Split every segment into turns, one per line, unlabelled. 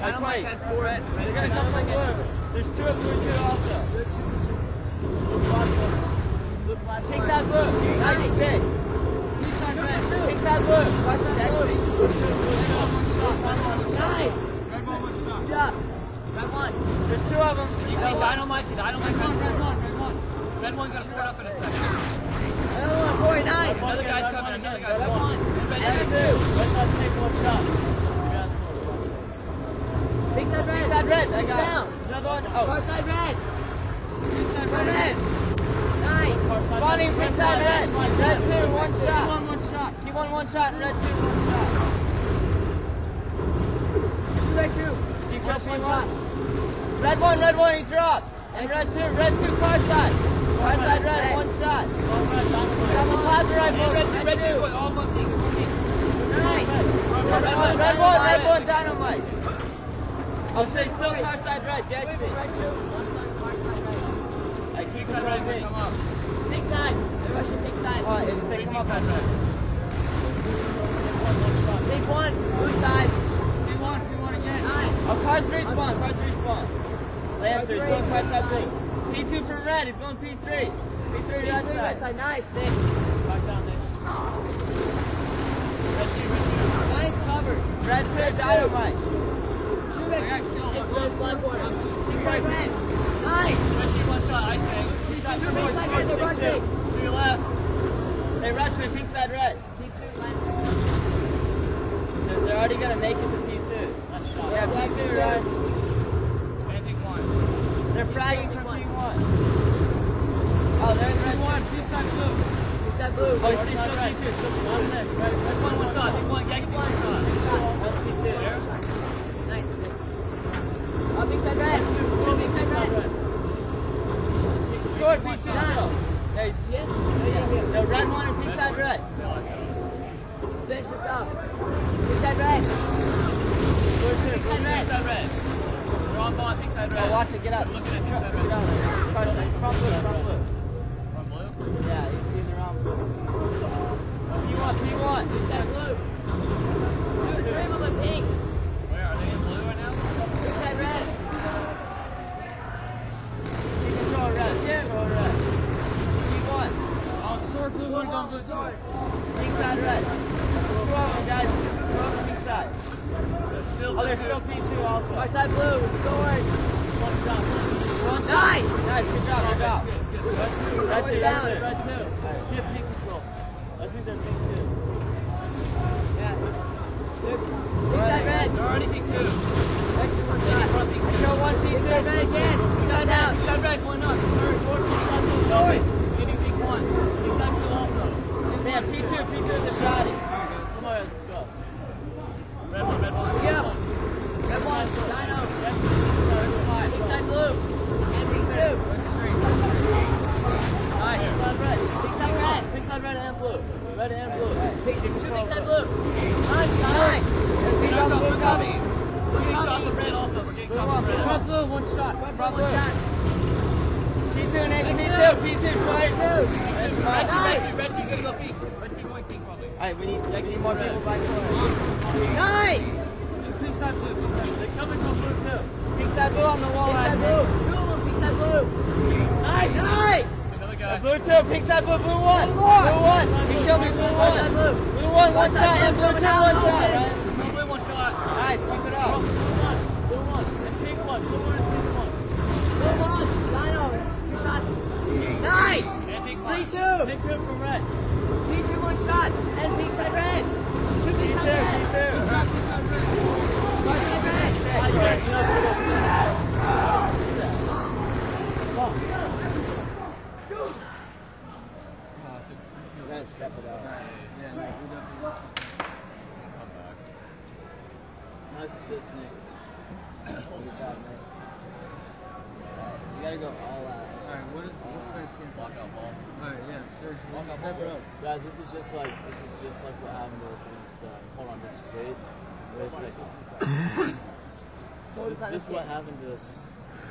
Dynamite has 4 red. They're going to come from blue. There's 2 of blue too also. Pink's out blue. Nice stick. Pink's out blue. Nice.
Red one, 1 shot.
Good job. Red one. There's 2 of them.
You see Dynamite red one. Red one got 4 up in a second.
Another one, boy, nice.
Another guy's coming, another guy's
Red one.
coming.
Red 2.
Let's not take 1 shot.
Big side red. Big side red. I got down. Another one. Oh. Far side red. Big side red. Nice. Spawning big side red. Red 2, 1 shot.
Keep on 1 shot.
Keep on 1 shot. Red 2, 1 shot. 2 red 2. Keep just 1 shot. Red 1, he dropped. And red 2, far side. Far side red, 1 shot. Got the plasma rifle.
Red 2, all 1 team.
Nice. Red 1, dynamite. I'll say still far side red, get it.
Red 2, 1 side, far side right.
I keep controlling me.
Big side. They're rushing big side.
Oh, if they come up on red.
Big 1, blue side.
Big 1 again.
Nice.
Oh, card 3 spawn. Lancer, he's going far side blue. P2 for red, he's going P3. P3 red side.
Nice, Nick.
Back down, Nick. Red 2.
Nice cover.
Red 2, dynamite.
2 red. Blue blood border. Big side red. Nice.
Red 2, 1 shot, I think.
Big side red, they're rushing.
To your left.
They rush me, pink side red.
P2 Lancer.
They're already going to make it to P2.
Nice shot.
Yeah, P2, right?
Anything 1.
They're fragging from P1. Oh, they're in red 1.
P side blue.
Big side blue.
Oh, he's still P2.
Red 1 shot. Big 1, Yankee 1 shot.
That's P2.
Nice. Big side red. 2 big side red.
Sword P2 still. Hey, no, red 1 and pink side red.
Finish this up. Big side red. Big side red.
Pink side red. We're on ball, pink side red.
Oh, watch it, get out.
We're looking at pink side
Get out.
red.
It's front blue, front blue.
From blue?
Yeah, he's around blue. P1.
Big side blue. 2, 3 of them in pink.
Where are they in blue right now?
Big side red.
Control red. Control red. P1.
Oh, sword blue 1 going blue 2.
Pink side red. 2 of them, guys. 2 of them pink side. Oh, there's still P2 also.
Far side blue. Sword.
1 shot.
Nice.
Nice, good job, good job. Red 2,
Down.
red 2.
Red 2. Let's get pink control. Let's make them pink 2. Yeah. Big side red.
They're already pink 2.
Extra 1 shot.
Front pink 2.
Show 1
Big side red
P2.
again. Shot down.
Pink side red, 1 up. Third, fourth, pink side blue.
Sword.
Getting pink 1. Pink side blue also.
Damn, P2 is the shotty.
Come on, let's go. Red 1, red 1.
Yeah. Red 1. Dino. Big side blue. And pink 2. Nice. Pink side red. Pink side red.
Pink side red and blue. Red and blue.
2 big side blue. Nice. Nice.
We're coming. We're getting shot from red also. We're getting shot from red.
Front blue 1 shot.
Front blue.
Shot.
P2, Nick, P2, fight.
Red 2, gonna go pink. Red 2 going pink probably.
Alright, we need more people back corner.
Nice.
Pink side blue.
They're coming from blue too.
Pink side blue on the wall,
Pink side
right?
blue. 2 of them. Pink side blue. Nice. Nice.
Another guy.
Blue 2, pink side blue, blue 1. Blue 1. He killed me, blue 1. Blue 1, 1 shot, and blue 2, 1 shot. Right?
Blue 1 shot.
Nice, keep it up.
Blue 1 and pink 1. Blue 1 and pink 1.
Blue 1. Dino. 2 shots. Nice.
And pink 1.
Pink 2.
Pink 2 from red.
Pink 2, 1 shot. And pink side red. 2 pink
P2,
side red.
P2.
Far side red.
You're gonna step it up.
Nice assist, Nick.
Good job, Nick. You gotta go all out.
Alright, what's next game?
Lockout ball.
Alright, yeah, seriously.
Lockout
Step it
ball.
up.
Guys, this is just like what happened to us against. Hold on, just wait a second. This is just what happened to us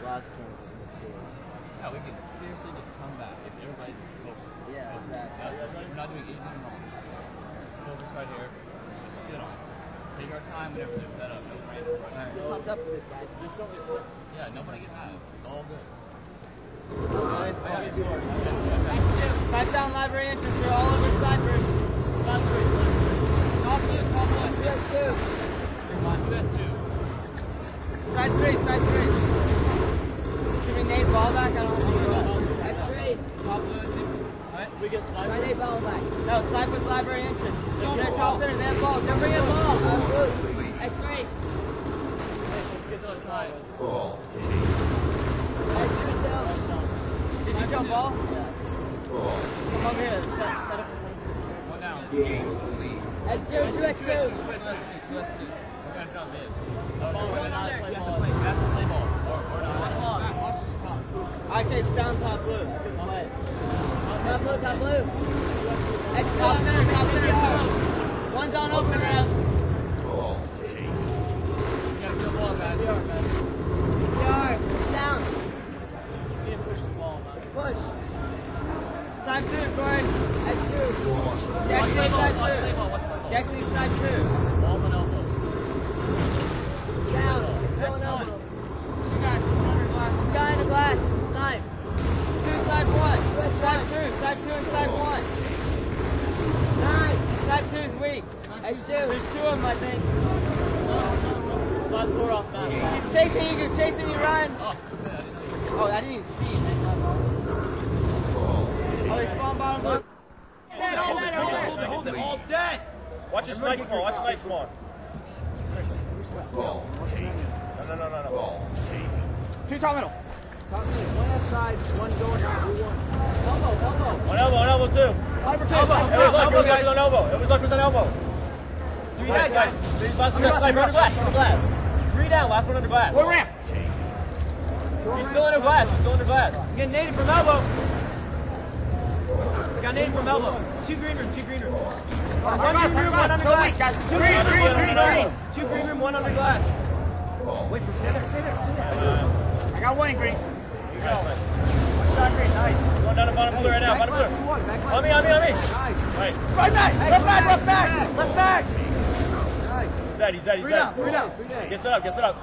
last tournament in the series.
Yeah, we can seriously just come back if everybody just focused.
Yeah, exactly.
We're not doing anything wrong. Just focus right here. Let's just shit on it. Take take our time whenever they're set up. No random rush.
Pumped up for this, guys.
Just don't get blitzed. Yeah, nobody get mad. It's all good.
Snipedown library entrance. They're all over Sniper.
Top blue, top one.
2s2.
2s2.
Side 3, side 3. Give me Nate ball back. I don't want to do that.
That's straight.
Top blue, I think.
We get
Try
sniped.
Nate ball back.
No, Sniper's library entrance. They're top center. They have ball.
Don't bring a ball. That's straight.
Let's get those snipes.
That's true, still.
Did you jump ball? Yeah. Come over here. Set up.
One down.
That's true, 2s2.
2s2. We're gonna jump in.
What's going on there?
You have to play ball. Or not. Watch this top.
Okay, it's down top blue.
Top blue, top blue. That's
Top center,
top
two. One's on open round.
You gotta get the ball back.
PR, down.
You need to push the ball, man.
Push.
Snipe 2, Corey.
That's true.
Jackson,
Watch
snipe
play
2.
ball. Watch play ball.
Jackson, snipe 2.
Elbow and elbow.
Down.
That's
Going
one.
over.
You guys, come under glass.
Guy in the glass. Snipe.
2, snipe 1. Snipe 2, snipe 2 and snipe 1.
Nice.
Snipe 2 is weak.
That's true.
There's 2 of them, I think.
Side 4 off back.
He's chasing you, chasing you, Ryan.
Oh, shit, I didn't know you
Oh, I didn't even see him. Oh, they spawn bottom blue.
Hold it all day. Watch your snipe spawn. Watch snipe spawn. No.
2 top middle.
One outside, one going down, blue one.
On elbow too.
Sniper 2.
It was luck on elbow. It was luck on elbow.
Three guys.
Last one under glass. 3 down. Last one under glass.
Boy ramp.
He's still under glass.
Get native from elbow. Got native from elbow. 2 green room, 2 green room. One green room, one under glass. 2 green, 2 green room, 1 under glass. Wait for stay there.
I got 1 in green.
You go.
Shot green, nice.
Going down to bottom blue right now. Bottom blue. On me. Nice.
Right back. Left back.
He's dead.
Three down.
Get set up.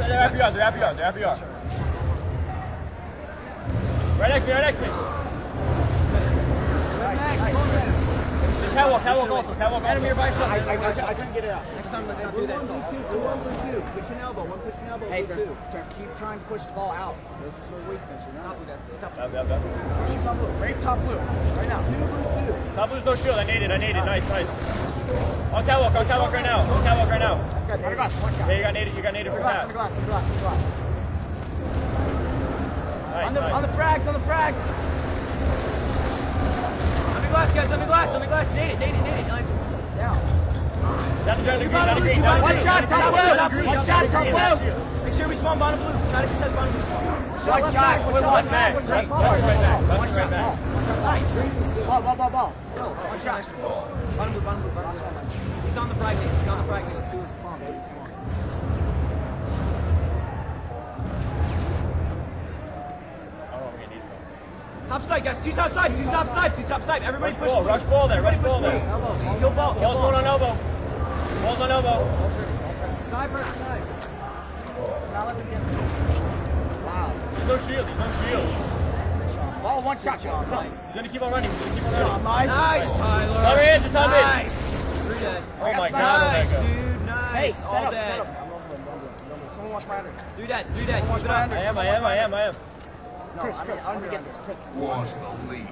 They're after yours. Right next to me. Catwalk also.
Enemy or by shot.
I couldn't get it out.
Next time, let's not do that.
One pushing elbow. Hey, keep trying to push the ball out. This is her weakness, remember?
Yep.
Pushing top blue. Right top blue. Right now.
Top blue's no shield. I need it. Nice. On catwalk right now.
Under glass, 1 shot.
Yeah, you got native for that.
Under glass.
Nice.
On the frags. Under glass, guys. Under glass. Nade it. Nice.
Down.
Down to green.
One shot, top blue.
Make sure we spawn bottom blue. Try to contest bottom blue.
One shot.
One back. Right back.
Nice. Ball. Still. 1 shot.
Bottom blue. He's on the frag nade. Let's do it.
Come on, baby.
Top side, guys. 2 top side. Everybody push.
Rush ball there.
Kill ball.
Ball's going on elbow.
Sniper.
Wow.
There's no shield.
Ball, 1 shot.
He's gonna keep on running.
Nice, Tyler.
Cover in, just on in.
Nice.
Oh my God,
Nice,
Rebecca.
dude. Nice.
Hey,
All
set up.
dead.
Someone watch my under.
Do that. Keep it up.
I am.
Chris, I'm gonna get this. Chris.
Lost the lead.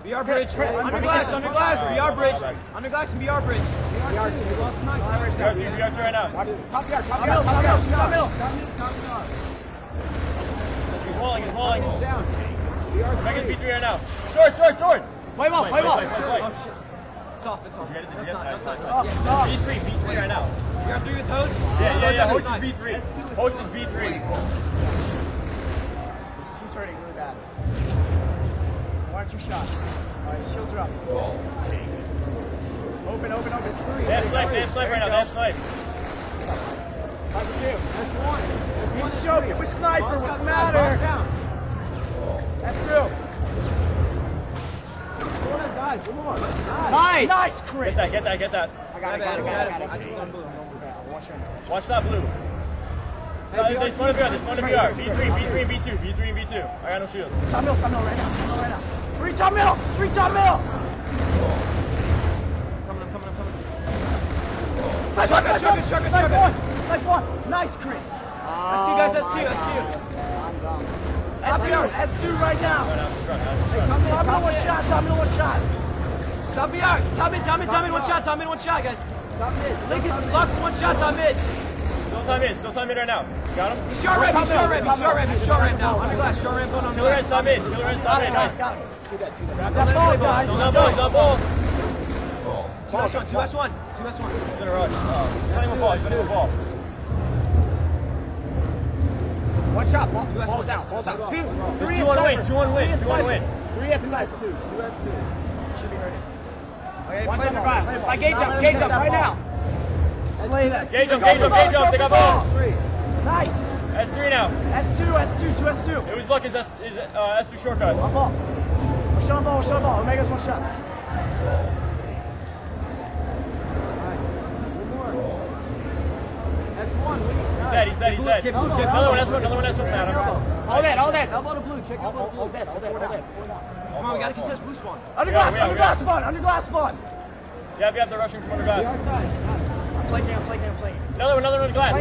BR bridge. Under glass. BR bridge. Under glass and BR bridge.
BR2 right now.
Top yard.
He's walling.
Down.
Rebecca's B3 right now. Sword.
Play ball.
Play.
Oh, shit. It's off.
That's not.
Stop.
B3 right now.
BR3 with host.
Yeah. Host is B3. Host is B3.
He's hurting really bad. 1 or 2 shots. Alright, shields are up. Open.
They have snipe right now.
That's 2. That's 1. He's choking with sniper. What's the matter? That's 2. Nice, one more.
Nice. Nice, Chris.
Get that.
I got it.
Watch that blue. There's one of VR. B3 and B2. I got no shield.
Top middle right now. Three top middle. Snipe one. Nice, Chris.
That's you guys, that's two.
S2 right now. Top middle one shot.
Top mid, one shot, guys. Lincoln, Lux, one shot, top mid.
Still time mid right now. Got him?
He's short ramp now. Under glass, short ramp going on.
Killer Red's top mid. Nice. Don't ball.
2S1.
He's gonna rush. He's gonna ball.
One shot. Ball's out. 2. 3
2 on win.
3 at the side. 2 should be ready. Okay, one on the glass. By gauge up right now. Slay that.
Gauge up. They got ball.
Nice.
S3 now.
S2.
It was luck is S2 shortcut.
One ball. One shot. Omega's one shot.
He's dead. Another one, S1.
All dead.
Elbow to blue, check elbow to blue.
All dead.
Come on, we gotta contest blue spawn.
Under glass spawn.
Yeah, they're rushing from under glass.
I'm flanking.
Another one under glass.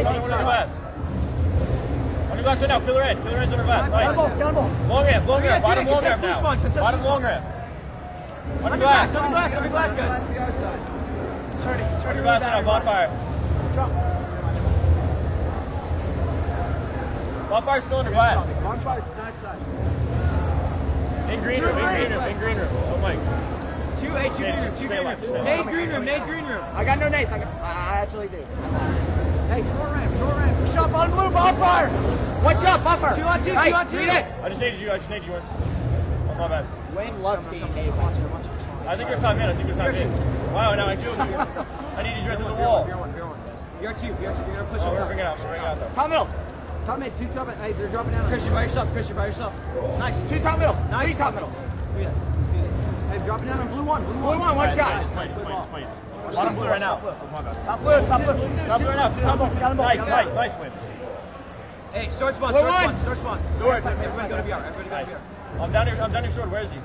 Under glass right now. Killer Red's under glass. Nice.
Gun ball.
Long ramp. Bottom long ramp now. Bottom long ramp. Under glass, guys.
He's hurting.
Under glass right now. Bonfire.
Drop.
Bonfire's still under glass.
Bonfire, snipe side.
In green room. Oh, Mike.
2 green room. Nade green room.
I got no nades. I actually do.
Hey, short ramp.
Shot on blue, bonfire. One shot, bonfire.
2 on 2.
I just needed you. Oh, my bad.
Wayne loves getting nades.
I think you're top in. Wow, now I killed you. I needed you right through the wall.
BR2. You're gonna push
Oh,
up.
we're bringing it out though.
Top middle.
Top mid, 2 top mid. Hey, they're dropping down.
Christian, by yourself. Nice.
2 top middle.
Nice.
3 top middle.
Hey, dropping down on blue one.
Blue one shot.
Wait. Bottom blue right now.
Top blue.
Top blue right now.
Got him both.
Nice win.
Hey, sword spawn.
Sword.
Everybody go to VR.
I'm down here short. Where is he?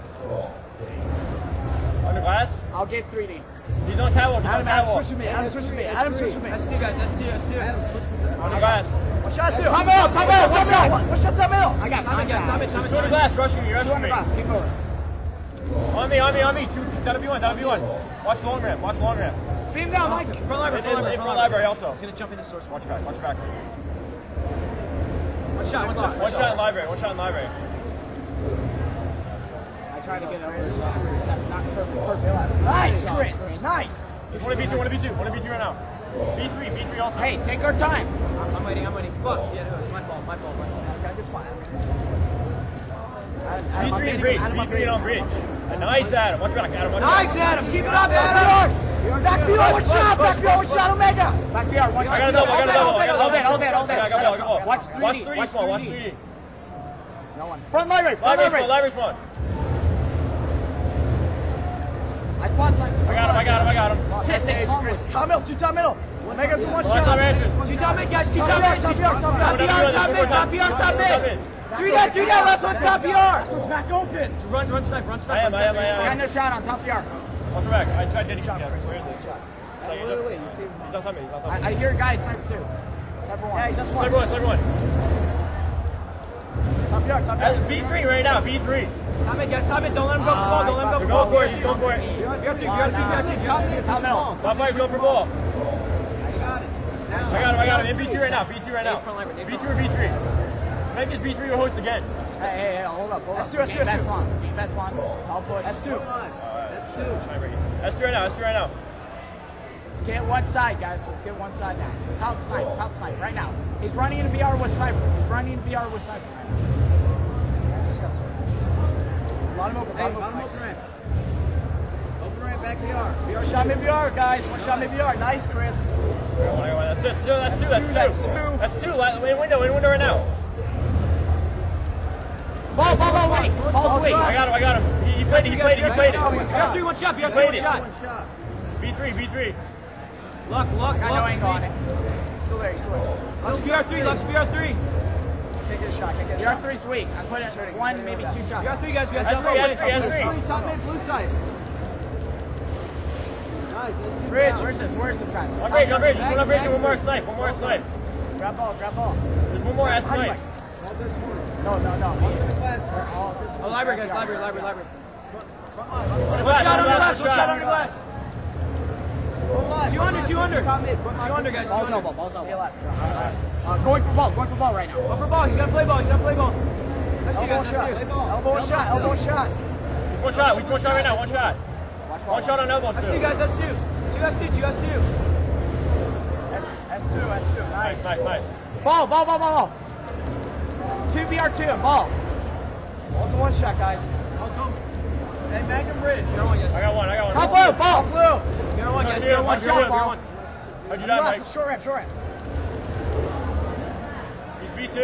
Under glass?
I'll get 3D.
He's on catwalk.
Adam, switch with me.
S2, guys. S2.
Under glass.
One shot, S2. Top middle. One shot, top middle. I got
Two under glass. Rushing me.
Keep moving.
On me. That'll be one. Watch long ramp.
Beam down, Mike.
Front library also.
He's gonna jump into source.
Watch your back.
One shot.
One shot in library.
I tried to get over. Not perfect. Nice, Chris. Nice.
One of B2 right now. B3 also.
Hey, take our time.
I'm waiting. Fuck. Yeah, no, it's my fault.
It's fine.
B3 and bridge. B3 on bridge. Nice, Adam. Watch your back, Adam.
Nice, Adam. Keep it up, Adam.
Back VR, one shot, Omega. Back VR, one shot.
I got a double.
All dead.
I got ball.
Watch 3D.
Watch 3D.
No one. Front library.
Library spawn.
I spawn side.
I got him.
Chris, top middle. Omega's the one shot.
Two top mid, guys. Top mid. 3 down, last one's top PR.
Last one's back open.
Run snipe.
I am.
I got no shot on top PR.
I'll come back. I tried getting shot. Where is it? He's outside me.
I hear a guy sniper too. Sniper one. Yeah, he's
Sniper one.
Top PR.
B3 right now. B3.
Top mid, guys. Top mid. Don't let him go for ball.
Go for it. Go for it. Top fire's going for ball. I got him. In B2 right now. B2 B2 or B3. Maybe it's B3 will host again.
Hey, hold up. S2. That's one. I'll push. S2.
S2 right now.
Let's get one side, guys. Let's get one side now. Top snipe, right now. He's running into BR with sniper. Let him open.
Open ramp, back VR.
One shot mid BR, guys. One shot mid BR. Nice, Chris.
That's two. In window right now.
Ball, wait.
I got him. He played it.
BR3, one shot. BR3, one shot.
B3.
Luck.
I got no angle on it. Still there.
Lux BR3.
Take it a shot. BR3's weak. I'm putting one, maybe two shots.
BR3, guys. We got
S3.
Top mid, blue side. Nice.
Bridge.
Where's this guy?
On bridge. One more snipe.
Grab ball.
There's one more at snipe.
No.
Oh, library, guys. Library.
Front line.
One shot under glass. 200. 200, guys.
Ball's
200.
elbow. Going for ball right now.
Go for ball. He's gonna play ball. Let's see, guys.
Elbow shot.
He's one shot right now. One shot. One shot on elbows.
Let's see, guys. That's two.
S2.
Nice.
Ball. 2 BR2 and ball. Ball's a one shot, guys.
Hey, Magnum Bridge.
I got one.
Top blue, ball.
BR1, guys. BR1 shot.
Ball.
How'd you die, Mike?
Short ramp.
He's B2.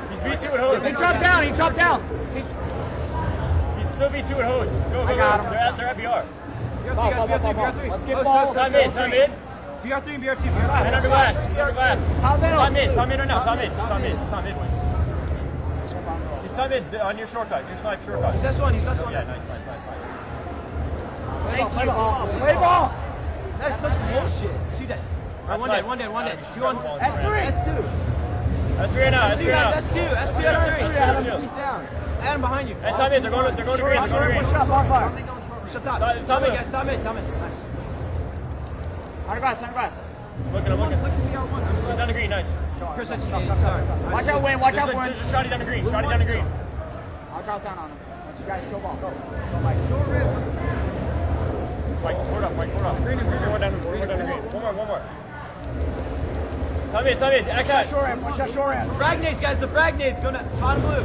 He's B2 at hose.
He dropped down.
He's still B2 at hose. Go.
I got him.
They're at BR.
BR3.
Let's get ball.
Time mid.
BR3 and BR2.
And under glass.
Top middle.
Top mid right now. Top mid. He's top mid on your shortcut. Your snipe shortcut.
He's S1.
Yeah, nice.
Play ball.
That's such bullshit. Two dead. All right, one dead. Two on
S3.
That's 3 now.
That's two.
He's down.
Adam behind you.
And top mid. They're going to green.
One shot, bar fire.
Shut top.
Top mid.
Guys. Top mid. Nice.
Under glass.
I'm looking. He's down the green. Nice.
Chris, that's sorry.
Watch out, Wayne. Watch out, Wayne.
There's a shotty down the green.
I'll drop down on him. Let you guys kill ball. Go, Mike.
Mike, hold up. Green. One down the green. One more. Come in.
One shot, short ramp.
Frag nades, guys. The frag nades going to bottom blue.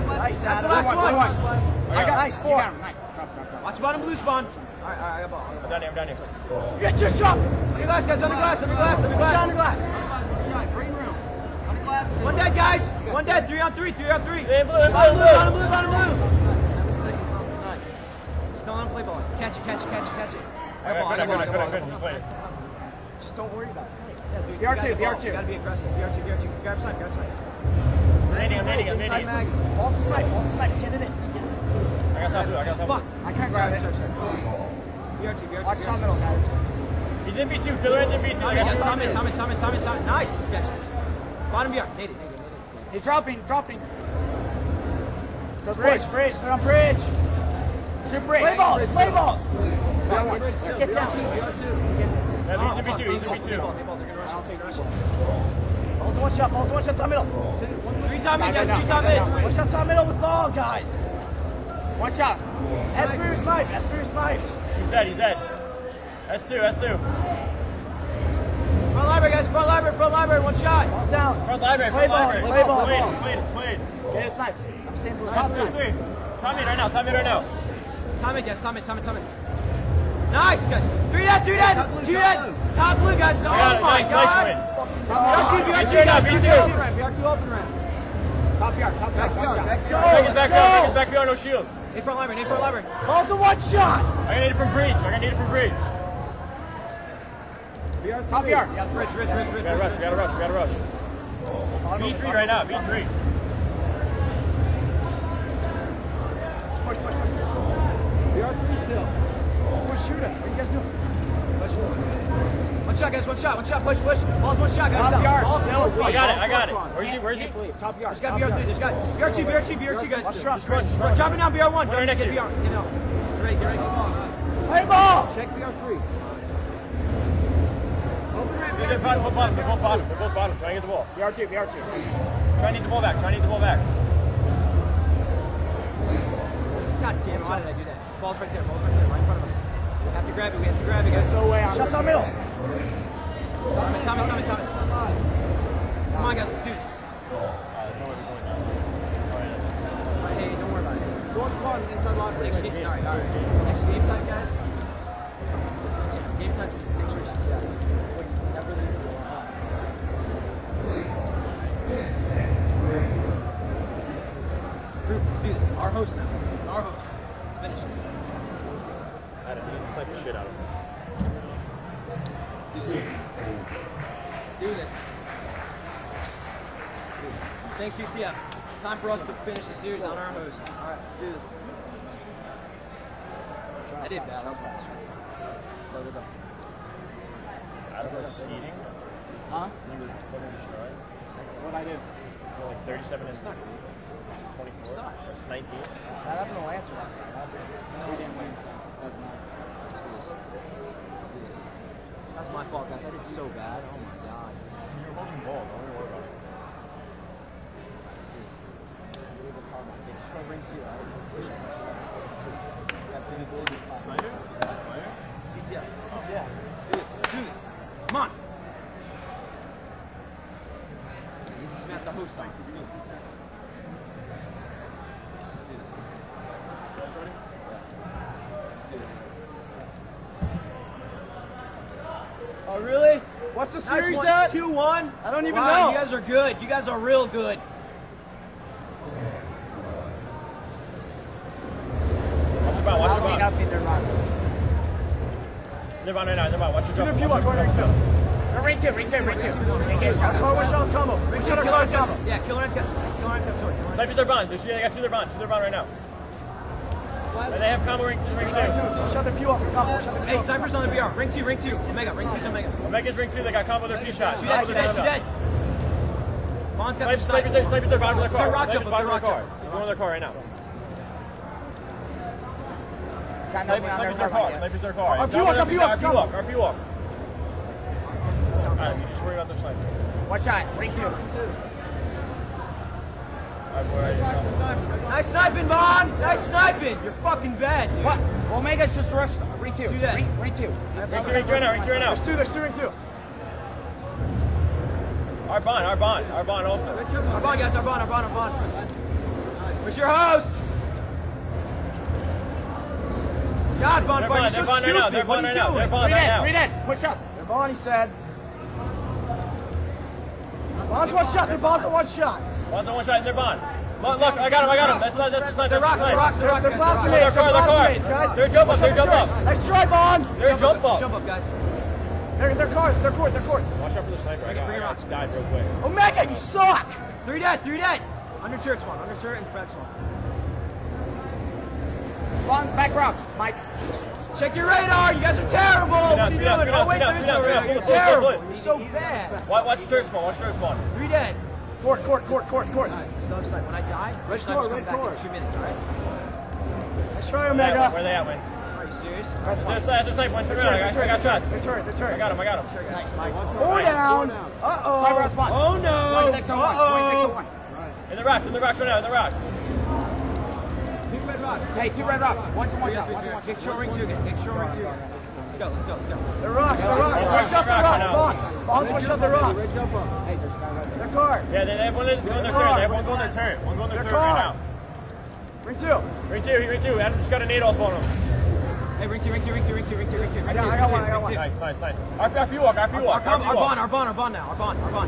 Nice,
That's the last one.
I got nice, 4. Nice. Drop.
Watch bottom blue spawn. All right, I got ball.
I'm down here.
Get your shot.
Under glass, guys. Under glass.
Under glass.
Green room. On glass.
One dead, guys. One dead. 3 on 3.
Hey, blue.
Bottom blue. Still on play ball. Catch it.
Good. You play it.
Just don't worry about sight.
BR2. Gotta be aggressive. BR2. Grab side.
I'm nading.
Balls to snipe. Get it in.
I got top blue.
Fuck.
I can't grab it.
BR2.
Watch top middle, guys.
He's in B2. Killer ends in B2.
All right, guys. Tom in. Nice. Catch. Bottom BR. Nade it.
He's dropping. Bridge. They're on bridge. Shoot bridge. Play ball. Get down.
Yeah, he's in B2.
Balls one shot, top middle.
3 top mid, guys. 3 top mid.
One shot, top middle with ball, guys. One shot. S3 with snipe.
He's dead. S2.
Front library, guys. Front library. One shot.
Ball's down.
Front library.
Play ball.
Played.
Get it, snipes. I'm saying blue.
Top 3. Top mid right now.
Tom in, guys. Tom in. Nice, guys. 3 dead. 2 dead. Top blue, guys. Oh my God.
BR2 now.
BR2 open ramp.
Top yard.
Let's go.
Take his back beyond, no shield.
Nade front library.
Balls a one shot.
I got need it from bridge.
Top yard.
Rich.
We gotta rush. B3 right now. B3.
Push.
BR3 still.
Push shooter. What are you guys doing?
One shot, guys. Push. Ball's one shot, guys.
Top yard.
I got it. Where's he?
Top yard.
There's got BR3. There's got BR2, guys.
Watch drop.
We're dropping down BR1.
Right next to you.
Get ready.
Play ball.
Check BR3.
They're both bottom. Try to get the ball.
BR2.
Try to need the ball back.
God damn it, why did I do that? Ball's right there, right in front of us. We have to grab it, guys.
So way on. Shot top middle.
Tommy. Come on, guys, students. Hey, don't worry about it.
Go on spawn inside locker.
Next game time, guys. Game time is 6 versus 2. That really is going on. Group,
do this. Our host now. Our host. Let's finish this.
I don't need to snipe the shit out of him.
Let's do this. Let's do this. Thanks, UCF. It's time for us to finish the series on our host. All right, let's do this. I did bad. That was fast.
Out of us eating.
Huh?
You were totally destroyed.
What'd I do?
You're like 37 and 24.
Stop.
It's 19.
I have no answer last time. That's it. We didn't win, so it doesn't matter. Let's do this. Let's do this. That's my fault, guys. I did so bad. Oh my god.
You're holding the ball. Don't even worry about it.
Let's do this. I'm really good card. Just try to bring two.
Slider? Slider?
CTF. CTF. Let's do this. Let's do this. Come on. This is Matt the host now. Let's do this.
Oh, really? What's the series at?
2-1.
I don't even
Wow,
know.
you guys are good. You guys are real good.
Watch your ball. Watch your ball. They're on right now. They're on. Watch your jump.
Ring two. What's y'all's combo? Ring two.
Yeah, Killer's got sword.
Snipers their bond. They got two their bond. Two their bond right now. And they have combo ring two.
Shut the pew up.
Hey, Sniper's on the BR. Ring two. Omega. Ring two's Omega.
Omega's ring two. They got combo their few shots.
Two dead. Bond's got
Snipers their bond with their car.
They're rock
Snipers
jumping.
bond with their car. He's on their car right now. Snipers their car. Snipers their car. RP walk. Alright, you just worry about their sniper.
One shot. Ring two.
Nice sniping, Bond. Nice sniping. You're fucking bad, dude.
What? Omega's just rushed. Ring two.
Do that.
Ring two.
Ring two right now.
There's two. Ring two.
Our bond also.
Our bond, guys. Our bond. Where's your host? God, Bond,
They're
you're so
bond right now.
stupid.
They're
What
bond
are
right
you
now.
doing?
They're bond right now.
Read it. Push up. They're Bond, he said. Bond's one shot. They're Bond's one shot.
Bond's on one shot and they're bond. Look, I got him. That's the sniper.
They're rocks.
They're
Their
classmates.
car. They're jump up.
Nice try, Bond.
They're jump up.
Jump up, guys.
They're court.
Watch out for the sniper.
Bring it
I
up.
died real quick.
Omega, you suck.
3 dead. Under turret spawn. Under turret and frag spawn.
Bond, back rocks. Mike.
Check your radar. You guys are terrible. What are you doing? Oh, wait, there is no radar. You're terrible. You're so bad.
Watch turret spawn.
3 dead.
Court.
Stop snipe. When I die, red snipers come back in 2 minutes, alright?
Nice try, Omega.
Where they at, Win?
Are you serious?
There's snipe. One turret. I got shot.
They're turret.
I got him.
Nice, Mike.
Four down. Uh-oh.
Oh no!
2601.
In the rocks right now. In the rocks.
Hey, two red rocks. One shot.
Get short ring 2 again. Let's go.
The rocks. One shot the rocks. Bond's one shot the rocks. Their car.
Yeah, they have one going their turret. They have one going their turret. One going their turret right now.
Ring two.
Ring two. Adam just got a nade off on him.
Hey, ring two.
I got one.
Nice. RP walk.
Our bond now.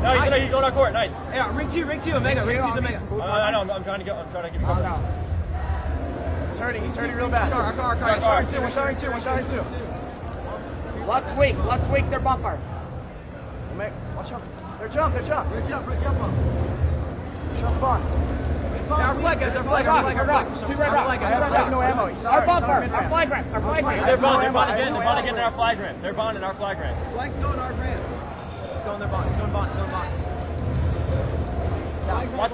No, he's going on court. Nice.
Hey, ring two, Omega. Ring two's Omega.
I know. I'm trying to give you cover.
He's hurting real bad.
Our car.
One shot. Lutz weak. They're bumper. Watch out. They're jump. Shot Bond.
Our flag, guys. Our flag.
Two red rocks. I have no ammo. Our bumper. Our flag ramp.
They're bond again. They're bond again in our flag ramp. They're bond in our flag ramp.
Flag's going our ramp. It's going their bond. It's going bond.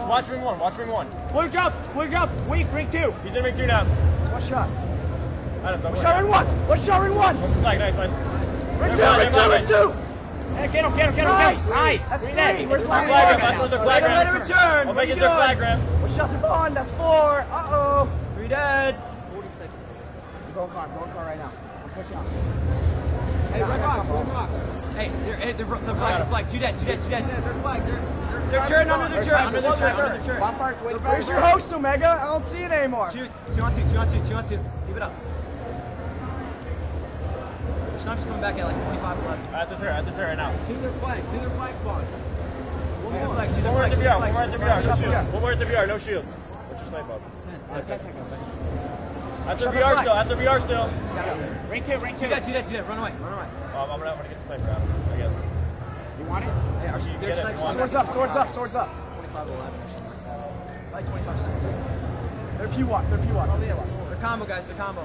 Watch ring one.
Blue jump. Weak. Ring two.
He's in ring two now.
One shot.
Adam, don't
One shot ring one.
Flag, nice.
Ring two. Hey, get him. Nice. That's three. Where's the
Flag ramp. That's their flag ramp.
Let it return.
Omega gets their flag ramp.
One shot to Bond. That's 4. Uh-oh.
3 dead.
40 seconds. Go car right now. I'm pushing out.
Hey, red rock. Hey, the flag. 2 dead.
Their flag.
They're turning under their turret.
Where's your host, Omega? I don't see it anymore.
2 on 2. Keep it up. Your sniper's coming back at like 25 left.
At the turret now.
To their flag spawn.
One more.
One more at the BR. No shield. What's your snipe up?
10 seconds.
After VR still, after VR still.
Ring 2, ring 2.
Do that, run away.
I'm gonna get the sniper out, I guess.
You want it?
Hey, Archie, you get it.
Swords up.
25-11 or something like that. Like 25 seconds.
They're P-Walk.
They're combo, guys, they're combo.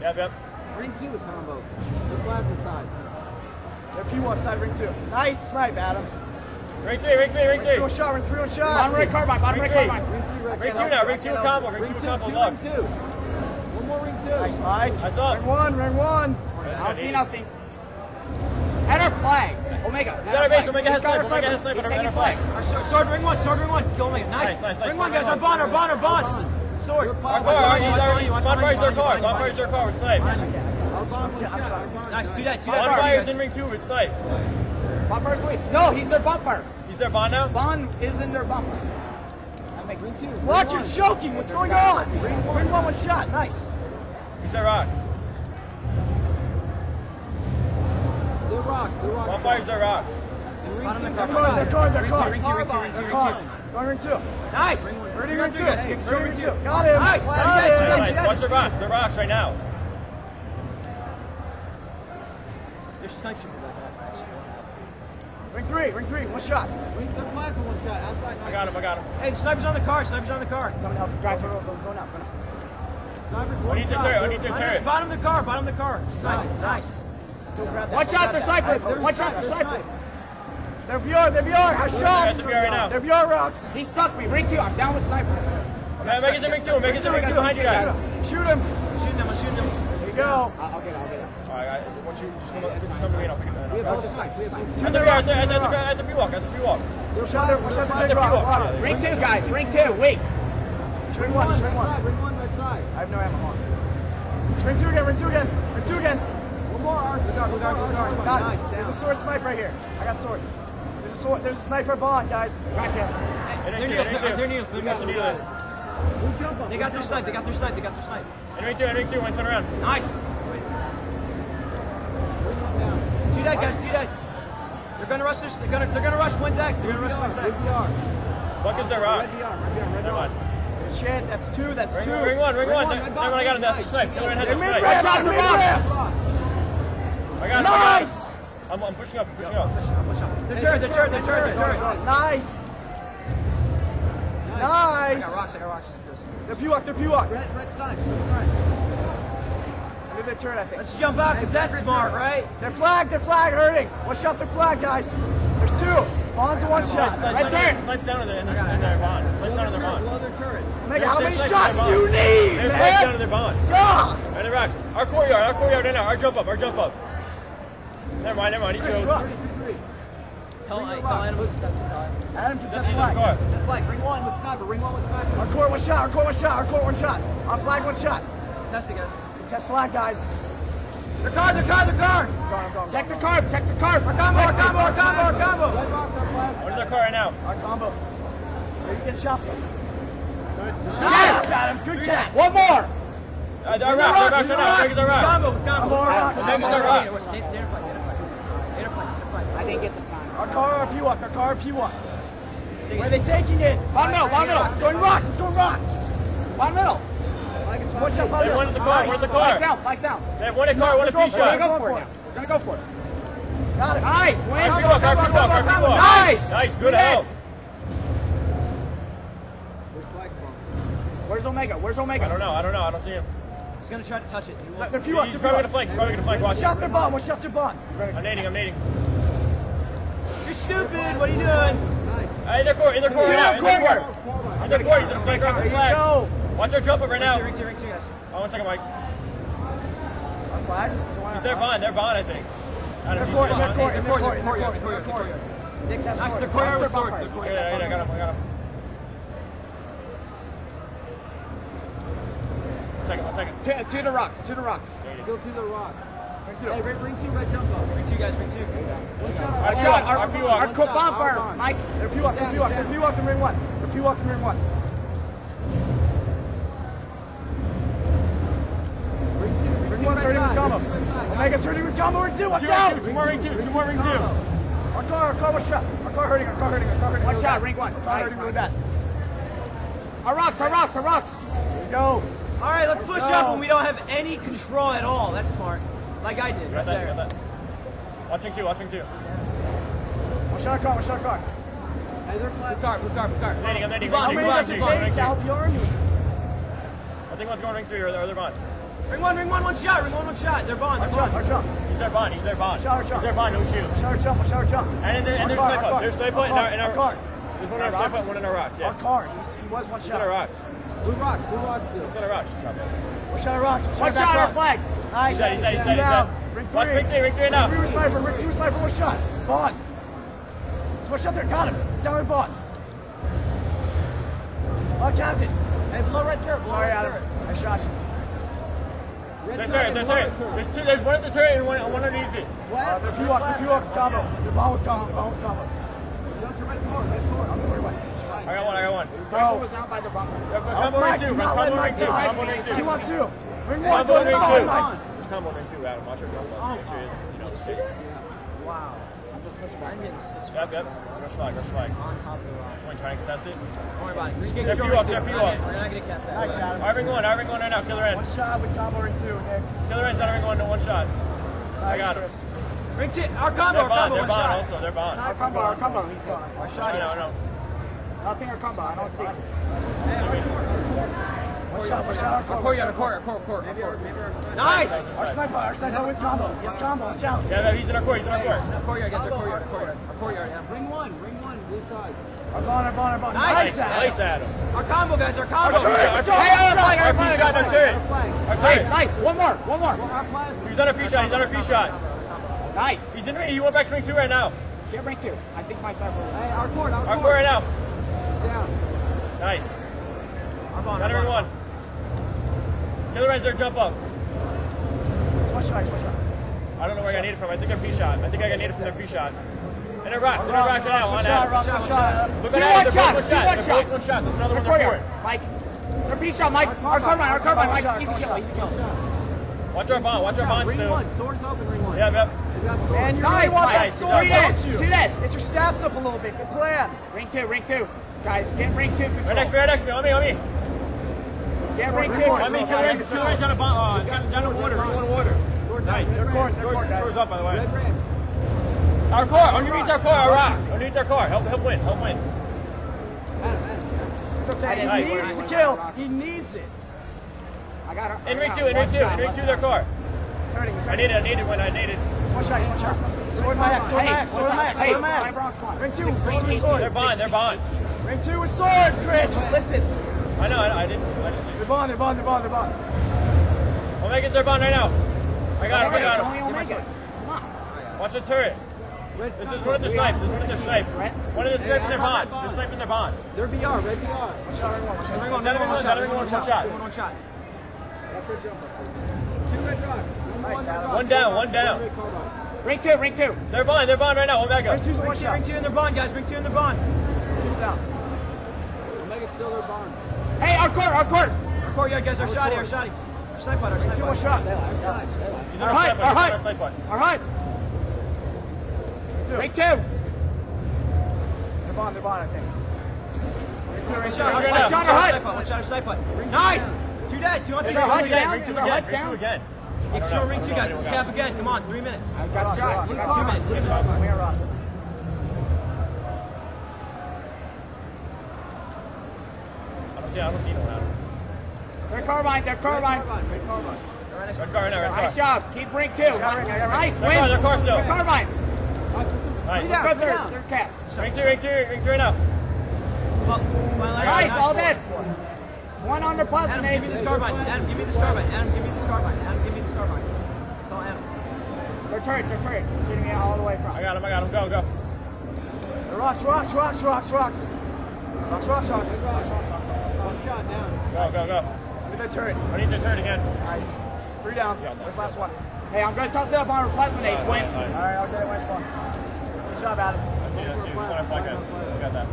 Yep.
Ring 2 combo. The plasma side.
They're P-Walk side, ring 2. Nice snipe, Adam.
Ring 3.
Ring 3 on shot. Bottom right carbine.
Ring 2 now, ring 2 combo, ring 2 combo, look.
Ring 2. One more ring 2.
Nice, Mike.
That's up.
Ring 1.
I
I don't see nothing. Enter flag. Omega.
He's at our base, Omega has sniper,
He's taking flag.
Sword, ring 1, kill Omega. Nice. Ring 1, guys, our bond. Sword.
Our car, bonfire's their car with snipe.
Nice, do that.
Bonfire's in ring 2 with snipe.
Bonfire's weak. No, he's their bonfire.
He's their bond now?
Bond is in their bonfire.
Ring 2.
Watch, you're choking. What's going on? Ring 1 shot. Nice.
He's their rocks.
They're rocks.
Bonfire's their rocks.
They're card. Ring 2.
Nice.
Ring 2. Got him.
Nice. Watch their rocks. They're rocks right now.
There's snipe shooting like that.
Ring 3. One shot.
Ring the plasma one shot. Outside.
I got him.
Hey, the sniper's on the car.
Coming to help. Gotcha. Go now.
I need their turret.
Bottom of the car. Nice.
Watch out, they're sniper. They're BR. I shot.
That's a BR right now.
They're BR rocks. He stuck me. Ring 2. I'm down with sniper.
Megan's in ring 2 behind you guys.
Shoot him.
Shoot them.
There you go.
Alright, once you just come to me and I'll shoot them.
We have both sides.
At the pre-walk.
Watch out the big rock.
Ring
2, guys. Ring 2. Wait. Ring 1.
Ring 1 right side.
I have no ammo on. Ring 2 again.
One more arc.
Got it. There's a sword sniper right here. I got sword. There's a sniper bond, guys. Gotcha.
They're needles.
We jump up.
They got their snipe.
In ring 2, one turn around.
Nice. Do that, guys. They're gonna rush this. They're gonna rush One's X.
Buck is their rocks.
Red
One.
Shit, that's 2.
Ring 1. Never mind, I got him. That's the snipe. Never mind, had the snipe.
Watch out the rock.
I got him.
Nice.
I'm pushing up.
The turret.
Nice.
I got rocks.
They're P-Walk.
Red snipe.
Look at their turret, I think.
Let's jump out, because that's smart, right?
They're flag hurting. Watch out, they're flag, guys. There's 2. Bond's a 1 shot. Red turret.
Snipe's down in their bond. Snipe's down in their bond.
Below their turret.
Omega, how many shots do you need,
They're snipes down in
man?
their bond.
God.
And the rocks. Our courtyard right now. Our jump up. Never mind. He showed.
33.
Tell Adam to test the time.
Adam,
That's
test
the
flag.
car.
Just like ring 1 with sniper.
Our core 1 shot. On flag 1 shot.
Test it, guys.
Test flag, guys.
Their car.
I'm going.
Check the carb. Our combo.
Red rocks are plasma.
What is our car right now?
Our combo. There you get shots.
Yes!
Adam, good catch.
One more!
Our rocks right now. Megan's our rocks.
Combo.
rocks.
Megan's our rocks.
Data flight.
I didn't get the time. Our car P1. Where are they taking it?
Bottom middle.
It's going rocks.
Bottom middle.
Watch out,
They one at the car.
Flags out.
They have one at car, one at P shot.
We're gonna go for it.
Got it.
Nice.
Our P-walk. Nice, good help.
Where's Omega?
I don't know. I don't see him.
He's gonna try to touch it.
They're
He's
P1.
probably gonna flank. Watch
Watch out their bomb.
I'm nading.
You're stupid. What are you doing?
In their court right now. In their court. He's gonna flank around the
There you
flag.
go.
Watch our jump up right now.
Ring two, guys.
Oh, 1 second, Mike.
Our flag.
He's their bond, I think.
Their court. Nick, that's
Nice,
sword.
the court with sword.
Yeah, I got him. 1 second.
To the rocks.
Go to the rocks. Hey, ring 2, red jump up.
Ring two, guys. Ring two.
One shot.
Our P-walk.
Our bonfire, Mike.
They're P1. They're P1 in ring 1. Ring 1's hurting with combo. Omega's hurting with combo. Ring 2, watch out!
Two more ring two.
Our car, one shot. Our car hurting.
One shot, ring 1.
Our car hurting really bad.
Our rocks.
go.
All right, let's push up when we don't have any control at all. That's smart. Like I did.
Got that, you got that. Watching two, watching two.
One shot car, one shot car.
Hey, they're blue car.
I'm landing.
How many does it take to out the army?
I think one's going ring 3 or they're bond.
Ring one, one shot. They're bond.
Our jump.
He's their bond, he's their bond.
Shower jump.
He's their bond, no shoot.
Shower jump.
And there's snipe up. There's snipe up in our
car.
There's one in our snipe up, one in our rocks, yeah.
Our car. He was one
He's in our
shot.
rocks.
Blue rocks.
He's in our rocks.
One shot of rocks.
One shot our flag.
Nice.
He's dead.
Ring
Watch ring 3 now.
Ring 2 sniper, one shot. Bond. There's one shot there, got him. He's down in Bond. Oh, Kaz it.
Hey, blow red turret.
Sorry, Adam. I shot you.
They're turret. There's one at the turret and one underneath it.
The P-Walk combo. The bomb was combo.
Jump to red car.
I'm the way.
I got one.
So,
was out by the bomb.
Combo ring 2. Combo ring 2. Combo ring 2.
2-on-2. Ring 1.
Combo ring 2.
Bond.
Just combo ring 2, Adam. Watch your combo. Make sure you see it.
Wow. I'm just pushing back. I'm getting assist.
Yep. Rush flag.
On top of the rock.
Point, trying to contest it.
Don't worry about it. Just get
They're
control.
P-Walk.
We're not gonna cap that.
Nice, Adam.
Ring 1 right now. Killer end.
One shot with combo ring 2, Nick.
Killer end's not ring 1, no one shot. I got him.
Ring 2. Our combo.
They're bond
One shot.
also. They're bond.
Our combo. He's gone.
Our shot.
No.
Nothing our combo. I don't see. One shot.
Our core. Nice.
Our sniper with combo. Yes, combo. Watch out.
Yeah, he's in our core.
Courtyard. Yes, our courtyard. Yeah. Ring one. Blue side.
Our bond.
Nice.
Nice, Adam.
Our combo, guys. Our combo.
Our P shot, that's it.
Nice. One more.
Our flag.
He's on a P shot.
Nice.
He's in ring. He went back to ring 2 right now.
Get ring 2. I think my sniper.
Hey, our core
right now.
down.
Nice.
Our bond.
Got ring 1. Killer ends there, jump up.
One shot.
I don't know where I got needed from. I think they're P shot. I think I got needed from their P shot. And they're rocks now. On Adam. Look at that. They're both one shot. There's another one in the court.
Mike. Their P shot, Mike. Our carbine, Mike. Easy kill.
Watch our bond.
Ring
Still.
one. Swords open. Ring one.
Yep.
And you really want that
Nice.
sword, don't you?
Two
dead. Get your stats up a little bit. Good plan. Ring 2. Guys, get ring 2 control.
Right next to me. On me.
Get ring 2
On me. Killer ends down a bond. Down in water. Nice. Swords up, by the way.
Red ram.
Our core. Underneath our core. Our rocks. Underneath our core. Help win.
Adam.
It's okay.
Nice.
He needs the kill. He needs it.
I got her.
In ring 2, their core.
He's hurting.
I needed when I needed.
One shot. Sword max. Ring 2 with sword.
They're bond.
Ring 2 with sword, Chris. Listen.
I know, I didn't.
They're bond.
Omega's their bond right now. I got him.
Only Omega.
Watch the turret. This is one of their snipes. One of the snipes in their bond. They're sniping their bond.
They're BR. Red BR.
Ring one shot.
One shot. That's a jumper. 2 red rocks.
One down.
Ring 2.
They're bond right now. Omega.
Ring 2's one shot.
Ring 2 in their bond, guys. Ring 2 in their bond.
2's down.
Omega's still their bond.
Hey, our court.
Our courtyard, guys. Our shotty. Our snipe pod.
Ring 2 one shot.
He's
Our hut. Ring 2. They're bond, I think.
One shot. Our snipe pod. Nice. 2 dead. 2 on 2.
Is our hut down?
Ring 2 again.
Get control. Ring 2, guys. Let's cap again. Come on. 3 minutes.
I got shot.
We got 2 minutes.
We are Ross.
I don't see no one.
They're carbine.
Red carbine.
Red car right now.
Nice job. Keep ring 2. Nice.
Their car still.
Red carbine.
Nice.
Go third cap.
Ring 2 right now.
Nice. All dead. One on the plasma.
Adam, give me this carbine. Adam, give me this carbine. Call Adam.
They're turret. Shooting it all the way from.
I got him. Go.
The rocks.
One shot down.
Go.
Look at that turret.
I need the turret again.
Nice. 3 down. That's last one.
Hey, I'm going to toss it up on our plasma nades, Win.
All right, I'll get it my spawn. Good job, Adam.
That's you. I got that.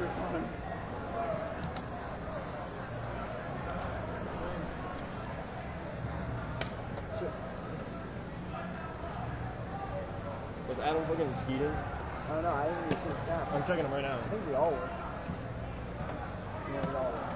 tripped on him.
Was Adam fucking skeeting?
I don't know, I didn't even see the stats.
I'm checking them right now.
I think we all were. Yeah, we all were.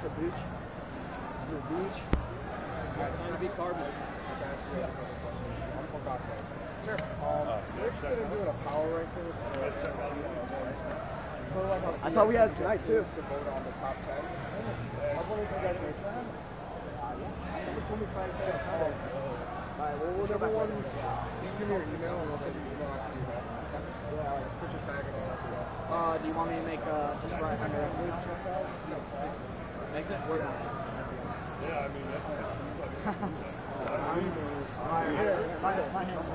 The beach. The beach.
Time to be carbon. Sure. We're just going to do a power ranking.
I thought we had it tonight too.
To vote on the top 10. I was wondering if you guys made that.
Someone told me Friday, Saturday, Sunday. Alright, well, we'll
Whichever one,
Yeah.
just give me your email and we'll send you an email after you back.
Yeah,
Just put your tag in all that stuff.
do you want me to make just right under that?
No,
Makes it? We're not.
Yeah, I mean, that's
Alright, here, my name is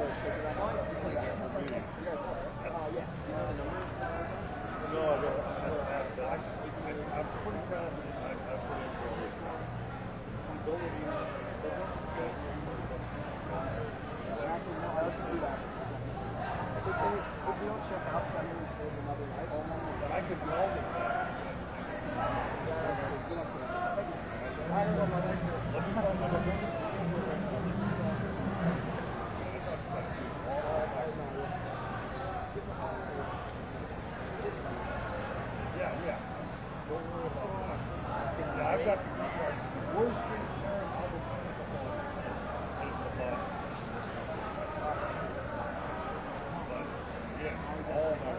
yeah.
No, I don't. I'm pretty confident I put in for it. He's already
Actually, no, let's just do that. Actually, if you don't check out, I mean, stays another night.
But I could weld it back.
I don't know about that.
Yeah. Don't worry about that. Yeah, I've got the worst case scenario. I will find the boss. But yeah, all my.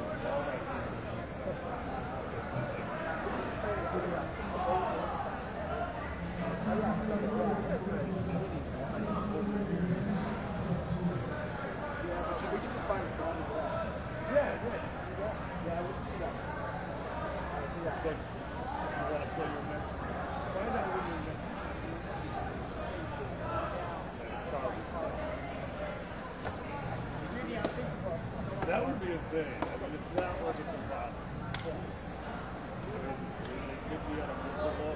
That would be insane. I mean, it's not like it's impossible. It could be on a level.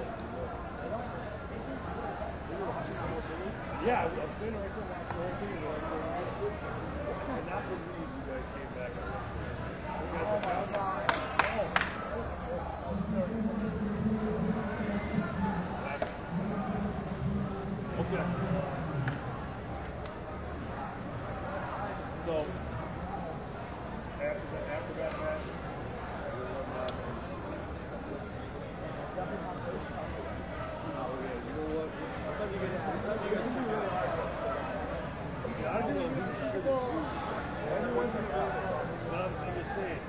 Yeah, I was standing right there watching the whole thing. And not believe you guys came back and watched it. You guys are down. Okay. So, after that match, you know what? I'm just saying,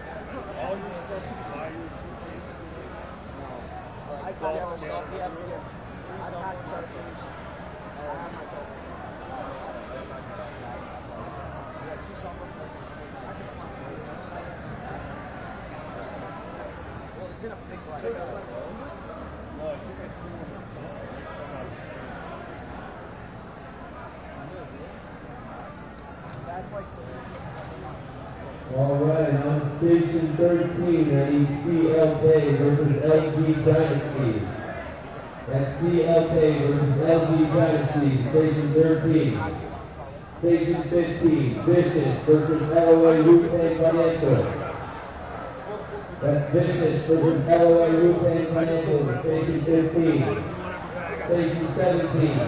all your stuff, buy your suitcase.
I got myself, yeah. I got myself. I have myself. I got 2 software. Well, it's in a big light. That's like
all right, on station 13, that is CLK versus LG Dynasty. That's CLK versus LG Dynasty, station 13. Station 15, Vicious versus LOA Wu-Tang Financial. That's Vicious versus LOA Wu-Tang Financial, station 15. Station 17,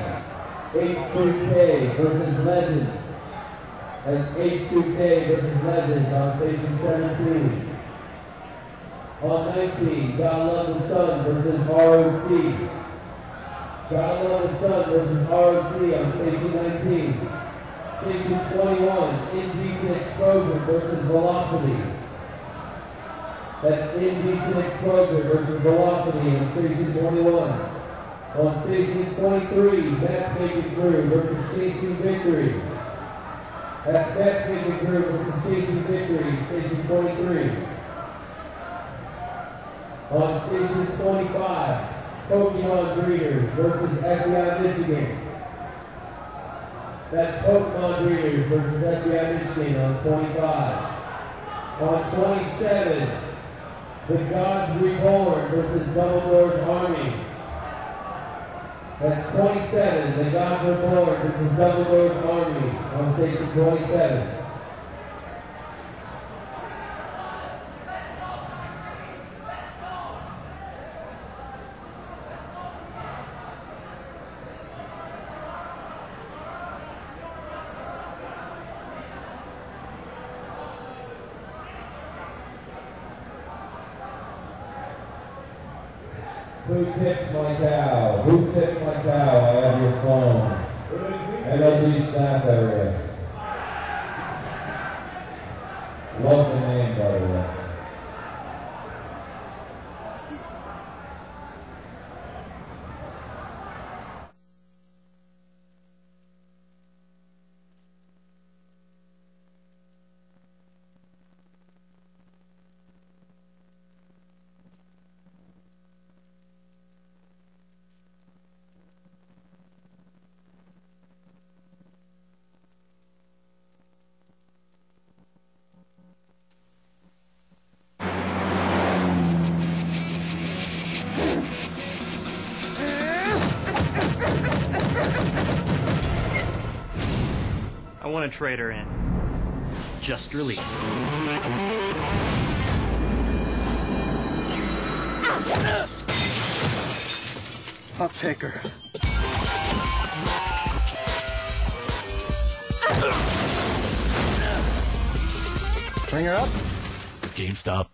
H3K versus Legends. That's H2K versus Legends on station 17. On 19, God Love the Sun versus ROC. God Love the Sun versus ROC on station 19. Station 21, Indecent Exposure versus Velocity. That's Indecent Exposure versus Velocity on station 21. On station 23, Matchmaking Crew versus Chasing Victory. That's Matchmaking Crew versus Chasing Victory, station 23. On station 25, Pokemon Breeders versus FBI Michigan. That's Pokemon Breeders versus FBI Michigan on 25. On 27, The Gods Reborn versus Dumbledore's Army. That's 27. The Gods Reborn versus Dumbledore's Army on station 27.
Who tipped my cow? Who tipped my cow? I have your phone. MLG staff area. Love the name, by the way.
I want a trader in. Just released.
I'll take her. Bring her up.
GameStop.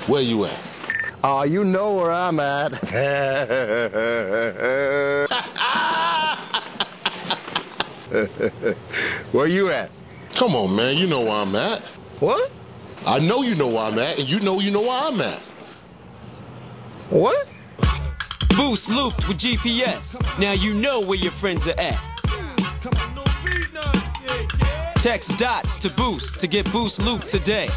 Where you at?
Oh, you know where I'm at. Where you at?
Come on, man. You know where I'm at.
What?
I know you know where I'm at, and you know where I'm at.
What?
Boost looped with GPS. Now you know where your friends are at. Text dots to Boost to get Boost looped today.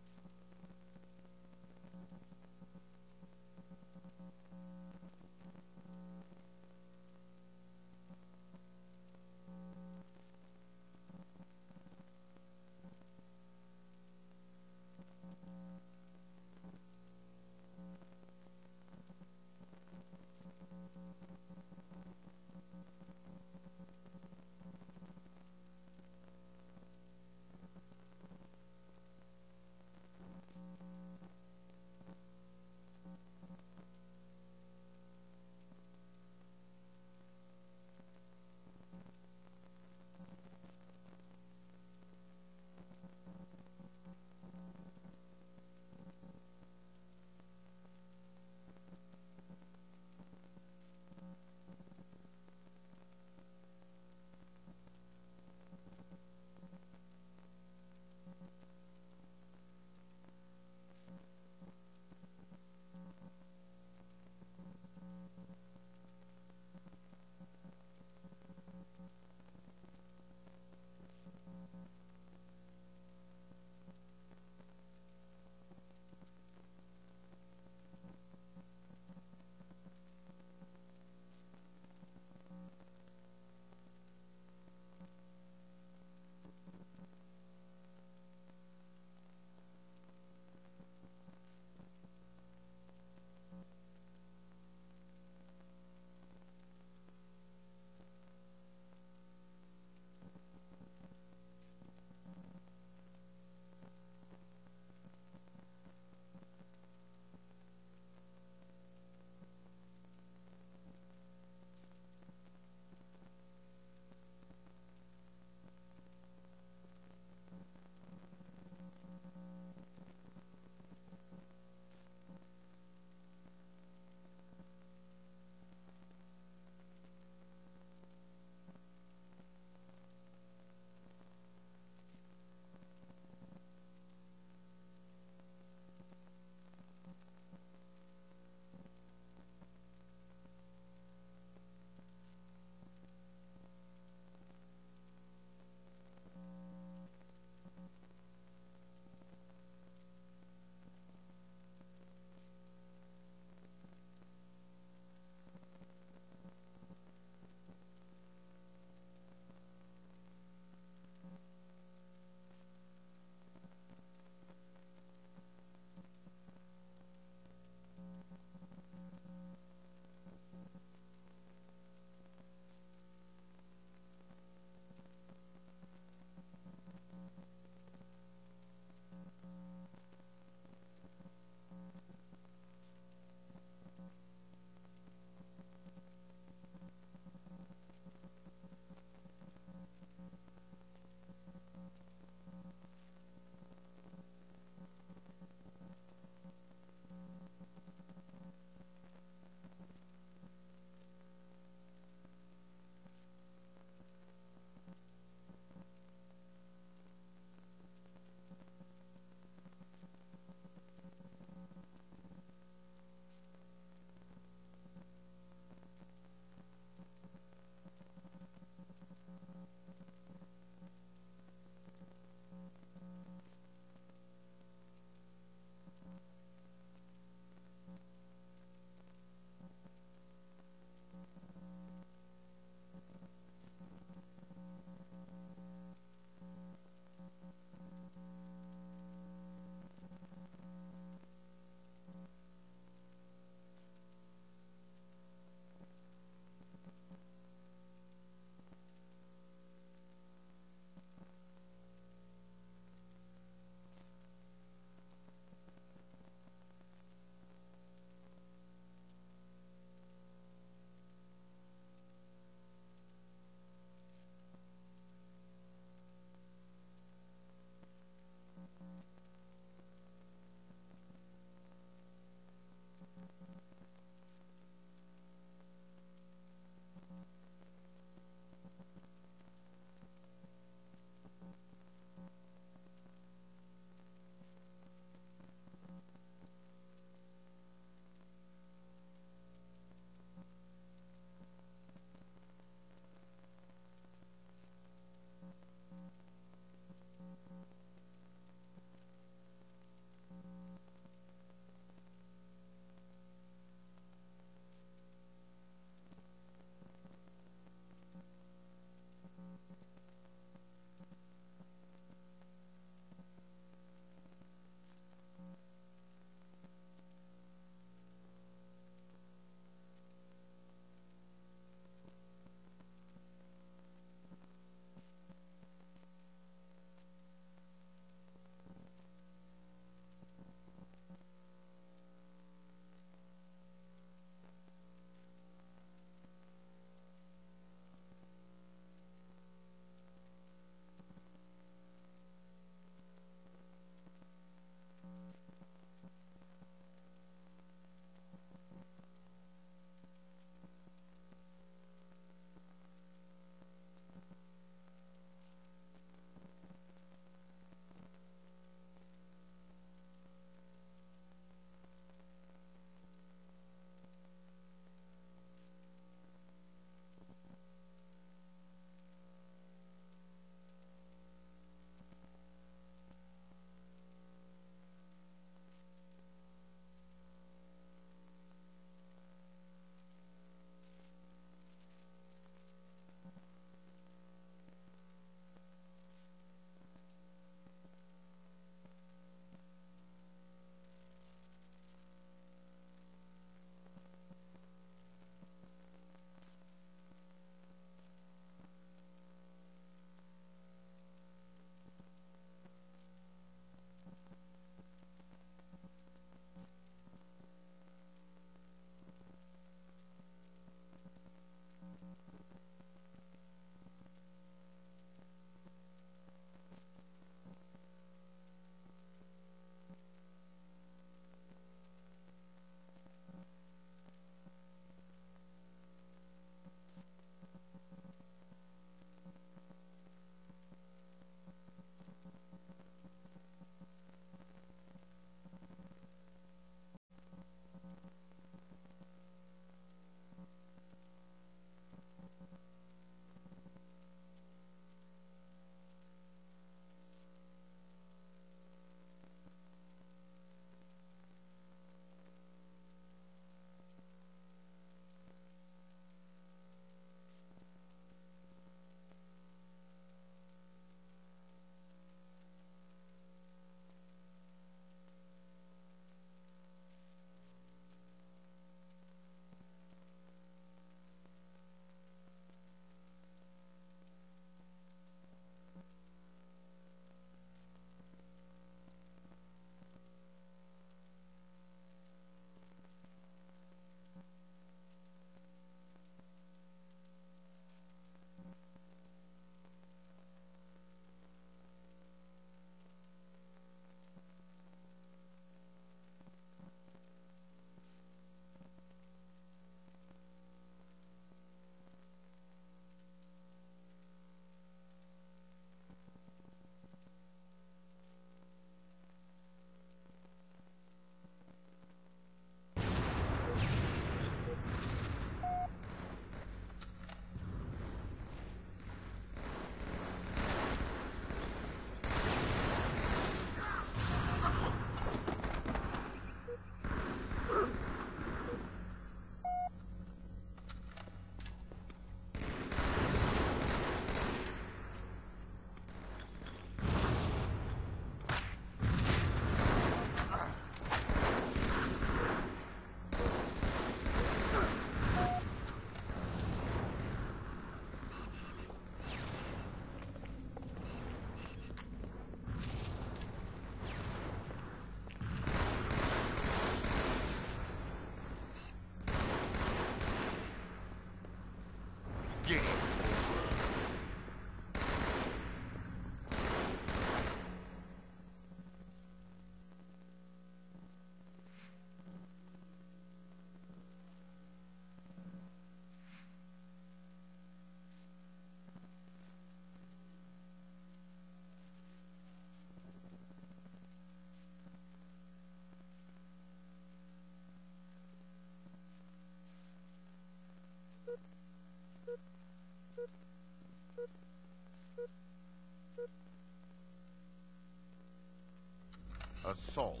assault.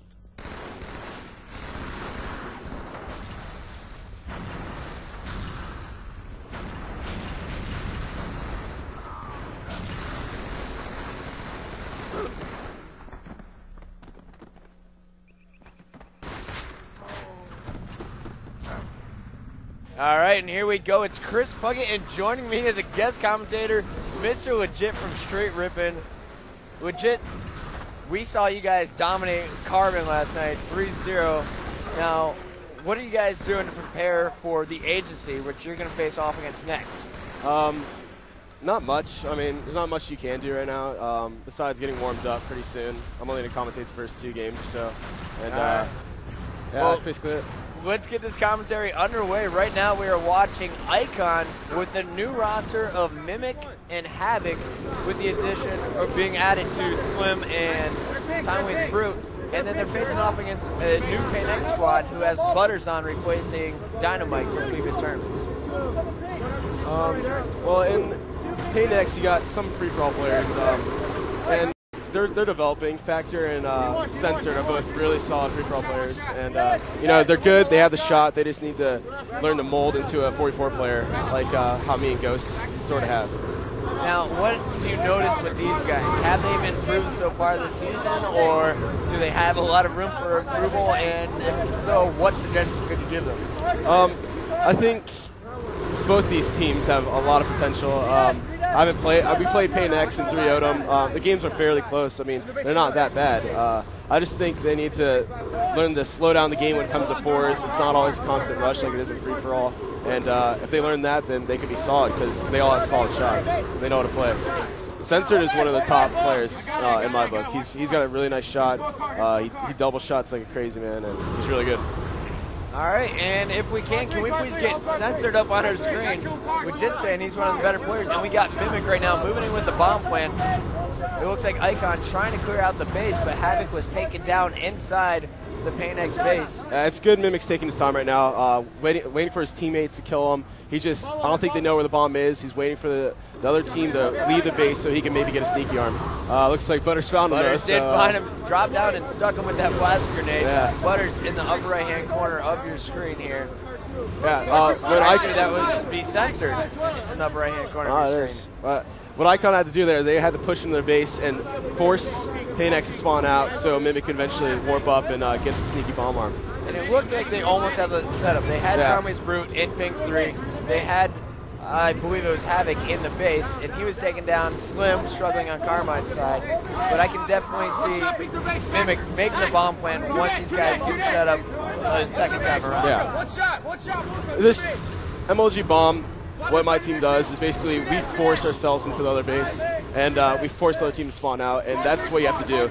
All right, and here we go. It's Chris Puckett, and joining me as a guest commentator, Mr. Legit from Straight Rippin. Legit, we saw you guys dominate Carbon last night, 3-0. Now, what are you guys doing to prepare for the agency, which you're going to face off against next?
Not much. I mean, there's not much you can do right now, besides getting warmed up pretty soon. I'm only going to commentate the first 2 games or so. And, yeah, well, that's basically it.
Let's get this commentary underway. Right now we are watching Icon with the new roster of Mimic and Havoc with the addition of being added to Slim and Timely's Brute. And then they're facing off against a new Pain X squad who has Butters on replacing Dynamite from previous tournaments.
Well, in Pain X you got some free-for-all players, and they're developing. Factor and Censored are both really solid free-for-all players, and you know, they're good. They have the shot. They just need to learn to mold into a 44 player, like how me and Ghost sort of have.
Now, what do you notice with these guys? Have they been improved so far this season, or do they have a lot of room for improvement? And if so, what suggestions could you give them?
I think both these teams have a lot of potential. We played Pain X and 3-0'd them. The games are fairly close. I mean, they're not that bad. I just think they need to learn to slow down the game when it comes to fours. It's not always a constant rush like it is in free-for-all. And if they learn that, then they can be solid because they all have solid shots. They know how to play. Censored is one of the top players in my book. He's got a really nice shot. He double shots like a crazy man, and he's really good.
All right, and if we can we please get Censored up on our screen? Legit saying he's one of the better players, and we got Mimic right now moving in with the bomb plan. It looks like Icon trying to clear out the base, but Havoc was taken down inside the Pain X base.
It's good Mimic's taking his time right now, waiting for his teammates to kill him. I don't think they know where the bomb is. He's waiting for the other team to leave the base so he can maybe get a sneaky arm. Looks like Butters found him.
Butters did find him, dropped down and stuck him with that plasma grenade. Yeah. Butters in the upper right-hand corner of your screen here.
Yeah,
actually that would be Censored in the upper right-hand corner of your screen.
What Icon had to do there, they had to push into their base and force Pain X to spawn out so Mimic could eventually warp up and get the sneaky bomb arm.
And it looked like they almost had the setup. They had Tommy's Brute in Pink 3. They had, I believe it was Havoc in the base, and he was taking down Slim, struggling on Carmine's side. But I can definitely see Mimic making the bomb plan once these guys do set up a second time around.
Yeah. This MLG bomb, what my team does is basically we force ourselves into the other base, and we force the other team to spawn out, and that's what you have to do.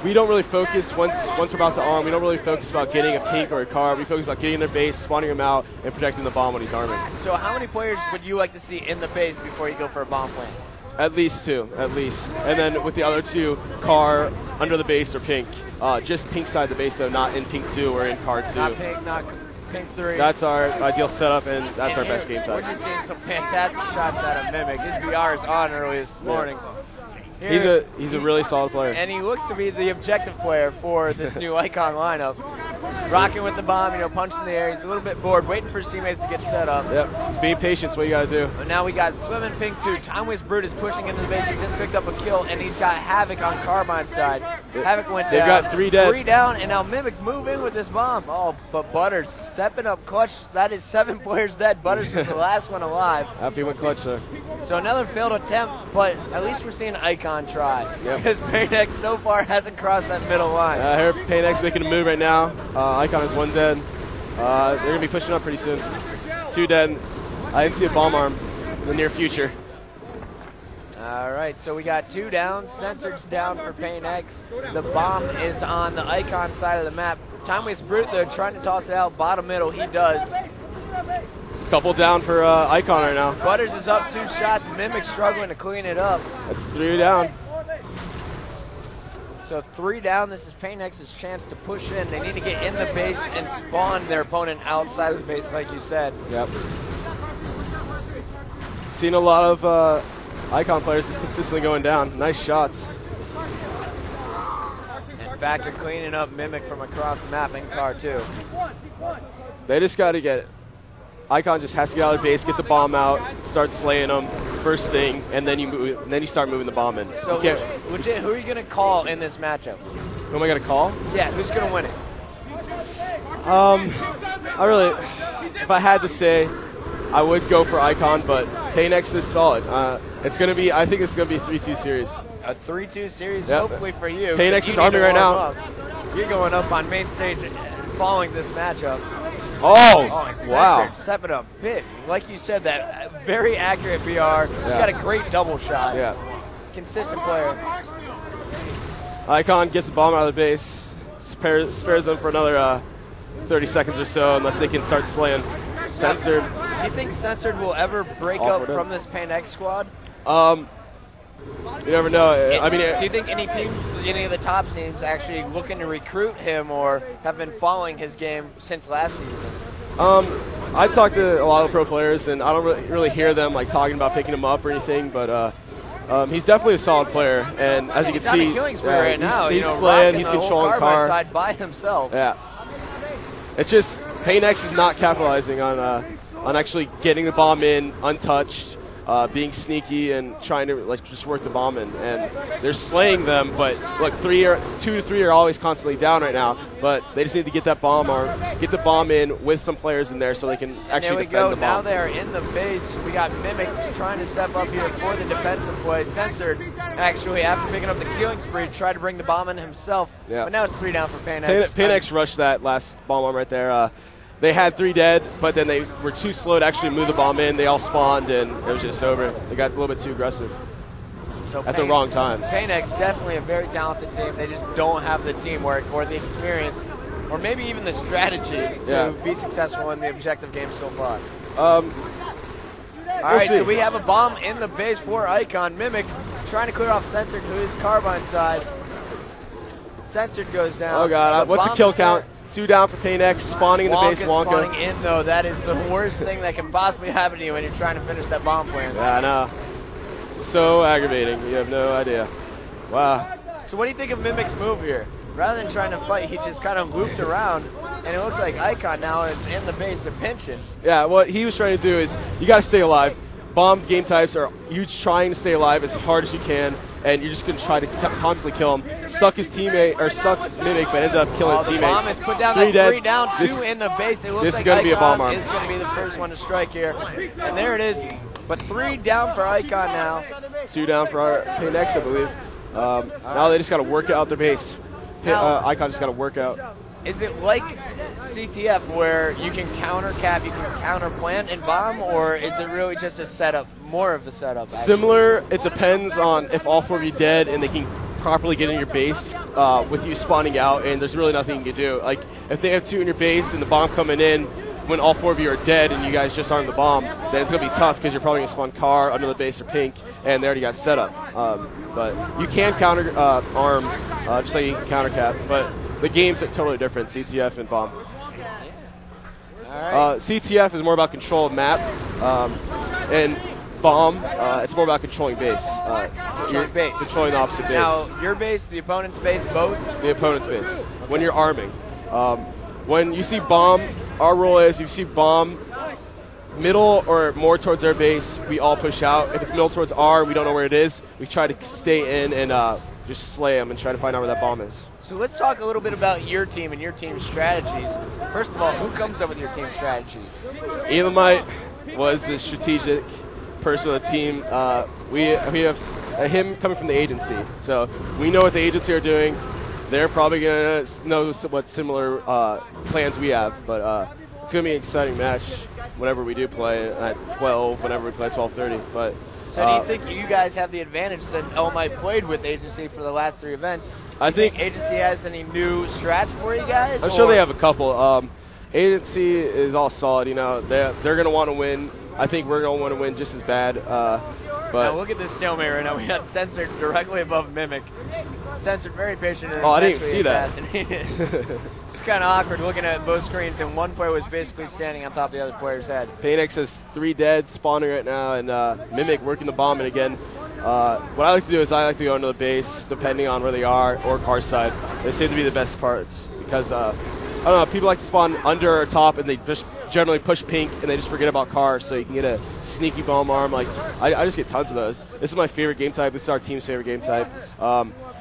We don't really focus, once we're about to arm, we don't really focus about getting a pink or a car. We focus about getting in their base, spawning him out, and protecting the bomb when he's arming.
So how many players would you like to see in the base before you go for a bomb plan?
At least 2, at least. And then with the other 2, car, under the base, or pink. Just pink side of the base, though, not in pink 2 or in car 2.
Not pink, not Pink 3.
That's our ideal setup, and that's our best game
time. We're just seeing some fantastic shots out of Mimic. His VR is on early this morning.
Here, he's a really solid player.
And he looks to be the objective player for this new Icon lineup. Rocking with the bomb, punching in the air. He's a little bit bored, waiting for his teammates to get set up.
Yep, just being patient. That's what you got to do.
But now we got Slim and Pink 2. Timely's Brute is pushing into the base. He just picked up a kill, and he's got Havoc on Carmine's side. Havoc went down.
They've got 3 dead.
3 down, and now Mimic move in with this bomb. Oh, but Butters stepping up clutch. That is 7 players dead. Butters was the last one alive.
After he went clutch, sir.
So another failed attempt, but at least we're seeing Icon try.
Yep.
Because Pain X so far hasn't crossed that middle line.
I heard Pain X making a move right now. Icon is 1 dead. They're going to be pushing up pretty soon. 2 dead. I didn't see a bomb arm in the near future.
All right, so we got 2 down. Censored's down for Pain X. The bomb is on the Icon side of the map. Timely's Brute, they're trying to toss it out bottom middle. He does.
Couple down for Icon right now.
Butters is up 2 shots. Mimic struggling to clean it up.
That's 3 down.
So 3 down. This is Pain X's chance to push in. They need to get in the base and spawn their opponent outside of the base, like you said.
Yep. Seen a lot of Icon players just consistently going down. Nice shots.
factor cleaning up Mimic from across the map in car 2.
They just got to get Icon just has to get out of the base, get the bomb out, start slaying them first thing, and then you start moving the bomb in.
So legit, who are you gonna call in this matchup?
Who am I gonna call?
Yeah, who's gonna win it?
If I had to say, I would go for Icon, but Paynex is solid. It's gonna be, I think it's gonna be a 3-2 series.
A 3-2 series,
Yep.
hopefully for you.
Paynex
you
is arming right now.
up. You're going up on main stage following this matchup.
Oh, wow.
Step it up. Bit. Like you said, that very accurate BR. He's got a great double shot.
Yeah.
Consistent player.
Icon gets the bomb out of the base, spares them for another 30 seconds or so, unless they can start slaying. Censored.
Do you think Censored will ever break up from this Paynex squad?
You never know. I mean,
do you think any of the top teams actually looking to recruit him or have been following his game since last season?
I talked to a lot of pro players, and I don't really hear them like talking about picking him up or anything. But he's definitely a solid player, and as you can see,
he's killing spree right now.
He's slaying, he's controlling car
side by himself.
Yeah, it's just Paynex is not capitalizing on actually getting the bomb in untouched. Being sneaky and trying to like just work the bomb in, and they're slaying them. But look, 2 to 3 are always constantly down right now. But they just need to get that bomb or get the bomb in with some players in there so they can actually defend the bomb.
Now they're in the base. We got Mimics trying to step up here for the defensive play. Censored actually after picking up the killing spree tried to bring the bomb in himself.
Yeah.
But now it's 3 down for Paynex.
Paynex rushed that last bomb arm right there. They had 3 dead, but then they were too slow to actually move the bomb in. They all spawned, and it was just over. They got a little bit too aggressive at the wrong time.
Paynex definitely a very talented team. They just don't have the teamwork or the experience or maybe even the strategy to be successful in the objective game so far. All right, so we have a bomb in the base for Icon. Mimic trying to clear off Censored to his carbine side. Censored goes down.
Oh, God. What's the kill count? 2 down for Paynex, spawning in the base. Wonka
spawning in, though. That is the worst thing that can possibly happen to you when you're trying to finish that bomb plan.
Yeah, I know. So aggravating. You have no idea. Wow.
So what do you think of Mimic's move here? Rather than trying to fight, he just kind of looped around, and it looks like Icon now is in the base to pinching.
Yeah, what he was trying to do is you got to stay alive. Bomb game types are you trying to stay alive as hard as you can, and you're just going to try to constantly kill him. Stuck his teammate, or stuck Mimic, but ended up killing his teammate.
The bomb is put down,
3 dead.
3 down, 2 in the base. It looks
this
like
is going to be a bomb arm.
is going to be the first one to strike here. And there it is. But 3 down for Icon now.
2 down for our Paynex, I believe. Now they just got to work out their base. Icon just got to work out.
Is it like CTF where you can counter cap, you can counter plant and bomb, or is it really just a setup, more of a setup? Actually?
Similar. It depends on if all 4 of you dead and they can properly get in your base with you spawning out, and there's really nothing you can do. Like if they have 2 in your base and the bomb coming in when all 4 of you are dead and you guys just arm the bomb, then it's going to be tough because you're probably going to spawn car under the base or pink, and they already got set up. But you can counter arm just like you can counter cap, but the games are totally different, CTF and bomb. CTF is more about control of map, and bomb, it's more about controlling base. Controlling the opposite base.
Now, your base, the opponent's base, both?
The opponent's base. When you're arming. When you see bomb, our rule is you see bomb middle or more towards their base, we all push out. If it's middle towards R, we don't know where it is, we try to stay in and just slay them and try to find out where that bomb is.
So let's talk a little bit about your team and your team's strategies. First of all, who comes up with your team's strategies?
Elamite was the strategic person of the team. We have him coming from the agency, so we know what the agency are doing. They're probably going to know what similar plans we have, but it's going to be an exciting match whenever we do play at 12, whenever we play at 12:30. But
so do you think you guys have the advantage since Elamite played with agency for the last 3 events?
I think
agency has any new strats for you guys?
I'm sure they have a couple. Agency is all solid. You know, they're going to want to win. I think we're going to want to win just as bad. But
now look at this stalemate right now. We got Censored directly above Mimic. Censored very patient.
Oh, I didn't even see that.
was kind of awkward looking at both screens, and one player was basically standing on top of the other player's head.
Paynex has 3 dead spawning right now, and Mimic working the bomb in again. What I like to do is I like to go into the base, depending on where they are, or car side. They seem to be the best parts, because, I don't know, people like to spawn under or top, and they just generally push pink, and they just forget about cars, so you can get a sneaky bomb arm. Like, I just get tons of those. This is my favorite game type. This is our team's favorite game type.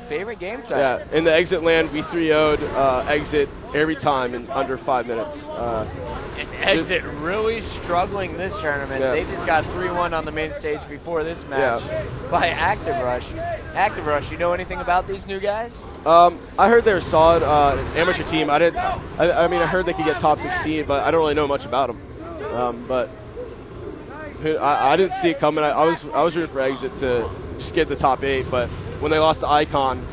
Favorite game type?
Yeah, in the exit land, we 3-0'd exit every time in under 5 minutes.
And exit really struggling this tournament.
Yeah.
They just got 3-1 on the main stage before this match by Active Rush. Active Rush, you know anything about these new guys?
I heard they were solid amateur team. I mean, I heard they could get top 16, but I don't really know much about them. But I didn't see it coming. I was rooting for exit to just get to top 8, but when they lost to Icon,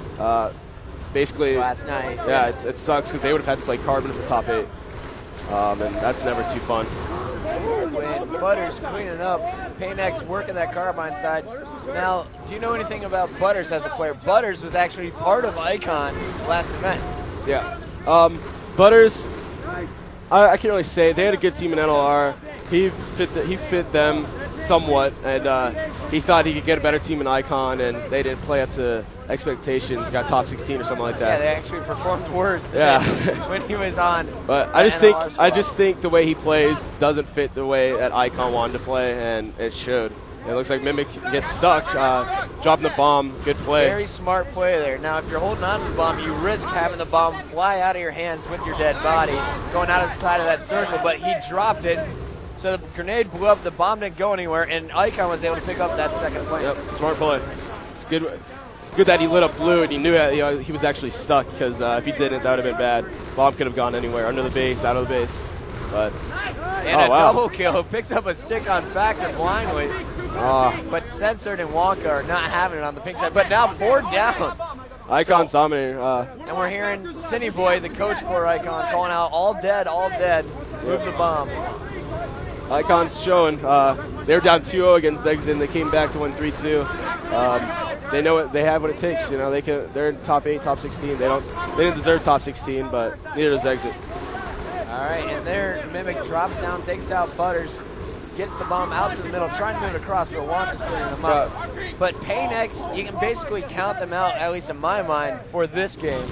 basically
last night,
yeah, it sucks because they would have had to play Carbon for top 8, and that's never too fun.
Butters cleaning up. Paynex working that carbine side. Now, do you know anything about Butters as a player? Butters was actually part of Icon last event.
Yeah. Butters, I can't really say. They had a good team in NLR. He fit them somewhat, and he thought he could get a better team in Icon, and they didn't play up to expectations, got top 16 or something like that.
Yeah, they actually performed worse when he was on.
But I just think the way he plays doesn't fit the way that Icon wanted to play, and it showed. It looks like Mimic gets stuck, dropping the bomb. Good play.
Very smart play there. Now, if you're holding on to the bomb, you risk having the bomb fly out of your hands with your dead body, going out of the side of that circle, but he dropped it. So the grenade blew up, the bomb didn't go anywhere, and Icon was able to pick up that second point.
Yep, smart play. It's good. It's good that he lit up blue and he knew that, he was actually stuck, because if he didn't, that would have been bad. Bomb could have gone anywhere, under the base, out of the base. But
and double kill, picks up a stick on Factor blindly. But Censored and Wonka are not having it on the pink side. But now 4 down.
Icon's dominating.
And we're hearing Cinny Boy, the coach for Icon, calling out all dead, move the bomb.
Icon's showing. They were down 2-0 against Exit, and they came back to win 3-2. They know what they have what it takes. They're in top 8, top 16. They didn't deserve top 16, but neither does Exit.
All right, and there Mimic drops down, takes out Butters, gets the bomb out to the middle, trying to move it across, but Wonka's putting them up. But Paynex, you can basically count them out, at least in my mind, for this game,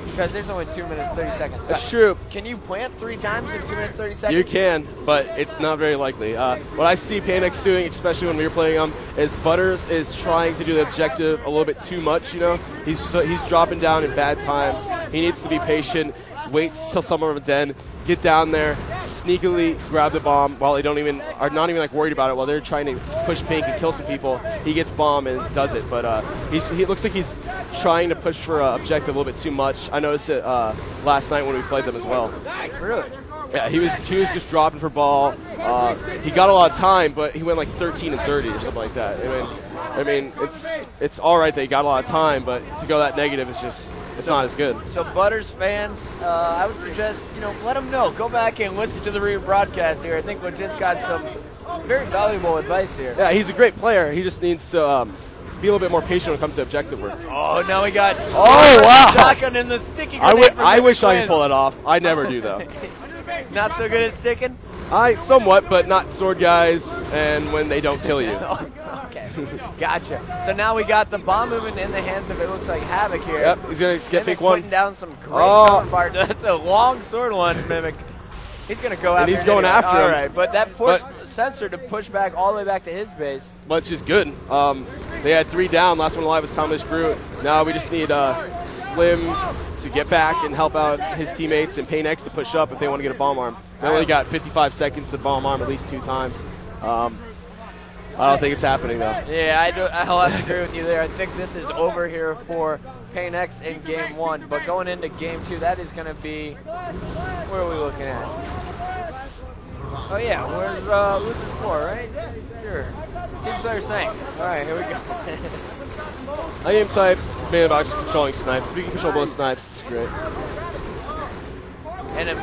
because there's only 2 minutes, 30 seconds.
That's true.
Can you plant 3 times in 2 minutes, 30 seconds?
You can, but it's not very likely. What I see Paynex doing, especially when we were playing him, is Butters is trying to do the objective a little bit too much, He's dropping down in bad times. He needs to be patient, waits till someone of a den, get down there, sneakily grab the bomb while they are not even like worried about it while they're trying to push pink and kill some people. He gets bomb and does it, but he looks like he's trying to push for objective a little bit too much. I noticed it last night when we played them as well.
Really?
Yeah, he was just dropping for ball. He got a lot of time, but he went like 13 and 30 or something like that. I mean, it's all right that he got a lot of time, but to go that negative is just not as good.
So Butters fans, I would suggest let them know. Go back and listen to the rebroadcast here. I think we just got some very valuable advice here.
Yeah, he's a great player. He just needs to be a little bit more patient when it comes to objective work.
Oh, now we got shotgun in the sticky.
I wish I could pull it off. I never do though.
Not so good at sticking?
Somewhat, but not sword guys, and when they don't kill you.
Okay, gotcha. So now we got the bomb movement in the hands of, it looks like, Havoc here.
Yep, he's going to get pick one.
Putting down some great cover fire. That's a long sword launch, Mimic. He's going to go after him.
And he's going after him.
All right, but that forced Sensor to push back all the way back to his base.
Which is good. They had 3 down. Last one alive was Thomas Brute. Now we just need Slim to get back and help out his teammates, and Paynex to push up if they want to get a bomb arm. They only got 55 seconds to bomb arm at least 2 times. I don't think it's happening, though.
Yeah, I'll have to agree with you there. I think this is over here for Paynex in Game 1. But going into Game 2, that is going to be, where are we looking at? Oh, yeah, where's Losers 4, right? Sure. Team Slayer Snake. All right, here we go.
My game type is mainly about just controlling snipes. If we can control both snipes, it's great.
And a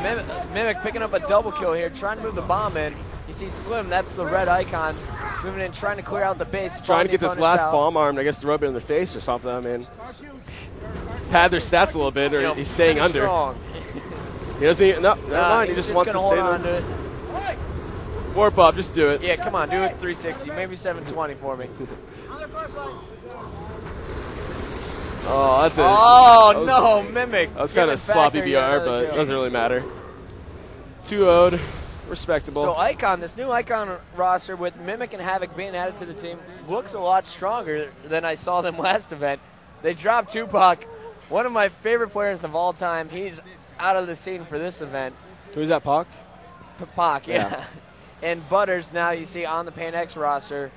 Mimic picking up a double kill here, trying to move the bomb in. You see Slim, that's the red icon, moving in, trying to clear out the base.
Trying to get this last bomb arm, I guess, to rub it in their face or something. I mean, pad their stats a little bit, or he's staying under. He doesn't even, no, never mind. He just wants to stay there. Warp up, just do it.
Yeah, come on, do it 360, maybe 720 for me.
Oh, that's it.
Oh, no, Mimic.
That was kind of sloppy BR, but it doesn't really matter. 2-0'd, respectable.
So Icon, this new Icon roster with Mimic and Havoc being added to the team looks a lot stronger than I saw them last event. They dropped Tupac, one of my favorite players of all time. He's out of the scene for this event.
Who's that, Pac?
Pac, yeah. And Butters, now you see on the Pain X roster,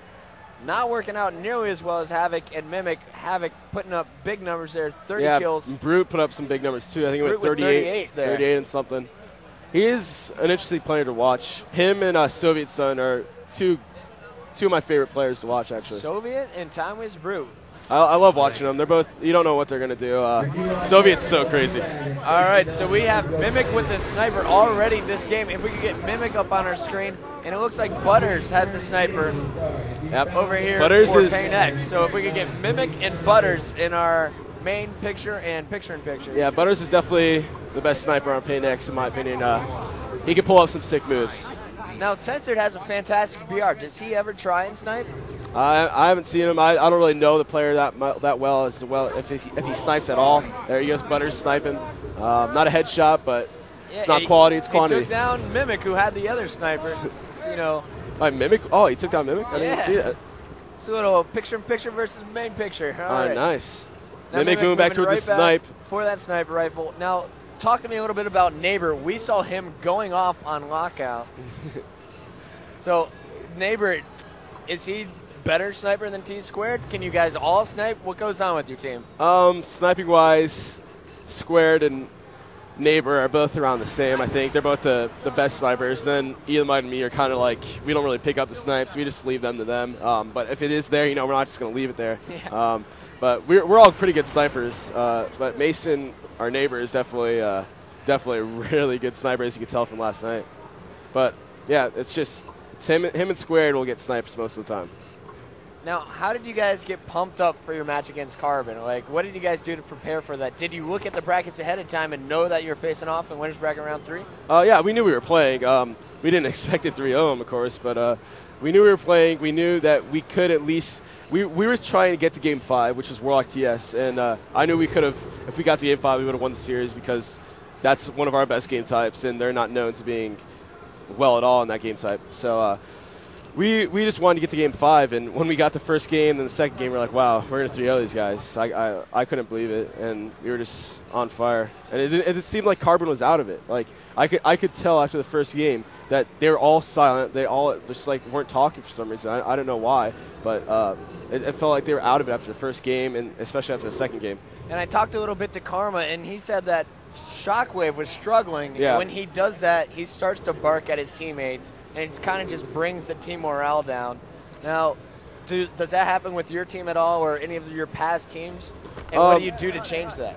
not working out nearly as well as Havoc and Mimic. Havoc putting up big numbers there, 30 kills.
Brute put up some big numbers too. I think it went 38
there.
38 and something. He is an interesting player to watch. Him and Soviet Sun are two of my favorite players to watch, actually.
Soviet and Timeways Brute.
I love watching them. They're both, you don't know what they're going to do. Soviet's so crazy.
All right, so we have Mimic with the sniper already this game. If we could get Mimic up on our screen, and it looks like Butters has the sniper over here for Pain X. So if we could get Mimic and Butters in our main picture and picture-in-picture.
Yeah, Butters is definitely the best sniper on Pain X, in my opinion. He can pull up some sick moves.
Now, Censored has a fantastic BR. Does he ever try and snipe?
I haven't seen him. I don't really know the player that well if he snipes at all. There he goes, Butters sniping. Not a headshot, but it's not quality, it's quantity.
He took down Mimic, who had the other sniper. So, you know.
Mimic? Oh, he took down Mimic? I didn't see that.
It's a little picture-in-picture versus main picture. All right.
Nice.
Now
Mimic moving back toward the snipe.
For that sniper rifle. Now, talk to me a little bit about Neighbor. We saw him going off on lockout. So, Neighbor, is he better sniper than Tsquared? Can you guys all snipe? What goes on with your team?
Sniping-wise, Tsquared and Neighbor are both around the same, I think. They're both the best snipers. Then Elamite and me are kind of like, we don't really pick up the snipes. We just leave them to them. But if it is there, we're not just going to leave it there. Yeah. But we're all pretty good snipers. But Mason, our neighbor, is definitely a really good sniper, as you could tell from last night. But, yeah, it's just him and Tsquared will get snipes most of the time.
Now, how did you guys get pumped up for your match against Carbon? Like, what did you guys do to prepare for that? Did you look at the brackets ahead of time and know that you were facing off in winners bracket round 3?
Yeah, we knew we were playing. We didn't expect it 3-0, of course, but we knew we were playing. We knew that we could at least we were trying to get to Game 5, which was Warlock TS, and I knew we could have, if we got to Game 5, we would have won the series because that's one of our best game types, and they're not known to being well at all in that game type. So we just wanted to get to Game 5, and when we got the first game and the second game, we were like, wow, we're going to 3-0 these guys. I couldn't believe it, and we were just on fire. And it seemed like Carbon was out of it. Like, I could tell after the first game that they were all silent. They all just like weren't talking for some reason. I don't know why, but it felt like they were out of it after the first game, and especially after the second game.
And I talked a little bit to Karma, and he said that Shockwave was struggling.
Yeah.
When he does that, he starts to bark at his teammates, and it kind of just brings the team morale down. Now, does that happen with your team at all, or any of your past teams? And what do you do to change that?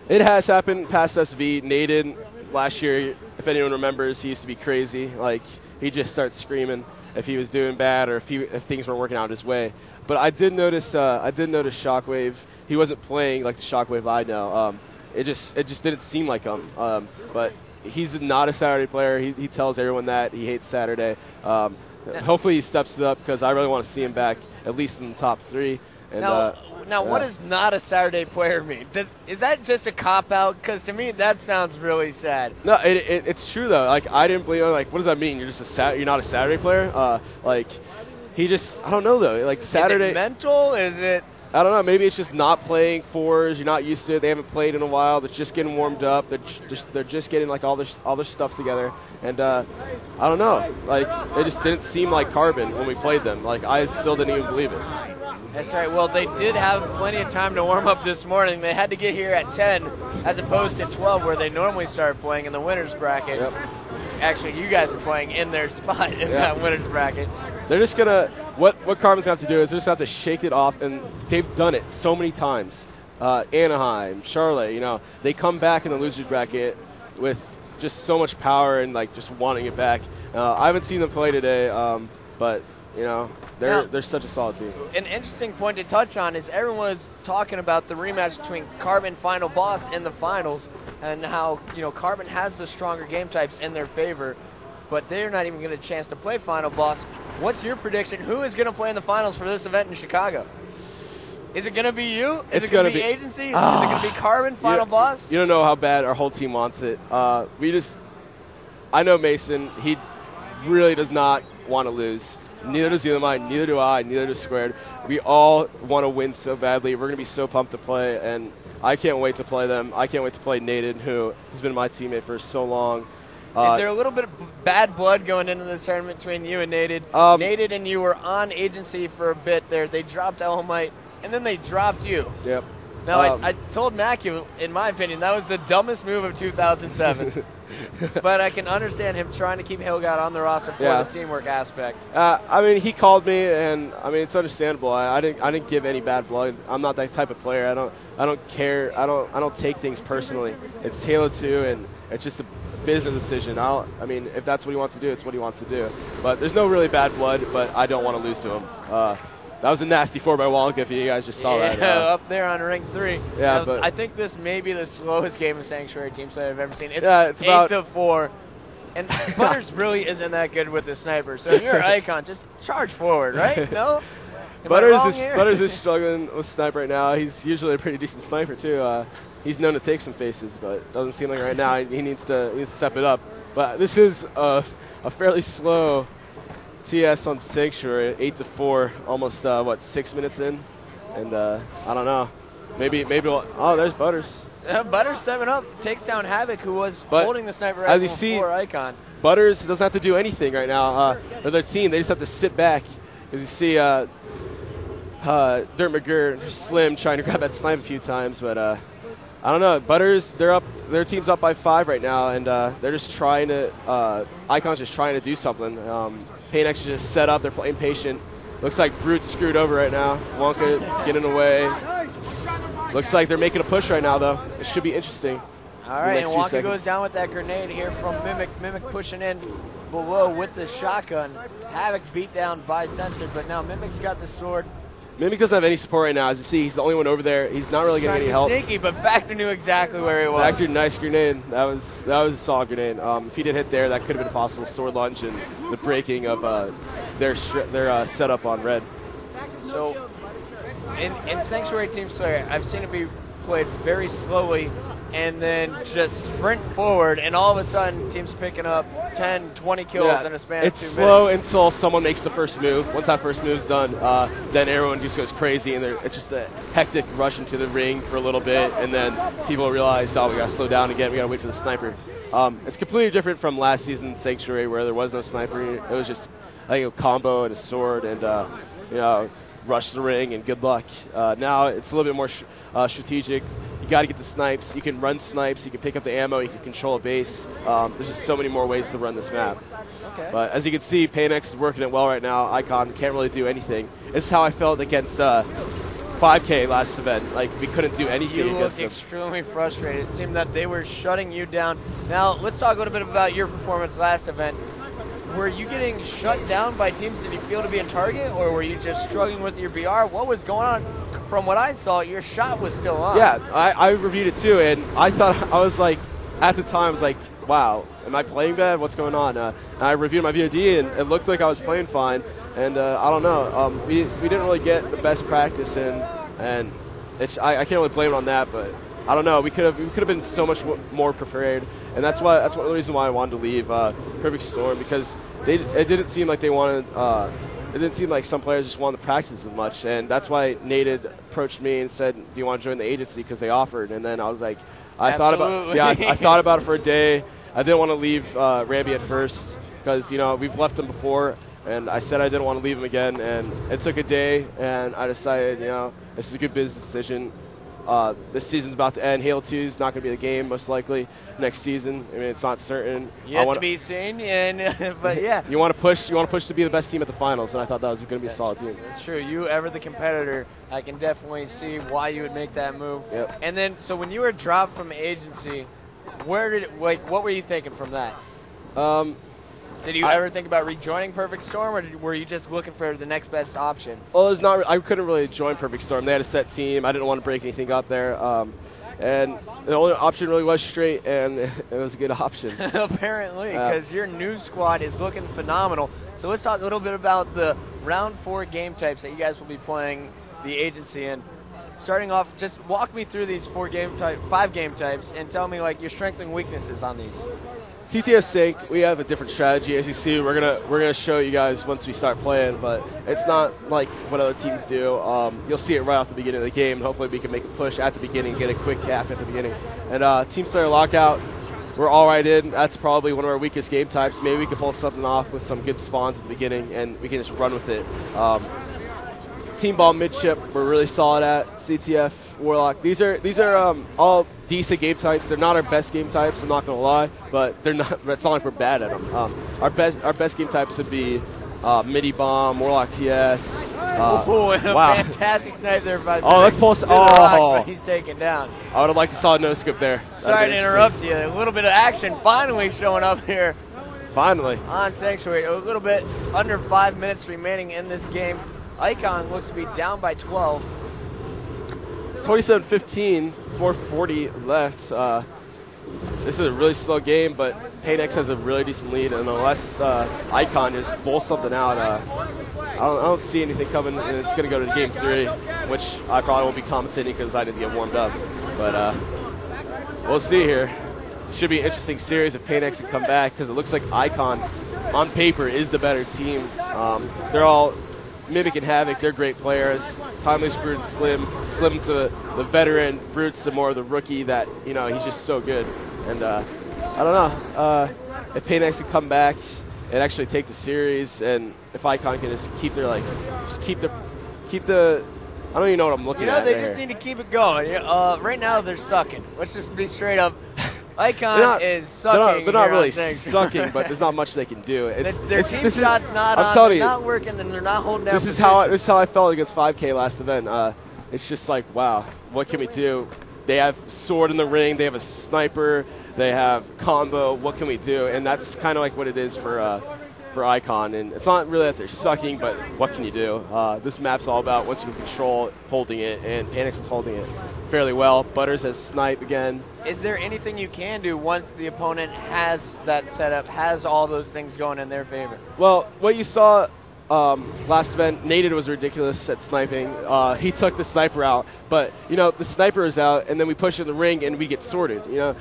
It has happened past SV. Naden last year, if anyone remembers, he used to be crazy. Like, he just starts screaming if he was doing bad or if things weren't working out his way. But I did notice Shockwave. He wasn't playing like the Shockwave I know. It just didn't seem like him. But he's not a Saturday player. He tells everyone that he hates Saturday. Hopefully he steps it up because I really want to see him back at least in the top 3. And,
now, what does not a Saturday player mean? Is that just a cop-out? Because to me, that sounds really sad.
No, it's true, though. Like, I didn't believe, like, what does that mean? You're just you're not a Saturday player? Like, he just, I don't know, though. Like, Saturday.
Is it mental? Is it?
I don't know. Maybe it's just not playing 4s. You're not used to it. They haven't played in a while. They're just getting warmed up. They're just getting, like, all their stuff together. And I don't know. Like, it just didn't seem like Carbon when we played them. Like, I still didn't even believe it.
That's right. Well, they did have plenty of time to warm up this morning. They had to get here at 10 as opposed to 12 where they normally start playing in the winners bracket.
Yep.
Actually, you guys are playing in their spot in that winners bracket.
They're just going to – what Carbon's going to have to do is they just have to shake it off, and they've done it so many times. Anaheim, Charlotte, they come back in the losers bracket with just so much power and, like, just wanting it back. I haven't seen them play today, but – they're such a solid team.
An interesting point to touch on is everyone was talking about the rematch between Carbon Final Boss in the finals. and how, you know, Carbon has the stronger game types in their favor, but they're not even getting a chance to play Final Boss. What's your prediction? Who is going to play in the finals for this event in Chicago? Is it going to be you? Is it going to be Agency? Is it going to be Carbon, Final Boss?
You don't know how bad our whole team wants it. I know Mason. He really does not want to lose. Neither does Elamite, neither do I, neither does Tsquared. We all want to win so badly. We're going to be so pumped to play, and I can't wait to play them. I can't wait to play Nated, who has been my teammate for so long.
Is there a little bit of bad blood going into this tournament between you and Nated? Nated and you were on Agency for a bit there. They dropped Elamite, and then they dropped you.
Yep.
Now, I told Matthew, in my opinion, that was the dumbest move of 2007. But I can understand him trying to keep Hilgard on the roster for the teamwork aspect.
I mean, he called me, and I mean, it's understandable. I didn't give any bad blood. I'm not that type of player. I don't care. I don't take things personally. It's Halo 2, and it's just a business decision. I mean, if that's what he wants to do, it's what he wants to do. But there's no really bad blood. But I don't want to lose to him. That was a nasty 4 by Walk if you guys just saw that.
Up there on rank 3.
Yeah,
now,
but
I think this may be the slowest game of Sanctuary Team Slate I've ever seen. It's,
it's
8 to 4. And Butters really isn't that good with the sniper. So if you're an Icon, just charge forward, right? No?
Butters is struggling with sniper right now. He's usually a pretty decent sniper too. He's known to take some faces, but it doesn't seem like right now he needs to step it up. But this is a fairly slow TS on Sanctuary, 8 to 4, almost 6 minutes in, and I don't know. Maybe there's Butters.
Butters stepping up, takes down Havoc, who was holding the sniper rifle
as you see,
for Icon.
Butters doesn't have to do anything right now. For their team, they just have to sit back. As you see, Dirt McGurr, Slim trying to grab that snipe a few times, but I don't know. Butters, their team's up by 5 right now, and they're just trying to. Icon's just trying to do something. Paynex is just set up. They're playing patient. Looks like Brute's screwed over right now. Wonka getting away. Looks like they're making a push right now, though. It should be interesting.
All right, and Wonka goes down with that grenade here from Mimic. Mimic pushing in below with the shotgun. Havoc beat down by Censored, but now Mimic's got the sword.
Mimic doesn't have any support right now. As you see, he's the only one over there. He's not really getting any help.
Sneaky, but Factor knew exactly where he was.
Factor, nice grenade. That was a solid grenade. If he didn't hit there, that could have been a possible sword launch and the breaking of their setup on red.
So, in Sanctuary Team Slayer, I've seen it be played very slowly and then just sprint forward, and all of a sudden, teams picking up 10, 20 kills in a span of 2 minutes.
It's slow until someone makes the first move. Once that first move's done, then everyone just goes crazy, and it's just a hectic rush into the ring for a little bit, and then people realize, oh, we got to slow down again. We got to wait for the sniper. It's completely different from last season's Sanctuary, where there was no sniper. It was just, I think, a combo and a sword, and rush the ring and good luck. Now it's a little bit more strategic. You got to get the snipes. You can run snipes. You can pick up the ammo. You can control a base. There's just so many more ways to run this map.
Okay.
But as you can see, Paynex is working it well right now. Icon can't really do anything. It's how I felt against 5K last event. Like, we couldn't do anything
against them. You
looked
extremely frustrated. It seemed that they were shutting you down. Now, let's talk a little bit about your performance last event. Were you getting shut down by teams? Did you feel to be a target, or were you just struggling with your BR? What was going on? From what I saw, your shot was still on.
Yeah, I reviewed it too, and I thought, I was like, at the time, I was like, wow, am I playing bad? What's going on? And I reviewed my VOD, and it looked like I was playing fine. And I don't know, we didn't really get the best practice in, and I can't really blame it on that, but I don't know. We could have been so much more prepared, and that's one of the reasons why I wanted to leave Perfect Storm, because it didn't seem like they wanted. It didn't seem like some players just wanted to practice as much, and that's why Nated approached me and said, "Do you want to join the agency?" Because they offered, and then I was like, I thought about it for a day. I didn't want to leave Ramby at first because we've left him before, and I said I didn't want to leave him again, and it took a day, and I decided this is a good business decision. This season's about to end. Halo 2 is not going to be the game, most likely, next season. I mean, it's not certain.
Yet to be seen, but yeah.
You want to push to be the best team at the finals, and I thought that was going to be a solid team.
That's true. You ever the competitor, I can definitely see why you would make that move.
Yep.
And then, so when you were dropped from agency, what were you thinking from that? Did you ever think about rejoining Perfect Storm, or were you just looking for the next best option?
Well, I couldn't really join Perfect Storm. They had a set team. I didn't want to break anything up there. and the only option really was straight, and it was a good option.
Apparently, because your new squad is looking phenomenal. So let's talk a little bit about the round 4 game types that you guys will be playing the agency in. Starting off, just walk me through these 5 game types and tell me like your strengths and weaknesses on these.
CTS Sync, we have a different strategy. As you see, we're gonna show you guys once we start playing, but it's not like what other teams do. You'll see it right off the beginning of the game. Hopefully, we can make a push at the beginning, get a quick cap at the beginning. And Team Slayer Lockout, we're all right in. That's probably one of our weakest game types. Maybe we can pull something off with some good spawns at the beginning, and we can just run with it. Team Ball Midship, we're really solid at. CTF, Warlock. These are all decent game types. They're not our best game types, I'm not going to lie, but they're not. It's not like we're bad at them. Our best game types would be Midi Bomb, Warlock TS.
Wow. Fantastic snipe there by
let's pulse.
Rocks, he's taken down.
I would have liked to saw a no scope there.
Sorry to interrupt you. A little bit of action finally showing up here.
Finally.
On Sanctuary. A little bit under 5 minutes remaining in this game. Icon looks to be down by 12.
It's 27-15, 4:40 left. This is a really slow game, but Paynex has a really decent lead, and unless Icon just pulls something out, I don't see anything coming, and it's going to go to game 3, which I probably won't be commentating because I didn't get warmed up. But we'll see here. It should be an interesting series if Paynex can come back, because it looks like Icon, on paper, is the better team. They're all Mimic and Havoc, they're great players. Timely's Brute, Slim's the veteran, Brute's the more the rookie that, you know, he's just so good. And I don't know, if Paynex can come back and actually take the series, and if Icon can just keep their, keep the, I don't even know what I'm looking at.
They just need to keep it going. Right now they're sucking. Let's just be straight up. Icon is sucking.
They're not really sucking, but there's not much they can do.
Their team shot's not working, and they're not holding down.
This is how I felt against 5K last event. It's just like, wow, what can we do? They have sword in the ring. They have a sniper. They have combo. What can we do? And that's kind of like what it is for Icon. And it's not really that they're sucking, but what can you do? This map's all about once you can control holding it, and Paynex is holding it fairly well. Butters has snipe again.
Is there anything you can do once the opponent has that setup, has all those things going in their favor?
Well, what you saw last event, Naded was ridiculous at sniping. He took the sniper out, but you know the sniper is out, and then we push in the ring and we get sorted. You know,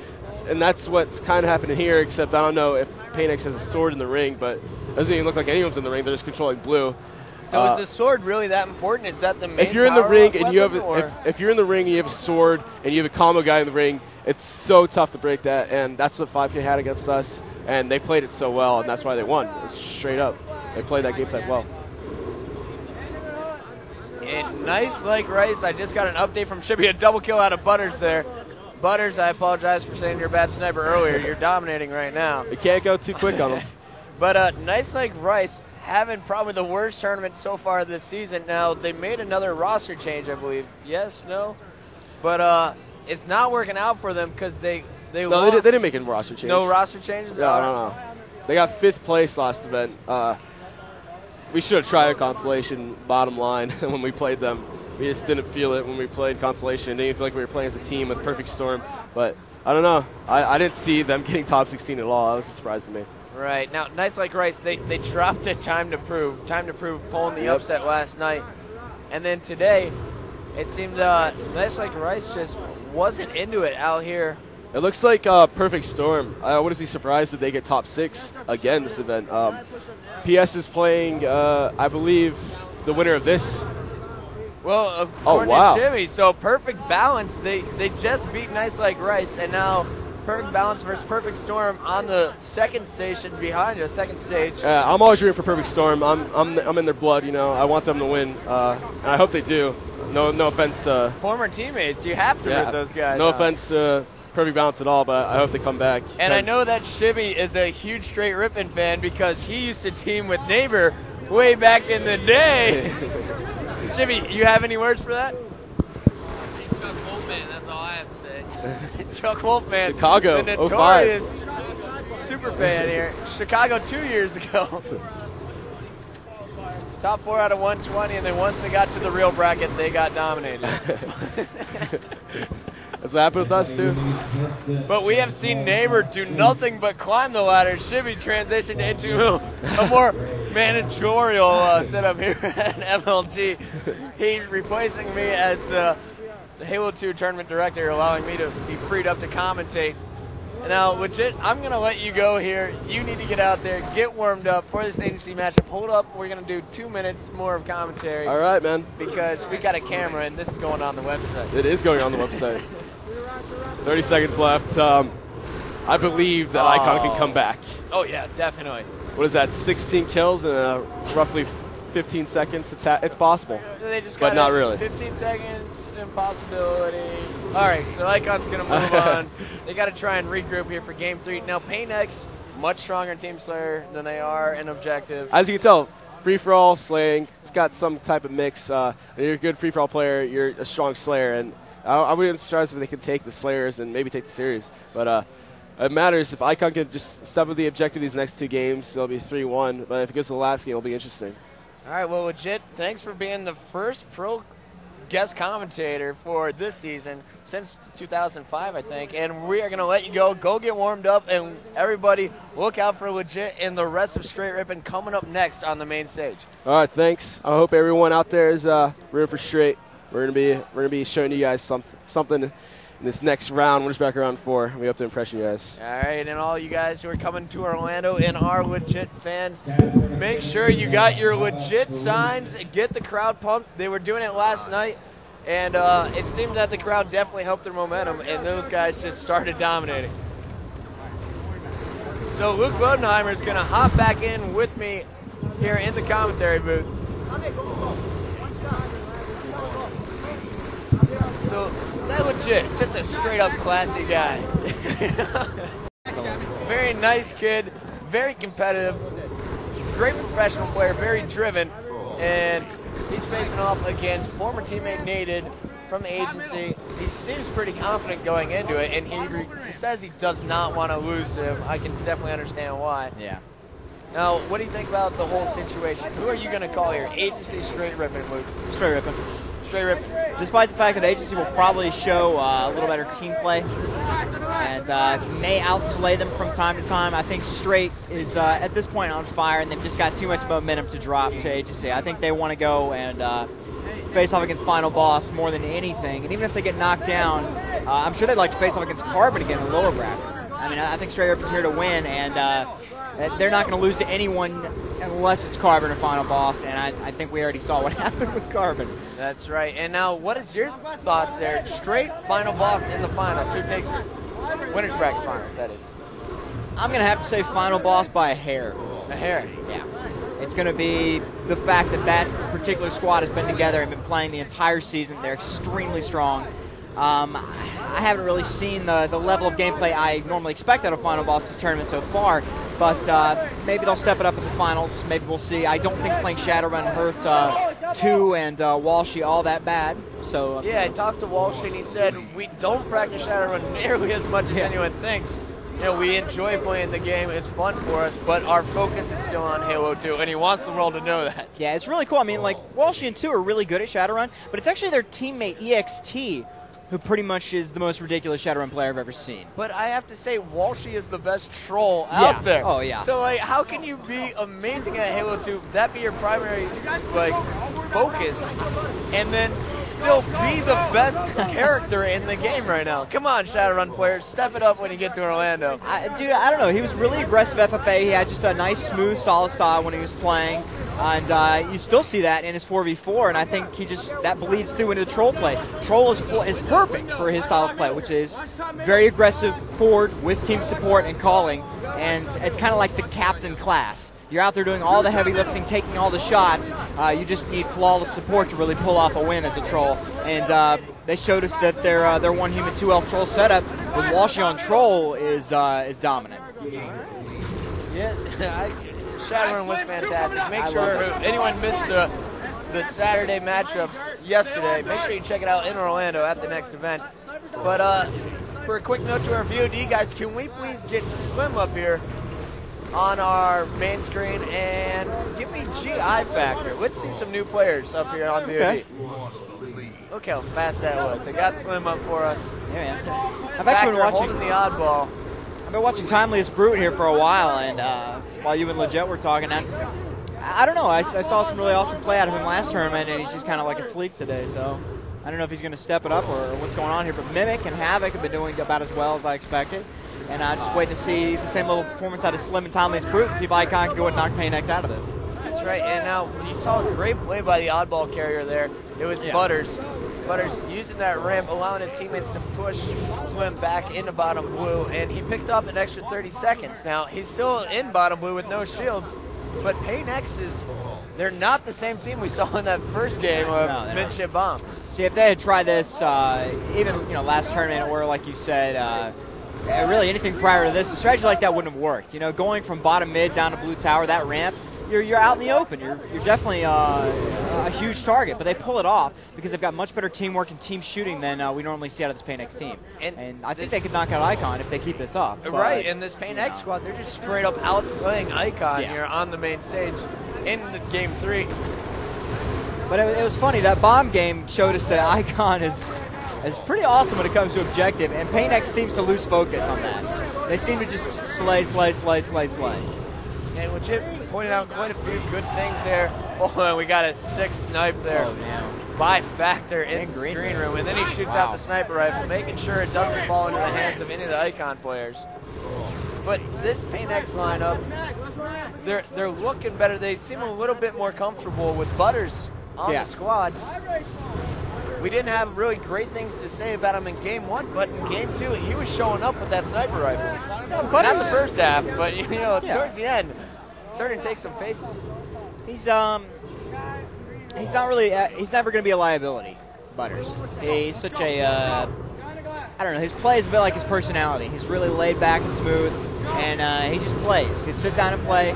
and that's what's kind of happening here. Except I don't know if Paynex has a sword in the ring, but it doesn't even look like anyone's in the ring. They're just controlling blue.
So is the sword really that important? Is that the main?
If you're in the ring and you have
if
you're in the ring and you have a sword and you have a combo guy in the ring, it's so tough to break that, and that's what 5K had against us, and they played it so well, and that's why they won. It's straight up. They played that game type well.
And nice like Rice. I just got an update from Shibby. A double kill out of Butters there. Butters, I apologize for saying you're a bad sniper earlier. You're dominating right now.
You can't go too quick on them.
But nice like Rice having probably the worst tournament so far this season. Now, they made another roster change, I believe. Yes, no? But it's not working out for them because they lost.
They didn't make a roster change.
No roster changes?
No. They got 5th place last event. We should have tried a Constellation, bottom line, when we played them. We just didn't feel it when we played Constellation. Didn't feel like we were playing as a team with Perfect Storm. But I don't know. I didn't see them getting top 16 at all. That was a surprise to me.
Right. Now, nice like Rice, they dropped a time to prove, pulling the upset last night. And then today, it seemed nice like Rice just wasn't into it out here.
It looks like Perfect Storm. I wouldn't be surprised if they get top 6 again this event. PS is playing, I believe, the winner of this.
Well, according to Shimmy, so Perfect Balance, they just beat Nice Like Rice, and now Perfect Balance versus Perfect Storm on the second station behind you, second stage.
I'm always rooting for Perfect Storm. I'm in their blood, you know. I want them to win, and I hope they do. No offense to
former teammates. You have to root those guys.
No offense to Perfect Balance at all, but I hope they come back.
And I know that Shibby is a huge Straight Rippin fan because he used to team with Neighbor way back in the day. Shibby, you have any words for that?
Chuck Wolfman, that's all I have to say.
Chuck Wolfman,
Chicago,
the notorious super fan here. Chicago 2 years ago. Top 4 out of 120, and then once they got to the real bracket, they got dominated.
That's what happened with us, too.
But we have seen Neighbor do nothing but climb the ladder. Should be transitioned into a more managerial setup here at MLG. He's replacing me as the Halo 2 tournament director, allowing me to be freed up to commentate. Now, legit, I'm going to let you go here. You need to get out there, get warmed up for this agency matchup. Hold up. We're going to do 2 minutes more of commentary.
All right, man.
Because we got a camera, and this is going on the website.
It is going on the website. 30 seconds left. I believe that Icon can come back.
Oh, yeah, definitely.
What is that, 16 kills in roughly 15 seconds? It's possible,
They just
but not really.
15 seconds, impossibility. All right, so Icon's going to move on. They got to try and regroup here for Game 3. Now, Paynex, much stronger in Team Slayer than they are in Objective.
As you can tell, free-for-all, slaying, it's got some type of mix. And you're a good free-for-all player, you're a strong Slayer. And I wouldn't be surprised if they could take the Slayers and maybe take the series. But it matters if Icon can just step with the objective these next 2 games, it'll be 3-1. But if it goes to the last game, it'll be interesting.
All right, well, legit, thanks for being the first pro guest commentator for this season since 2005, I think. And we are going to let you go. Go get warmed up, and everybody look out for Legit and the rest of Straight Rippin' coming up next on the main stage.
All right, thanks. I hope everyone out there is rooting for Straight. We're gonna be showing you guys something in this next round. We're just back around 4. We hope to impress you guys.
All right, and all you guys who are coming to Orlando and are Legit fans, make sure you got your Legit signs. Get the crowd pumped. They were doing it last night, and it seemed that the crowd definitely helped their momentum, and those guys just started dominating. So Luke Bodenheimer is going to hop back in with me here in the commentary booth. So that Legit, just a straight up classy guy. Very nice kid, very competitive, great professional player, very driven, and he's facing off against former teammate Naded from the agency. He seems pretty confident going into it, and he says he does not want to lose to him. I can definitely understand why.
Yeah.
Now, what do you think about the whole situation? Who are you going to call here? Agency, Straight Rippin', Luke?
Straight Rippin'.
Straight Rippin'.
Despite the fact that Agency will probably show a little better team play and may outslay them from time to time, I think Straight is at this point on fire, and they've just got too much momentum to drop to Agency. I think they want to go and face off against Final Boss more than anything, and even if they get knocked down, I'm sure they'd like to face off against Carbon again in lower brackets. I mean, I think Straight Rippin's here to win, and they're not going to lose to anyone unless it's Carbon or Final Boss, and I think we already saw what happened with Carbon.
That's right. And now, what is your thoughts there? Straight Final Boss in the finals. Who takes it? Winners bracket finals, that is.
I'm going to have to say Final Boss by a hair.
A hair?
Yeah. It's going to be the fact that that particular squad has been together and been playing the entire season. They're extremely strong. I haven't really seen the level of gameplay I normally expect out of Final Boss this tournament so far, but maybe they'll step it up in the finals. Maybe we'll see. I don't think playing Shadowrun hurt 2 and Walshy all that bad. So
yeah, I talked to Walshy, and he said we don't practice Shadowrun nearly as much as anyone thinks. You know, we enjoy playing the game. It's fun for us, but our focus is still on Halo 2, and he wants the world to know that.
Yeah, it's really cool. I mean, like, Walshy and 2 are really good at Shadowrun, but it's actually their teammate EXT who pretty much is the most ridiculous Shadowrun player I've ever seen.
But I have to say, Walshy is the best troll out there.
Oh, yeah.
So, like, how can you be amazing at Halo 2, that be your primary, like, focus, and then still be the best character in the game right now? Come on, Shadowrun players, step it up when you get to Orlando.
Dude, I don't know. He was really aggressive FFA. He had just a nice, smooth, solid style when he was playing. And you still see that in his 4v4, and I think that bleeds through into the troll play. Troll is perfect for his style of play, which is very aggressive forward with team support and calling, and it's kind of like the captain class. You're out there doing all the heavy lifting, taking all the shots. You just need flawless support to really pull off a win as a troll. And they showed us that their one human 2 elf troll setup with Walshy on troll is dominant.
Yes, Shadowrun was fantastic. Make sure if anyone missed the Saturday matchups yesterday, make sure you check it out in Orlando at the next event. But for a quick note to our VOD guys, can we please get Slim up here? on our main screen and give me GI factor. Let's see some new players up here on BOD.
Okay.
Look how fast that was. They got Slim up for us.
Yeah, man. I've actually been watching
holding the oddball.
I've been watching Timeliest Brute here for a while, and while you and Legit were talking, I don't know. I saw some really awesome play out of him last tournament, and he's just kind of like asleep today. So I don't know if he's going to step it up or what's going on here. But Mimic and Havoc have been doing about as well as I expected. And I'm just waiting to see the same level of performance out of Slim and Timeliest Brute and see if Icon can go and knock PayNext out of this.
That's right. And now you saw a great play by the oddball carrier there. It was Butters. Butters using that ramp, allowing his teammates to push Slim back into bottom blue, and he picked up an extra 30 seconds. Now, he's still in bottom blue with no shields, but PayNext they're not the same team we saw in that first game of Midship Bomb.
See, if they had tried this even last tournament, or like you said, really anything prior to this, a strategy like that wouldn't have worked. Going from bottom mid down to blue tower, that ramp, you're out in the open. You're definitely a huge target, but they pull it off because they've got much better teamwork and team shooting than we normally see out of this PayNext team. And I think they could knock out Icon if they keep this up.
Right, and this PayNext squad, they're just straight up outslaying Icon here on the main stage in game 3.
But it was funny, that bomb game showed us that Icon is pretty awesome when it comes to objective, and PayNext seems to lose focus on that. They seem to just slay.
And Legit pointed out quite a few good things there. Oh, we got a 6 snipe there.
Oh, man.
By Factor in the green room. And then he shoots out the sniper rifle, making sure it doesn't fall into the hands of any of the Icon players. But this PayNext lineup, they're looking better. They seem a little bit more comfortable with Butters on the squad. We didn't have really great things to say about him in game 1, but in game 2, he was showing up with that sniper rifle. Not the first half, but towards the end, starting to take some faces.
He's not really. He's never going to be a liability, Butters. He's such a. I don't know. His play is a bit like his personality. He's really laid back and smooth, and he just plays. He sits down and play.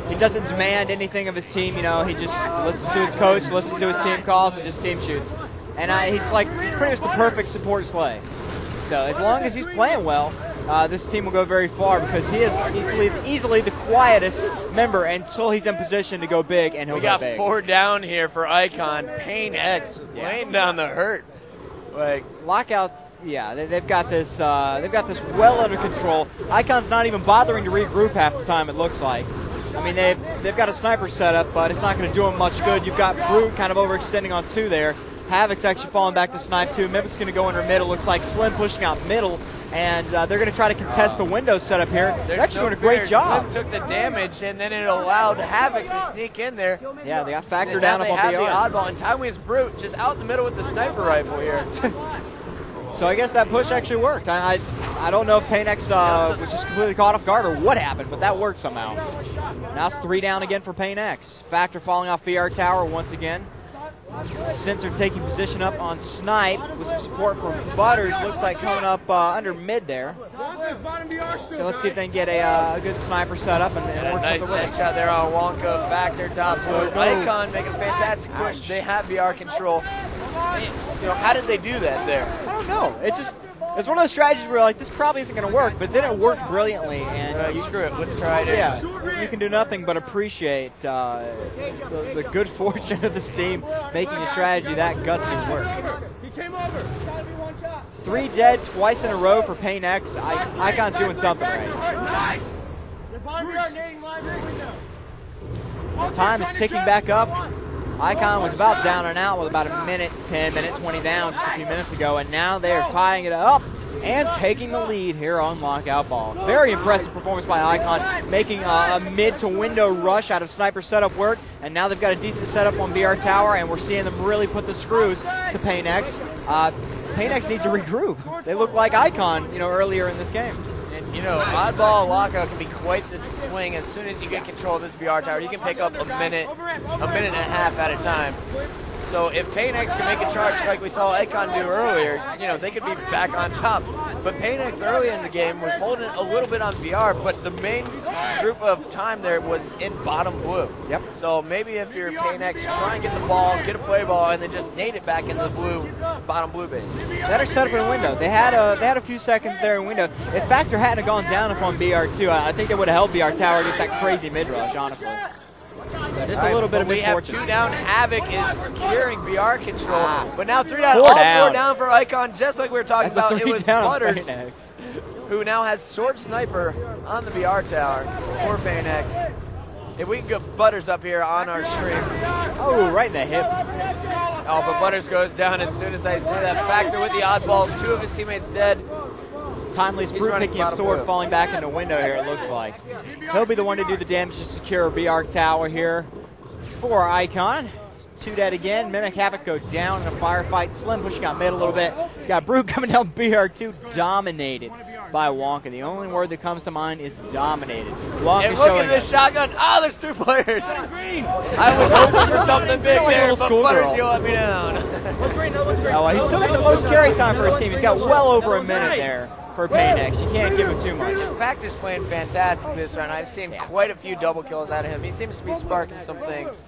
He doesn't demand anything of his team. He just listens to his coach, listens to his team calls, and just team shoots. And he's pretty much the perfect support slay. So as long as he's playing well, this team will go very far because he is easily the quietest member until he's in position to go big, and he'll go big.
We got 4 down here for Icon. PayNext laying down the hurt.
Lockout. Yeah, they've got this. They've got this well under control. Icon's not even bothering to regroup half the time. It looks like. I mean, they've got a sniper set up, but it's not going to do them much good. You've got Brute kind of overextending on 2 there. Havoc's actually falling back to snipe 2. Mimic's going to go under middle. Looks like Slim pushing out middle, and they're going to try to contest the window setup here. They're actually doing a great job.
Slim took the damage, and then it allowed Havoc to sneak in there.
Yeah, they got Factor down up on
the oddball, and Timely's Brute just out in the middle with the sniper rifle here.
So I guess that push actually worked. I don't know if PayNext was just completely caught off guard or what happened, but that worked somehow. Now it's 3 down again for PayNext. Factor falling off BR tower once again. Sensor taking position up on Snipe with some support from Butters. Looks like coming up under mid there. So let's see if they can get a good sniper set up and work
nice
something with it.
Shot there on Wonka. Factor top blue. Icon making a fantastic push. They have BR control. How did they do that there?
I don't know. It's one of those strategies where this probably isn't going to work, but then it worked brilliantly. And
screw it, let's try it.
Yeah, you can do nothing but appreciate the good fortune of this team making a strategy that gutsy work.
He came over.
3 dead twice in a row for PayNext. Icon's doing something right. The time is ticking back up. Icon was about down and out with about a minute 10, minute 20 down just a few minutes ago, and now they're tying it up and taking the lead here on Lockout Ball. Very impressive performance by Icon, making a mid-to-window rush out of sniper setup work, and now they've got a decent setup on BR Tower, and we're seeing them really put the screws to PayNext. PayNext needs to regroup. They look like Icon, earlier in this game.
And, oddball lockout can be quite the swing. As soon as you get control of this BR tower, you can pick up a minute and a half at a time. So if PayNext can make a charge like we saw Icon do earlier, they could be back on top. But Paynex early in the game was holding it a little bit on VR, but the main group of time there was in bottom blue.
Yep.
So maybe if you're Paynex, try and get the ball, get a play ball, and then just nade it back into the blue, bottom blue base.
Better setup in window. They had a few seconds there in window. If Factor hadn't gone down upon BR2, I think they would have held BR Tower against that crazy mid rush, honestly. So just a little bit of misfortune.
We have 2 down. Havoc is securing BR control, but now 3 down.
4
all
down.
4 down for Icon, just like we were talking
That's
about. It was Butters
Paynex,
who now has Sword Sniper on the BR tower for Paynex. If we can get Butters up here on our stream.
Oh, right in the hip.
Oh, but Butters goes down as soon as I say that. Factor with the oddball. 2 of his teammates dead.
Timely's brute picking up sword, falling back in the window here, it looks like. He'll be the one to do the damage to secure BR Tower here for Icon. 2 dead again. Mimic Havoc go down in a firefight. Slim pushing out mid a little bit. He's got Brute coming down BR2, dominated by Wonka. The only word that comes to mind is dominated. Wonka
and look at this shotgun. Oh, there's 2 players. I was hoping for something big there, but Butters, you let me down.
What's green? No, what's green?
Oh, he's still got the most carry time for his team. He's got well over a minute there for Paynex. You can't give him too much.
Factor's playing fantastic this round. I've seen quite a few double kills out of him. He seems to be sparking some things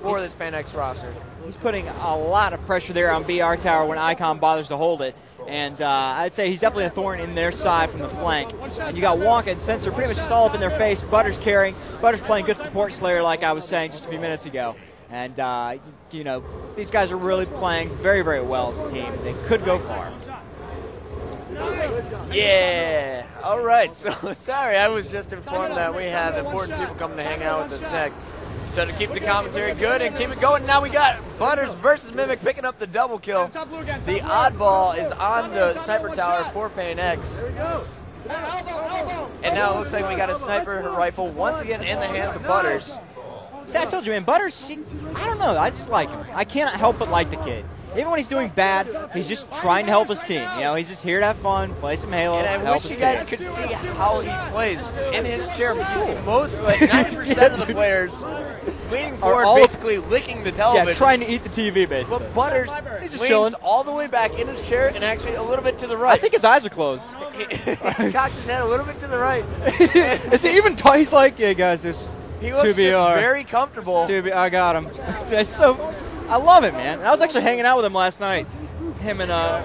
for this Paynex roster.
He's putting a lot of pressure there on BR Tower when Icon bothers to hold it. And I'd say he's definitely a thorn in their side from the flank. And you got Wonka and Sensor pretty much just all up in their face. Butters carrying. Butters playing good support Slayer like I was saying just a few minutes ago. And, you know, these guys are really playing very, very well as a team. They could go far.
Yeah. All right. So, sorry, I was just informed that we have important people coming to hang out with us next. So to keep the commentary good and keep it going, now we got Butters versus Mimic picking up the double kill. The oddball is on the sniper tower for Paynex. And now it looks like we got a sniper rifle once again in the hands of Butters.
See, I told you, man, Butters, I don't know, I just like him. I cannot help but like the kid. Even when he's doing bad, he's just trying to help his team. You know, he's just here to have fun, play some Halo.
And I wish you guys could see how he plays in his chair, because you see most, like 90% of the players leaning forward, basically licking the television.
Yeah, trying to eat the TV, basically.
But Butters
he's just
leans
chilling
all the way back in his chair and actually a little bit to the right.
I think his eyes are closed.
He cocked his head a little bit to the right.
Is he even he's like, yeah, guys, there's
he looks just very comfortable.
I got him. It's so, I love it, man. I was actually hanging out with him last night. Him and the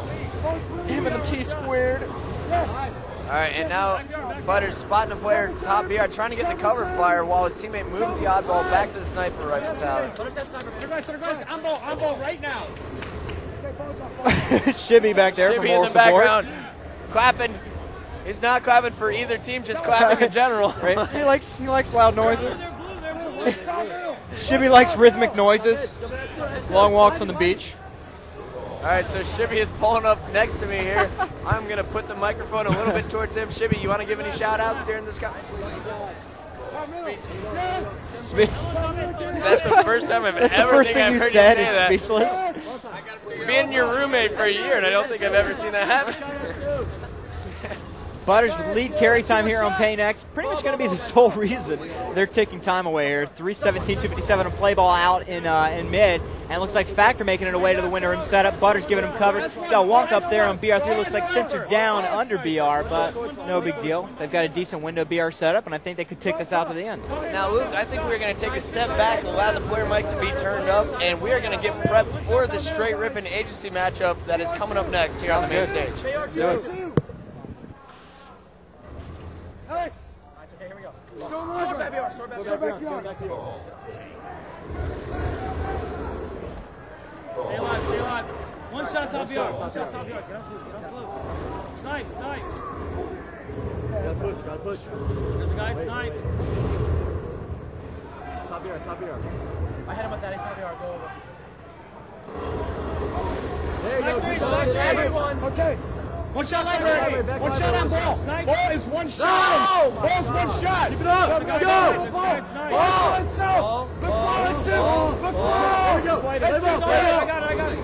Tsquared.
All right, and now Butters spotting a player top BR, trying to get the cover fire while his teammate moves the oddball back to the sniper rifle tower.
I'm ball right now.
Shibby back there for
Shibby
moral
in the
support.
background, clapping. He's not clapping for either team, just clapping in general.
Right? He likes loud noises. Shibby likes rhythmic noises. Long walks on the beach.
All right, so Shibby is pulling up next to me here. I'm going to put the microphone a little bit towards him. Shibby, you want to give any shout-outs during this conversation? That's the first time I've
That's
ever
the first thing
I've
you
heard
said
you
is
say that.
speechless.
Being your roommate for a year, and I don't think I've ever seen that happen.
Butters with lead carry time here on Paynex. Pretty much going to be the sole reason they're taking time away here. 3:17, 2:57 to play ball out in mid. And it looks like Factor making it away to the winner in setup. Butters giving him cover. Got a walk up there on BR3. Looks like Sensor down under BR, but no big deal. They've got a decent window BR setup, and I think they could take this out to the end.
Now, Luke, I think we're going to take a step back, allow the player mics to be turned up, and we are going to get prepped for the straight Rippin agency matchup that is coming up next here on the main stage.
Alex!
Alright, okay, here we go.
Sword back BR, sword back BR.
Stay alive, stay alive. One shot top BR, one shot top BR. Get up blue. Snipe. Gotta push. There's a guy, snipe.
Top BR.
I hit him with that, he's top BR, go over.
There you go, everyone. Okay. One shot library. One shot on ball. Ball is one shot. Ball's one shot. Keep it up. Go. Ball. Let's go. Good ball. Let's do. Good ball. There we go. Let's go.
I got it.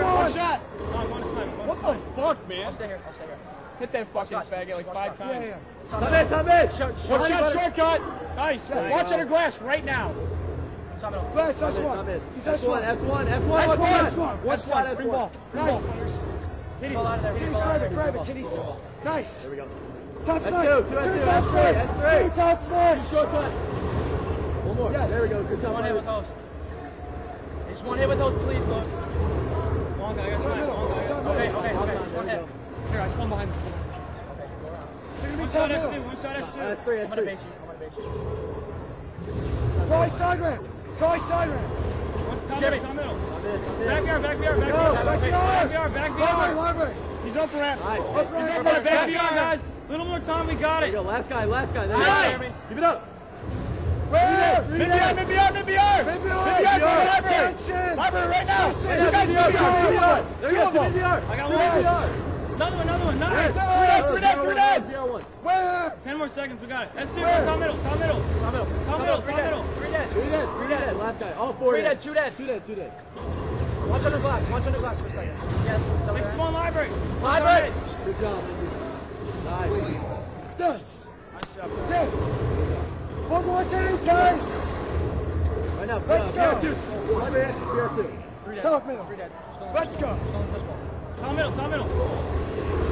One shot.
What
the fuck, man?
I'll stay here.
Hit that fucking faggot like 5 times.
Yeah.
Top in. One shot shortcut. Nice. Watch under glass right now. Glass, that's one. He's S1.
S1.
One shot, bring ball. Nice. Titties.
Pull out of there.
Titties, grab it, titties. Nice.
There we go.
Top
That's
side.
two.
Two top side.
That's three.
Two top side.
Two shortcut. One more.
Yes.
There we go. Good job.
One hit with host. Just one hit with host, please, look.
Long guy, I got
Top
time.
middle.
Long guy.
Top
Okay,
middle.
just one hit.
Here, I spun behind.
They're gonna be
One
top
shot
middle.
S2, one shot S2.
That's three.
I'm
That's
gonna
three.
bait you. I'm gonna bait you.
Try side ramp. Try side ramp.
Top middle, top middle. Back VR, back VR, back
Go,
VR.
back
Back
VR.
VR, back
Library,
VR.
library.
He's up ramp.
Nice.
Up
He's
ramp.
up ramp, back VR, guys. Little more time, we got
There
it.
you go. Last guy. Last guy. There you
Nice.
go. Keep it up.
Where?
Mid VR, mid VR, mid VR.
Mid
Mid
VR.
VR, go to library.
Attention.
Library right now.
Listen.
You guys do it.
There you go. Two VR.
I got
Yes.
one. Another one. Nice.
Yes.
Three dead.
0-1.
Where?
10 more seconds, we got it. S2,
Where?
top middle.
Top middle.
Top middle.
Three dead. Three dead.
Three dead. Last guy. All four
Three
dead.
dead. Two dead.
Two dead. Two dead.
Watch under glass. Watch under glass for a second. Yes.
Next one, library.
Library.
Good job, Andy. Nice.
Yes.
Nice job.
Yes. One more game, guys.
Right now.
Let's go.
VR2. Library. VR2.
Three dead.
Top middle.
Three dead.
Let's go.
Don't touch ball.
Top middle.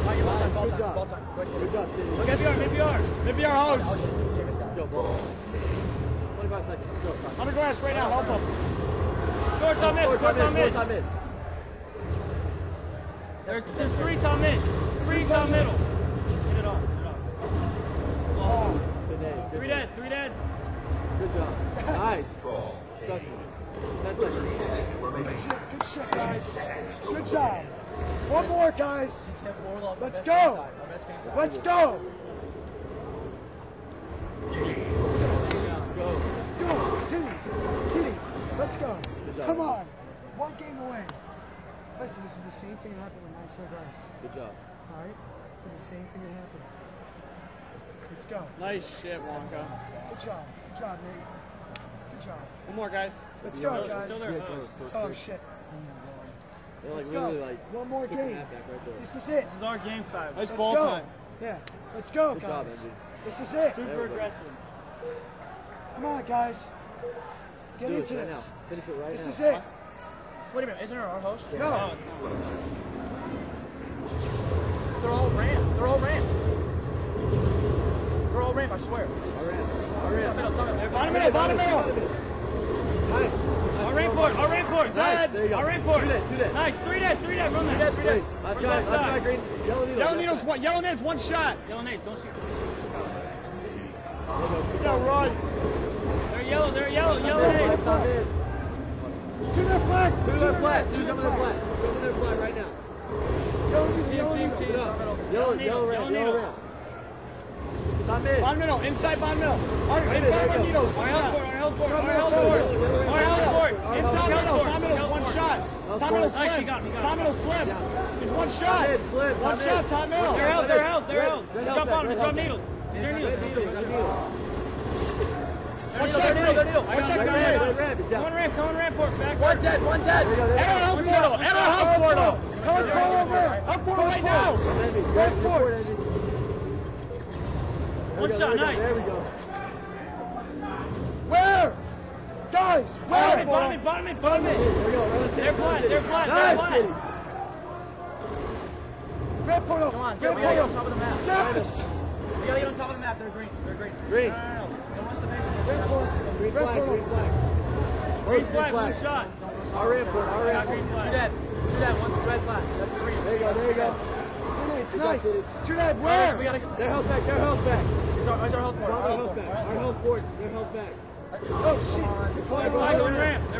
Alright, you're ball time. Ball
Good
time.
job.
Ball time.
Good job, Timmy.
Mid VR. Mid VR host.
Go, ball. 25 seconds. Go.
Under glass right now, help him. Short top mid,
Four
short top mid.
time mid.
There's three top mid. Three top middle. Get it off.
Good day. Good
Three
day.
dead, three dead.
Good job. Nice. Disgusting. 10 seconds.
Good shit, guys. Good job. One more, guys. Let's go. Let's go. Let's go. Titties. Titties. Let's go. Come on. One game away. Listen, this is the same thing that happened with my guys.
Good job.
All right? This is the same thing that happened. Let's go.
Nice shit, Wonka.
Good job. Good job, Nate. Good job.
One more, guys.
Let's go, guys.
Still there.
Oh, shit.
They're like
Let's
literally
go.
like
One more
took the
game.
hat back right there.
This is it.
This is our game time. Nice
Let's
ball
go.
time.
Yeah. Let's go,
Good job,
guys.
Andy.
This is it.
Super aggressive.
Come on, guys. Get
Do it
into
right
this.
now. Finish it right
This
now.
is it.
Wait a minute. Isn't it our host?
No.
No, it's not.
They're all ramp. They're all ramp. They're all ramp, I swear.
All right.
Bottom middle, bottom middle.
Nice.
Our rank court, our rank court.
Nice. There you go.
Our rank court.
Two dead.
Nice, three dead, run there.
Three dead.
Last guy, green. Yellow needles.
Yellow needles, one, yellow nades, one shot. Yellow nades, don't shoot. Yeah, run. They're yellow nades.
To their flag.
To their flag. Two jump in their flag. Jump in their flag right now.
Team.
Yellow ramp. Top mid.
Bottom middle, inside bottom middle. Our needles, our health court. Inside middle, top middle's one shot. Top middle slim. Top middle slim. There's one shot. One shot, top middle. They're out. Jump on them, drop needles. Is there needles? One shot, come on ramp port, back.
One dead.
Arrow health portal. Health portal right now. One shot, nice.
There we go.
Where? Guys, where?
Bottom mid. They're flat.
Nice.
Red portal.
Come on,
Red
we gotta get on
portal.
top of the map.
Yes.
We gotta get on top of the map. They're green.
Green.
No. Don't watch the base.
Green flag.
Green flag, one shot.
Our ramp port.
Green flag.
Two dead. One's red flag. That's three.
There you go.
It's nice. To that where?
We gotta.
Their health back.
Where's our health port?
Our health port. Their health back.
Oh shit.
They're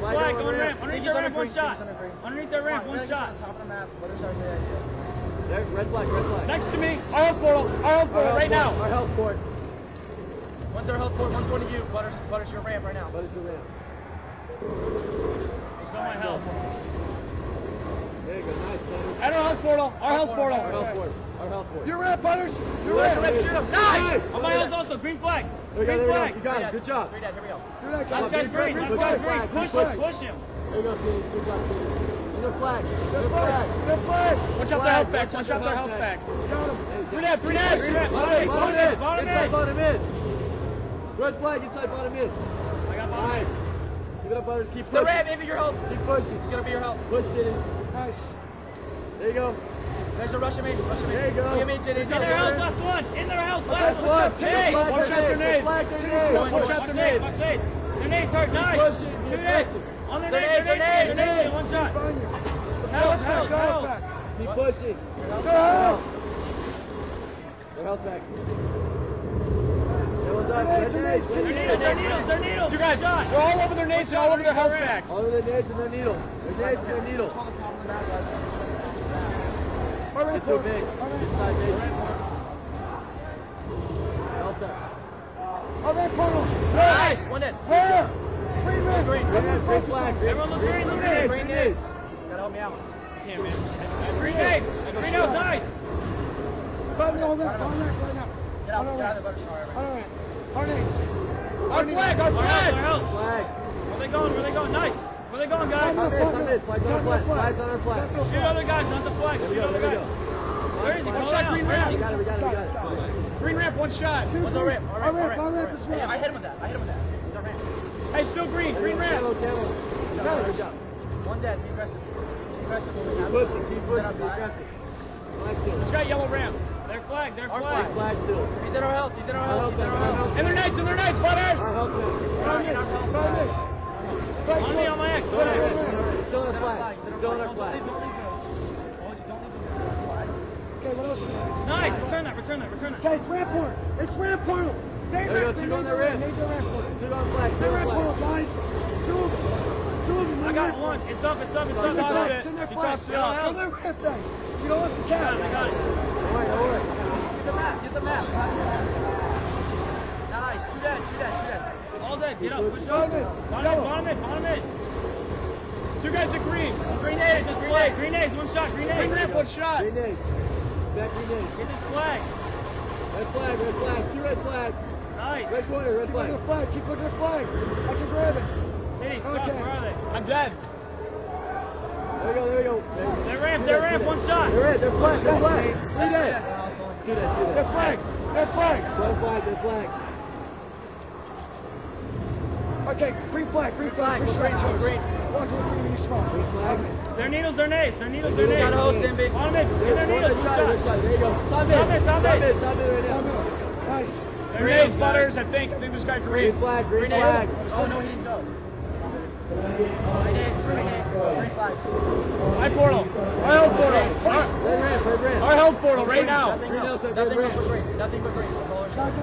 flag on ramp. Underneath their ramp, one shot. Underneath their ramp, one shot.
Top of the map. What is our idea?
There, red flag.
Next to me, our health portal right now.
Our health port.
One's our health port. One's going to you. Butters your ramp right now.
What is your ramp?
It's not my health.
There you go. Nice, Butters.
At our health portal.
Our health port.
Your ramp, Butters. Your
Butters
ramp.
your ramp. Shoot him. Nice.
On my health also, green flag.
There
Green
you go.
flag.
You got it. Good job.
Three dead. Here we go.
Do that,
Last guy's green.
Good
Last guy's
flag.
green. Push him.
There you go, Tiddy. Good job, Tiddy. Their flag.
Their flag.
Watch out their health back. Watch out their health back. Three dead.
Bottom mid. Red flag inside bottom mid.
I got bottom.
Nice. Give it up, Butters. Keep
The
pushing.
ramp, maybe your health.
Keep pushing.
He's gonna be your health.
Push, Tiddy.
Nice.
There you go. Guys are rushing me.
There you go.
Look at me, Titty.
In their health, last one. In their health, last
Watch
one.
out,
Hey,
watch out their nades. Watch out their nades.
Watch nades. Their nades hurt. Nice. 2 nades. On their nades. Their nades. One shot. Help.
Keep pushing.
Help.
Their health back.
Their needles.
You guys, they're all over their nades and all over their health back.
All over their nades and their needles. Their nades and their needles. Get to a base. Inside base. Health back.
All right, portal.
Nice. One dead.
Where? Green red.
Green flag.
Everyone look green. Look green.
Green nades. Gotta help me out.
Can't, man. Green nades. Green out. Nice.
All right now.
Get out of the butter.
All right. Our nades.
Our flag.
Flag.
Where they going? Nice. Where they going, guys?
Flag's on our flag.
Shoot other guys, not the flag. Shoot other guys. Where is he?
One shot, green ramp.
We got it.
Green ramp, one shot.
What's our ramp?
Our ramp is
Hey, I hit him with that. He's our ramp.
Hey, still green ramp.
Good job. One dead. Be aggressive. Keep pushing. Be aggressive. Flag still.
It's got yellow ramp.
Their flag.
Flag still. He's in our health.
And their nades, butters.
On me, on my X.
Still in our flag.
Okay, what else?
Nice. Return that.
Okay, it's ramp portal.
There you go. Two on the ramp. Two on the flag.
They're ramp portal, guys. Two of them.
I got one. It's up.
It's in their flag. Go their ramp then. You don't have to cap.
I got it.
Don't worry. Get the map. Nice. Two dead.
All dead. Get up. Push up. Bottom mid.
Two guys are green.
Green nades. One shot. Green nades.
Green ramp, one shot.
Green nades. Back green nades.
Get this flag.
Red flag. Two red flags.
Nice.
Red corner.
Keep looking at the flag. I can grab it.
Titty, stop.
Okay.
Where are they?
I'm dead.
There we go.
Their ramp. One shot.
They're flag. Three dead. Two dead.
Their flag.
Their flag.
Okay, green flag. Push right green. Walk over green when you spawn. Green flag.
Their needles, their nades.
Got a host, MB.
On mid. Get their needles. One shot.
There you go. Stop it.
Nice.
Their
nades, butters, I think this guy green.
Green flag.
Oh, no, he didn't go.
Green flag.
My portal. Our health portal. Our health portal right now.
Nothing but green.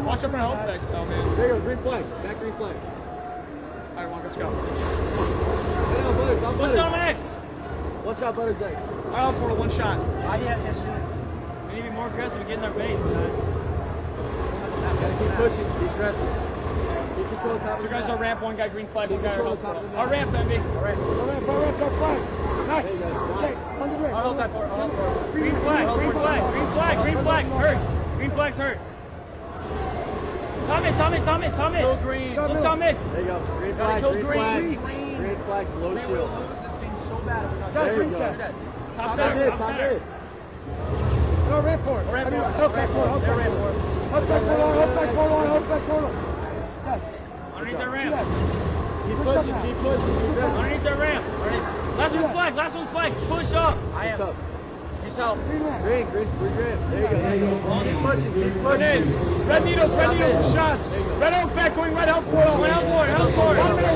Watch up our health decks though, man.
There you go. Green flag. Back green flag.
All right, let's go.
What's on X?
One shot, Butters X.
Our health portal, one shot.
We need to be more aggressive and get in their base, guys.
Gotta keep pushing. Keep aggressive. Keep control top.
Two guys are ramp, one guy green flag, one guy our health portal. Our ramp, MB.
All right.
Our flag. Nice. Okay, on the ramp.
I'll help.
Green flag. Hurt. Green flag's hurt. Tom it.
Kill green.
Tom it.
There you go. Green flag. Green flag's low shield.
There you go.
Top center.
No ramp port. Help back portal. Yes.
Underneath their ramp.
Keep pushing.
Underneath their ramp. Last one's flag. Push up.
I am. He's help. Green. There you go. Keep pushing.
Red needles for shots. Red oak back going red health portal.
Help for it.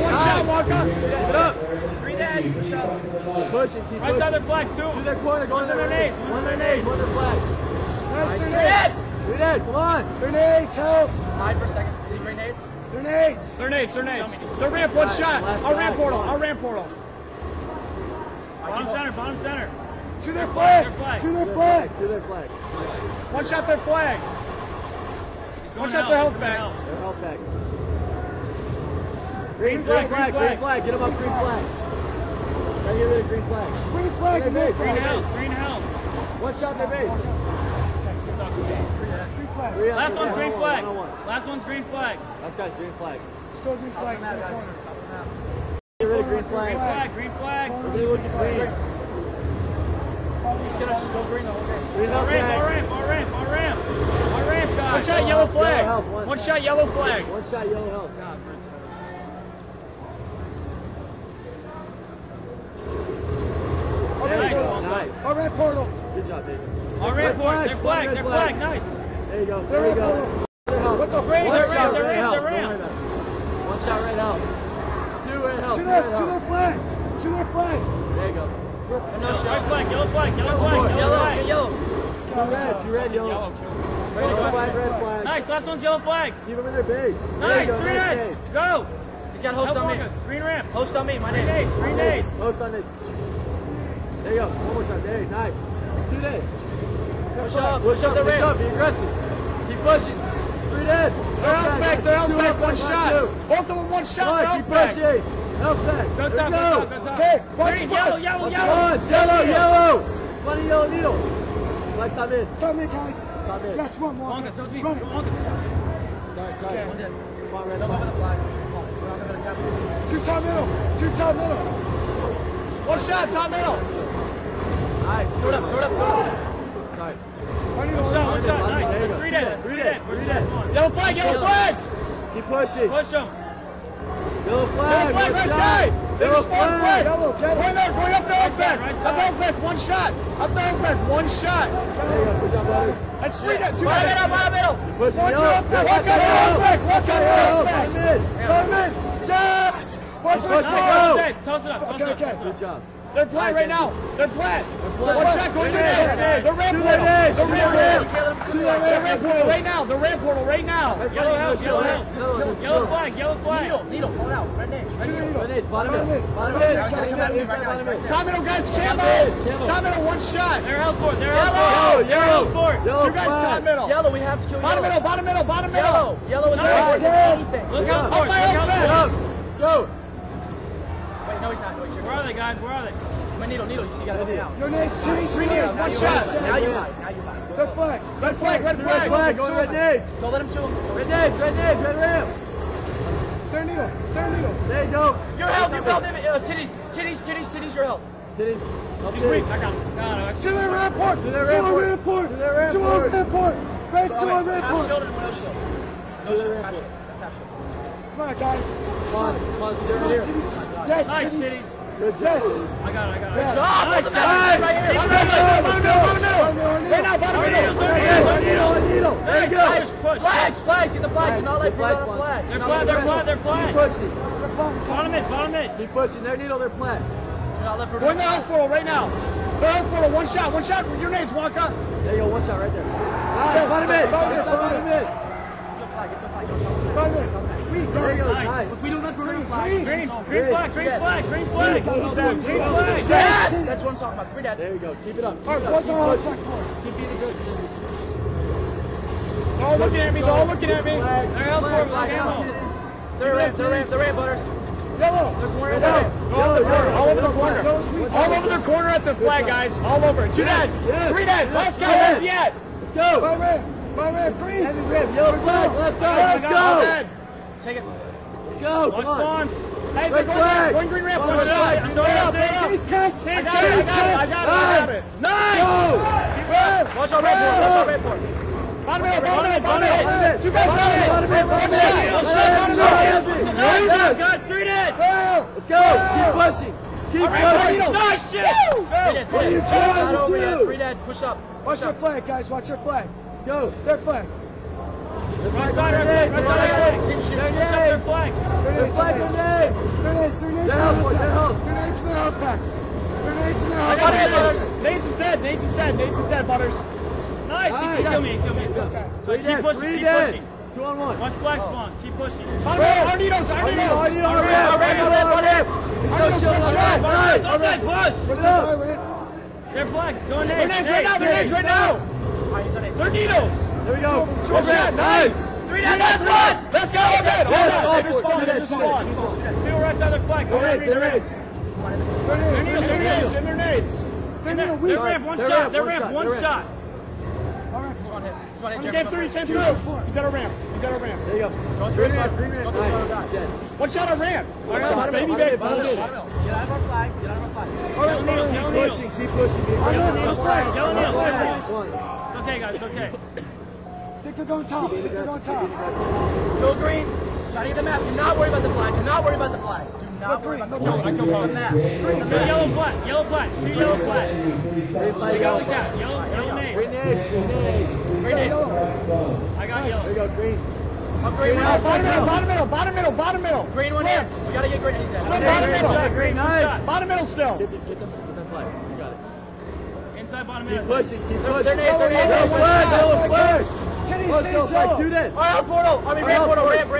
One shot, Walker.
Get up. Green head. Push up. Keep pushing.
Right side their flag, two.
To their corner.
One's in their nades.
One their flag.
Nice, their nades.
Green head. Come on.
Their nades, help.
Hide for a second. Green nades.
Their nades. Their ramp, one shot. Our ramp portal.
Bottom center.
To their flag.
To their flag.
One shot their flag. One shot their health back.
Their health back.
Green flag.
Get them up, green flag. Gotta get rid of green flag.
Green flag.
Green health.
One shot their base.
Last one's green flag.
Last guy's green flag.
Still green flag.
Get rid of green flag.
Green flag.
Everybody look at green.
He's gonna just go green the whole game.
Green
Our ramp, guys.
One shot yellow flag. One shot yellow flag.
One shot yellow health.
Nice.
Nice.
Our red portal.
Good job, baby.
Our red portal. They're flag. They're flag. Nice.
There you go. There you go.
What the
They're
One shot,
ramp.
red help.
They're
Don't worry
ramp.
about it. One shot, red help. Two red help.
To
Two
their
red help.
flag. To their flag.
There you go.
No shot. Red flag. Yellow flag. Yellow flag. Yellow flag.
Yellow.
Two red, yellow. Red flag, red flag.
Nice. Last one's yellow flag.
Keep them in their base.
Nice. Green
nice
red. Go.
He's got host on me.
Green ramp.
Host on me. My
Green
name.
nade. Green nade.
Post on it. There you go. One more time. There. Nice. 2 days.
Push up.
Push up.
the
Push
ramp.
up. Be aggressive. Keep pushing. Straight in.
They're out back. They're out back. One shot. Both of them one shot.
Come on. Keep pushing. Help back.
Go
There
top.
we
Go
go.
top. Go top.
Okay. Watch
Green.
spots.
Yellow.
Watch
Yellow.
One. Yellow. Yellow. Funny yellow needle. Flag stop in.
Stop me, guys.
Stop in.
Just run.
Longer. So deep.
Run.
Longer.
Sorry. Come on, red.
Don't go over the flag.
Two top middle. Two top middle.
One shot. Top middle.
Nice.
Throw it up. Throw it up.
Sorry.
One shot. Nice.
There you go.
Three dead.
Three dead.
Yellow flag. Yellow flag.
Keep pushing.
Push them.
Yellow flag.
Yellow flag.
One
Nice
shot.
guy. They
Yellow
just spawned flag.
Yellow.
Going there. Going up there. Up there. Up there. Up there. One shot. Up there. Up there. One shot.
There you go. Good job, buddy.
That's three dead. Two
Bottom
dead.
middle. Bottom middle.
Keep pushing.
Watch
Yellow.
out, back.
Watch
Watch out, back.
out.
Watch out,
Yellow.
back.
Come in.
Come in. Yes. Watch this.
Push it.
Nice.
Go.
Toss it up. Toss it up.
Okay.
Good job.
They're flat right now. They're flat.
flat.
One shot going to there. They're ramp
To
portal.
their edge.
They're
To
ramp
their
portal. They're ramp portal right now. They're ramp portal right now. Yellow help. Yellow help. Yellow flag. Yellow flag.
Needle. Pull it out. Red name.
Red nade. Bottom mid. Bottom mid. Bottom mid.
Top middle guys. Camo. Top middle one shot. They're help court. They're help
Yellow.
court. They're
Yellow.
help court.
Yellow
Two guys top middle.
Yellow. We have to kill
Bottom
yellow.
middle. Bottom middle. Bottom middle.
Yellow. Yellow is
Nice.
right. Anything.
Look out court. Look
Go.
out court.
Go.
Wait, no, he's not. No, he's
Where are they guys? Where are they?
My needle. You see, you gotta go down.
Your name's Cheese.
Three needles. One shot.
Now you hide.
Red flag.
Red flag. Red
Red
flag.
flag. Go red nades.
Don't let him to him.
Red nades. Red nades. Red ramp.
Third needle. Third needle.
There you go.
Your help. Your help. Titties. Your help.
Titties.
He's weak. I got him.
To the red port.
To their
To
red
our
port.
red port.
To their red
To our
port.
red port. Race to our red
Half
port.
shield and no shield. No shield. Half shield. That's half shield.
Come on, guys.
Come on. Come on. Stay right here.
Yes,
Nice
titties.
titties.
Good job.
Yes.
I got it.
Yes.
Nice.
Right here.
Bottom middle. Right now. Bottom middle.
Needle. There you go.
Push.
Flags. See the flags. Do not let people on a flag.
They're flat. They're flat. They're
Keep
flat.
pushing.
Bottom mid. Bottom mid.
Keep pushing. Their needle. They're flat.
Do not let
We're in the help portal right now. The help portal. One shot. One shot. Your names. Walk up.
There you go. One shot right there. Nice. Bottom mid. Bottom mid.
It's a flag. It's a flag. Don't tell me.
There you go.
Nice.
Nice.
If we don't let green flag.
Green flag. Green flag. Green flag. Green flag.
Yes! That's what I'm talking about. 3 dead.
There you go. Keep it up. Keep
All
it
right,
up.
what's
Keep
our
pushing.
flag port?
Keep beating good.
They're all looking at me. They're all looking at me.
Flags.
They're help portal.
Flag
Ammo.
out.
They're ramp. Butters.
Yellow.
Yellow.
All over the corner.
Yellow.
All over the corner at the flag, guys. All over. 2 dead.
Yes.
3 dead. Last guy.
Yes.
Where's he at?
Let's go.
My red. My red. Green.
Heavy grip. Yellow flag. Let's go. Let's
All
go.
dead.
Take it.
Let's go.
One
Come on.
spawn. Hey,
Red
they're
flag.
going green ramp.
One
One shot.
flag.
I'm throwing it up. Throw it up.
Cheese cuts.
I got it. I got it. Nice.
Watch our red port. Watch our red port.
Bottom mid. Two guys
Bottom mid.
bottom mid. One shot. Guys, 3 dead.
Let's go. Keep pushing. Keep pushing.
Nice shit.
3 dead.
What are you trying
Not
to
over
do?
yet. 3 dead. Push up.
Watch your flag, guys. Watch your flag.
Let's go.
Their flag.
Right side. Their flag.
Their flag. Their name.
Grenades.
Their health. Their health.
Grenades in their health pack. Grenades in their
I
health
got
pack.
it, Butters. Nate's is dead. Nate's is dead, Butters. Nice. Kill me. It's okay. So keep pushing.
2 on 1.
One flag spawn. Keep pushing. Arnitos.
What's that?
They're flag. Go in. Their names right now. They're needles.
There we go.
One shot. Nice.
3 dead. Last one.
Let's go. They're spawned. Feel right side of their flag. Go
They're
right.
raids.
They're needles. In their nades. They're ramp. One shot. They're ramp. One shot. He came through. He's at a ramp.
There you go. Green ramp. Nice. Dead.
One shot on ramp. Baby
Get
back.
out of
Get out of our flag. Get out of our flag.
Yellow needles.
Keep pushing. Keep pushing.
Yellow needles.
One.
It's okay, guys. It's okay.
Think they're going top. Think they're going top.
Go green. Try to get the map. Do not worry about the flag. Do not worry about the flag. Do
not worry about the
No, I come on.
Yellow flat, yellow flat, shoot yellow flat. You got like that, yellow nade.
Green nades, green nades.
Green nades.
I got yellow.
There you go, green.
I'm green now.
Bottom middle.
Green one in. We gotta get green. He's dead.
Slim, bottom middle.
Green, nice.
Bottom middle still.
Get that flag. You got it.
Inside bottom
Keep
middle.
pushing, keep pushing.
They're nades.
Yellow flag.
Titties,
Let's go, flag, shoot it.
Ramp portal. I mean, ramp portal. Ramp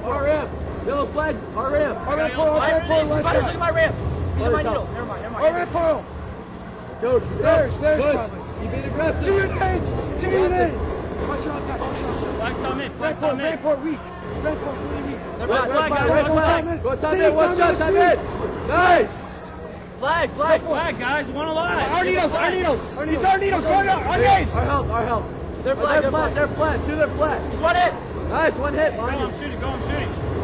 Ramp. Yellow flag, our ramp.
Spiders, look at my ramp. He's in my needle. Never mind.
Ramp portal.
Go.
There's probably.
Keep being aggressive.
2 nades. 2 nades. Watch out, guys.
Flags on mid, flags on mid.
Rampart weak. Rampart really weak.
Red flag, guys, red flag.
Go time in, one shot, time in. Nice.
Flag, guys, one alive.
Our needles. These are needles. Going on. Our nades.
Our help. They're flat. Two, they're flat.
He's one hit.
Nice, one hit.
Go, I'm shooting.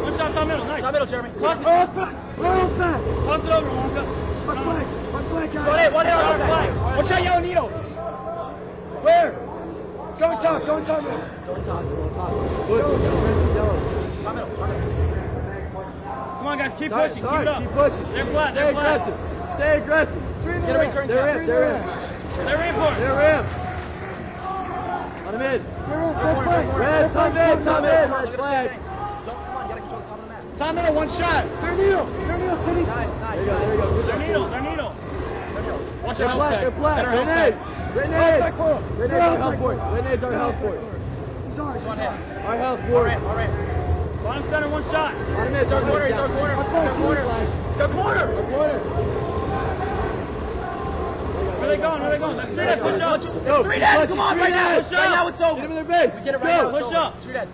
One shot, top middle, nice.
Top middle, Jeremy.
Toss it.
Toss it.
Toss it over, Wonka.
One flag, guys.
One hit on
Flag.
flag.
Watch out, yellow needles. Where? Go top middle.
Top middle.
Come on, guys, keep pushing, keep it up.
Keep pushing.
They're flat,
Stay aggressive.
Get a return.
They're in.
They're in.
Let him in. Red, top in. Red flag.
Come on, you gotta control the top of the map.
Top middle, one shot. They're needle, titties.
Nice.
There you go.
They're needle.
Watch out,
They're flat. Grenades. Grenades are health port.
He's ours.
Our health port.
Bottom center, one shot.
Bottom mid.
Third corner.
Where they going? Let's shoot it, push up.
Go.
Three dead. Come on, right now.
Push up.
Right now it's over.
Get him in their base.
Get it right now.
Push up.
Three dead.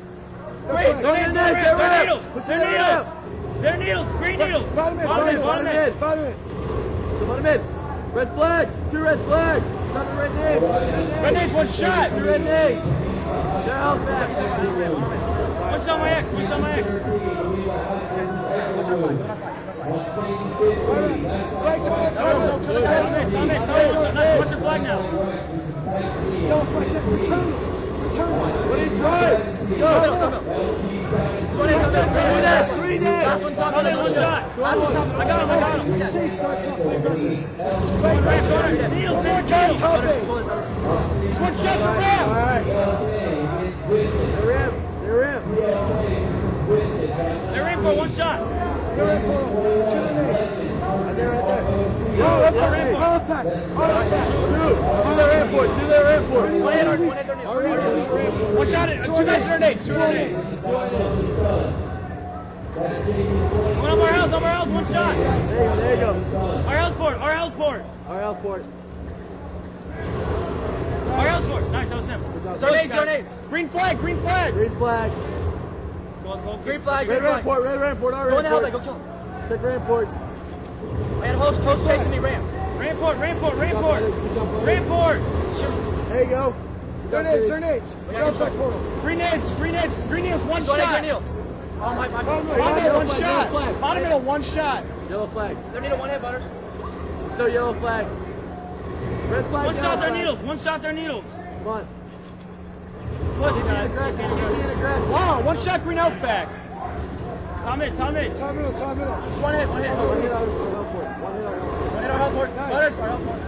They're needles. Green needles.
Bottom mid. Red flag. 2 red flags. Not red nades.
Red nades, one shot.
2 red nades. They're health back.
One shot my X.
Flags on the top.
What's your flag now?
Yellow flag, return.
What are you trying? Go. Green nades.
Last one's top middle.
One shot.
I got him.
Needles.
One shot for ramp.
They're in for one shot.
They're in for 2 nades.
They're right there.
To their airport. One shot at 2 guys in their nades. 2 nades.
One of our health, one shot.
There you go.
Our health port. Nice, that was him.
Nades.
Green flag.
Green flag.
Go.
Green flag.
Red ramport. Our
Go in the hell,
ramport.
go kill him.
Check ramport.
I had host chasing me ramp.
Ramport.
There you go.
Their nades. Green nades, one shot.
Oh, my.
Bottom middle, one shot.
Yellow flag.
They're needle one hit, Butters.
Still yellow flag. Red flag.
One shot their needles.
Come on.
Push, guys.
Wow, one shot green elf back.
Tom in.
Top middle.
Just one hit.
One hit on
One hit our health port. Butters, our health port.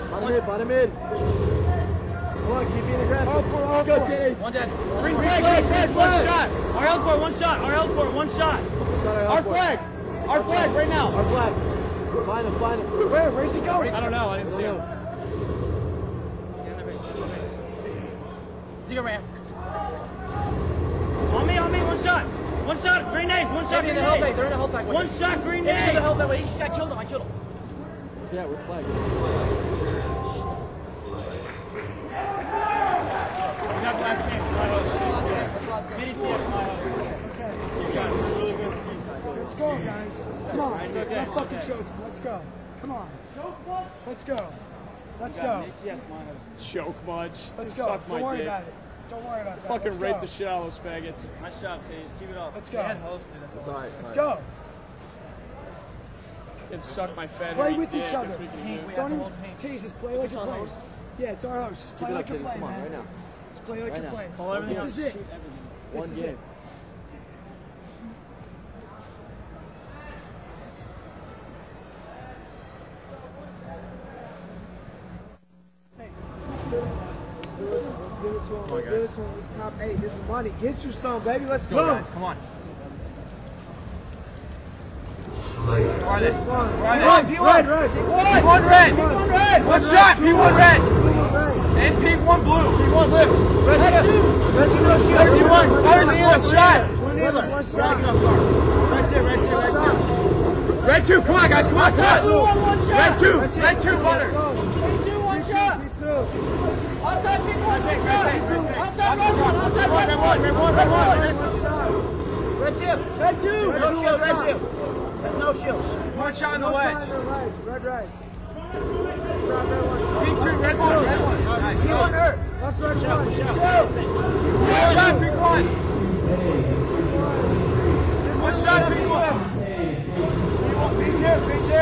Bottom mid. Come on, keep being aggressive. Go, Chase.
One dead.
Green flag, one shot.
Our health port, one shot.
Our flag right now.
Our flag. Find him.
Where's he going? I don't know, I didn't see him.
Dig a ramp.
On me, one shot. One shot, green nades, one shot, green
They're in the health pack.
One shot, green
They're in the
nades.
health pack. I killed him.
Yeah, we're flag.
That's the last game.
That's the last game.
Let's go, guys. Come on. Not fucking choking. Let's go. Come on. Let's go.
Choke much.
Let's go.
Suck
Don't
my
worry
dick.
about it. Don't worry about that.
Fucking
Let's
rape
go.
the shit out of those faggots.
Nice job, Taze. Keep it up.
Let's go.
They had hosted. That's
all right.
Let's go.
And suck my fat
Play
dirty
with
dick.
each other.
That's what we can do.
Don't even tease. Just play like you're playing. Yeah, it's our house. Just play like you're playing, man.
Right now.
Just play like you're playing.
Call everything
This
out.
is it.
Shoot everything.
This
One
is
game.
it. Let's give it to him. This is top 8. This is money. Get you some, baby. Let's
Go,
go.
guys. Come on.
Where
are they?
Red.
P1 red. One shot. P1 red. And P1 blue. P1 blue.
Red 2. Red 2, no shield.
Red 2, one. Butters is one shot.
One shot.
Red 2. Come on, guys. Come on. Red 2. Red 2, Butters.
P2, one shot. Outside P1, one shot. Outside red 1. Outside red 1.
Red 2.
No shield, red 2.
That's no shield.
One shot on the ledge.
Red.
P2, red 1. Nice.
P1 hurt. That's red 1.
One shot, P1. One shot, P1. P2.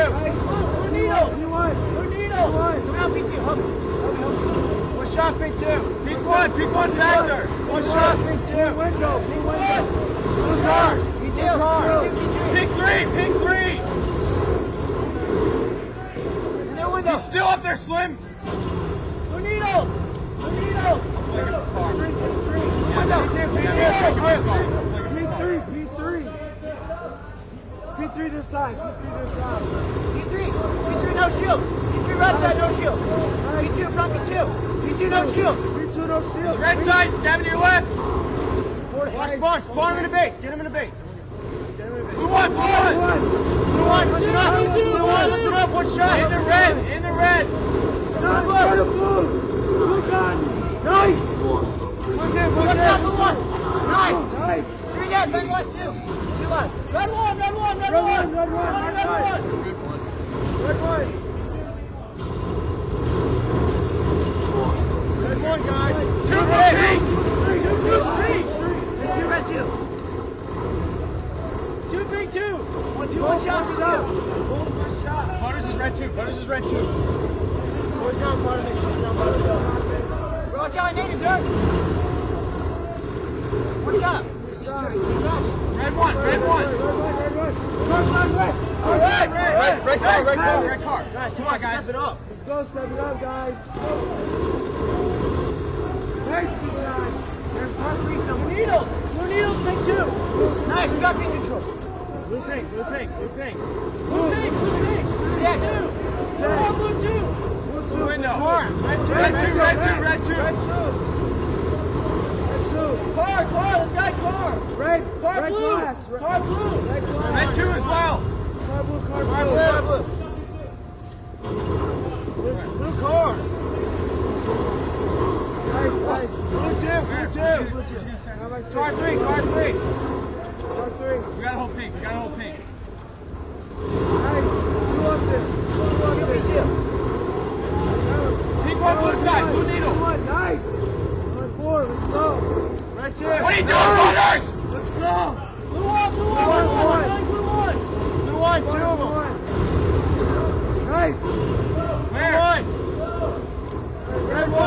Blue needles. Come on, P2. Help me.
One shot, P2. P1 factor. One shot, P2.
Blue window.
Blue car.
P2.
Pink 3. He's still up there, Slim.
Blue needles.
P3 this side.
P3, no shield. P3 right side, no shield. P2 in front, P2, no shield.
P2 no shield.
Red side, down to your left.
Spawn him in the base. Get him in the base.
Blue one.
Blue one.
Lift it up, one shot. In the red.
Go to blue. Blue gun. Nice.
One shot, blue one. Nice.
3
dead, 10 left, 2. 2 left. Red one.
Red one.
Red one, guys. 2
Street. There's 2 red 2. 2, 3, 2. 1 shot.
Butters is red 2.
Force down, Butters.
Watch out, native, dirt. 1 shot.
Red one. Red car.
Guys,
come on, guys.
Step it up. Let's go, step it up, guys. Nice design.
There's par 3 somewhere. Blue needles, pink 2. Nice, we got pink control.
Blue pink.
Blue pink. Yeah, 2. Blue 2.
Blue window. Red 2.
Car, this guy car.
Red
blue.
glass.
Car blue.
Red 2 as well.
Car blue.
Blue car.
Nice.
Blue 2. Car 3.
Car 3.
We gotta hold pink.
Nice. 2 up there.
Pink 1, blue side. Blue needle.
Nice. 1-4. Let's go.
Red 2. What are you doing, Butters?
Let's go.
Blue 1.
Blue 1, 2 of them.
Nice.
Where?
Red 1.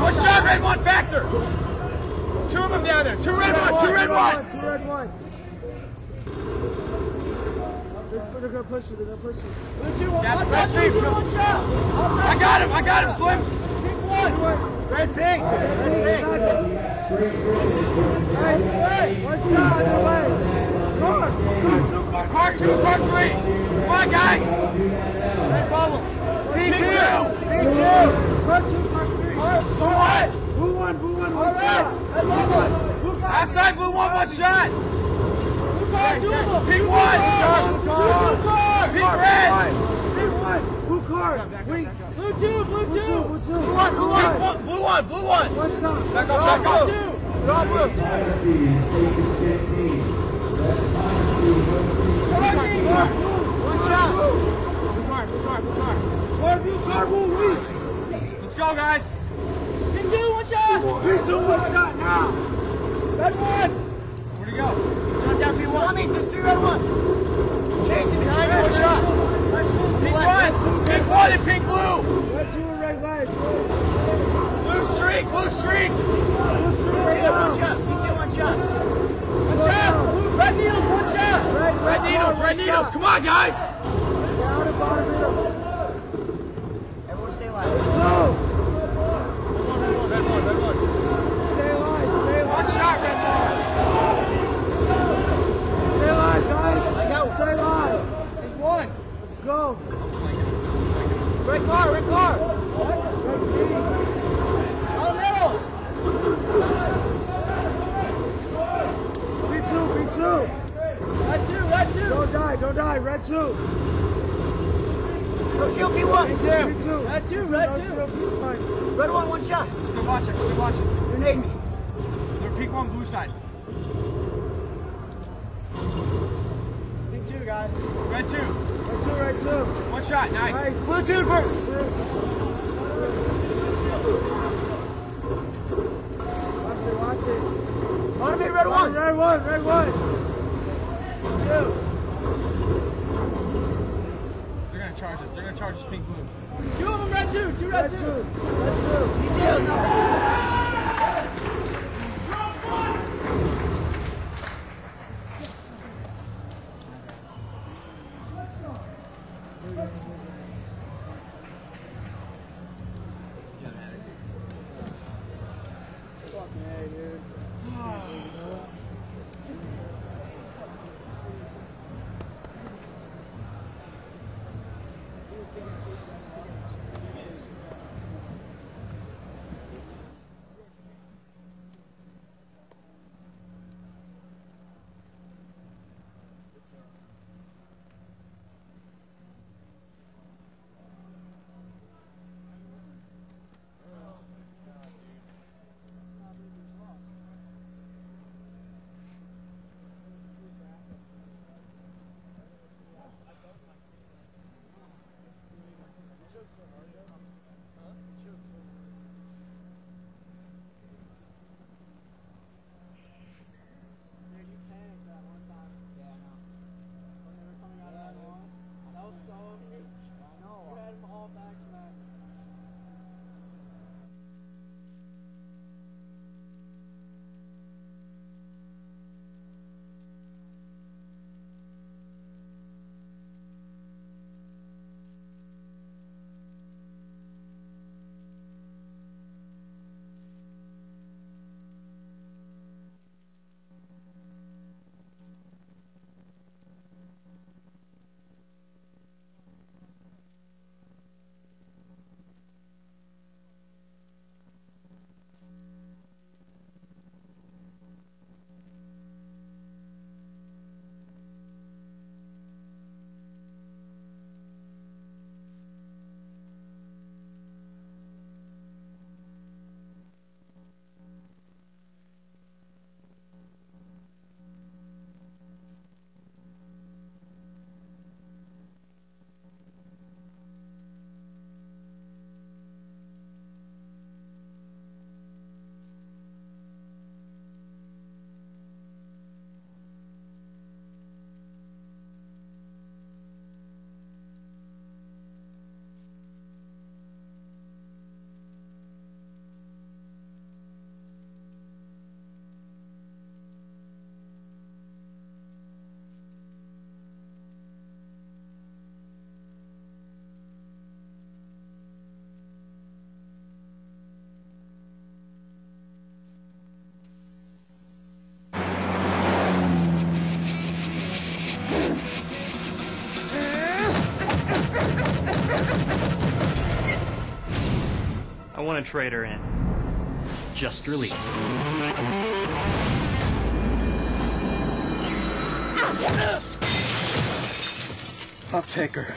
One shot, red 1 factor. There's 2 of them down there. 2 red 1.
They're gonna push you.
Blue 2, 1 shot.
I got him, Slim.
Pink 1.
Red pink. Nice. 1 shot on the way.
Car 2, car 3. Come on, guys.
Red bubble.
Pink 2.
Car 3. Blue 1.
All right. Red 1.
Outside blue 1 shot.
Blue car, 2 of them.
Pink 1. Pink red.
Blue car. Wait.
Blue 2.
Blue
1.
1 shot.
Back up.
Charging.
1 shot. Blue car.
Let's go, guys.
Pink 2, 1 shot.
Pink 2, 1 shot now.
Red 1.
Where'd he go?
Shot down P1. There's 3 red 1. Chasing behind me, 1 shot.
Pink 1 and pink blue.
Red 2 and red light.
Blue streak.
Blue streak.
P2, 1 shot. P2, 1 shot. 1 shot. Red needles, 1 shot.
Red needles. Come on, guys.
Down the bottom middle.
Red one shot.
Still watching, still watching.
Grenade me.
They're pink one, blue side.
Pink two, guys.
Red two.
Red two.
One shot, nice.
Blue two, Bert. Watch it. Automate red one. Red one. Two.
They're gonna charge us. They're gonna charge us pink blue.
Two of them red two. Red two. Detail.
I want a trader in. Just released.
I'll take her.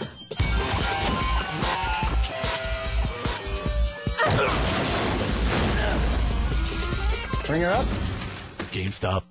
Bring her up.
GameStop.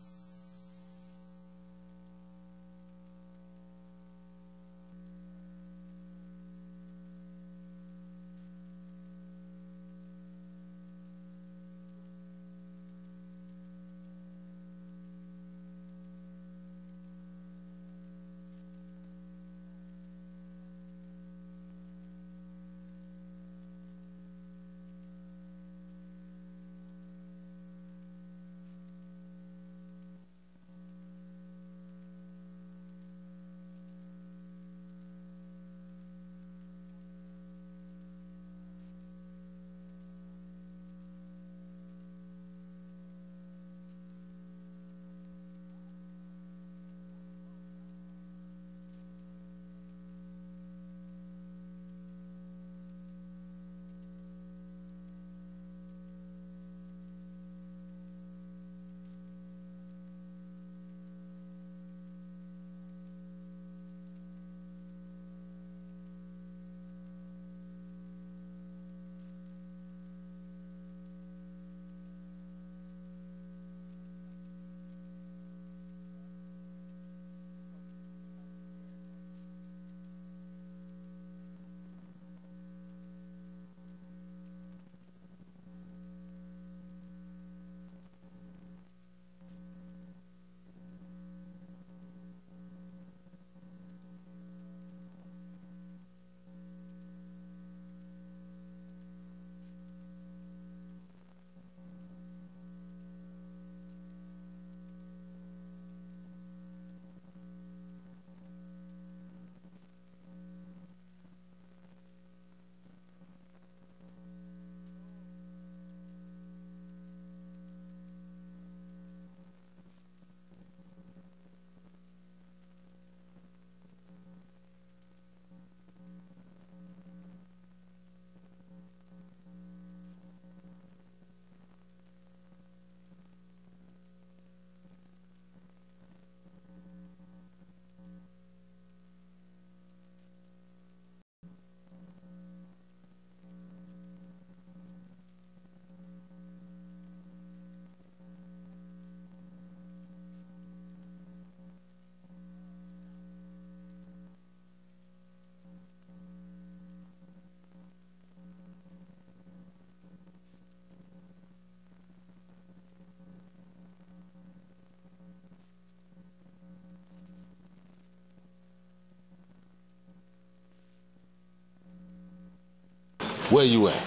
Where you at?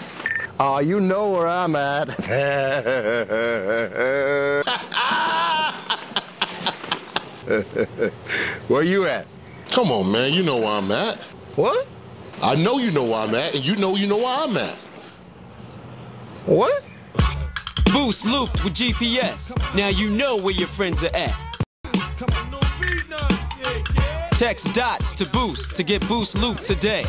Oh, you know where I'm at. Where you at?
Come on, man. You know where I'm at.
What?
I know you know where I'm at, and you know where I'm at.
What?
Boost looped with GPS. Now you know where your friends are at. Text dots to Boost to get Boost looped today.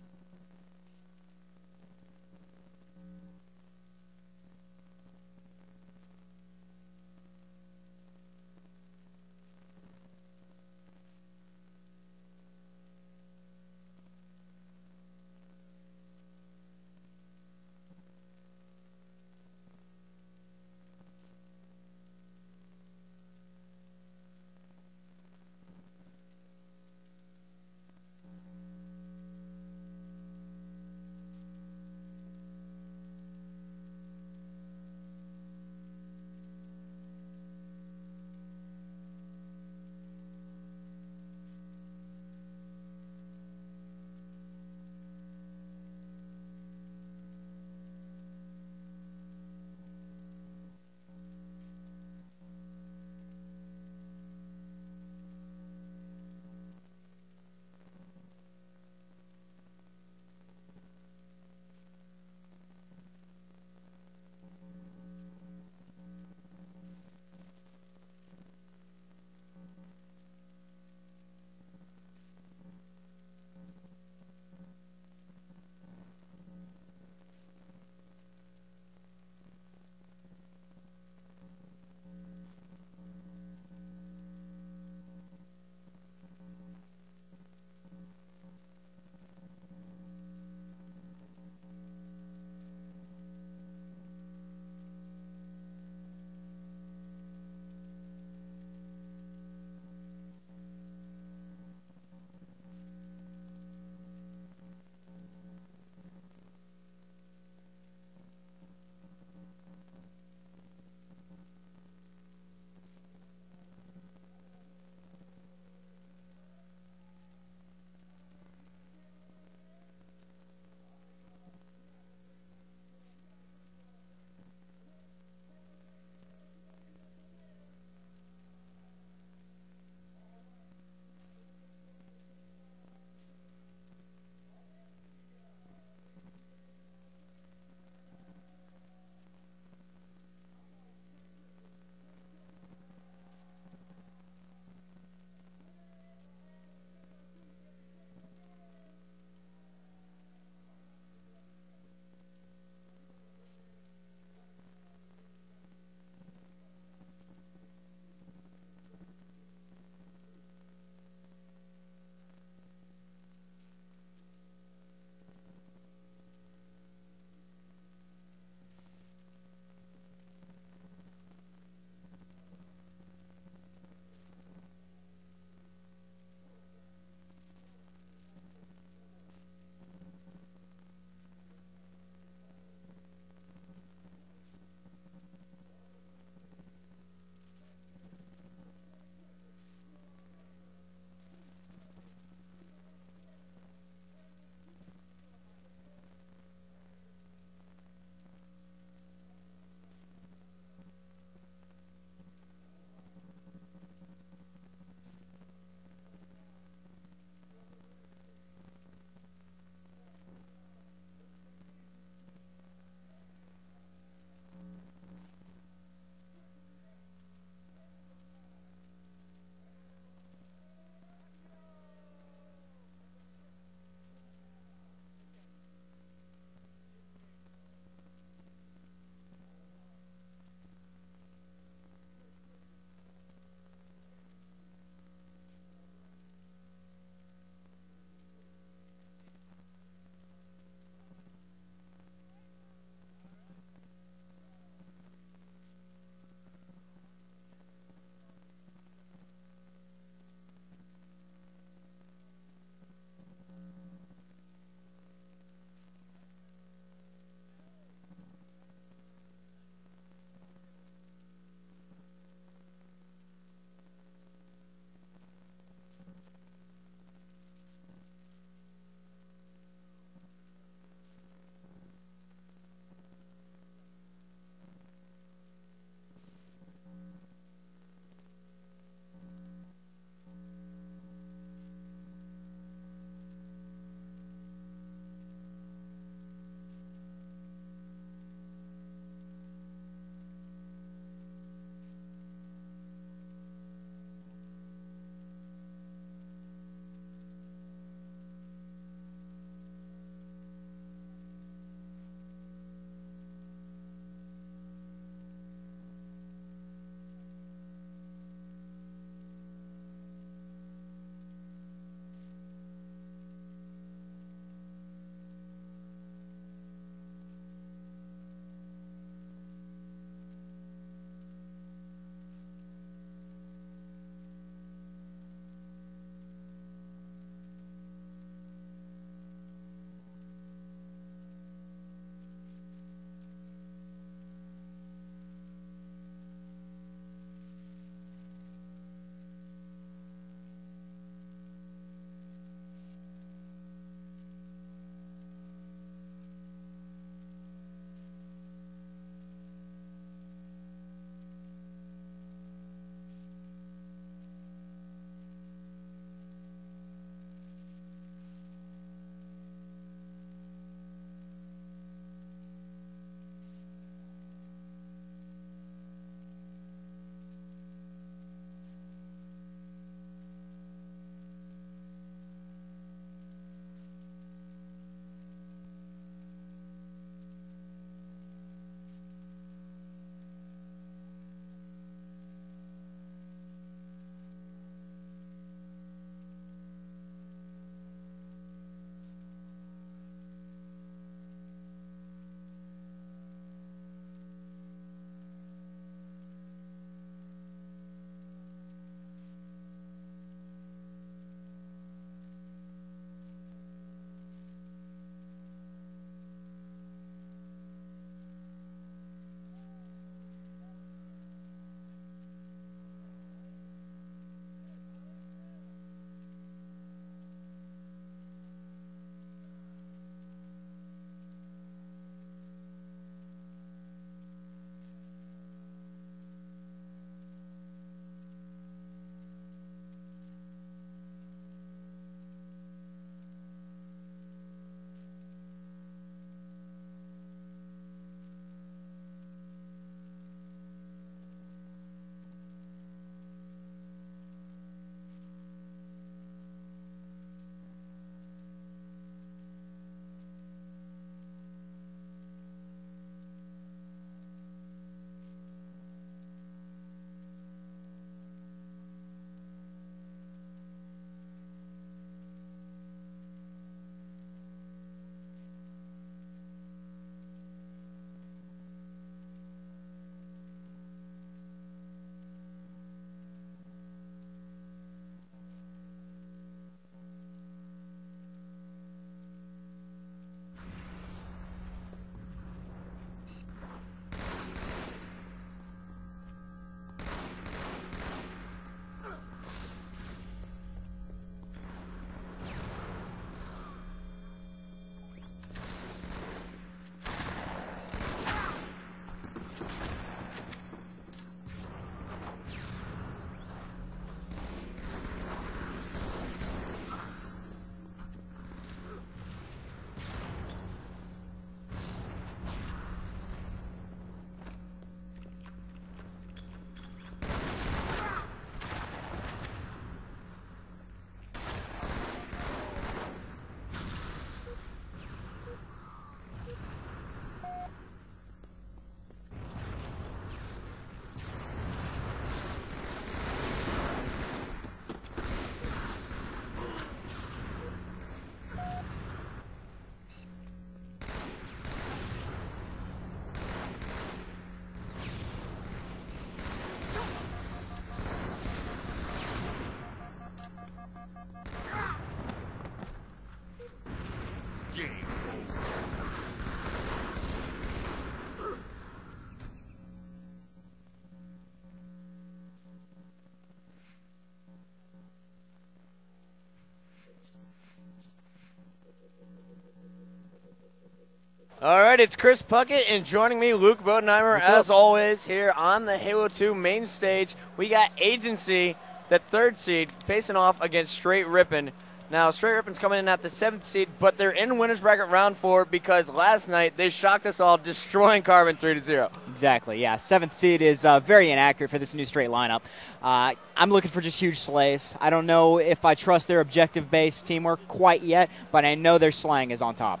All right, it's Chris Puckett, and joining me, Luke Bodenheimer, as always, here on the Halo 2 main stage. We got Agency, the 3rd seed, facing off against Straight Rippin. Now, Straight Rippin's coming in at the 7th seed, but they're in winner's bracket round 4 because last night they shocked us all, destroying Carbon 3-0.
Exactly, yeah. 7th seed is very inaccurate for this new Straight lineup. I'm looking for just huge slays. I don't know if I trust their objective-based teamwork quite yet, but I know their slaying is on top.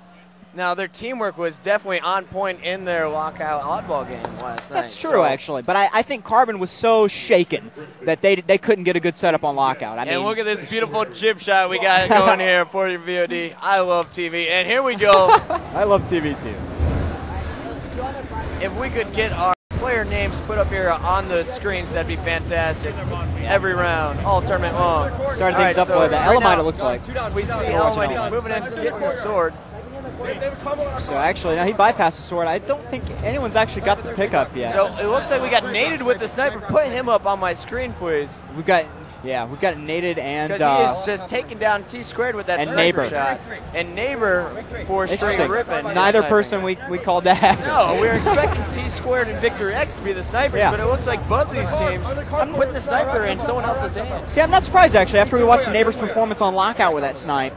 Now, their teamwork was definitely on point in their lockout oddball game last night.
That's true, actually. But I think Carbon was so shaken that they couldn't get a good setup on lockout. I mean,
look at this beautiful jib shot we got going here for your VOD. I love TV. And here we go.
I love TV, too.
If we could get our player names put up here on the screens, that'd be fantastic. Every round, all tournament long.
Started things up with Elamite, it looks like.
We see Elamite, he's moving in, getting the sword.
So actually, now he bypassed the sword. I don't think anyone's actually got the pickup yet.
So it looks like we got naded with the sniper. Put him up on my screen, please.
We've got naded and
because he is just taking down Tsquared with that
and
sniper
Neighbor
shot. And Neighbor for Straight Rippin.
Neither person we called that.
No, we were expecting Tsquared and Victory X to be the snipers, but it looks like both these teams are putting the sniper in someone else's hands.
See, I'm not surprised actually. After we watched Neighbor's performance on lockout with that snipe,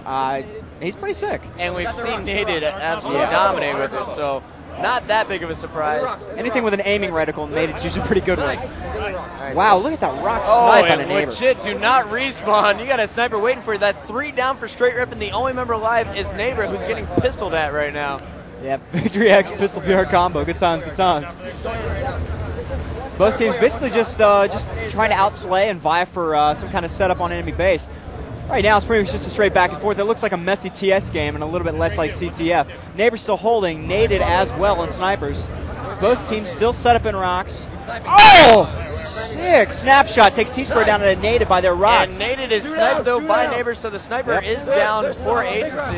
he's pretty sick.
And we've seen Naded absolutely dominate with it, so not that big of a surprise.
Anything with an aiming reticle, Naded's usually pretty good with. Wow, look at that rock snipe on a Neighbor.
Legit, do not respawn. You got a sniper waiting for you. That's 3 down for Straight Rippin. The only member alive is Neighbor, who's getting pistoled at right now.
Yeah, Victory X, pistol PR combo. Good times, good times. Both teams basically just trying to outslay and vie for some kind of setup on enemy base. Right now, it's pretty much just a straight back and forth. It looks like a messy TS game and a little bit less like CTF. Neighbor still holding, naded as well in snipers. Both teams still set up in rocks. Oh! Sick! Snapshot takes Tsquared down and naded by their rocks.
And naded is sniped, though, by Neighbor, so the sniper is down for Agency.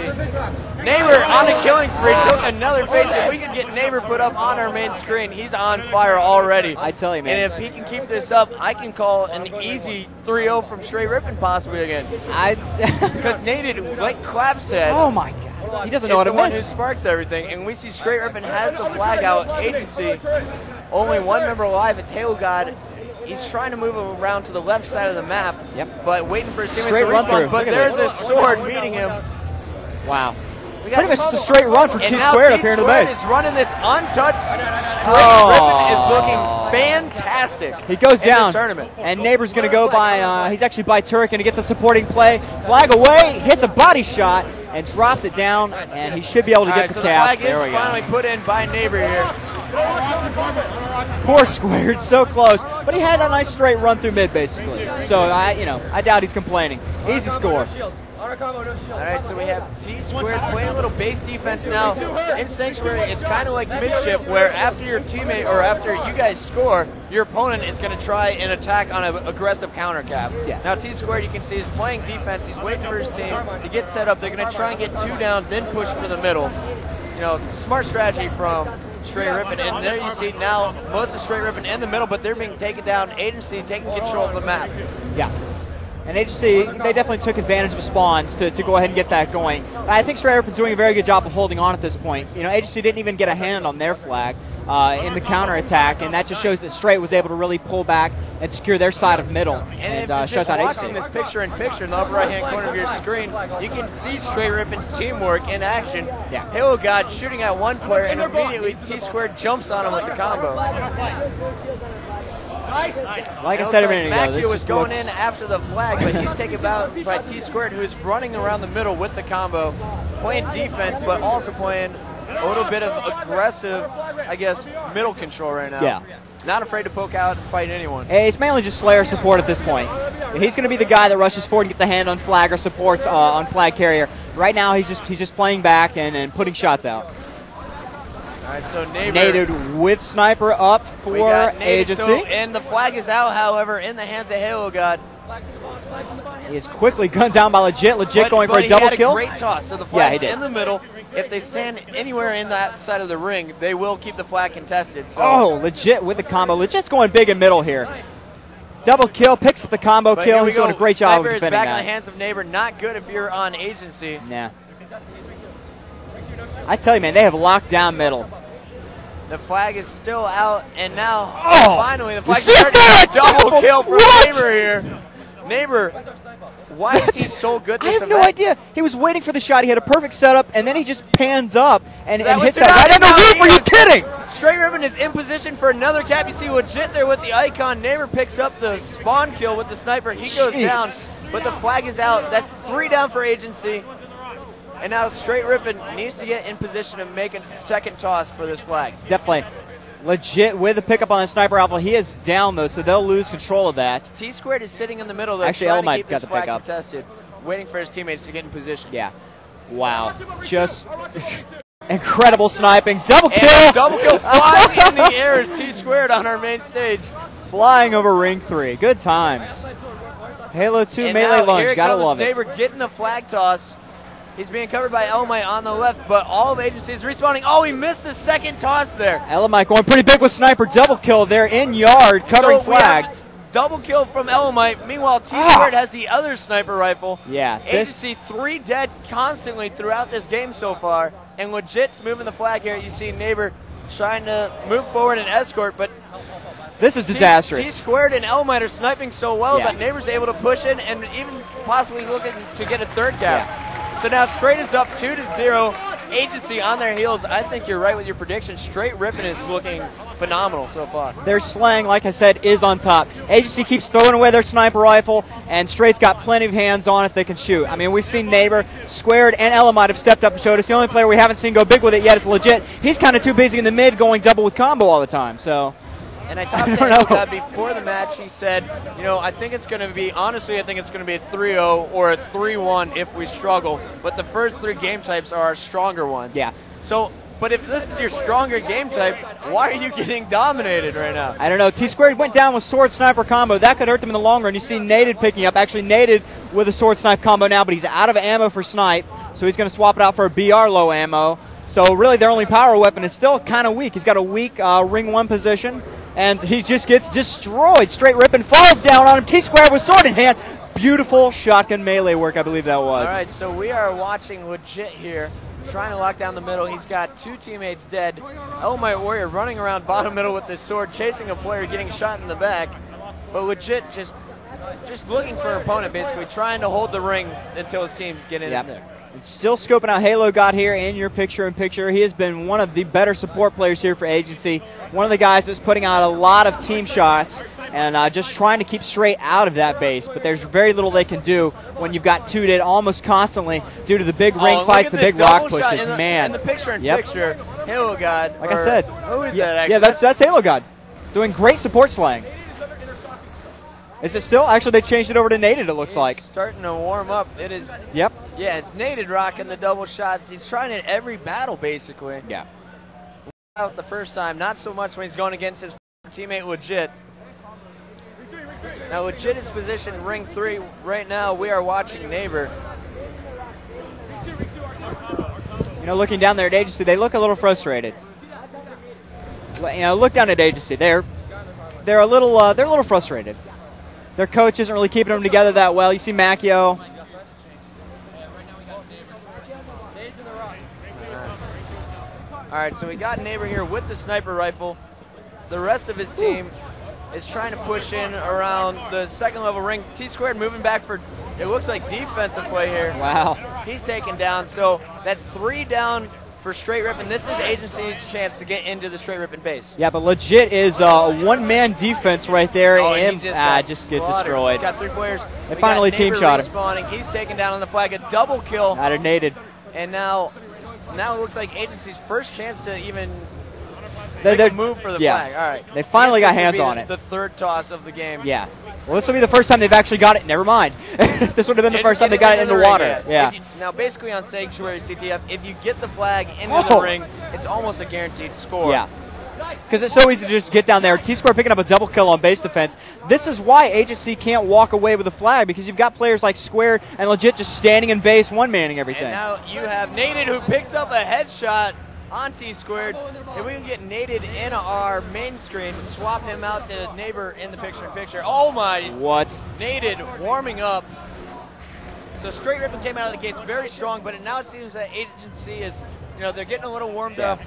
Neighbor on a killing spree took another face. If we could get Neighbor put up on our main screen, he's on fire already.
I tell you, man.
And if he can keep this up, I can call an easy 3-0 from Straight Rippin possibly again. Because naded, like Clap said.
Oh my God. He doesn't know what to miss.
He's the one who sparks everything, and we see Straight Rippin has the flag out. Agency, only one member alive. It's Halo God. He's trying to move around to the left side of the map, but waiting for his teammates to respawn. But there's a sword meeting him.
Wow. Pretty much just a straight run from Tsquared up here in the base.
He's running this untouched. Straight Rippin is looking fantastic.
He goes down,
in this tournament.
And Neighbor's going to go by, he's actually by Turek, going to get the supporting play. Flag away, hits a body shot, and drops it down, and he should be able to get the cap.
The flag is finally put in by Neighbor here.
Poor Tsquared, so close, but he had a nice straight run through mid, basically. So I doubt he's complaining. Easy score.
All right, so we have Tsquared playing a little base defense now. In Sanctuary, it's kind of like midship, where after your teammate or after you guys score, your opponent is going to try and attack on an aggressive counter cap.
Yeah.
Now Tsquared, you can see, is playing defense. He's waiting for his team to get set up. They're going to try and get 2 down, then push for the middle. You know, smart strategy from Straight Rippin. And there you see now most of Straight Rippin in the middle, but they're being taken down. Agency taking control of the map.
Yeah. And Agency, they definitely took advantage of spawns to go ahead and get that going. I think Straight Rippin's doing a very good job of holding on at this point. You know, Agency didn't even get a hand on their flag in the counterattack, and that just shows that Straight was able to really pull back and secure their side of middle and
if you're
shut down
just watching this picture-in-picture in the upper right-hand corner of your screen, you can see Straight Rippin's teamwork in action.
Yeah.
Halo God shooting at one player, and immediately Tsquared jumps on him with the combo.
Like I said a minute ago, this
was
just
going
looks...
in after the flag, but he's taken out by Tsquared, who is running around the middle with the combo, playing defense, but also playing a little bit of aggressive, I guess, middle control right now.
Yeah.
Not afraid to poke out and fight anyone.
It's mainly just Slayer support at this point. He's going to be the guy that rushes forward and gets a hand on flag or supports on flag carrier. Right now, he's just playing back and putting shots out.
All right, so Neighbor.
Naded with sniper up for Agency.
So, and the flag is out, however, in the hands of Halo God.
He is quickly gunned down by Legit. Legit going for a double kill.
He had a great toss. So the flag's in the middle. If they stand anywhere in that side of the ring, they will keep the flag contested. So.
Oh, Legit with the combo. Legit's going big in middle here. Double kill, picks up the combo kill. He's doing a great job of defending that.
Sniper is back in the hands of Neighbor. Not good if you're on Agency.
Nah. I tell you, man, they have locked down middle.
The flag is still out, and now
Oh!
finally the flag
You
is
see that?
double kill from
What?
Neighbor here. Neighbor, why is he so good
I
this
have no
event?
idea. He was waiting for the shot. He had a perfect setup, and then he just pans up and,
That
and
was
hits
too
that
high,
right on the
and now
roof.
he
Are you
is-
kidding?
Straight Rippin is in position for another cap. You see legit there with the icon. Neighbor picks up the spawn kill with the sniper. He goes down, but the flag is out. That's 3 down for Agency. And now Straight Rippin needs to get in position to make a second toss for this flag.
Definitely. Legit with the pickup on the sniper rifle. He is down, though, so they'll lose control of that.
Tsquared is sitting in the middle, though,
Actually,
trying to
Elamite
keep
got
this
the
flag
pickup.
contested, waiting for his teammates to get in position.
Yeah. Wow. Just incredible sniping. Double
And
kill.
a double kill flying in the air is Tsquared on our main stage.
Flying over ring 3. Good times. Halo 2
And
melee
now
lunge.
here
Gotta
comes
love it.
Neighbor getting the flag toss. He's being covered by Elamite on the left, but all of Agency is respawning. Oh, he missed the second toss there.
Elamite going pretty big with sniper. Double kill there in yard, covering
So we have
flag.
double kill from Elamite. Meanwhile, Tsquared has the other sniper rifle.
Yeah.
Agency 3 dead constantly throughout this game so far. And Legit's moving the flag here. You see Neighbor trying to move forward and escort, but
This is disastrous.
Tsquared and Elamite are sniping so well,
Yeah.
but Neighbor's able to push in and even possibly looking to get a third cap. So now Straight is up 2-0. Agency on their heels. I think you're right with your prediction. Straight Rippin is looking phenomenal so far.
Their slang, like I said, is on top. Agency keeps throwing away their sniper rifle, and Straight's got plenty of hands on it they can shoot. I mean, we've seen Neighbor, Tsquared, and Elamite have stepped up and showed us. The only player we haven't seen go big with it yet is Legit. He's kind of too busy in the mid going double with combo all the time. So.
And I talked to
don't
him
know.
before the match. He said, you know, I think it's going to be, honestly, I think it's going to be a 3-0 or a 3-1 if we struggle. But the first 3 game types are our stronger ones.
Yeah.
So, but if this is your stronger game type, why are you getting dominated right now?
I don't know. Tsquared went down with sword sniper combo. That could hurt them in the long run. You see Naded picking up. Actually, Naded with a sword snipe combo now, but he's out of ammo for snipe. So he's going to swap it out for a BR low ammo. So really their only power weapon is still kind of weak. He's got a weak ring 1 position. And he just gets destroyed. Straight Rippin falls down on him. Tsquared with sword in hand. Beautiful shotgun melee work, I believe that was.
All right, so we are watching Legit here, trying to lock down the middle. He's got 2 teammates dead. Elamite Warrior running around bottom middle with his sword, chasing a player, getting shot in the back. But Legit just looking for an opponent, basically, trying to hold the ring until his team get in there.
And still scoping out Halo God here in your picture-in-picture. He has been one of the better support players here for Agency. One of the guys that's putting out a lot of team shots and just trying to keep Straight out of that base. But there's very little they can do when you've got 2 dead almost constantly due to the big ring fights, the big rock pushes. Man.
In the picture-in-picture, Halo God.
Like I said.
Who is that, actually?
Yeah, that's Halo God. Doing great support slang. Is it still? Actually, they changed it over to Naded, it looks like.
Starting to warm up. It is.
Yep.
Yeah, it's Naded rocking the double shots. He's trying it every battle, basically.
Yeah.
Out the first time, not so much when he's going against his teammate Legit. Now Legit is positioned ring 3 right now. We are watching Neighbor.
You know, looking down there at Agency, they look a little frustrated. You know, look down at Agency. They're a little frustrated. Their coach isn't really keeping them together that well. You see Macchio.
All right, so we got Neighbor here with the sniper rifle. The rest of his team is trying to push in around the second level ring. Tsquared moving back for, it looks like defensive play here.
Wow.
He's taken down, so that's 3 down for Straight Rippin. This is Agency's chance to get into the Straight Rippin base.
Yeah, but Legit is a one-man defense right there.
Oh,
and
he
just get destroyed.
He's got 3 players.
They finally team shot him.
Respawning. He's taken down on the flag. A double kill.
Out of Naded.
And now it looks like Agency's first chance to even make a move for the flag. All right.
They finally
This
got
is gonna
hands
be
on it.
The third toss of the game.
Yeah. Well, this will be the first time they've actually got it. Never mind. This would have been the first time they got it in the water. Yeah.
Now, basically on Sanctuary CTF, if you get the flag into the ring, it's almost a guaranteed score.
Yeah. Because it's so easy to just get down there. Tsquared picking up a double kill on base defense. This is why Agency can't walk away with a flag, because you've got players like Tsquared and Legit just standing in base, one-manning everything.
And now you have Naded, who picks up a headshot on Tsquared. If we can get Naded in our main screen, swap him out to Neighbor in the picture-in-picture. Oh my!
What?
Naded warming up. So Straight Rippin came out of the gates very strong, but now it seems that Agency is you know, they're getting a little warmed up.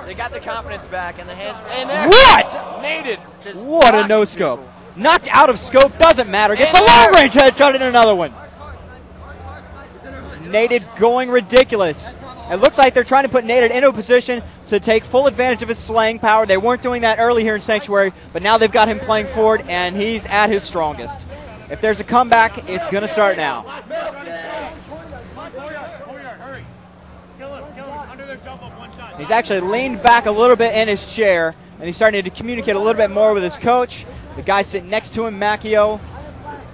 They got their confidence back, and the hands. And
What?
Naded. Just
What a no scope. Knocked out of scope, doesn't matter. Gets the long range headshot in another one. Naded going ridiculous. It looks like they're trying to put Naded into a position to take full advantage of his slaying power. They weren't doing that early here in Sanctuary, but now they've got him playing forward, and he's at his strongest. If there's a comeback, it's going to start now. He's actually leaned back a little bit in his chair, and he's starting to communicate a little bit more with his coach. The guy sitting next to him, Macchio.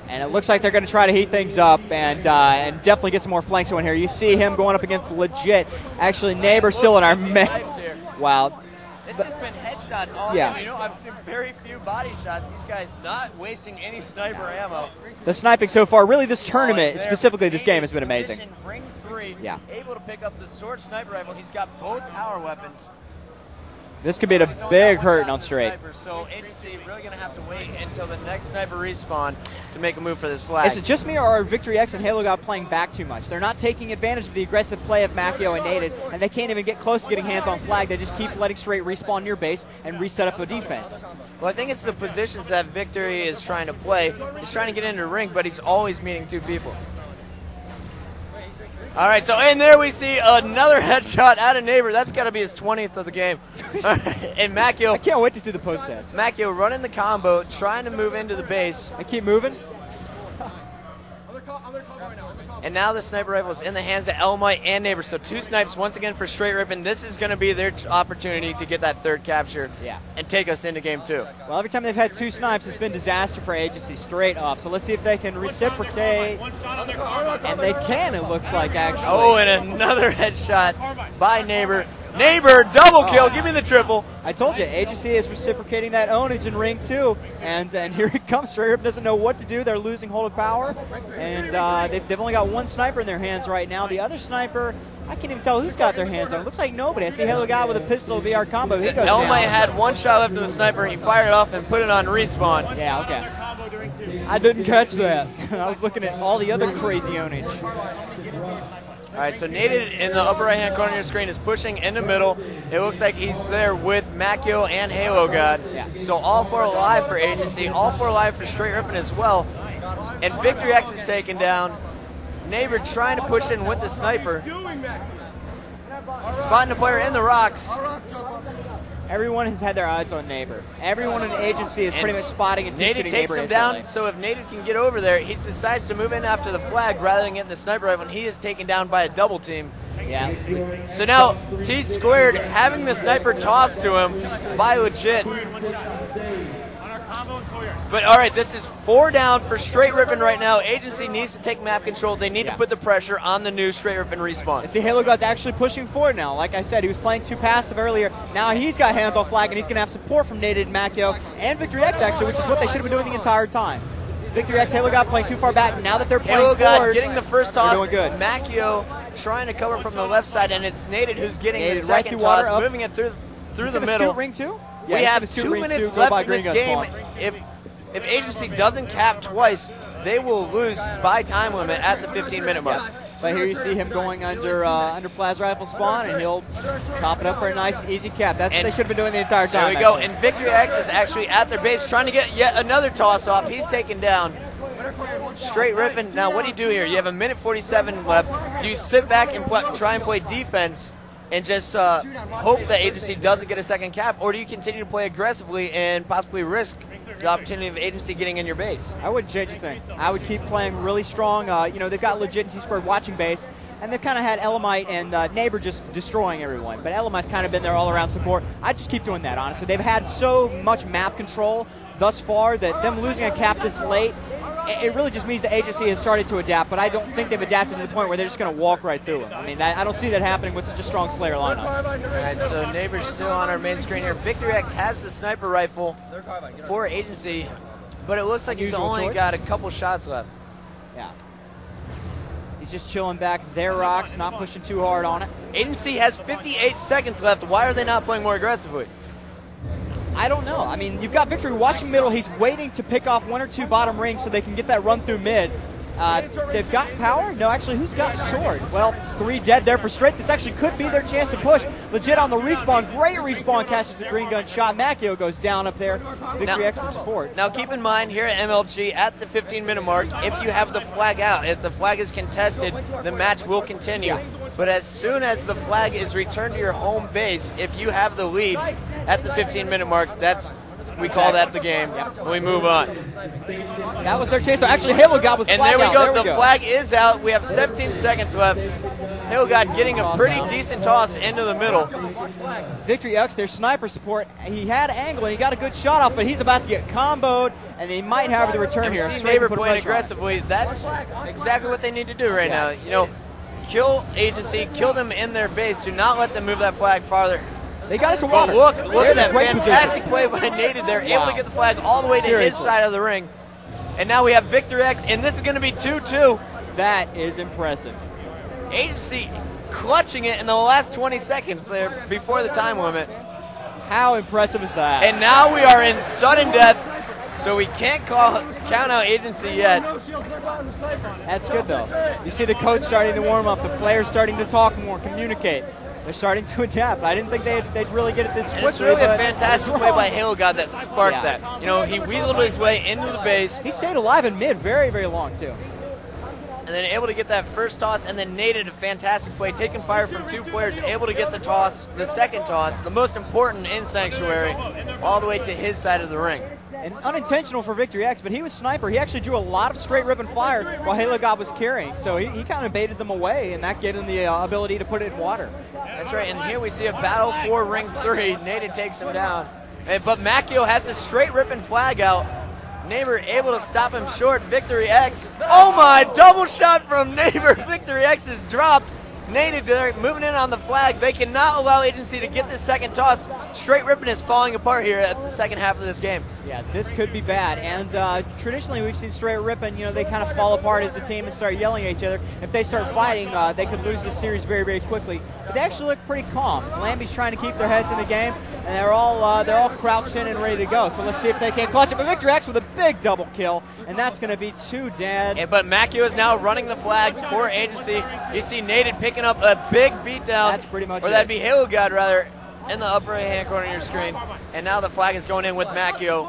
And it looks like they're going to try to heat things up and definitely get some more flanks going here. You see him going up against legit. Actually, Neighbor still in our mech. Wow.
It's just been headshots all game. You know, I've seen very few body shots. These guys not wasting any sniper ammo.
The sniping so far, really this tournament, specifically this game, has been amazing.
Ring 3,
yeah.
Able to pick up the sword sniper rifle. He's got both power weapons.
This could be a big hurt on straight.
So agency really going to have to wait until the next sniper respawn to make a move for this flag.
Is it just me, or are Victory X and Halo God playing back too much? They're not taking advantage of the aggressive play of Macchio and Naded, and they can't even get close to getting hands on flag. They just keep letting straight respawn near base and reset up a defense.
Well, I think it's the positions that Victory is trying to play. He's trying to get into the ring, but he's always meeting two people. All right, so and there we see another headshot out of Neighbor. That's got to be his 20th of the game. And Macchio.
I can't wait to see the post test.
Macchio running the combo, trying to move into the base.
I keep moving.
And now the sniper rifle is in the hands of Elmite and Neighbor. So two snipes once again for Straight Rippin. This is going to be their opportunity to get that third capture and take us into game 2.
Well, every time they've had two snipes, it's been disaster for Agency straight up. So let's see if they can reciprocate. And they can, it looks like, actually.
Oh, and another headshot by Neighbor. Neighbor, double kill. Give me the triple.
I told you, Agency is reciprocating that ownage in Ring 2. And here it comes. Straight Rip doesn't know what to do. They're losing hold of power. And they've only got one sniper in their hands right now. The other sniper, I can't even tell who's got their hands on. It looks like nobody. I see Halo guy with a pistol VR combo. He goes
Elmite
down.
had one shot left in the sniper. He fired it off and put it on respawn.
Yeah, okay. I didn't catch that. I was looking at all the other crazy ownage.
All right, so Naded in the upper right-hand corner of your screen is pushing in the middle. It looks like he's there with Macchio and Halo God.
Yeah.
So all 4 alive for Agency, all 4 alive for Straight Rippin as well. And Victory X is taken down. Neighbor trying to push in with the sniper. Spotting the player in the rocks.
Everyone has had their eyes on Neighbor. Everyone in the Agency is pretty much spotting and
Naded
shooting
takes
Neighbor
him down,
instantly.
so if Naded can get over there, he decides to move in after the flag rather than getting the sniper rifle, and he is taken down by a double team.
Yeah.
So now Tsquared having the sniper tossed to him by Legit. But all right, this is 4 down for Straight Rippin right now. Agency needs to take map control. They need to put the pressure on the new Straight Rippin respawn.
And see, Halo God's actually pushing forward now. Like I said, he was playing too passive earlier. Now he's got hands on flag, and he's going to have support from Naded and Macchio and Victory X, actually, which is what they should have been doing the entire time. Victory X, Halo God playing too far back. Now that they're playing
Halo God
forward,
getting the first toss.
doing good.
Macchio trying to cover from the left side, and it's Naded who's getting
Naded
the
right
second
through water,
toss,
up.
moving it through
He's
the
gonna
middle.
scoot Ring 2? Yeah,
We
he's
have
gonna scoot
2
Ring
minutes
2, go
left
by
in this
Green
game.
Gun
If Agency doesn't cap twice, they will lose by time limit at the 15-minute mark.
But here you see him going under Plaza Rifle spawn, and he'll top it up for a nice, easy cap. That's what they should have been doing the entire time.
There we go. And Victory X is actually at their base trying to get yet another toss-off. He's taken down. Straight Rippin. Now, what do you do here? You have 1:47 left. Do you sit back and try and play defense and just hope that Agency doesn't get a second cap, or do you continue to play aggressively and possibly risk the opportunity of Agency getting in your base?
I wouldn't change a thing. I would keep playing really strong. You know, they've got legit and Tsquared watching base, and they've kind of had Elamite and Neighbor just destroying everyone. But Elamite's kind of been their all-around support. I'd just keep doing that, honestly. They've had so much map control thus far that them losing a cap this late, it really just means the Agency has started to adapt, but I don't think they've adapted to the point where they're just going to walk right through it. I mean, I don't see that happening with such a strong Slayer lineup.
All right, so Neighbor's still on our main screen here. Victory X has the sniper rifle for Agency, but it looks like he's only got a couple shots left.
Yeah. He's just chilling back their rocks, not pushing too hard on it.
Agency has 58 seconds left. Why are they not playing more aggressively?
I don't know. I mean, you've got Victory watching middle. He's waiting to pick off 1 or 2 bottom rings so they can get that run through mid. They've got power? No, actually, who's got sword? Well, 3 dead there for straight. This actually could be their chance to push. Legit on the respawn. Great respawn, catches the green gun shot. Macchio goes down up there. Victory X with support.
Now keep in mind here at MLG, at the 15-minute mark, if you have the flag out, if the flag is contested, the match will continue. But as soon as the flag is returned to your home base, if you have the lead at the 15-minute mark, we call that the game. And we move on.
That was their chance. Actually, Halo God with flag
And there we
out.
go. The flag is out. We have 17 seconds left. Halo God getting a pretty decent toss into the middle.
Victory X, their sniper support. He had angle and he got a good shot off, but he's about to get comboed, and they might have the return
And we
here.
see Neighbor playing aggressively. That's exactly what they need to do right now. You know, kill Agency, kill them in their base. Do not let them move that flag farther.
They got it to
But
water.
look at that fantastic play by Nated. They're able to get the flag all the way to his side of the ring. And now we have Victor X, and this is going to be 2-2.
That is impressive.
Agency clutching it in the last 20 seconds there before the time limit.
How impressive is that?
And now we are in sudden death, so we can't count out Agency yet.
That's good, though. You see the coach starting to warm up, the players starting to talk more, communicate. They're starting to adapt. I didn't think they'd really get it this quickly.
It's really a fantastic play by Halo God that sparked that. You know, he weaseled his way into the base.
He stayed alive in mid very, very long, too.
And then able to get that first toss, and then Nated a fantastic play, taking fire from 2 players, able to get the toss, the second toss, the most important in Sanctuary, all the way to his side of the ring.
And unintentional for Victory X, but he was sniper. He actually drew a lot of straight ribbon fire while Halo God was carrying. So he kind of baited them away, and that gave him the ability to put it in water.
That's right, and here we see a battle for ring 3. Nated takes him down. But Macchio has the straight ribbon flag out. Neighbor able to stop him short. Victory X. Oh my, double shot from Neighbor. Victory X is dropped. Nated there, moving in on the flag. They cannot allow Agency to get this second toss. Straight Rippin is falling apart here at the second half of this game.
Yeah, this could be bad. And traditionally we've seen Straight Rippin, you know, they kind of fall apart as a team and start yelling at each other. If they start fighting, they could lose this series very, very quickly. But they actually look pretty calm. Lambie's trying to keep their heads in the game, and they're all crouched in and ready to go. So let's see if they can clutch it. But Victor X with a big double kill, and that's going to be 2 dead.
Yeah, but Macchio is now running the flag for Agency. You see Nated picking up a big beatdown.
That's pretty much
Or that'd be Halo God, rather, in the upper right-hand corner of your screen. And now the flag is going in with Macchio.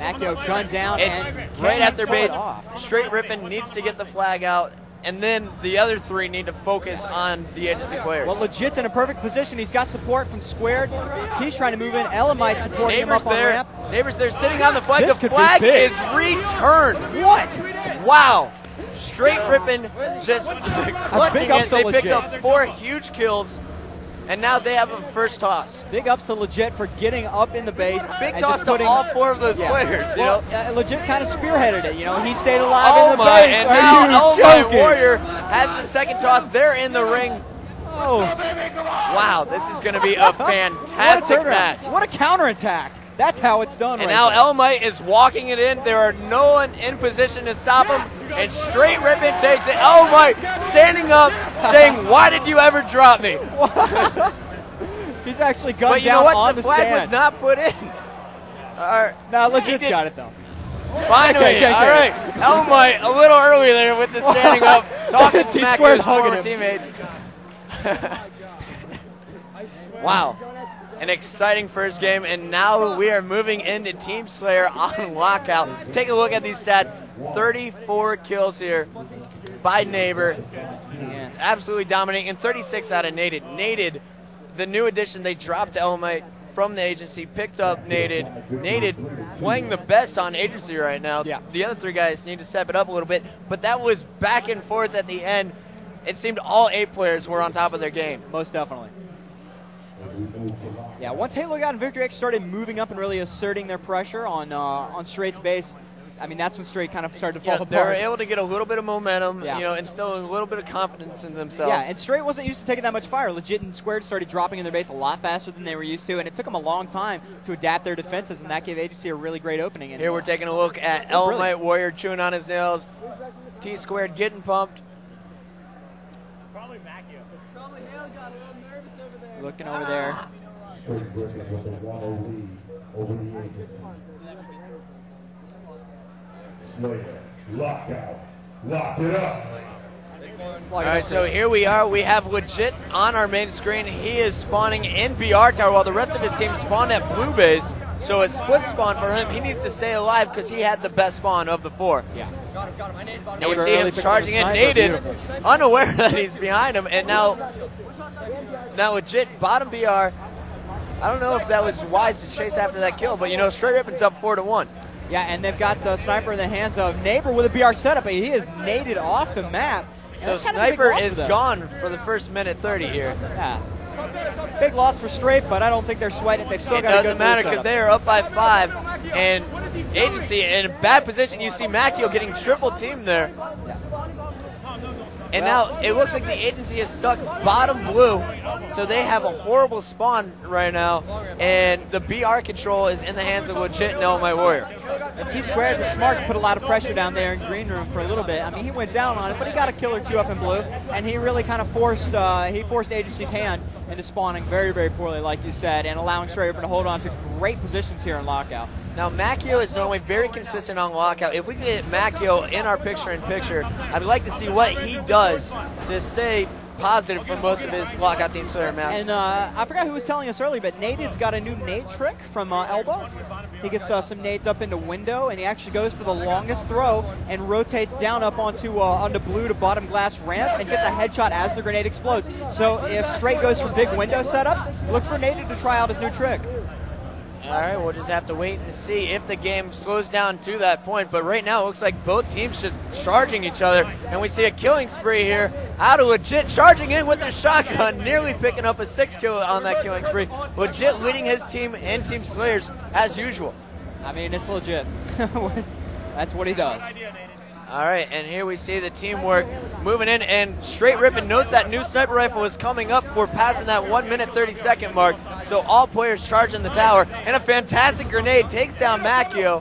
Macchio gunned down.
It's
and
right at their base.
Off.
Straight Rippin needs to get the flag out. And then the other 3 need to focus on the Agency players.
Well, Legit's in a perfect position. He's got support from Tsquared. T's trying to move in. Elamite supporting him up on ramp.
Neighbors there sitting on the flag.
This
The flag is returned. What? Wow. Straight Rippin just clutching it. They picked up 4 huge kills. And now they have a first toss.
Big ups to Legit for getting up in the base.
Big toss to all 4 of those players. You know?
Legit kind of spearheaded it. You know, he stayed alive in the
my,
base.
and now my Warrior has the second toss. They're in the ring.
Oh,
wow! This is going to be a fantastic match.
What a counterattack! That's how it's done.
And
right
now
there.
Elamite is walking it in. There are no one in position to stop him. And Straight Rippin takes it. Elamite standing up, saying, "Why did you ever drop me?"
He's actually gunned
but you know
down
what?
on
The
the
flag
stand.
was not put in.
No, Legit's got it though.
Finally,
okay.
All right. Elamite a little early there with the standing up, talking smack to his former teammates. Wow. An exciting first game, and now we are moving into Team Slayer on lockout. Take a look at these stats. 34 kills here by Neighbor. Absolutely dominating, and 36 out of Nated. Nated, the new addition, they dropped Elamite from the Agency, picked up Nated. Nated playing the best on Agency right now.
Yeah.
The other 3 guys need to step it up a little bit, but that was back and forth at the end. It seemed all 8 players were on top of their game.
Most definitely. Yeah, once Halo God and Victory X started moving up and really asserting their pressure on Straight's base, I mean, that's when Straight kind of started to fall apart.
They were able to get a little bit of momentum,
Yeah.
you know, instill a little bit of confidence in themselves.
Yeah, and Straight wasn't used to taking that much fire. Legit and Tsquared started dropping in their base a lot faster than they were used to, and it took them a long time to adapt their defenses, and that gave Agency a really great opening. And
here we're taking a look at Elamite Warrior chewing on his nails. Tsquared getting pumped.
Probably Macchio. It's probably Hale got a little nervous over there.
Looking over there.
Straight Rippin with a 1-0 lead over the Agency. Slayer, lockout.
Lock it up.
All right, so here we are. We have Legit on our main screen. He is spawning in BR Tower while the rest of his team spawned at Blue Base. So a split spawn for him. He needs to stay alive because he had the best spawn of the four.
Yeah.
And we see him charging in, naded, unaware that he's behind him. And now Legit, bottom BR. I don't know if that was wise to chase after that kill, but you know, Straight Rippin's up 4-1.
Yeah, and they've got Sniper in the hands of Neighbor with a BR setup, but he is naded off the map.
So Sniper is gone for the first minute 30 here.
Yeah. Big loss for Straight, but I don't think they're sweating it. They've still got a good
It doesn't matter because they are up by 5, and Agency in a bad position. You see Macchio getting triple teamed there. And now it looks like the Agency is stuck bottom blue, so they have a horrible spawn right now, and the BR control is in the hands of Legit and All Might Warrior.
And Tsquared was smart to put a lot of pressure down there in green room for a little bit. I mean, he went down on it, but he got a kill or two up in blue, and he really kind of forced Agency's hand into spawning very, very poorly, like you said, and allowing Straight Rippin to hold on to great positions here in Lockout.
Now, Macchio is normally very consistent on Lockout. If we can get Macchio in our picture-in-picture, I'd like to see what he does to stay positive for most of his Lockout team player matches.
And I forgot who was telling us earlier, but Naded's got a new nade trick from Elbow. He gets some nades up into window, and he actually goes for the longest throw and rotates down up onto blue to bottom glass ramp and gets a headshot as the grenade explodes. So if Straight goes for big window setups, look for Naded to try out his new trick.
All right, we'll just have to wait and see if the game slows down to that point. But right now, it looks like both teams just charging each other. And we see a killing spree here out of Legit, charging in with the shotgun, nearly picking up a 6 kill on that killing spree. Legit leading his team and Team Slayers as usual.
I mean, it's legit. That's what he does.
All right, and here we see the teamwork moving in, and Straight Rippin knows that new sniper rifle is coming up. We're passing that 1 minute 30-second mark, so all players charging the tower, and a fantastic grenade takes down Macchio.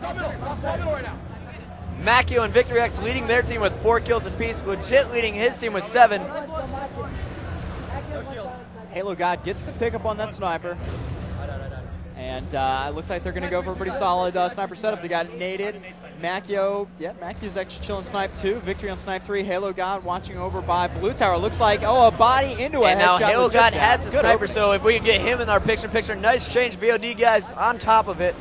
Macchio and Victory X leading their team with 4 kills apiece. Legit leading his team with 7.
Halo God gets the pickup on that sniper. And it looks like they're going to go for a pretty solid sniper setup. They got naded. Macchio, yeah, Macchio's actually chilling snipe 2. Victory on snipe 3. Halo God watching over by Blue Tower. Looks like, a body into a
and
headshot.
And now Halo God has the sniper,
opening.
so if we can get him in our picture-in-picture, nice change. VOD guys on top of it.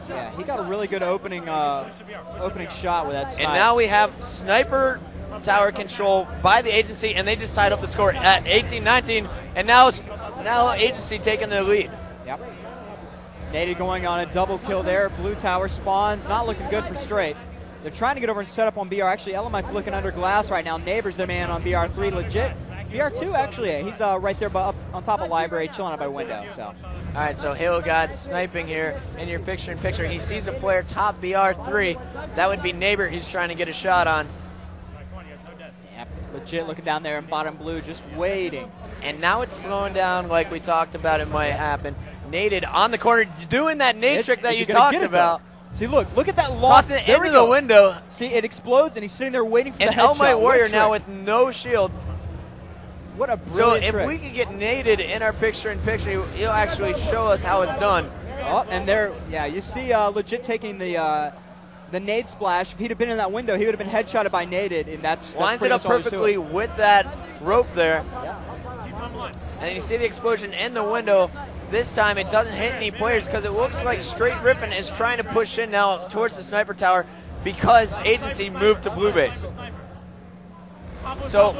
Yeah, he got a really good opening shot with that snipe.
And now we have sniper tower control by the Agency, and they just tied up the score at 18-19, and now Agency taking the lead.
Yep. Naded going on a double kill there. Blue Tower spawns, not looking good for Straight. They're trying to get over and set up on BR. Actually, Elemite's looking under glass right now. Neighbor's the man on BR3, legit. BR2, actually, he's right there up on top of library, chilling out by window. So.
All right, so Halo God sniping here in your picture-in-picture. He sees a player top BR3. That would be Neighbor he's trying to get a shot on.
Yep, legit looking down there in bottom blue, just waiting.
And now it's slowing down like we talked about it might happen. Naded on the corner, doing that nade trick that you talked about.
See, look at that loss.
Toss it into the window.
See, it explodes, and he's sitting there waiting for the headshot.
And All Might Warrior now with no shield.
What a brilliant
trick.
So
if we could get naded in our picture-in-picture, he'll actually show us how it's done.
Oh, and there, yeah, you see Legit taking the nade splash. If he'd have been in that window, he would have been headshotted by naded, and that's
lines it up perfectly with that rope there.
Yeah.
And you see the explosion in the window. This time it doesn't hit any players because it looks like Straight Rippin is trying to push in now towards the sniper tower because Agency moved to blue base. So,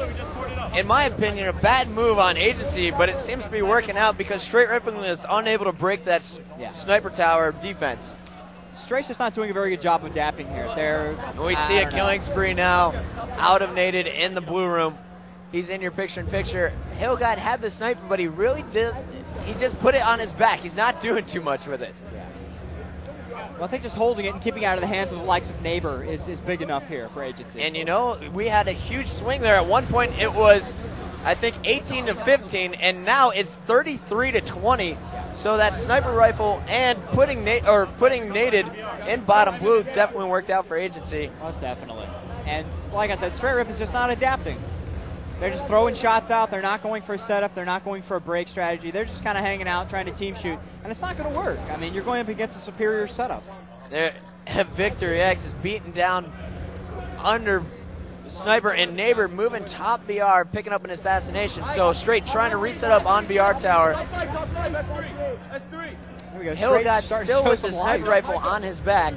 in my opinion, a bad move on Agency, but it seems to be working out because Straight Rippin is unable to break that sniper tower defense.
Straight's just not doing a very good job of adapting here.
We see a killing spree now, out of naded in the blue room. He's in your picture-in-picture. Halo God had the sniper, but he really did. He just put it on his back. He's not doing too much with it.
Well, I think just holding it and keeping it out of the hands of the likes of Neighbor is big enough here for Agency.
And you know, we had a huge swing there. At one point, it was, I think, 18-15, and now it's 33-20. So that sniper rifle and putting naded in bottom blue definitely worked out for Agency.
Most definitely. And like I said, Straight Rip is just not adapting. They're just throwing shots out. They're not going for a setup. They're not going for a break strategy. They're just kind of hanging out, trying to team shoot. And it's not going to work. I mean, you're going up against a superior setup.
Victory X is beating down under Sniper, and Neighbor moving top BR, picking up an assassination. So Straight trying to reset up on BR tower.
Here we go.
Hillgod still with the sniper rifle on his back.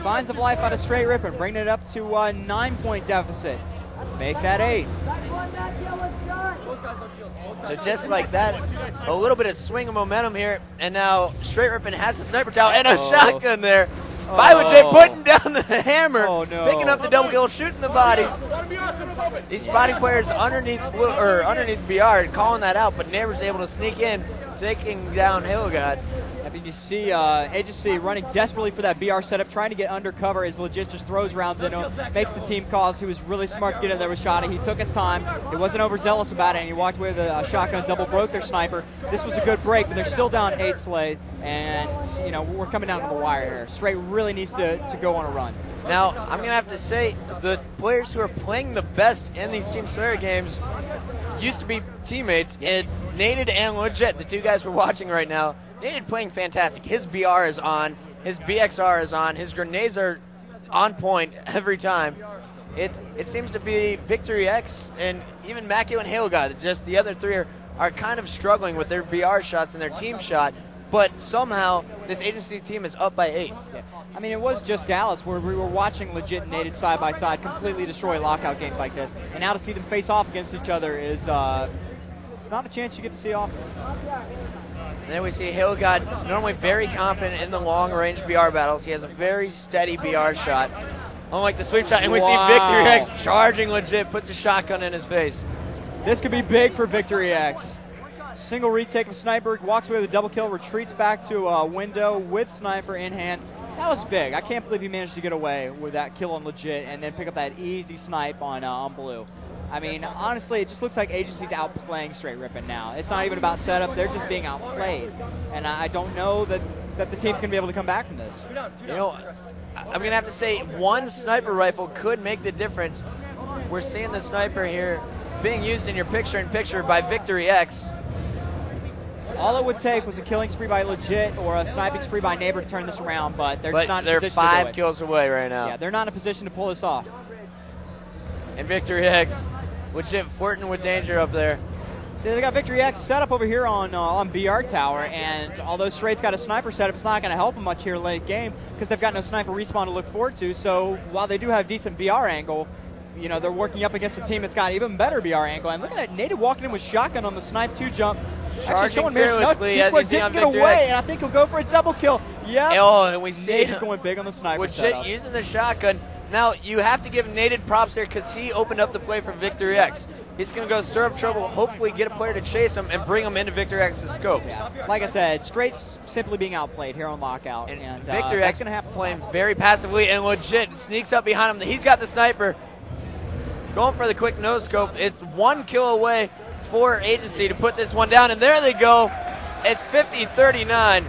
Signs of life out of Straight Rippin, bringing it up to a 9-point deficit. Make that 8.
So just like that, a little bit of swing of momentum here, and now Straight Rippin has the sniper tower and a shotgun there. By Legit putting down the hammer, picking up the double kill, shooting the bodies. These spotting players underneath BR calling that out, but Neighbor's able to sneak in, taking down Hillgod.
I mean, you see Agency running desperately for that BR setup, trying to get undercover as Legit just throws rounds into him, makes the team calls. He was really smart to get in there with Shotty. He took his time. He wasn't overzealous about it, and he walked away with a shotgun, double broke their sniper. This was a good break, but they're still down 8 Slay, and, you know, we're coming down to the wire here. Straight really needs to go on a run.
Now, I'm going to have to say, the players who are playing the best in these Team Slayer games used to be teammates, and Naded and Legit, the two guys we're watching right now. Naded playing fantastic. His BR is on, his BXR is on, his grenades are on point every time. It seems to be Victory X and even Macchio and Hillgod. Just the other three are kind of struggling with their BR shots and their team shot, but somehow this Agency team is up by 8.
Yeah. I mean, it was just Dallas where we were watching Legit and Naded side by side completely destroy lockout games like this, and now to see them face off against each other is it's not a chance you get to see often.
And then we see Hillgod, normally very confident in the long-range BR battles. He has a very steady BR shot, unlike the sweep shot. And we see Victory X charging Legit, puts a shotgun in his face.
This could be big for Victory X. Single retake of Sniper, walks away with a double kill, retreats back to a window with Sniper in hand. That was big. I can't believe he managed to get away with that kill on Legit and then pick up that easy snipe on Blue. I mean, honestly, it just looks like Agency's outplaying Straight Rippin now. It's not even about setup. They're just being outplayed. And I don't know that the team's going to be able to come back from this.
You know, I'm going to have to say one sniper rifle could make the difference. We're seeing the sniper here being used in your picture-in-picture by Victory X.
All it would take was a killing spree by Legit or a sniping spree by Neighbor to turn this around, but they're just not in a position to do it.
They're 5 kills away right now.
Yeah, they're not in a position to pull this off.
And Victory X, Legit flirting with danger up there.
See, they got Victory X set up over here on BR tower, and although Straight's got a sniper setup, it's not going to help them much here late game because they've got no sniper respawn to look forward to. So while they do have decent BR angle, you know, they're working up against a team that's got even better BR angle. And look at that, Native walking in with shotgun on the snipe 2 jump.
Charging fearlessly as you see on Victory X.
And I think he'll go for a double kill. Yep.
Oh, and we see
Native going big on the sniper
Legit
setup.
using the shotgun. Now, you have to give Native props here because he opened up the play for Victory X. He's going to go stir up trouble, hopefully get a player to chase him and bring him into Victory X's scopes.
Yeah. Like I said, Straight's simply being outplayed here on Lockout. And
Victory X going to have to play very passively, and Legit sneaks up behind him. He's got the sniper. Going for the quick no-scope. It's 1 kill away for Agency to put this one down, and there they go. It's 50-39.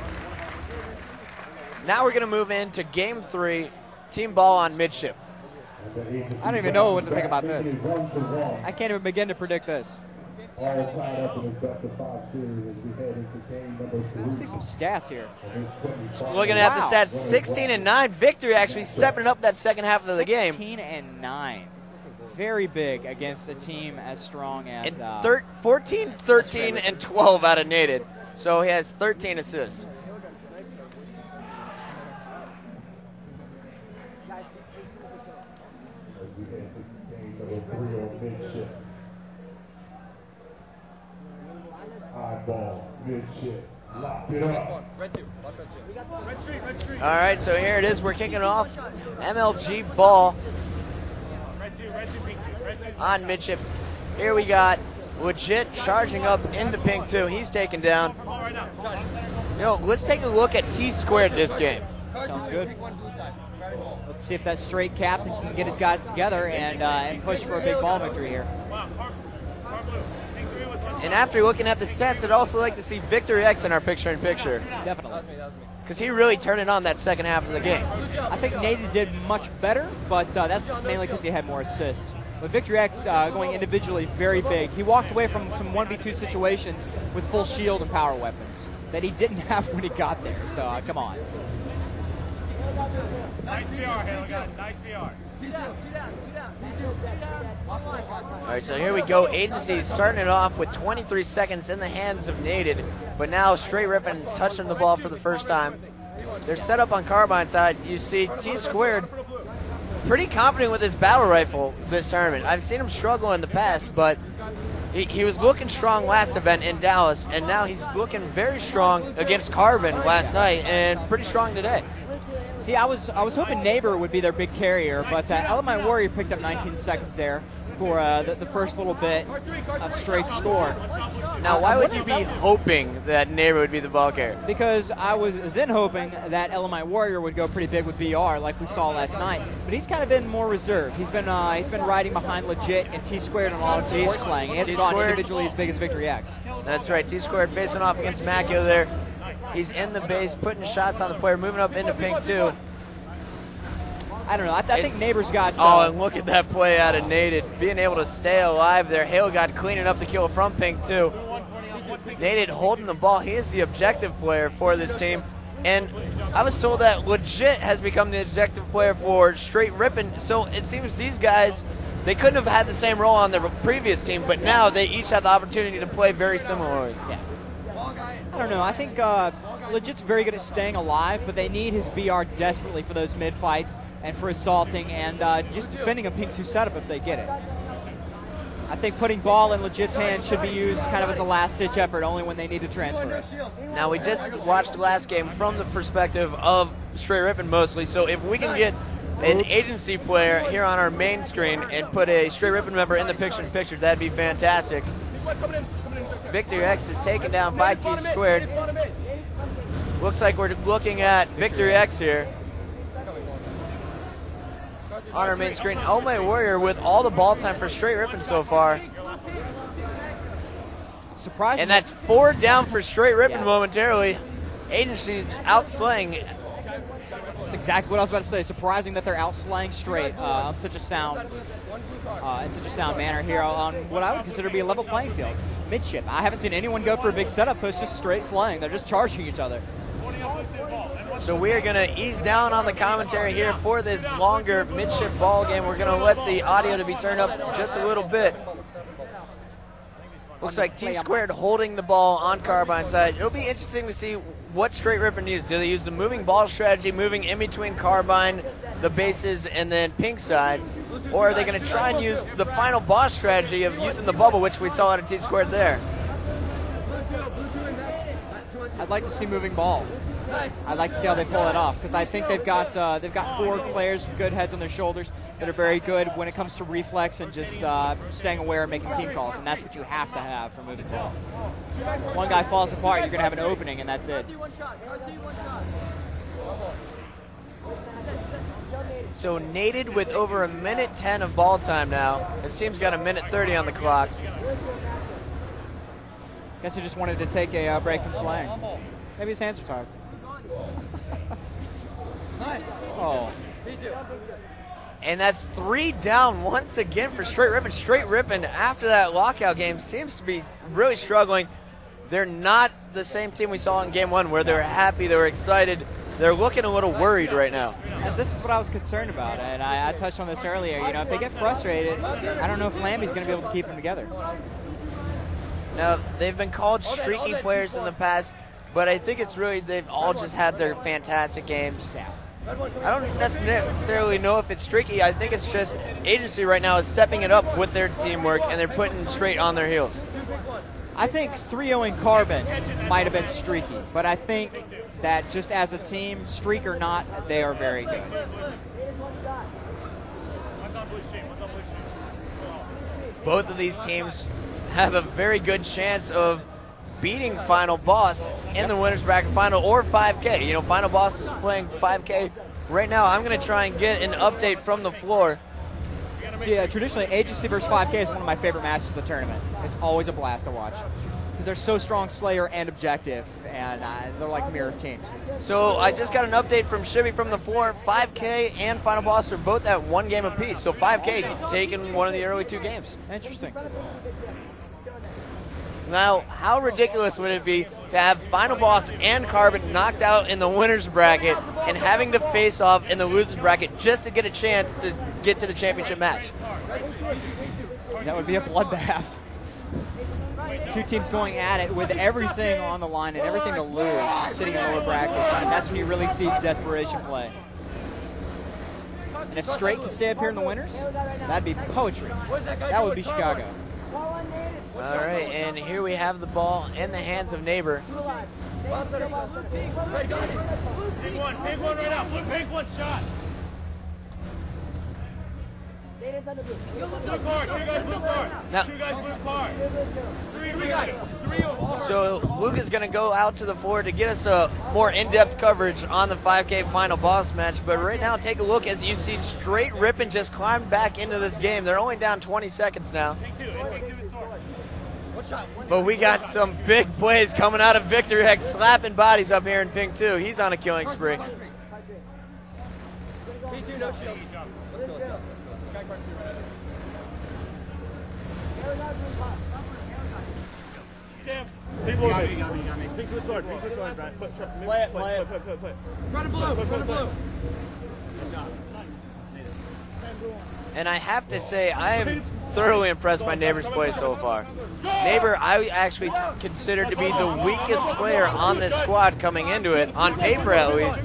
Now we're going to move into Game 3, team ball on midship.
I don't even know what to think about this. I can't even begin to predict this.
All tied up in this best of 5 series as we head into game number 3.
Let's see some stats here.
Looking at the stats, 16-9. Victory actually stepping up that second half of the game.
16-9. Very big against a team as strong as
14, 13, and 12 out of Nated. So he has 13 assists.
As we head to game number 3 on midship. Eyeball, midship. Lock it up.
All right, so here it is. We're kicking off MLG ball on midship. Here we got Legit charging up into pink 2. He's taken down. You know, let's take a look at Tsquared this game.
Sounds good. Let's see if that Straight captain can get his guys together and push for a big ball victory here.
And after looking at the stats, I'd also like to see Victory X in our picture-in-picture.
Definitely.
Because he really turned it on that second half of the game.
I think Naden did much better, but that's mainly because he had more assists. But Victory X going individually very big. He walked away from some 1v2 situations with full shield and power weapons that he didn't have when he got there. So come on.
Nice VR, Halo guy. Nice VR.
All right, so here we go. Agency starting it off with 23 seconds in the hands of Nated, but now Straight Rippin touching the ball for the first time. They're set up on Carbine side. You see Tsquared pretty confident with his battle rifle this tournament. I've seen him struggle in the past, but he was looking strong last event in Dallas, and now he's looking very strong against Carbon last night and pretty strong today.
See, I was hoping Neighbor would be their big carrier, but Element Warrior picked up 19 seconds there for the first little bit of straight score.
Now, why would you be hoping that Neighbor would be the ball carrier?
Because I was then hoping that Element Warrior would go pretty big with BR like we saw last night, but he's kind of been more reserved. He's been riding behind Legit and Tsquared on a lot of support slang. He hasn't gone individually as big as Victory X.
That's right, Tsquared facing off against Macchio there. He's in the base, putting shots on the player, moving up into pink too.
I don't know. I think Neighbor's got...
Oh, and look at that play out of Nated. Being able to stay alive there. Hale got cleaning up the kill from pink too. Nated holding the ball. He is the objective player for this team. And I was told that Legit has become the objective player for Straight Rippin. So it seems these guys, they couldn't have had the same role on their previous team, but now they each have the opportunity to play very similarly.
Yeah. I don't know. I think Legit's very good at staying alive, but they need his BR desperately for those mid fights and for assaulting and just defending a pink 2 setup if they get it. I think putting ball in Legit's hand should be used kind of as a last-ditch effort, only when they need to transfer it.
Now, we just watched the last game from the perspective of Straight Rippin mostly, so if we can get an agency player here on our main screen and put a Straight Rippin member in the picture-in-picture, that'd be fantastic. Victory X is taken down by Tsquared. Looks like we're looking at Victory X here on our main screen. Element Warrior with all the ball time for Straight Rippin so far.
Surprising.
And that's 4 down for Straight Rippin momentarily. Agency's outslaying.
That's exactly what I was about to say. Surprising that they're outslaying Straight on such a sound, in such a sound manner here on what I would consider to be a level playing field. Midship. I haven't seen anyone go for a big setup, so it's just straight slaying. They're just charging each other.
So we are going to ease down on the commentary here for this longer midship ball game. We're going to let the audio to be turned up just a little bit. Looks like Tsquared holding the ball on Carbine side. It'll be interesting to see what Straight Rippin use. Do they use the moving ball strategy, moving in between Carbine, the bases, and then pink side? Or are they going to try and use the final boss strategy of using the bubble, which we saw out of Tsquared there?
I'd like to see moving ball. I'd like to see how they pull it off, because I think they've got 4 players with good heads on their shoulders that are very good when it comes to reflex and just staying aware and making team calls, and that's what you have to have for moving ball. One guy falls apart, you're going to have an opening, and that's it.
So Nated with over a minute 10 of ball time now. This team's got a minute 30 on the clock.
Guess he just wanted to take a break from slaying. Maybe his hands are tired. Oh.
And that's 3 down once again for Straight Rippin. Straight Rippin, after that lockout game, seems to be really struggling. They're not the same team we saw in Game 1 where they were happy, they were excited. They're looking a little worried right now.
And this is what I was concerned about, and I touched on this earlier. You know, if they get frustrated, I don't know if Lambie's going to be able to keep them together.
Now, they've been called streaky players in the past, but I think it's really they've all just had their fantastic games. I don't necessarily know if it's streaky. I think it's just Agency right now is stepping it up with their teamwork, and they're putting Straight on their heels.
I think 3-0ing Carbon might have been streaky, but I think that just as a team, streak or not, they are very good.
Both of these teams have a very good chance of beating Final Boss in the winner's bracket final or 5K. You know, Final Boss is playing 5K right now. I'm going to try and get an update from the floor.
See, traditionally, Agency versus 5K is one of my favorite matches of the tournament. It's always a blast to watch because they're so strong Slayer and objective, and they're like mirror teams.
So I just got an update from Shibby from the floor. 5K and Final Boss are both at 1 game apiece. So 5K taking one of the early 2 games.
Interesting.
Now, how ridiculous would it be to have Final Boss and Carbon knocked out in the winner's bracket and having to face off in the loser's bracket just to get a chance to get to the championship match?
That would be a bloodbath. Two teams going at it with everything on the line and everything to lose, sitting in the lower brackets. And that's when you really see desperation play. And if Straight can stay up here in the winners, that'd be poetry. That would be Chicago.
All right, and here we have the ball in the hands of Neighbor.
Pink one right now. Pink one shot. Blue card, two guys blue card.
Now,
two guys blue card. Three of
so Luke is going to go out to the floor to get us a more in-depth coverage on the 5K final boss match. But right now, take a look as you see Straight Rippin just climb back into this game. They're only down 20 seconds now. But we got some big plays coming out of Victor X, slapping bodies up here in Pink 2. He's on a killing spree.
P2, no shield. Let's go. Sky card 2 right Damn. Pink blue. You got me. Pink to the sword, Brad. Play it. Run blue.
And I have to say, I am thoroughly impressed by Neighbor's play so far. Neighbor, I actually consider to be the weakest player on this squad coming into it, on paper at least.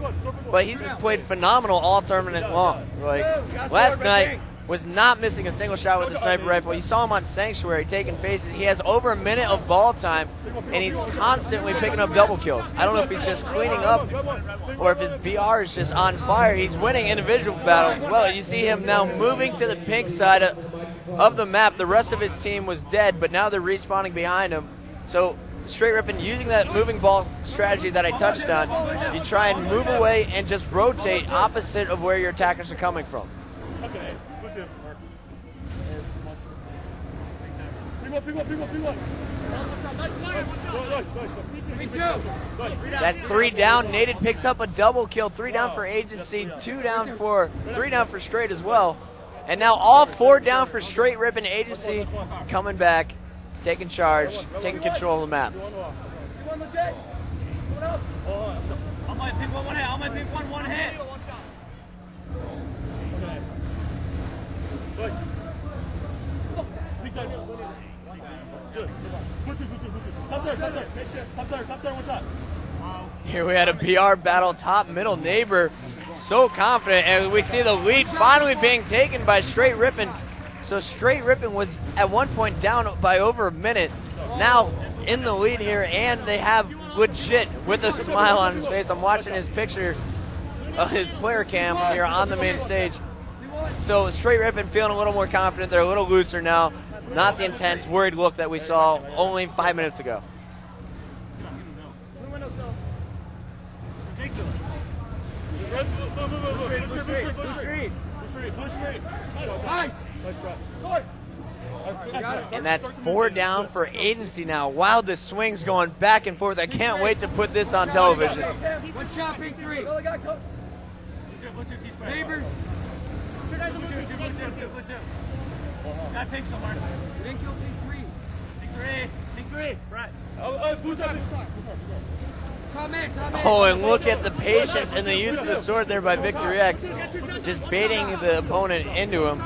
But he's played phenomenal all tournament long. Like, last night was not missing a single shot with the sniper rifle. You saw him on Sanctuary taking faces. He has over a minute of ball time, and he's constantly picking up double kills. I don't know if he's just cleaning up or if his BR is just on fire. He's winning individual battles as well. You see him now moving to the pink side of the map. The rest of his team was dead, but now they're respawning behind him. So Straight Rippin using that moving ball strategy that I touched on. You try and move away and just rotate opposite of where your attackers are coming from. That's 3 down. Naded picks up a double kill. 3 down for Agency, 3 down for Straight as well. And now all 4 down for Straight Rippin. Agency coming back, taking charge, taking control of the map.
I might pick one hit.
Here we had a BR battle, top middle. Neighbor so confident, and we see the lead finally being taken by Straight Rippin. So Straight Rippin was at one point down by over a minute, now in the lead here, and they have legit with a smile on his face. I'm watching his picture of his player cam here on the main stage. So Straight Rippin feeling a little more confident. They're a little looser now. Not the intense, worried look that we saw only 5 minutes ago. And that's 4 down for Agency now. Wow, the swing's going back and forth. I can't wait to put this on television.
One shot, Pink 3. Neighbors. Got Pink somewhere. You didn't kill Pink 3. Pink 3. Right. Blue's up.
Oh, and look at the patience and the use of the sword there by Victor X. Just baiting the opponent into him.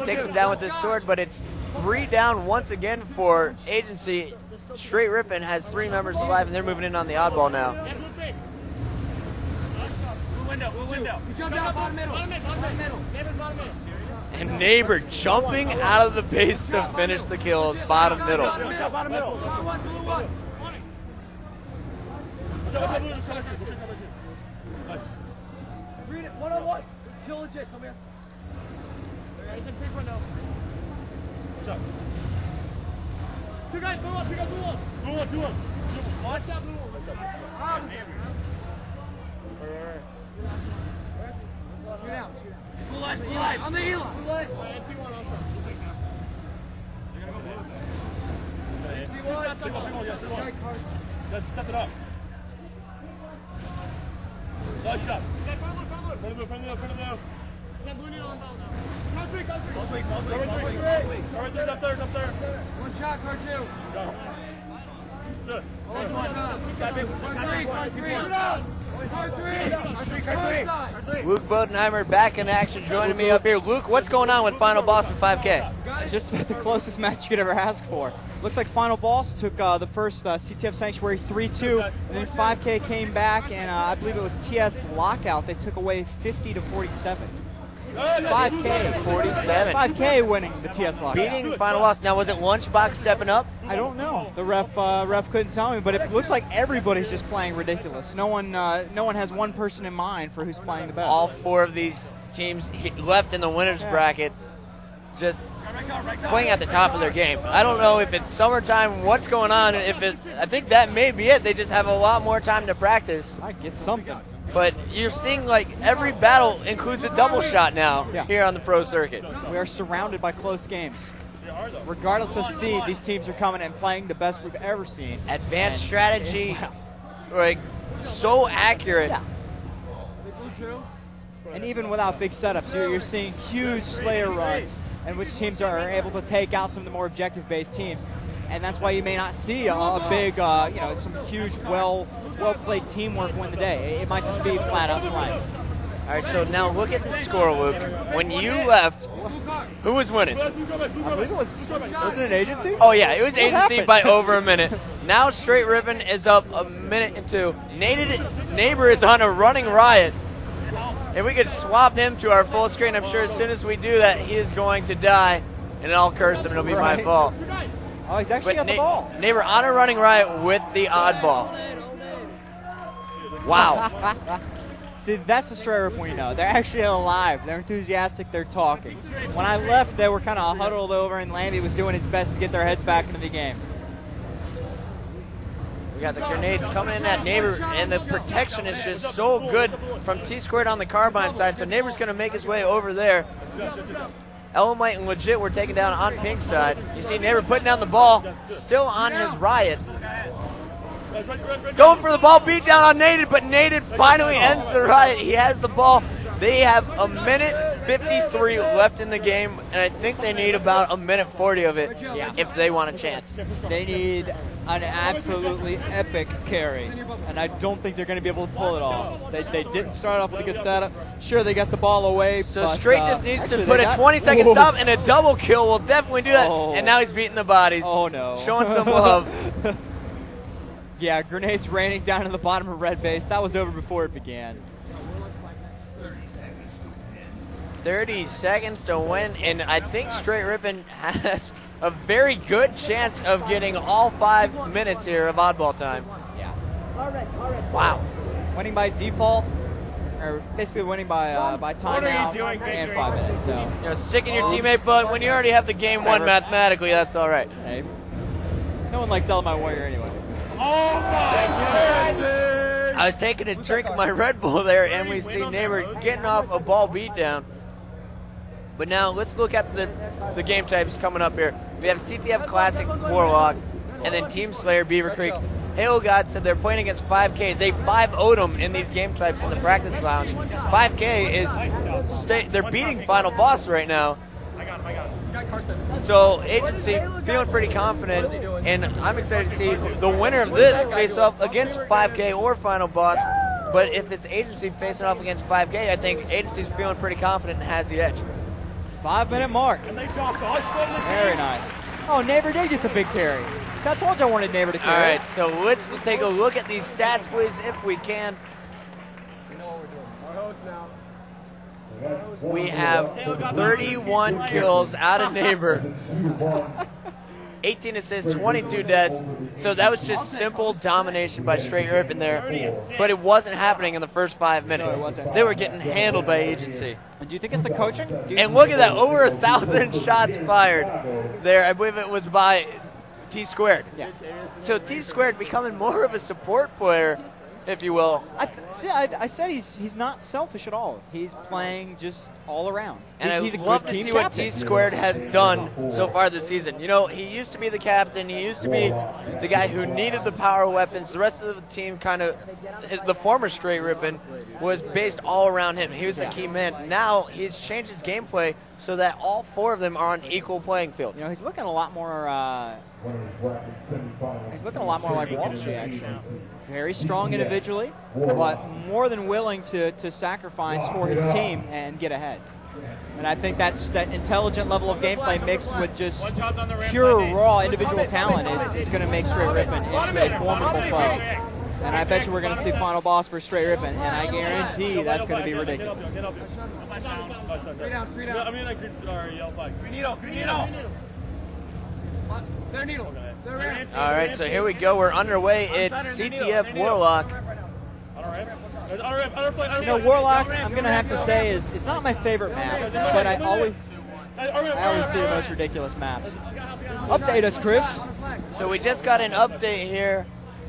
Takes him down with this sword, but it's 3 down once again for Agency. Straight Rippin has 3 members alive, and they're moving in on the oddball now.
Window. You jump down, bottom middle.
And Neighbor jumping out of the base to finish the kills, bottom middle.
Bottom middle. Blue one. Read it, 1-on-1. Kill legit, somebody else. He's in pink window. What's up? 2 guys, blue one. Blue one. Watch that blue one. Two down. Blue light. On the heel. Blue light. SP1 also. Let's step it up. Nice shot. Front of blue. One shot, card 2.
Luke Bodenheimer back in action, joining me up here. Luke, what's going on with Final Boss and 5K?
It's just about the closest match you could ever ask for. Looks like Final Boss took the first CTF Sanctuary 3-2, and then 5K came back, and I believe it was TS Lockout. They took away 50-47. 5K
47.
5K winning the TS Lockout.
Beating Final Boss. Now, was it Lunchbox stepping up?
I don't know. The ref couldn't tell me, but it looks like everybody's just playing ridiculous. No one has one person in mind for who's playing the best.
All 4 of these teams left in the winners bracket, just playing at the top of their game. I don't know if it's summertime, what's going on. I think that may be it. They just have a lot more time to practice.
I get something.
But you're seeing like every battle includes a double shot now here on the pro circuit.
We are surrounded by close games. Regardless of seed, these teams are coming and playing the best we've ever seen.
Advanced strategy, like so accurate.
Yeah. And even without big setups, you're seeing huge Slayer runs in which teams are able to take out some of the more objective-based teams. And that's why you may not see a big, some huge, well-played teamwork win the day. It might just be flat-out slang.
All right, so now look at the score, Luke. When you left, who was winning?
I believe it was it an agency?
Oh, yeah, it was agency by over a minute. Now Straight Rippin is up a minute and 2. Neighbor is on a running riot. If we could swap him to our full screen, I'm sure as soon as we do that, he is going to die. And I'll curse him, it'll be my fault.
Oh, he's actually got the ball.
Neighbor on a running riot with the oddball. Wow.
See, that's the Straight Rip we know. They're actually alive. They're enthusiastic. They're talking. When I left, they were kind of huddled over, and Lambie was doing his best to get their heads back into the game.
We got the grenades coming in at Neighbor, and the protection is just so good from Tsquared on the carbine side, so Neighbor's going to make his way over there. Elamite and Legit were taken down on pink side. You see Neighbor putting down the ball, still on his riot. Going for the ball, beat down on Naded, but Naded finally ends the riot. He has the ball. They have a minute 53 left in the game, and I think they need about a minute 40 of it if they want a chance.
They need an absolutely epic carry, and I don't think they're going to be able to pull it off. They didn't start off with a good setup. Sure, they got the ball away.
So
but,
Straight just needs to put a 20-second stop, and a double kill will definitely do that. And now he's beating the bodies.
Oh, no.
Showing some love.
Yeah, grenades raining down to the bottom of red base. That was over before it began.
30 seconds to win, and I think Straight Rippin has a very good chance of getting all 5 minutes here of oddball time.
Yeah.
Wow.
Winning by default, or basically winning by timeout and 5 minutes. So
you know, sticking your teammate, but when you already have the game won mathematically, that's all right.
Hey, no one likes Elamite Warrior anyway.
Oh my!
I was taking a drink of my Red Bull there, and we see Neighbor getting off a ball beatdown. But now let's look at the game types coming up here. We have CTF Classic Warlock, and then Team Slayer Beaver Creek. Hail God said they're playing against 5K. They 5-0'd them in these game types in the practice lounge. 5K is they're beating Final Boss right now. So Agency feeling pretty confident, and I'm excited to see the winner of this face off against 5K or Final Boss. But if it's Agency facing off against 5K, I think Agency's feeling pretty confident and has the edge.
5-minute mark. Very nice. Oh, Neighbor did get the big carry. See, I told you I wanted Neighbor to carry.
All right, so let's take a look at these stats, please, if we can. We have 31 kills out of Neighbor, 18 assists, 22 deaths. So that was just simple domination by Straight Rippin there, but it wasn't happening in the first 5 minutes. They were getting handled by Agency.
And do you think it's the coaching?
And look at that, over 1,000 shots fired there. I believe it was by Tsquared.
Yeah.
So Tsquared becoming more of a support player if you will.
I said he's not selfish at all. He's playing just all around.
And
he's
I'd love to see what Tsquared has done so far this season. You know, he used to be the captain. He used to be the guy who needed the power weapons. The rest of the team kind of, the former Straight Rippin was based all around him. He was the key man. Now he's changed his gameplay so that all four of them are on equal playing field.
You know, he's looking a lot more. He's looking a lot more like Walshy, actually. Very strong individually, but more than willing to sacrifice for his team and get ahead. And I think that's that intelligent level of gameplay mixed with just pure raw individual talent is going to make Straight Rippin into a formidable foe. And I bet you we're going to see final boss for Straight Rippin, and I guarantee that's going to be ridiculous.
3 down. I mean, like, sorry, yellow flag. Green needle. Their needle.
All right, so here we go. We're underway. It's CTF Warlock.
You know, Warlock, I'm going to have to say, is not my favorite map, but I always see the most ridiculous maps. Update us, Chris.
So we just got an update here.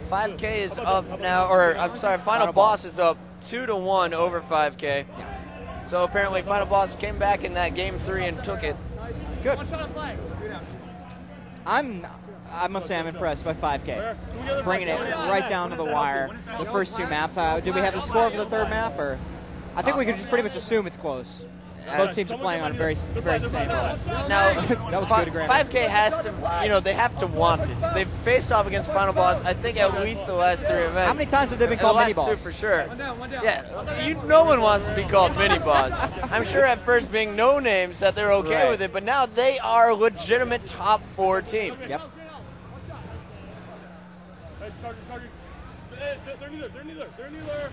5K is up now, or I'm sorry, Final Boss is up 2-1 over 5K. So apparently Final Boss came back in that game 3 and took it.
Good. I must say I'm impressed by 5K. Bringing it right down to the wire. The first 2 maps. Did we have the score for the 3rd map? Or I think we could just pretty much assume it's close. Both teams are playing on a very same level.
Now,
that was good,
5K has to, you know, they have to want this. They've faced off against Final Boss, I think, at least the last 3 events.
How many times have they been called mini boss?
The last 2 for sure. Yeah, no one wants to be called mini boss. I'm sure at first being no names that they're okay with it, but now they are a legitimate top 4 team.
Yep.
They're neither.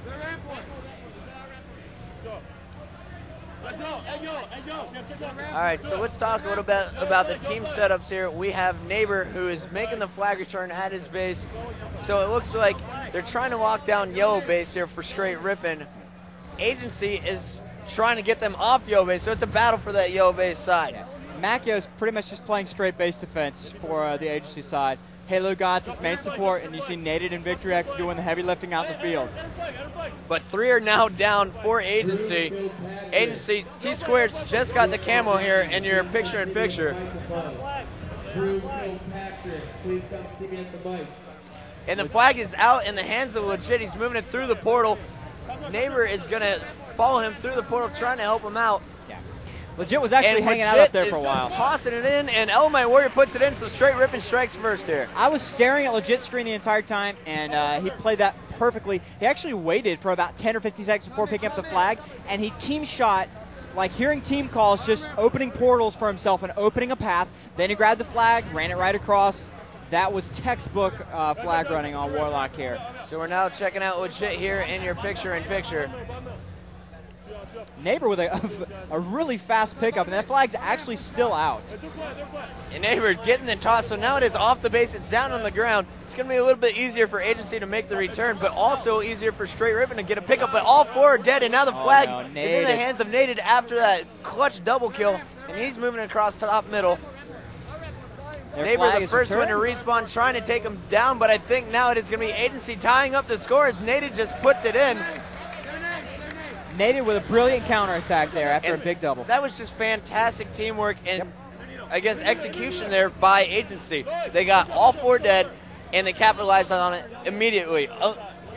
All right, so let's talk a little bit about the team setups here. We have Neighbor, who is making the flag return at his base. So it looks like they're trying to lock down yellow base here for Straight Rippin. Agency is trying to get them off yellow base, so it's a battle for that yellow base side.
Macchio is pretty much just playing straight base defense for the Agency side. Halo Gods is main support, and you see Nated and Victory X doing the heavy lifting out in the field.
But 3 are now down for Agency. Agency, Tsquared's just got the camo here in your picture-in-picture. And the flag is out in the hands of Legit. He's moving it through the portal. Neighbor is going to follow him through the portal, trying to help him out.
Legit was actually hanging out up there for a while.
Tossing it in, and Element Warrior puts it in, so Straight Rippin strikes first here.
I was staring at Legit's screen the entire time, and he played that perfectly. He actually waited for about 10 or 15 seconds before picking up the flag, and he team shot, like hearing team calls, just opening portals for himself and opening a path. Then he grabbed the flag, ran it right across. That was textbook flag running on Warlock here.
So we're now checking out Legit here in your picture-in-picture.
Neighbor with a really fast pickup, and that flag's actually still out.
And Neighbor getting the toss, so now it is off the base, it's down on the ground. It's going to be a little bit easier for Agency to make the return, but also easier for Straight Rippin to get a pickup, but all 4 are dead, and now the flag is in the hands of Nated after that clutch double kill, and he's moving across top middle. Neighbor the first one to respawn, trying to take him down, but I think now it is going to be Agency tying up the score as Nated just puts it in.
Nated with a brilliant counterattack there after a big double.
That was just fantastic teamwork and, I guess, execution there by Agency. They got all 4 dead, and they capitalized on it immediately.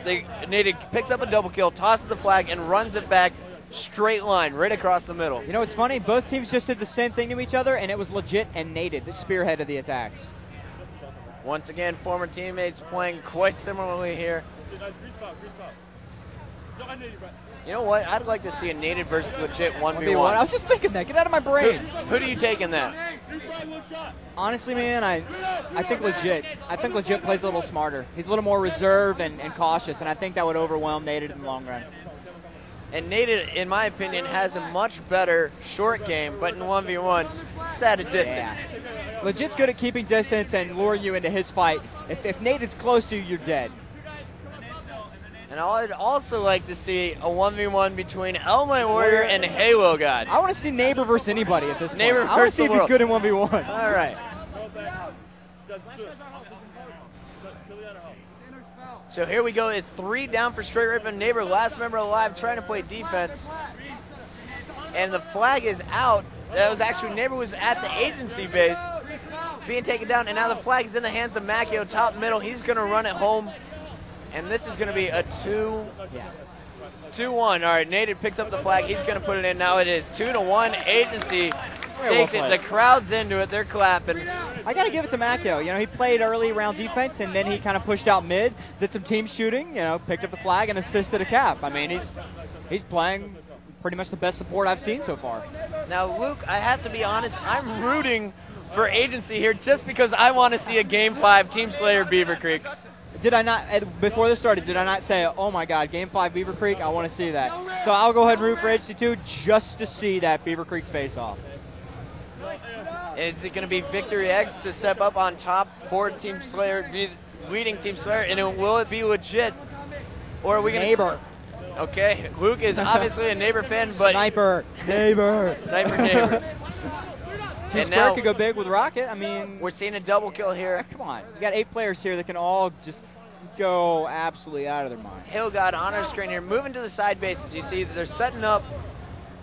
Nated picks up a double kill, tosses the flag, and runs it back straight line right across the middle.
You know what's funny? Both teams just did the same thing to each other, and it was Legit and Nated that spearheaded the attacks.
Once again, former teammates playing quite similarly here. You know what? I'd like to see a Nated versus Legit 1v1.
I was just thinking that. Get out of my brain.
Who do you take in that?
Honestly, man, I think Legit. I think Legit plays a little smarter. He's a little more reserved and cautious, and I think that would overwhelm Nated in the long run.
And Nated, in my opinion, has a much better short game, but in 1v1s, it's at a distance.
Yeah. Legit's good at keeping distance and luring you into his fight. If Nated's close to you, you're dead.
And I'd also like to see a 1v1 between Element Warrior and Halo God.
I want to see Neighbor versus anybody at this point.
Neighbor
I want to see if he's good in 1v1.
All right. So here we go. It's 3 down for Straight Rippin. Neighbor, last member alive, trying to play defense. And the flag is out. That was actually, Neighbor was at the agency base being taken down, and now the flag is in the hands of Macchio, top middle. He's going to run it home, and this is going to be a 2-1. All right, Native picks up the flag. He's going to put it in. Now it is 2-1. Agency takes it. The crowd's into it. They're clapping.
I got to give it to Macchio. You know, he played early round defense, and then he kind of pushed out mid, did some team shooting, you know, picked up the flag and assisted a cap. I mean, he's playing pretty much the best support I've seen so far.
Now, Luke, I have to be honest, I'm rooting for Agency here just because I want to see a Game 5 Team Slayer Beaver Creek.
Did I not, before this started, did I not say, oh my God, Game 5 Beaver Creek, I want to see that. So I'll go ahead and root for Agency 2 just to see that Beaver Creek face-off.
Is it going to be Victory X to step up on top for Team Slayer, be leading Team Slayer, and will it be legit? Or are we going to...
Neighbor.
Okay, Luke is obviously a Neighbor fan, but...
Sniper. Neighbor.
Sniper Neighbor.
Tsquared could go big with Rocket. I mean...
We're seeing a double kill here.
Come on. You got 8 players here that can all just go absolutely out of their mind.
Hillgod on our screen here, moving to the side bases. You see they're setting up.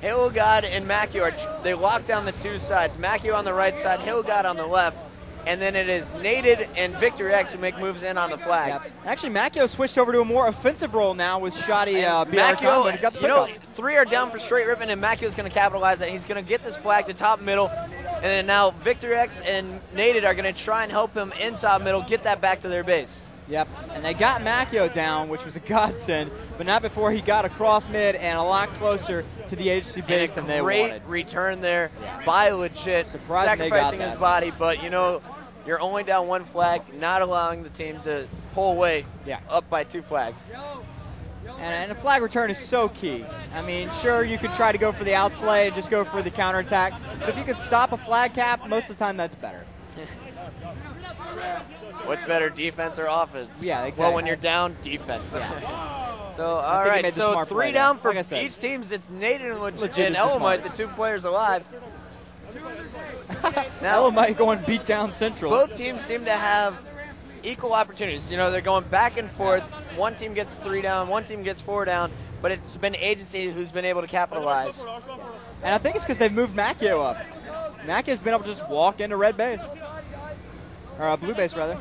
Hillgod and Macchio, they lock down the 2 sides. Macchio on the right side, Hillgod on the left. And then it is Naded and Victor X who make moves in on the flag.
Yep. Actually, Macchio switched over to a more offensive role now with shoddy BR
Macchio,
he's got the
you know, 3 are down for Straight Rippin, and Macchio's going to capitalize that. He's going to get this flag to top middle. And then now Victor X and Naded are going to try and help him in top middle, get that back to their base.
Yep, and they got Macchio down, which was a godsend, but not before he got across mid and a lot closer to the agency base than they wanted.
Great return there by Legit, sacrificing his body, but you know, you're only down 1 flag, not allowing the team to pull away up by 2 flags.
And a flag return is so key. I mean, sure, you could try to go for the outslay and just go for the counterattack, but if you could stop a flag cap, most of the time that's better.
What's better, defense or offense?
Yeah, exactly.
Well, when you're down, defense.
Yeah.
So, all right, so 3 down for each team. It's Nathan and Legit and Elamite, the 2 players alive.
Now, Elamite going beat down Central.
Both teams seem to have equal opportunities. You know, they're going back and forth. One team gets 3 down, one team gets 4 down, but it's been Agency who's been able to capitalize.
And I think it's because they've moved Macchio up. Macchio's been able to just walk into red base. Or blue base, rather.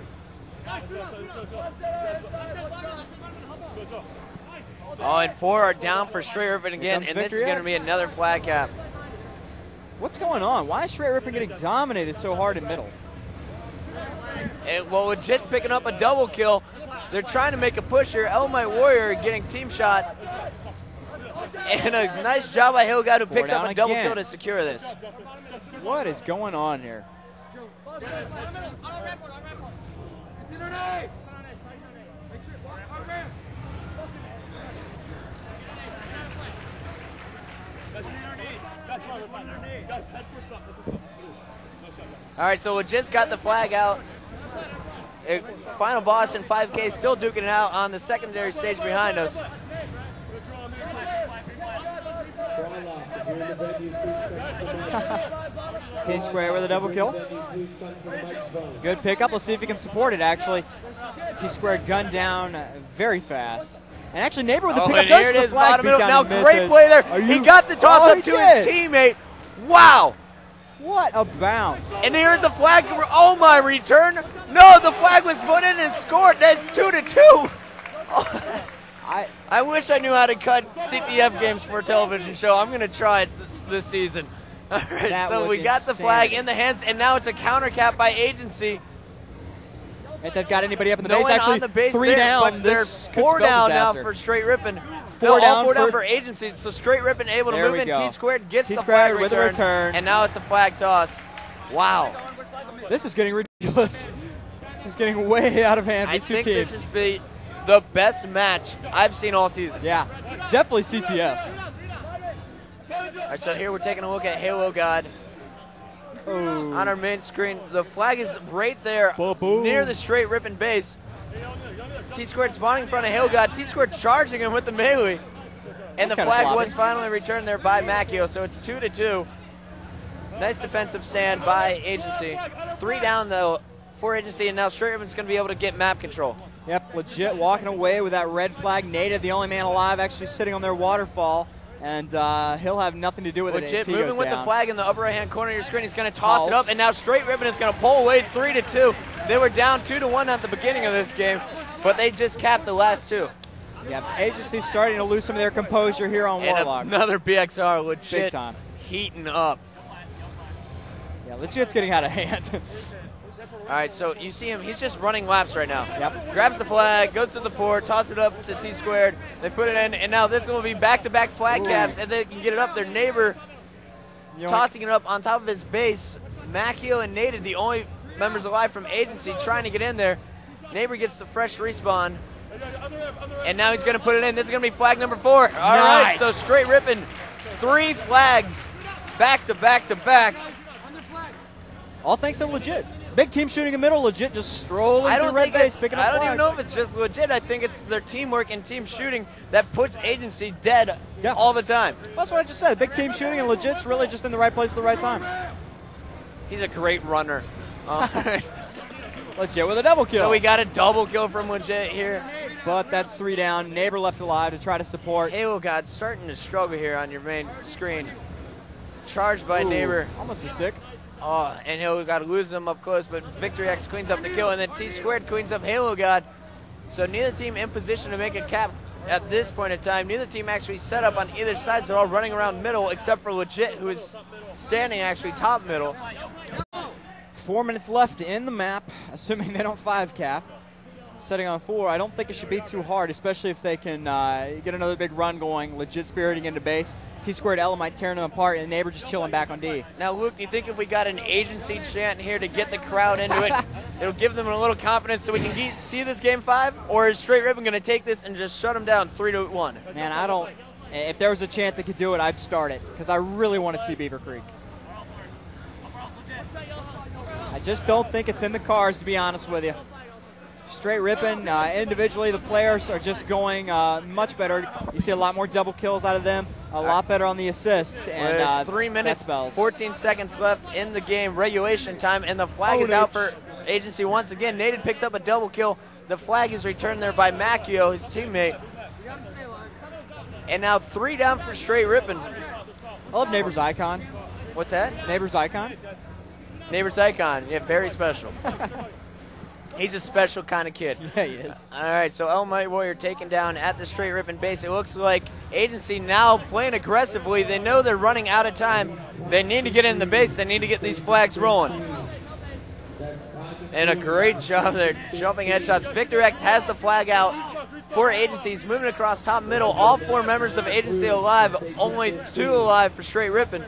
Oh, and 4 are down for Straight Rippin again, and this is going to be another flag cap.
What's going on? Why is Straight Rippin getting dominated so hard in middle?
And, well, Legit's picking up a double kill. They're trying to make a push here. Elamite Warrior getting team shot. And a nice job by Hillgod who picks up a double kill to secure this.
What is going on here?
All right, so Legit's got the flag out. Final boss in 5K still duking it out on the secondary stage behind us.
Tsquared with a double kill. Good pickup. Let's see if he can support it, actually. Tsquared gunned down very fast. And actually, Neighbor with the pickup does
here it
the
is,
flag
bottom middle. Now,
misses.
great play there. He got the toss up to his teammate. Wow.
What a bounce.
And here's the flag. Oh, my return. No, the flag was put in and scored. That's 2-2. Oh. I wish I knew how to cut CTF games for a television show. I'm going to try it this season. All right, so we got the flag in the hands, and now it's a counter cap by Agency.
If they've got anybody up in the
no
base,
one
actually
on the base
3
there,
down.
But they're 4 down now for Straight Rippin.
All
4 down for Agency. So Straight Rippin able to move in. Tsquared gets the flag
with a return.
And now it's a flag toss. Wow.
This is getting ridiculous. This is getting way out of hand. These two teams.
I think this is the best match I've seen all season.
Yeah, definitely CTF.
All right, so here we're taking a look at Halo God.
Oh.
On our main screen. The flag is right there near the Straight Rippin base. Tsquared spawning in front of Hillgod. Tsquared charging him with the melee. And the flag was finally returned there by Macchio, so it's 2-2. Nice defensive stand by Agency. 3 down, though, for Agency, and now Straight Rippin's going to be able to get map control.
Yep, legit walking away with that red flag. Native, the only man alive, actually sitting on their waterfall, and he'll have nothing to do with it.
Legit moving with the flag in the upper right-hand corner of your screen. He's going to toss it up, and now Straight Rippin is going to pull away 3-2. They were down 2-1 at the beginning of this game, but they just capped the last two.
Yep, Agency's starting to lose some of their composure here on Warlock.
Another BXR, legit
big time.
Heating up.
Yeah, legit's getting out of hand.
All right, so you see him. He's just running laps right now. Yep. Grabs the flag, goes to the port, tosses it up to Tsquared. They put it in, and now this will be back-to-back flag caps, and they can get it up. Their neighbor tossing it up on top of his base. Macchio and Nated, the only members alive from Agency, trying to get in there. Neighbor gets the fresh respawn, and now he's going to put it in. This is going to be flag number 4. All right, so Straight Rippin, 3 flags back-to-back-to-back.
All thanks to Legit. Big team shooting in middle, Legit just strolling through red base, picking up
I don't
flags.
even know if it's just Legit. I think it's their teamwork and team shooting that puts Agency dead all the time.
That's what I just said. Big team shooting, and Legit's really just in the right place at the right time.
He's a great runner.
Legit with a double kill.
So we got a double kill from Legit here.
But that's 3 down. Neighbor left alive to try to support.
Halo God starting to struggle here on your main screen. Charged by Neighbor.
Almost a stick.
Oh, and Halo God loses him up close, but Victory X cleans up the kill, and then Tsquared cleans up Halo God. So neither team in position to make a cap at this point in time. Neither team actually set up on either side. They're all running around middle, except for Legit, who is standing actually top middle.
4 minutes left in the map, assuming they don't 5 cap. Setting on 4, I don't think it should be too hard, especially if they can get another big run going. Legit spiriting into base. Tsquared Elamite tearing them apart, and Neighbor just chilling back on D.
Now, Luke, do you think if we got an Agency chant here to get the crowd into it, it'll give them a little confidence so we can see this game 5? Or is Straight Rippin going to take this and just shut them down 3-1?
Man, I don't. If there was a chant that could do it, I'd start it, because I really want to see Beaver Creek. I just don't think it's in the cards, to be honest with you. Straight Rippin, individually, the players are just going much better. You see a lot more double kills out of them, a lot better on the assists. And
there's 3 minutes, 14 seconds left in the game, regulation time, and the flag is out for Agency once again. Nated picks up a double kill. The flag is returned there by Macchio, his teammate. And now 3 down for Straight Rippin.
I love Neighbor's icon.
What's that?
Neighbor's icon?
Neighbor's icon, yeah, very special. He's a special kind of kid.
Yeah, he is.
All right, so Almighty Warrior taken down at the Straight Rippin base. It looks like Agency now playing aggressively. They know they're running out of time. They need to get in the base. They need to get these flags rolling. And a great job there, jumping headshots. Victor X has the flag out for Agency. He's moving across top middle. All 4 members of Agency alive. Only 2 alive for Straight Rippin.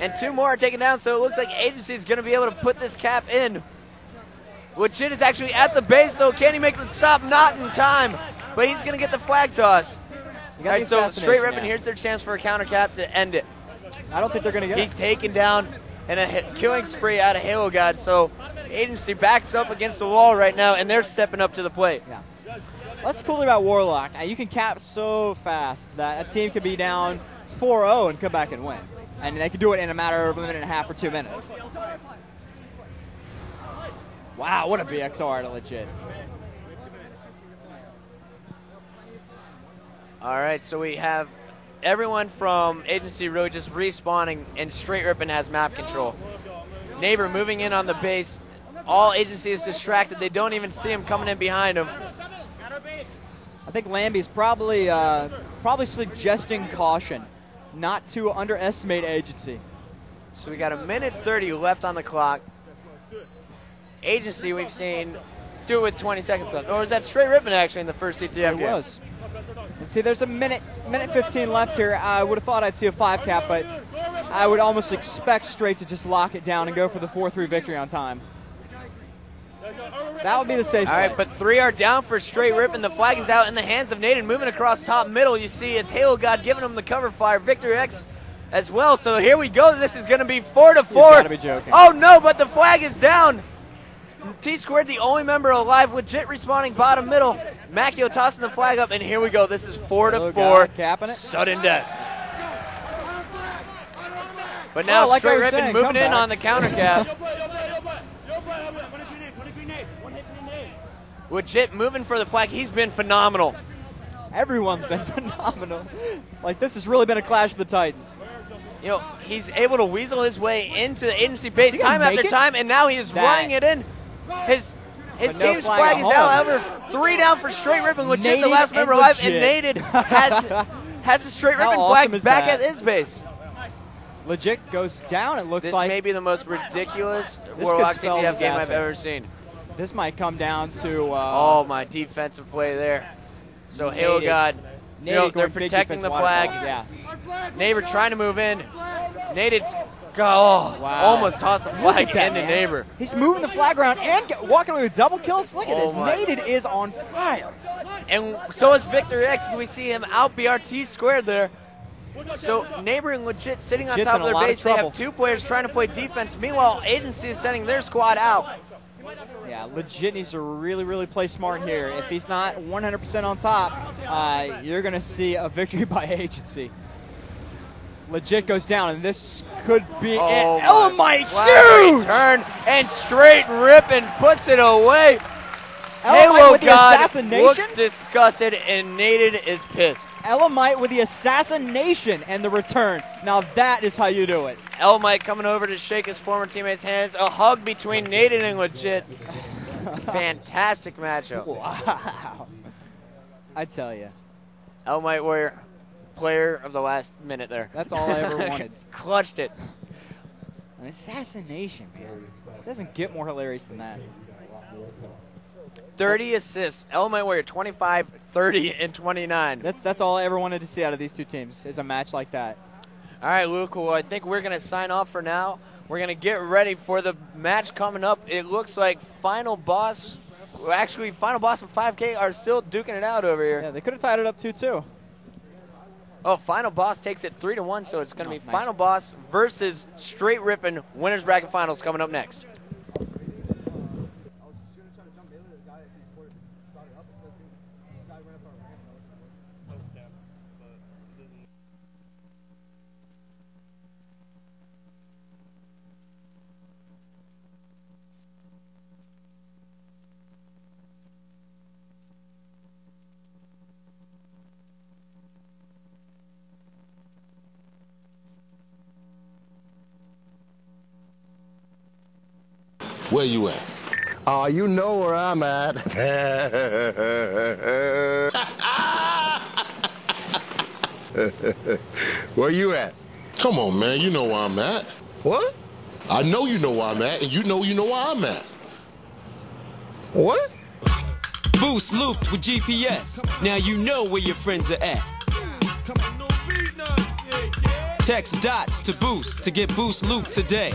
And 2 more are taken down, so it looks like Agency is going to be able to put this cap in. Legit is actually at the base, so can he make the stop? Not in time, but he's going to get the flag toss. All right, so Straight Rippin, here's their chance for a counter cap to end it.
I don't think they're going to get it.
He's taken down in a killing spree out of Halo God, so Agency backs up against the wall right now, and they're stepping up to the plate.
Yeah. What's cool about Warlock, you can cap so fast that a team could be down 4-0 and come back and win. And they can do it in a matter of a minute and a half or 2 minutes. Wow, what a BXR to Legit.
All right, so we have everyone from Agency really just respawning, and Straight Rippin has map control. Neighbor moving in on the base. All Agency is distracted. They don't even see him coming in behind him.
I think Lambie's probably suggesting caution, not to underestimate Agency.
So we got a minute 30 left on the clock. Agency we've seen do it with 20 seconds left. Or was that Straight Rippin actually in the first CTF game?
It was. And see, there's a minute 15 left here. I would have thought I'd see a 5 cap, but I would almost expect Straight to just lock it down and go for the 4-3 victory on time. That would be the safe
All right, but 3 are down for Straight Rippin. The flag is out in the hands of Naden, moving across top middle. You see it's Halo God giving him the cover fire. Victor X as well. So here we go. This is going to be 4-4.
You've gotta be joking.
Oh, no, but the flag is down. Tsquared, the only member alive, Legit respawning bottom middle. Macchio tossing the flag up, and here we go. This is 4-4.
Capping it.
Sudden death. But now
like
Straight Rippin moving in on the counter cap. Legit moving for the flag. He's been phenomenal.
Everyone's been phenomenal. Like, this has really been a clash of the Titans.
You know, he's able to weasel his way into the agency base time after time, and now he is running it in. His team's flag is out. However, 3 down for Straight Rippin. Legit, the last member alive, and Nated has the Straight Rippin flag back at his base.
Legit goes down, it looks like.
This may be the most ridiculous Warlock CDF game I've ever seen.
This might come down to...
oh, my defensive play there. So Halo God, they're protecting the flag.
Yeah.
Neighbor trying to move in. Nated's almost tossed the flag into Neighbor.
He's moving the flag around and walking away with double kills. Look at this. Nated is on fire.
And so is Victor X as we see him out BRT squared there. So Neighbor and Legit sitting on top of their base. They have 2 players trying to play defense. Meanwhile, Agency is sending their squad out.
Yeah, Legit needs to really play smart here. If he's not 100% on top, you're going to see a victory by Agency. Legit goes down, and this could be an Elamite huge
turn, and Straight Rippin puts it away. Halo God looks disgusted, and Nated is pissed.
Elamite with the assassination and the return. Now that is how you do it.
Elamite coming over to shake his former teammate's hands. A hug between Nated and Legit. Fantastic matchup.
Wow. I tell you.
Elamite Warrior, player of the last minute there.
That's all I ever wanted.
Clutched it.
An assassination. It doesn't get more hilarious than that.
30 assists. Elamite Warrior 25, 30, and 29.
That's all I ever wanted to see out of these two teams is a match like that.
All right, Luke. Well, I think we're going to sign off for now. We're going to get ready for the match coming up. It looks like Final Boss, actually Final Boss and 5K are still duking it out over here.
Yeah, they could have tied it up 2-2.
Oh, Final Boss takes it 3-1, so it's going to be Final Boss versus Straight Rippin' Winners Bracket Finals coming up next.
Where you at?
Oh, you know where I'm at. Where you at?
Come on, man. You know where I'm at.
What?
I know you know where I'm at, and you know where I'm at.
What?
Boost looped with GPS. Now you know where your friends are at. Text dots to Boost to get Boost looped today.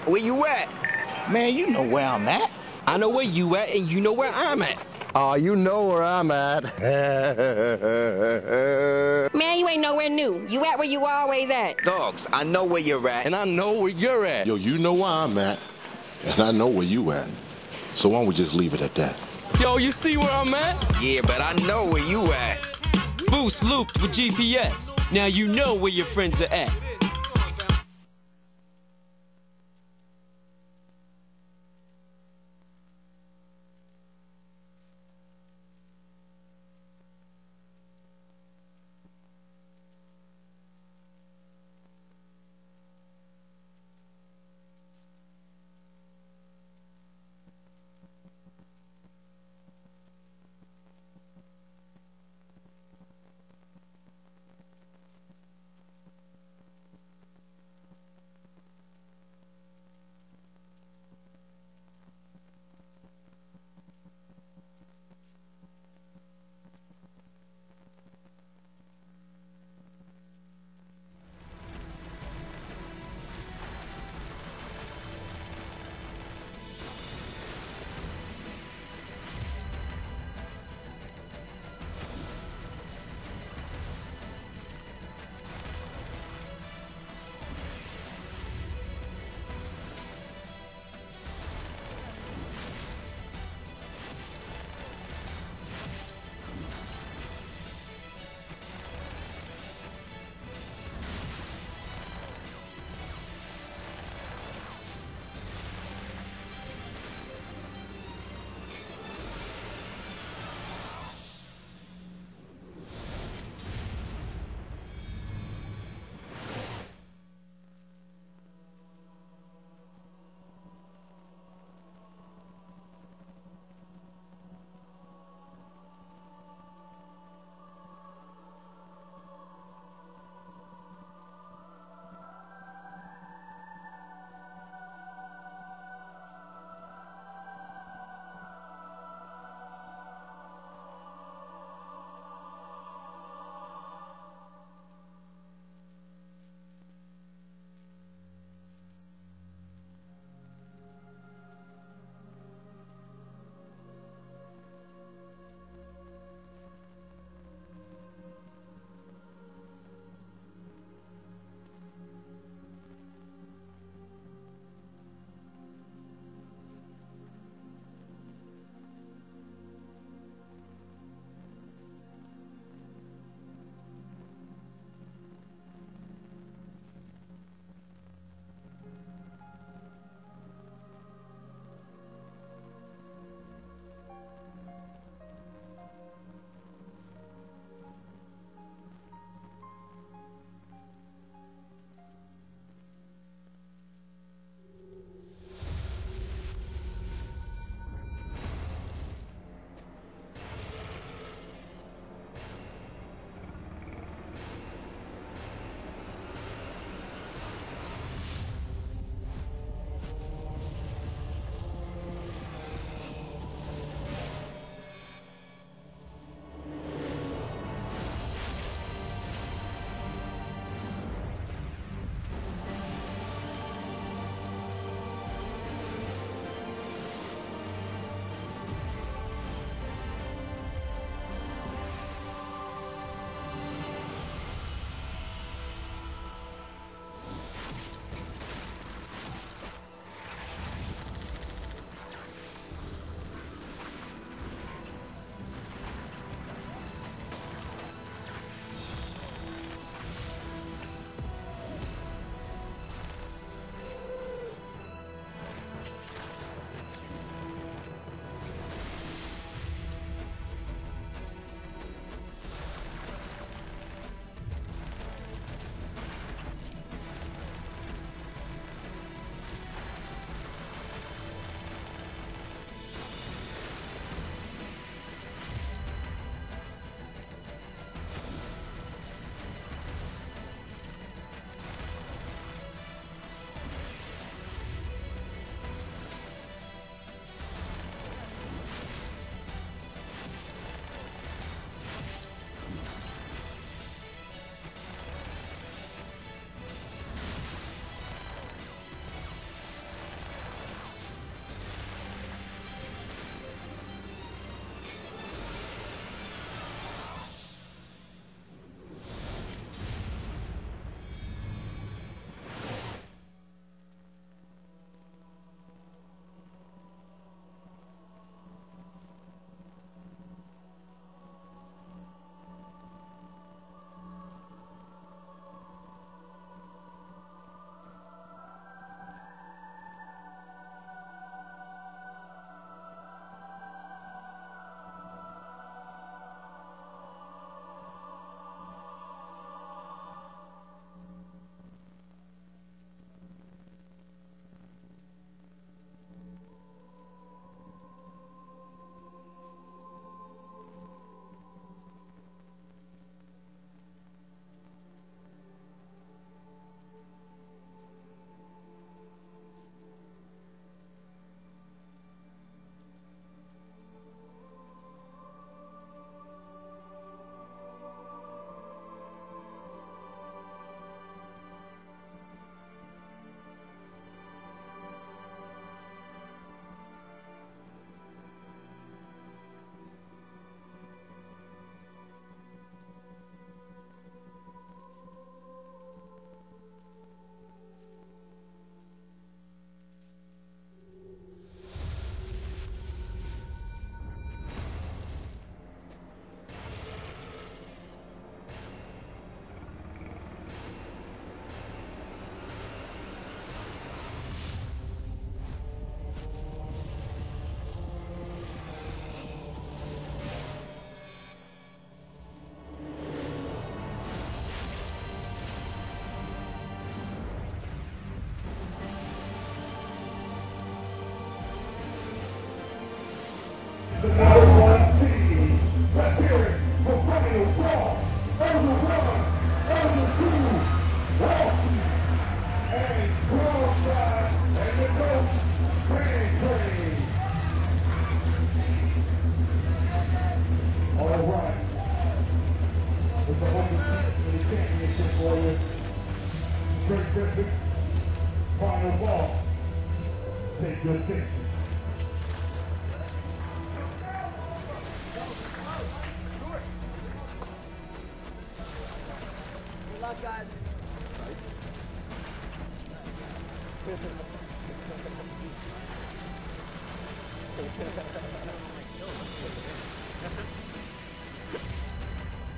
Where you at?
Man, you know where I'm at.
I know where you at, and you know where I'm at. Oh, you know where I'm at.
Man, you ain't nowhere new. You at where you always at.
Dogs, I know where you're at.
And I know where you're at.
Yo, you know where I'm at, and I know where you at. So why don't we just leave it at that?
Yo, you see where I'm at?
Yeah, but I know where you at.
Boost looped with GPS. Now you know where your friends are at.
players. Final ball. Take your seat.
Good luck, guys.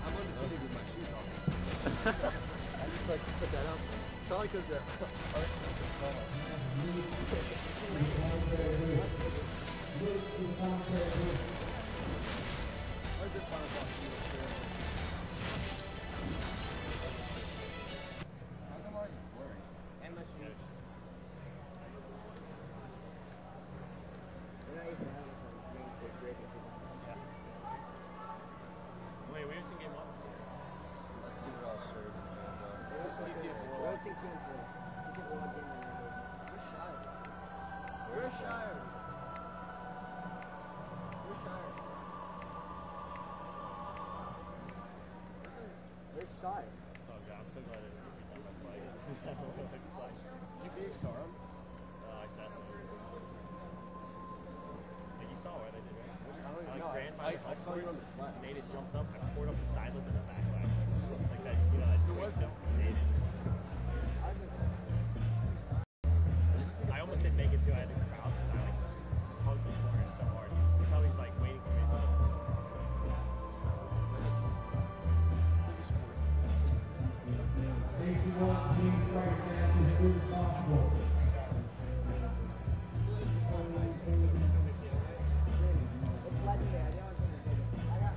I'm undefeated with my shoes off. I just like to put that out there. Probably because they're.
Wait, we have seen game 1?
Let's see what else served.
Road 2 and 4. Second one game on
Where's Shire? Where's Shire?
Where's Shire?
Oh god, I'm so glad I didn't beat that. That's like,
Did you BXR him?
I assassinated him. Like you saw what I did, right?
I saw you on the flat.
Made it jumps up, I poured up the side lip and the back leg. Like that, you know, that
Who was it?
I almost didn't make it too. I had to crouch and I like hugged the corner so hard. He probably was like waiting for me to
It's legendary. I don't want to take it. I got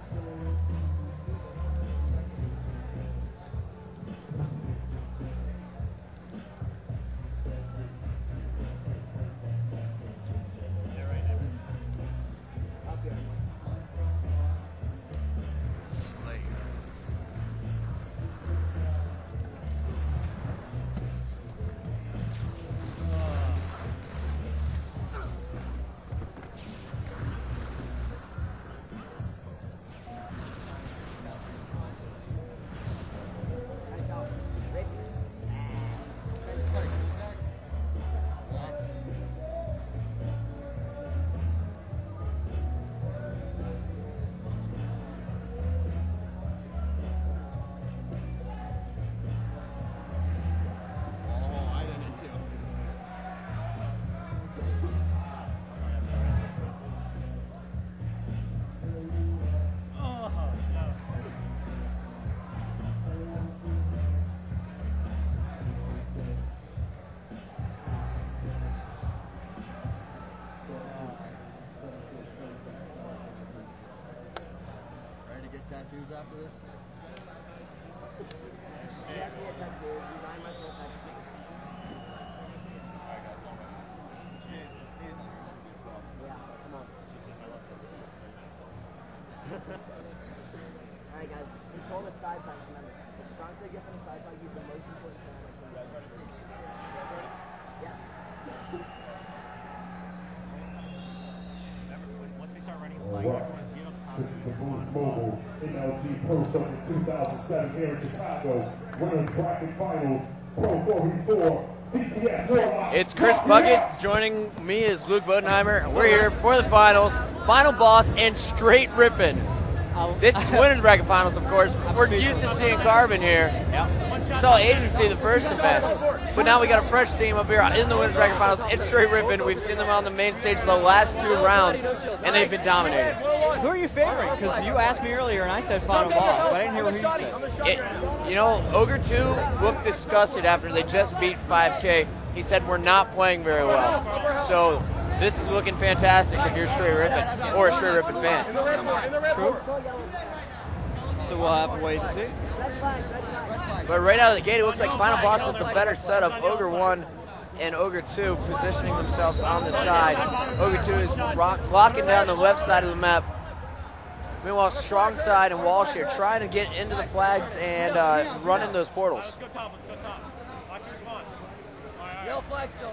tattoos after this?
Alright guys, control the side punch, remember. If Strongstay gets on the side punch, he's the most important thing. You guys ready? Yeah.
Once we start running the flag, everyone get up top.
This is the Boost Mobile MLG Pro Tournament 2007 here in Chicago. Winners Bracket Finals, Pro 4v4, CTF Warlock.
It's Chris Bucket joining me as Luke Bodenheimer. We're here for the finals, final boss, and straight Rippin. This is winners bracket finals, of course. We're used to seeing Carbon here. Saw Agency the first event, but now we got a fresh team up here in the winners bracket finals. It's straight Rippin. We've seen them on the main stage the last 2 rounds, and they've been dominating.
Who are you favoring? Because you asked me earlier, and I said final boss, but I didn't hear what you said.
You know, Ogre 2 looked disgusted after they just beat 5K. He said we're not playing very well. So this is looking fantastic if you're straight Rippin or a straight Rippin fan.
True. So we'll have to wait and see.
But right out of the gate, it looks like Final Boss is the better setup. Ogre 1 and Ogre 2 positioning themselves on the side. Ogre 2 is locking down the left side of the map. Meanwhile, Strong Side and Walshy are trying to get into the flags and run in those portals.
Let's go top, let's go top. Watch your spawn.
Yellow flag still.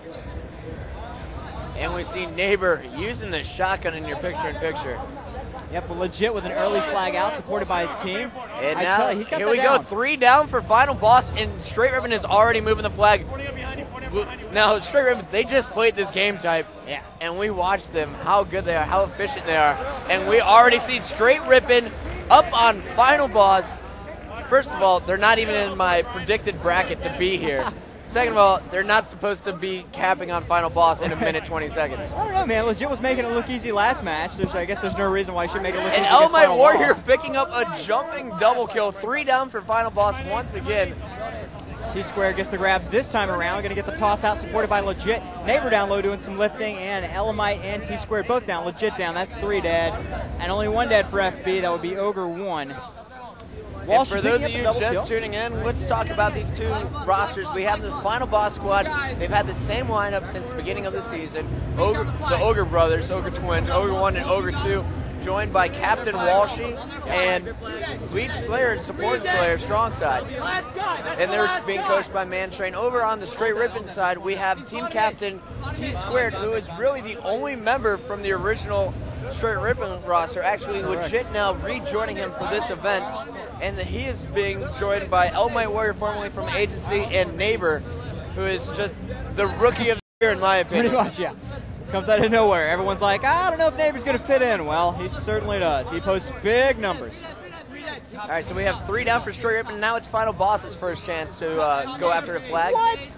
And we see Neighbor using the shotgun in your picture-in-picture.
Yep, but legit with an early flag out, supported by his team.
And
I
now,
tell you, he's got
here
that
we
down.
go, 3 down for final boss, and Straight Rippin is already moving the flag. Now, Straight Rippin, they just played this game type, and we watched them, how good they are, how efficient they are, and we already see Straight Rippin up on final boss. First of all, they're not even in my predicted bracket to be here. Second of all, they're not supposed to be capping on final boss in a minute 20 seconds.
I don't know, man. Legit was making it look easy last match. I guess there's no reason why he should make it look easy.
And
against
Might
Final
Warrior
Boss.
picking up a jumping double kill. 3 down for final boss once again.
Tsquared gets the grab this time around. Going to get the toss out, supported by Legit. Neighbor down low doing some lifting, and Elamite and Tsquared both down. Legit down. That's 3 dead. And only 1 dead for FB. That would be Ogre 1.
And for those of you just tuning in, let's talk about these two rosters. We have the final boss squad. They've had the same lineup since the beginning of the season. The Ogre brothers, Ogre twins, Ogre 1 and Ogre 2, joined by Captain Walshy and Leech Slayer and Support Slayer, strong side. And they're being coached by Mantrain. Over on the Straight Rippin side, we have team captain Tsquared, who is really the only member from the original Straight Rippin roster, actually legit now rejoining him for this event. And he is being joined by Might Warrior, formerly from Agency, and Neighbor, who is just the rookie of the year in my opinion.
Pretty much, yeah. Comes out of nowhere. Everyone's like, I don't know if Neighbor's going to fit in. Well, he certainly does. He posts big numbers.
All right, so we have 3 down for Straight Rippin. Now it's final boss's first chance to go after the flag.
What?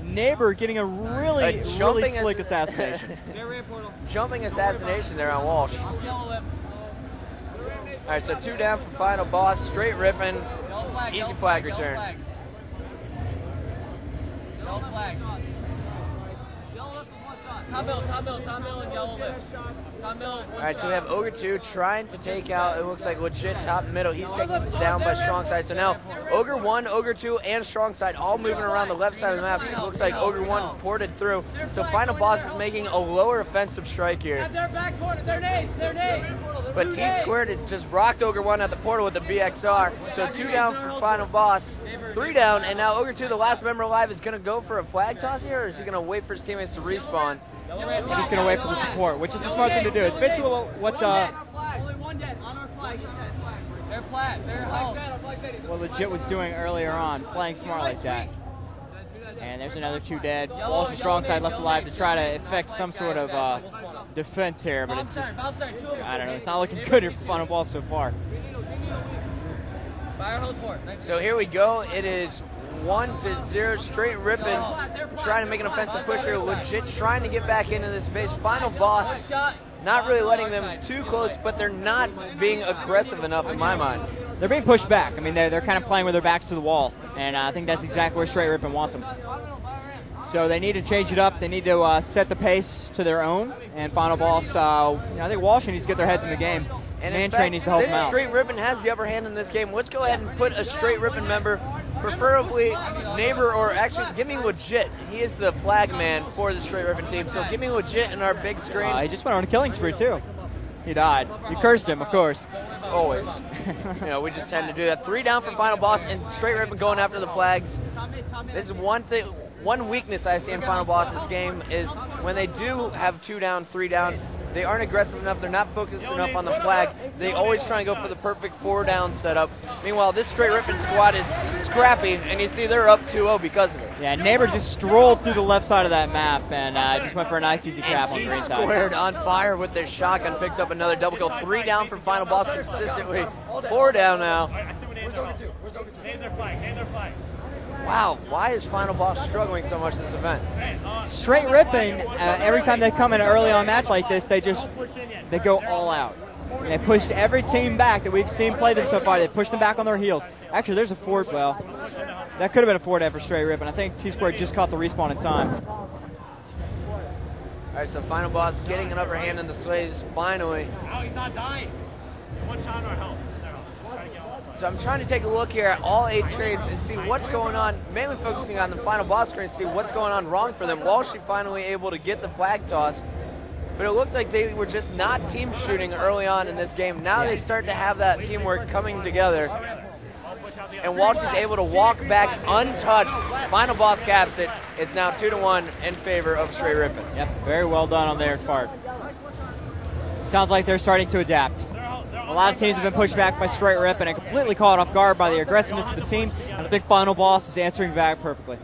Neighbor getting a really slick assassination.
Jumping assassination there on Walsh. All right, so 2 down for final boss. Straight Rippin. Easy flag return.
Yellow flag. Yellow left is 1 shot. Top middle, and yellow left. Top middle is 1 shot.
All right, so we have Ogre 2 trying to take out, it looks like legit top middle. He's taken down by strong side. So now Ogre 1, Ogre 2, and strong side all moving around the left side of the map. It looks like Ogre 1 ported through. So final boss is making a lower offensive strike here.
Their back corner, their nades.
But Tsquared had just rocked Ogre 1 at the portal with the BXR. So 2 down for final boss, 3 down, and now Ogre 2, the last member alive, is going to go for a flag toss here, or is he going to wait for his teammates to respawn?
He's just going to wait for the support, which is the smart thing to do. It's basically what
Only 1 dead on our flag. They're flat. They're home.
what Legit was doing earlier on, playing smart like that. And there's another 2 dead. Walsh strong side left alive to try to effect some sort of defense here, but it's just, I don't know, it's not looking good here for final ball so far.
So here we go. It is 1-0, Straight Rippin trying to make an offensive push here. Legit trying to get back into this space. Final boss not really letting them too close, but they're not being aggressive enough in my mind.
They're being pushed back. I mean, they're kind of playing with their backs to the wall, and I think that's exactly where Straight Rippin wants them. So they need to change it up. They need to set the pace to their own. And final boss, I think Walsh needs to get their heads in the game.
And
Mantrain needs to help them
since
out.
Straight Rippin has the upper hand in this game, let's go ahead and put a Straight Rippin member, preferably Neighbor, or actually give me Legit. He is the flag man for the Straight Rippin team. So give me Legit in our big screen.
He just went on a killing spree too. He died. You cursed him, of course.
Always. We just tend to do that. 3 down for final boss, and Straight Rippin going after the flags. This is one weakness I see in final boss's game is when they do have 2 down, 3 down, they aren't aggressive enough. They're not focused enough on the flag. They always try and go for the perfect 4 down setup. Meanwhile, this Straight Rippin squad is scrappy, and you see they're up 2-0 because of it.
Yeah, Neighbor just strolled through the left side of that map and just went for a nice easy cap on the green side.
Tsquared on fire with their shotgun, picks up another double kill. 3 down for final boss consistently. 4 down now.
Where's Ogre 2? Name their flag.
Wow, why is final boss struggling so much this event?
Straight Rippin, every time they come in an early on match like this, they go all out. They pushed every team back that we've seen play them so far. They pushed them back on their heels. Actually, there's a forward. Well, that could have been a forward for Straight Rippin. I think Tsquared just caught the respawn in time.
All right, so final boss getting an upper hand in the slaves finally.
Ow, he's not dying. 1 shot on our health.
So I'm trying to take a look here at all 8 screens and see what's going on, mainly focusing on the final boss screen, see what's going on wrong for them. Walshy finally able to get the flag toss, but it looked like they were just not team shooting early on in this game. Now they start to have that teamwork coming together, and Walsh is able to walk back untouched. Final boss caps it. It's now 2-1 in favor of Straight Rippin.
Yep, very well done on their part. Sounds like they're starting to adapt. A lot of teams have been pushed back by Straight Rippin and completely caught off guard by the aggressiveness of the team, and I think Final Boss is answering back perfectly.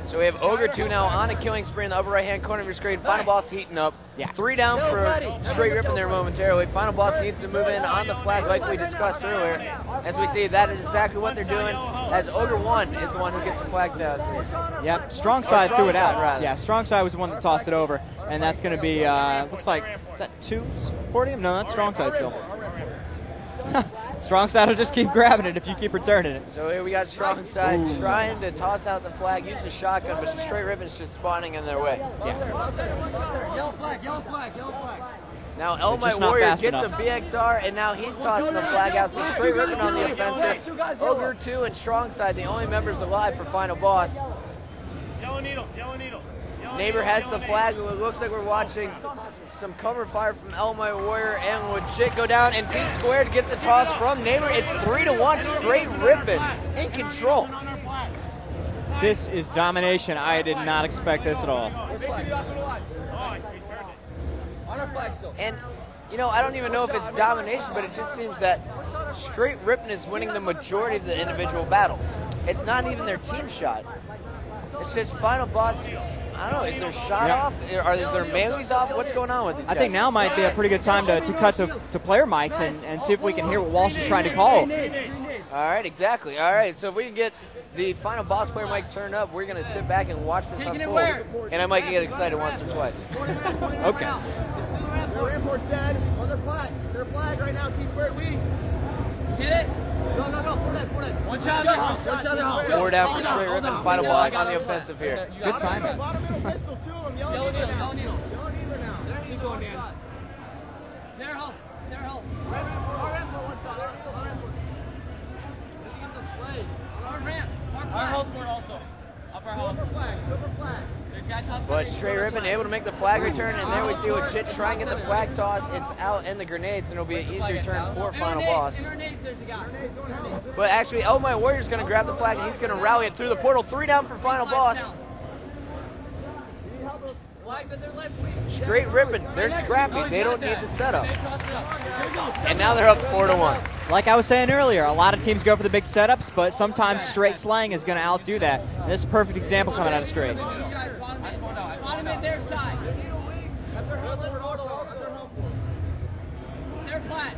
So we have Ogre 2 now on a killing spree in the upper right-hand corner of your screen. Final Boss heating up.
Yeah.
3 down for Straight Rippin there momentarily. Final Boss needs to move in on the flag like we discussed earlier. As we see, that is exactly what they're doing, as Ogre 1 is the one who gets the flag toss here.
Yep, Strong Side threw it out.
Rather.
Yeah, Strong Side was the one that tossed it over, and that's going to be, looks like, is that 2 supporting him? No, that's Strong Side still. Strong Side will just keep grabbing it if you keep returning it.
So here we got Strong Side trying to toss out the flag, use the shotgun, but Straight Rippin's just spawning in their way.
Yeah.
Yellow flag, yellow flag, yellow flag.
Now Elmite Warrior gets a BXR, and now he's tossing the flag out, so Straight Rippin on the offensive. Ogre 2 and Strong Side, the only members alive for Final Boss.
Yellow needles, yellow needles.
Neighbor has the flag. It looks like we're watching some cover fire from Elmite Warrior and Legit go down, and Tsquared gets the toss from Neighbor. It's 3-1, Straight Rippin in control.
This is domination. I did not expect this at all.
And, you know, I don't even know if it's domination, but it just seems that Straight Rippin is winning the majority of the individual battles. It's not even their team shot. It's just Final Boss. I don't know, is their shot off? Are their melees off? What's going on with these guys?
I think now might be a pretty good time to cut to player mics and see if we can hear what Walsh is trying to call.
All right, exactly. All right, so if we can get the Final Boss player mics turned up, we're going to sit back and watch this unfold. And I might get excited once or twice.
Okay.
Their import's dead on their flag. Their flag right now, Tsquared weak.
Get it? No, four dead. One shot, one shot.
4 down for Straight Rippin, Final Boss on the offensive here.
Good timing.
A lot of middle pistols, 2 of them. Yellow needle now. Yellow needle now.
Keep going, Dan. Their help. Our ramp for one shot. Our ramp. Let me get the slaves. Our ramp. Our health board also. Up our health.
Silver flag.
But Straight Rippin able to make the flag return, and there we see Legit try and get the flag toss. It's out in the grenades, and it'll be an easy return for Final Boss. But actually, Elmite Warrior's going to grab the flag, and he's going to rally it through the portal. 3 down for Final Boss. Straight Rippin, they're scrappy. They don't need the setup. And now they're up 4-1.
Like I was saying earlier, a lot of teams go for the big setups, but sometimes Straight Slang is going to outdo that. And this is a perfect example coming out of Straight.
Their side. They're flat.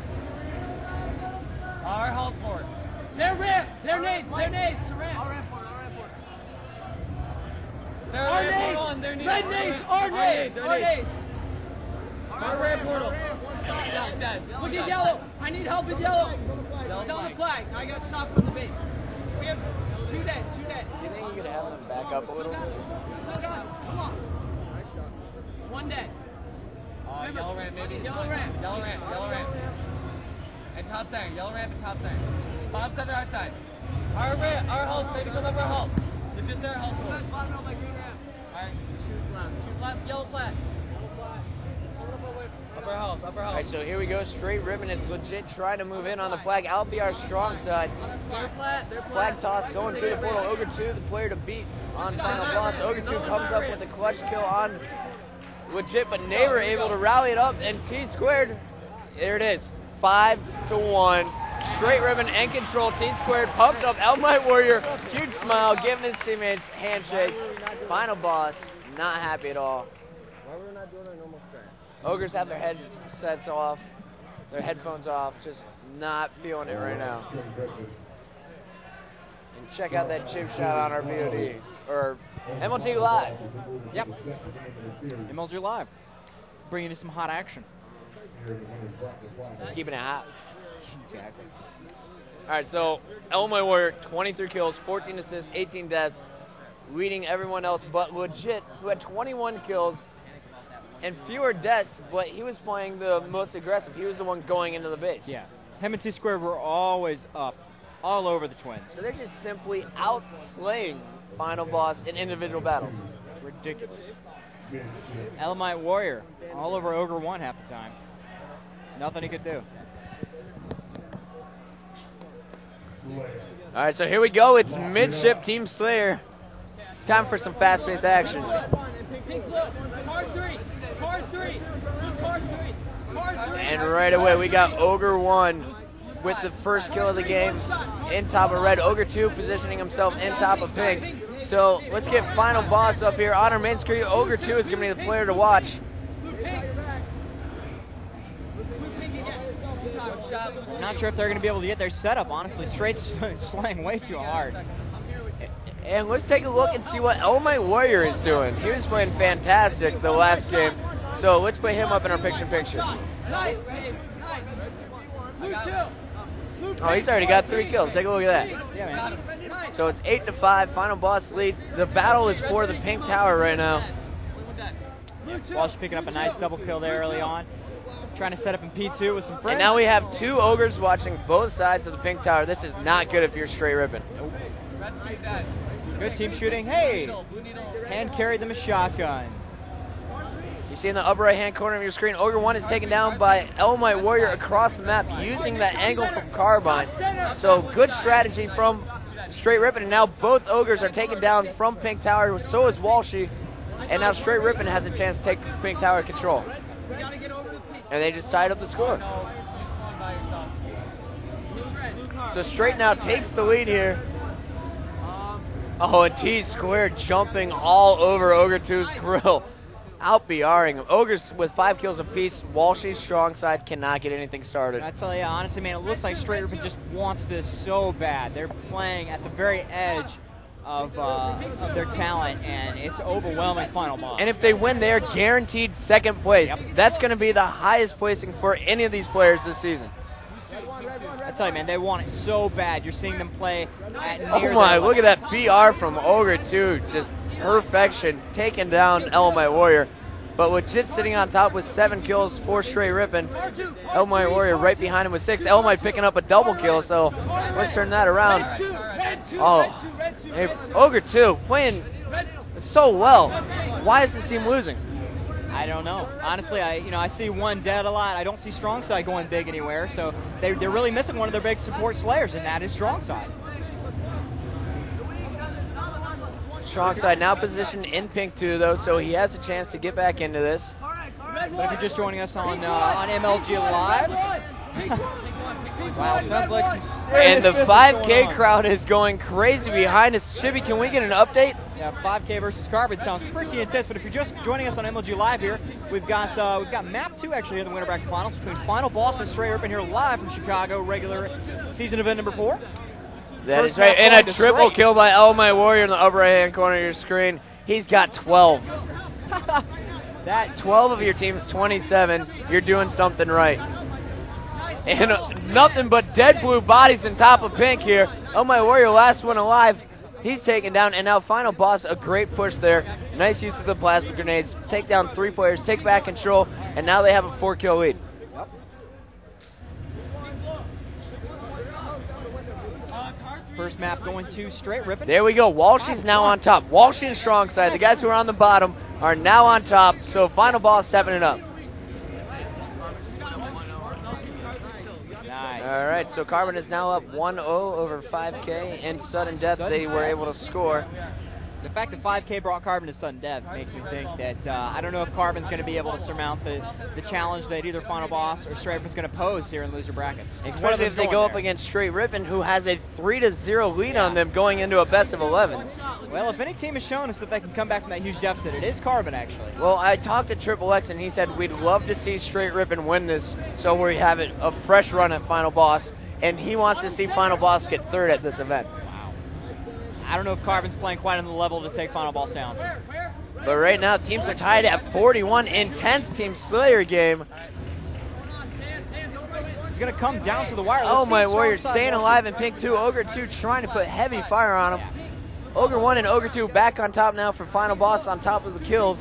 Our health board. Their ramp. Their nades. Our ramp board. Our nades. Red nades. Our nades. Our ramp portal. Look at yellow. I need help with yellow. It's on the flag. I got shot from the base. We have 2 dead.
Do you think you could have them back up a little?
We still got this. Come on. 1 dead. Yellow ramp, maybe. Yellow ramp. And top center. Yellow ramp and top center. Bottom center, our side. Our ramp, our health, maybe come up our health. It's just our health. Bottom of my green ramp. Alright, shoot left, yellow flat. Upper health.
All right, so here we go. Straight Rippin. It's Legit trying to move in on the flag. I'll be our strong side. Flag toss going through the portal. Ogre 2, the player to beat on Final Boss. Ogre 2 comes up with a clutch kill on Legit, but Neighbor able to rally it up, and Tsquared, there it is, 5-1. Straight Rippin in control. Tsquared pumped up. Elmite Warrior, huge smile, giving his teammates handshakes. Final Boss, not happy at all.
Why were we not doing our normal start?
Ogres have their headsets off, their headphones off, just not feeling it right now. And check out that chip shot on our VOD, or MLG Live.
Yep. MLG Live. Bringing you some hot action.
Keeping it hot.
Exactly.
All right, so Elmite Warrior, 23 kills, 14 assists, 18 deaths, leading everyone else but Legit, who had 21 kills and fewer deaths, but he was playing the most aggressive. He was the one going into the base.
Yeah. Him and Tsquared were always up, all over the Twins.
So they're just simply outslaying Final Boss in individual battles.
Ridiculous. Elmite Warrior, all over Ogre 1 half the time. Nothing he could do.
All right, so here we go. It's Midship Team Slayer. Time for some fast-paced action. And right away, we got Ogre 1 with the first kill of the game in top of red. Ogre 2 positioning himself in top of pink. So let's get final boss up here on our main screen. Ogre 2 is going to be the player to watch.
I'm not sure if they're going to be able to get their setup, honestly. Straight's slaying way too hard.
And let's take a look and see what MLG is doing. He was playing fantastic the last game. So let's put him up in our picture-in-picture.
Nice.
Oh, he's already got 3 kills. Take a look at that.
Yeah, man.
So it's 8-5, final boss lead. The battle is for the pink tower right now.
Walsh picking up a nice double kill there early on. Trying to set up in P2 with some friends.
And now we have 2 ogres watching both sides of the pink tower. This is not good if you're straight ripping.
Good team shooting. Hey! Hand carried them a shotgun.
You see in the upper right-hand corner of your screen, Ogre 1 is taken down by MLG across the map using that angle from Carbine. So good strategy from Straight Rippin', and now both Ogres are taken down from Pink Tower, so is Walshy, and now Straight Rippin' has a chance to take Pink Tower control. And they just tied up the score. So Straight now takes the lead here. Oh, and Tsquared jumping all over Ogre 2's grill. Out BRing him. Ogres with 5 kills apiece. Walshy's strong side cannot get anything started.
I tell you, honestly, man, it looks like Straight Rippin' just wants this so bad. They're playing at the very edge of their talent, and it's overwhelming final boss.
And if they win, they're guaranteed 2nd place. Yep. That's going to be the highest placing for any of these players this season.
I tell you, man, they want it so bad. You're seeing them play at near
Oh my, look at that BR from Ogre 2. Just perfection, taking down MLG. But legit sitting on top with 7 kills for Straight Rippin'. MLG right behind him with 6. MLG picking up a double kill, so let's turn that around. Oh, hey, Ogre 2 playing so well. Why is this team losing?
I don't know. Honestly, I see one dead a lot. I don't see Strong Side going big anywhere, so they're really missing one of their big support slayers, and that is Strong Side.
Strong Side now positioned in pink 2, though, so he has a chance to get back into this.
But if you're just joining us on MLG Live, wow, sounds like some serious
and the
business
5K
going on.
crowd is going crazy behind us. Shibby, can we get an update?
Yeah, 5K versus Carbon sounds pretty intense. But if you're just joining us on MLG Live here, we've got map 2 actually here in the winter bracket finals between Final Boss and Straight Rippin' here live from Chicago, regular season event number 4.
That is right, and a triple kill by MLG in the upper right-hand corner of your screen. He's got 12. That 12 of your team's 27. You're doing something right. And nothing but dead blue bodies in top of pink here. MLG, last one alive. He's taken down, and now Final Boss, a great push there. Nice use of the plasma grenades. Take down 3 players, take back control, and now they have a 4-kill lead.
First map going to Straight Rippin'.
There we go. Walshy's now on top. Walshy and Strong Side, the guys who are on the bottom, are now on top. So Final Boss stepping it up.
Nice.
All right, so Carbon is now up 1-0 over 5K. In sudden death, they were able to score.
The fact that 5K brought Carbon to sudden death makes me think that I don't know if Carbon's going to be able to surmount the challenge that either Final Boss or Straight Rippin's going to pose here in loser brackets.
Especially if they go up against Straight Rippin', who has a 3-0 lead on them going into a best of 11.
Well, if any team has shown us that they can come back from that huge deficit, it is Carbon, actually.
Well, I talked to Triple X, and he said we'd love to see Straight Rippin' win this, so we have a fresh run at Final Boss, and he wants to see Final Boss get 3rd at this event.
I don't know if Carbon's playing quite on the level to take Final Boss down.
But right now, teams are tied at 41. Intense Team Slayer game.
This is going to come down to the wire.
Oh, my Warriors staying alive in pink 2. Ogre 2 trying to put heavy fire on him. Ogre 1 and Ogre 2 back on top now for Final Boss on top of the kills.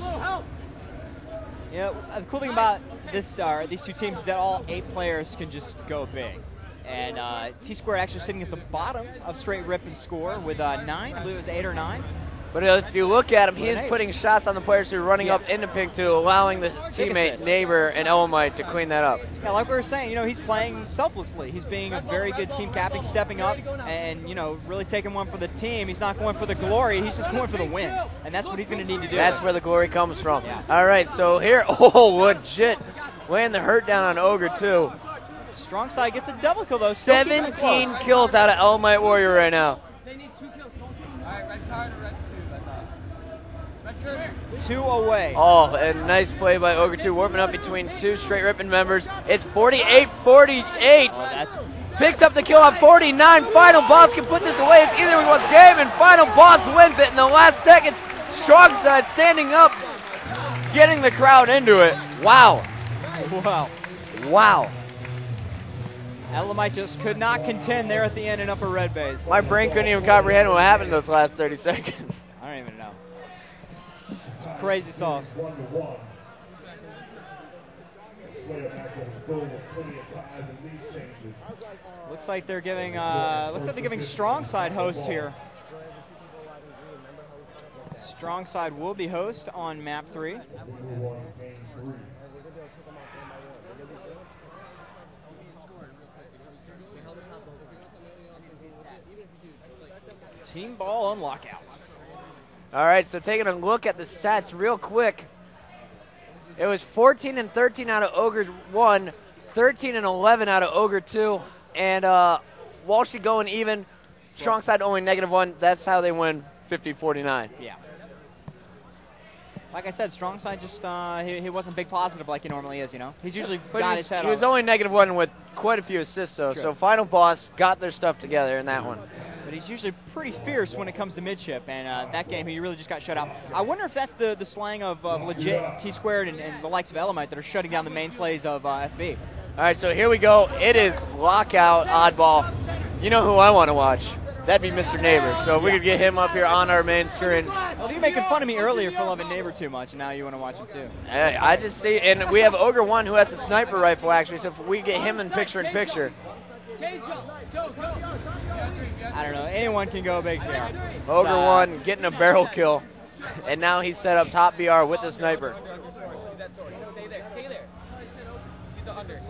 Yeah, the cool thing about these 2 teams is that all 8 players can just go big. And Tsquared actually sitting at the bottom of Straight Rippin's score with 9. I believe it was 8 or 9.
But if you look at him, he is putting shots on the players who are running up into pink 2, allowing his teammate, neighbor, and MLG to clean that up.
Yeah, like we were saying, he's playing selflessly. He's being a very good team captain, stepping up and, really taking one for the team. He's not going for the glory. He's just going for the win. And that's what he's going to need to do.
That's where the glory comes from. Yeah. All right, so here, oh, legit. laying the hurt down on Ogre, too.
Strong side gets a double kill, though.
17 kills out of Elamite Warrior right now.
They need 2 kills. Don't kill them. All right, red card or red 2, I thought. Red card.
2 away.
Oh, and nice play by Ogre 2, warming up between 2 straight Rippin members. It's 48-48.
Oh,
picks up the kill on 49. Final Boss can put this away. It's either one's game, and Final Boss wins it in the last seconds. Strong side standing up, getting the crowd into it. Wow.
Wow.
Wow.
Elamite just could not contend there at the end in upper red base.
My brain couldn't even comprehend what happened in those last 30 seconds.
I don't even know. Some crazy sauce. Looks like they're giving strong side host here. Strong side will be host on map 3. Team ball on lockout.
All right, so taking a look at the stats real quick. It was 14 and 13 out of Ogre 1, 13 and 11 out of Ogre 2, and Walshy going even. Strong side only -1. That's how they win 50-49.
Yeah. Like I said, strong side just he wasn't big positive like he normally is. You know, he's usually got his head.
He was only -1 with quite a few assists though.
Sure.
So Final Boss got their stuff together in that one.
But he's usually pretty fierce when it comes to midship, and that game he really just got shut out. I wonder if that's the slang of legit Tsquared and the likes of Elamite that are shutting down the main slays of FB.
All right, so here we go. It is lockout oddball. You know who I want to watch? That'd be Mr. Neighbor. So if we could get him up here on our main screen.
Well, you were making fun of me earlier for loving Neighbor too much, and now you want to watch him too.
I just see, and we have Ogre 1 who has a sniper rifle actually. So if we get him in picture-in-picture.
I don't know. Anyone can go big here.
Ogre 1 getting a barrel kill, and now he's set up top BR with the sniper.
Stay there. He's under.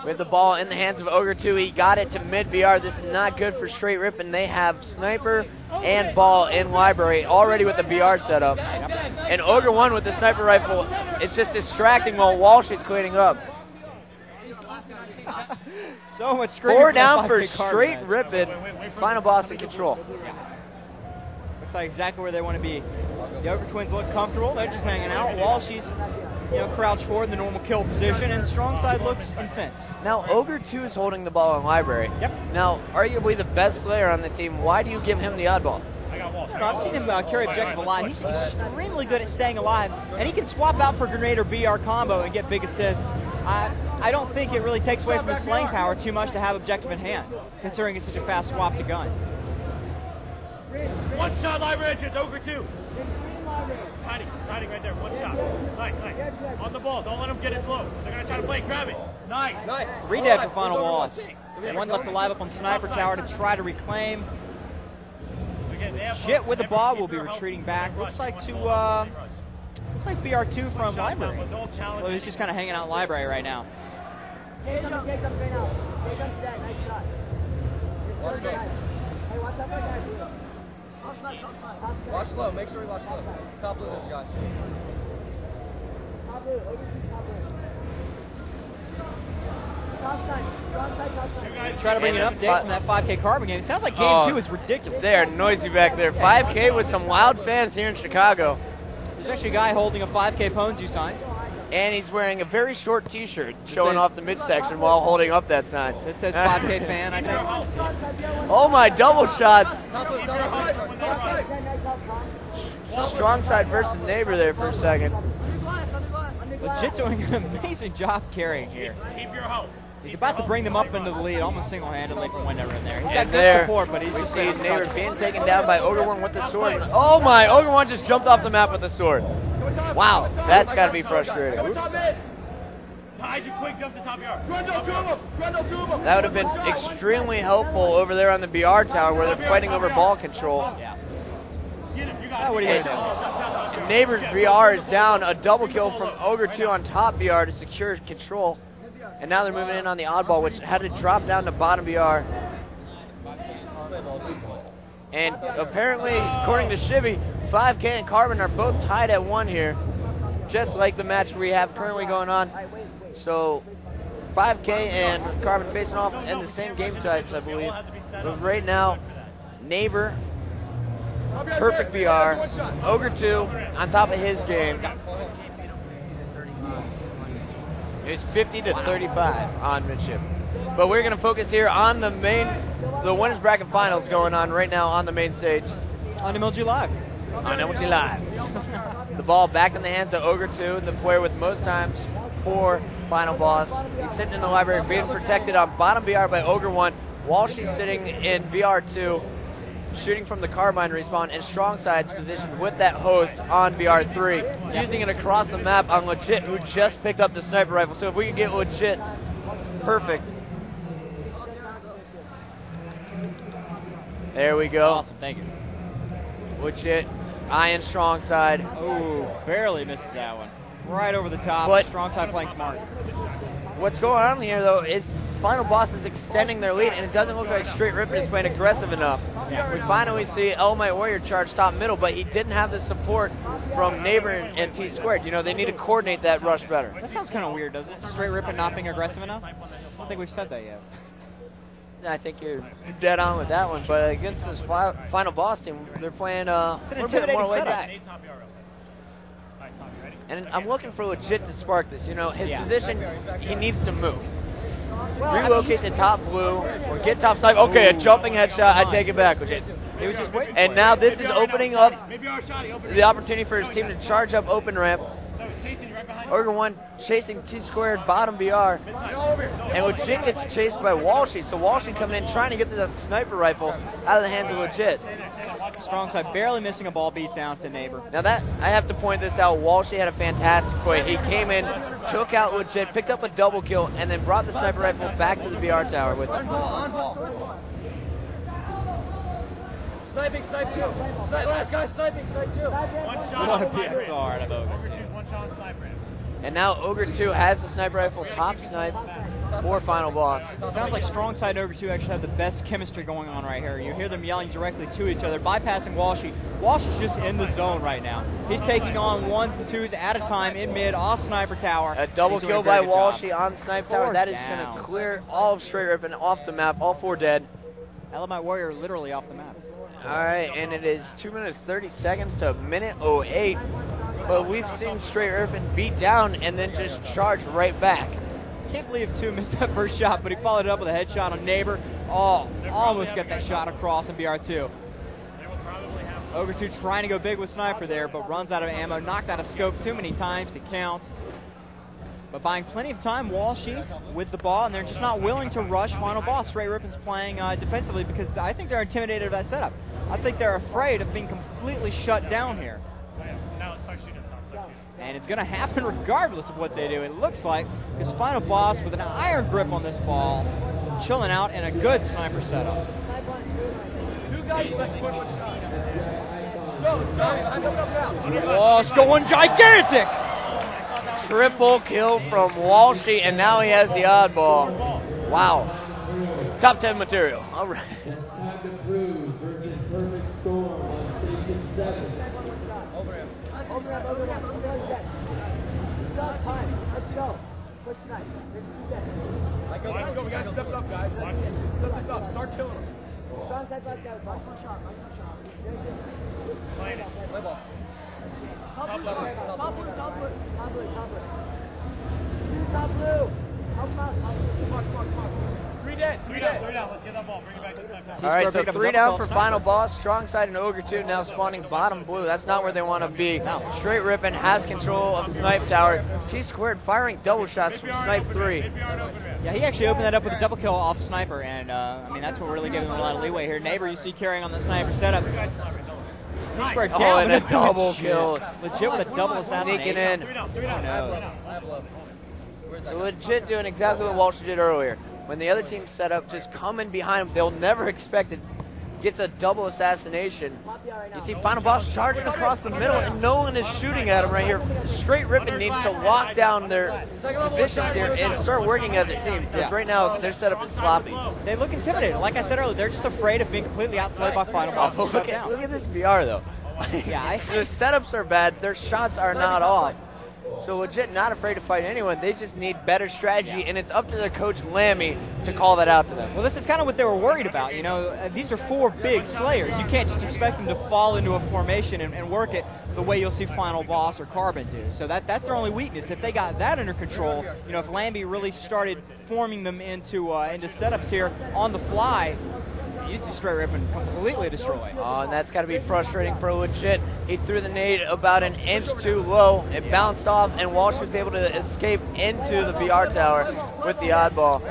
With the ball in the hands of Ogre 2, he got it to mid BR. This is not good for straight Rippin. They have sniper and ball in library already with the BR setup. And Ogre 1 with the sniper rifle, it's just distracting while Walshy's cleaning up.
So much screaming.
4 down for straight Rippin. Final Boss in control.
Looks like exactly where they want to be. The Ogre twins look comfortable. They're just hanging out. Walshy's, crouched forward in the normal kill position, and strong side looks intense.
Now, Ogre 2 is holding the ball in library.
Yep.
Now, arguably the best slayer on the team. Why do you give him the oddball?
I've seen him carry objective a lot. He's extremely good at staying alive, and he can swap out for grenade or BR combo and get big assists. I don't think it really takes away from his slaying power too much to have objective in hand, considering it's such a fast swap to gun.
One shot library entrance, Ogre 2. Hiding right there, one shot. Nice. On the ball, don't let him get it low. They're going to try to play, grab it. Nice.
3 dead for Final Boss. One left alive up on Sniper Tower to try to reclaim. Jit with the ball will be retreating back. Looks like BR2 from library. Well, he's just kind of hanging out library right now.
Watch low. Make sure we watch low. Top blue, those guys.
Try to bring an update from that 5K Carbon game. It sounds like game 2 is ridiculous.
They are noisy back there. 5K with some loud fans here in Chicago.
There's actually a guy holding a 5K Pones you signed.
And he's wearing a very short T-shirt, showing off the midsection while holding up that sign.
That says 5K fan, I think.
Oh my, double shots. Strong side versus Neighbor there for a second.
Legit doing an amazing job carrying here.
Keep your hope.
He's about to bring them up into the lead almost single-handedly from Wendover in there. He's
And
got
there,
good support, but he's
we
just
see Neighbor being taken down by Ogre 1 with the sword. Oh my, Ogre 1 just jumped off the map with the sword. Wow, that's got to be frustrating.
Hide you quick, jump to top yard.
That would have been extremely helpful over there on the BR tower where they're fighting over ball control.
Yeah.
What do you do? Neighbor's BR is down. A double kill from Ogre 2 on top BR to secure control. And now they're moving in on the oddball, which had to drop down to bottom BR. And apparently, according to Shibby, 5K and Carbon are both tied at 1 here. Just like the match we have currently going on. So 5K and Carbon facing off in the same game types, I believe. But right now, Neighbor, perfect BR, Ogre 2 on top of his game. It's 50 to 35 on midship. But we're going to focus here on the winners bracket finals going on right now on the main stage.
On MLG Live.
On MLG Live. The ball back in the hands of Ogre 2, the player with most times for Final Boss. He's sitting in the library being protected on bottom BR by Ogre 1. Walshy sitting in BR 2, shooting from the carbine respawn, and strong side's positioned with that host on BR 3, using it across the map on Legit, who just picked up the sniper rifle. So if we can get Legit, perfect. There we go.
Awesome, thank you.
Legit, eyeing strong side.
Oh, barely misses that one. Right over the top,
but
strong side playing smart.
What's going on here, though, is Final Boss is extending their lead, and it doesn't look like Straight Rippin is playing aggressive enough. Yeah. We finally see Might Warrior charge top middle, but he didn't have the support from Neighbor and Tsquared. You know, they need to coordinate that rush better.
That sounds kind of weird, doesn't it? Straight Rippin not being aggressive enough? I don't think we've said that yet.
I think you're dead on with that one, but against this Final Boss team, they're playing a little bit more laid back. And I'm looking for Legit to spark this. You know, his position, he needs to move. Relocate the top blue or get top side. Okay, a jumping headshot. I take it back, Legit.
He was just waiting.
And now this is opening up the opportunity for his team to charge up open ramp. Ogre 1 chasing Tsquared bottom BR. And Legit gets chased by Walshy. So Walshy coming in trying to get that sniper rifle out of the hands of Legit.
Strong side barely missing a ball beat down to Neighbor.
Now that, I have to point this out, Walshy had a fantastic play. He came in, took out Legit, picked up a double kill, and then brought the sniper rifle back to the BR tower with him.
Sniping, snipe 2. Last guy sniping, snipe 2.
One shot of PXR out of Ogre.
One shot on sniper.
And now Ogre 2 has the sniper rifle, top snipe for Final Boss.
It sounds like strong side and Ogre 2 actually have the best chemistry going on right here. You hear them yelling directly to each other, bypassing Walshy. Walshy's just in the zone right now. He's taking on ones and twos at a time in mid, off sniper tower.
A double kill by Walshy on sniper tower. That is going to clear all of Straight Rippin off the map, all 4 dead.
Might Warrior literally off the map.
All right, and it is 2 minutes 30 seconds to a minute 08. But we've seen Straight Rippin beat down and then just charge right back.
Can't believe 2 missed that first shot, but he followed it up with a headshot on Neighbor. Oh, almost got that shot across in BR2. Ogre 2 trying to go big with sniper there, but runs out of ammo, knocked out of scope too many times to count. But buying plenty of time, Walshy with the ball, and they're just not willing to rush Final Boss. Straight Rippin's playing defensively because I think they're intimidated of that setup. I think they're afraid of being completely shut down here. And it's going to happen regardless of what they do, it looks like, because Final Boss with an iron grip on this ball, chilling out in a good sniper setup.
2 guys, second one shot. Let's go.
Lost going gigantic!
Triple kill from Walshy, and now he has the oddball. Wow. Top 10 material. All right.
Let's go. Push snipe. There's 2 dead.
Let's go. We gotta step it up, guys. Step this up. Start killing them.
Strong side left guy. Nice one shot.
Playing it.
Play ball.
Top blue. Top blue. 2 top blue. Come on.
3 dead.
3 down. Let's get that ball. Bring it back to sniper.
All right, so 3 down for Final Boss. Strong side and Ogre 2 now spawning bottom blue. That's not where they want to be. Straight Rippin has control of Snipe Tower. Tsquared firing double shots from Snipe 3.
Yeah, he actually opened that up with a double kill off Sniper, and I mean, that's what really gave him a lot of leeway here. Neighbor, you see carrying on the Sniper setup. Tsquared down
and a double kill.
Legit with a double assassination.
Sneaking in.
Who knows?
So Legit doing exactly what Walshy did earlier. When the other team set up, just coming behind him, they'll never expect it. Gets a double assassination. You see Final Boss charging across the middle, and no one is shooting at him right here. Straight Rippin needs to lock down their positions here and start working as a team, because right now their setup is sloppy.
They look intimidated. Like I said earlier, they're just afraid of being completely outslayed by Final Boss.
Look at this BR though. Yeah, the setups are bad. Their shots are not off. So legit not afraid to fight anyone. They just need better strategy, and it's up to their coach, Lammy, to call that out to them.
Well, this is kind of what they were worried about. You know, these are 4 big Slayers. You can't just expect them to fall into a formation and work it the way you'll see Final Boss or Carbon do. So that's their only weakness. If they got that under control, you know, if Lamby really started forming them into setups here on the fly, you'd see Straight Rippin completely destroyed.
Oh, and that's got to be frustrating for legit. He threw the nade about an inch too low. It bounced off, and Walsh was able to escape into the BR tower with the oddball.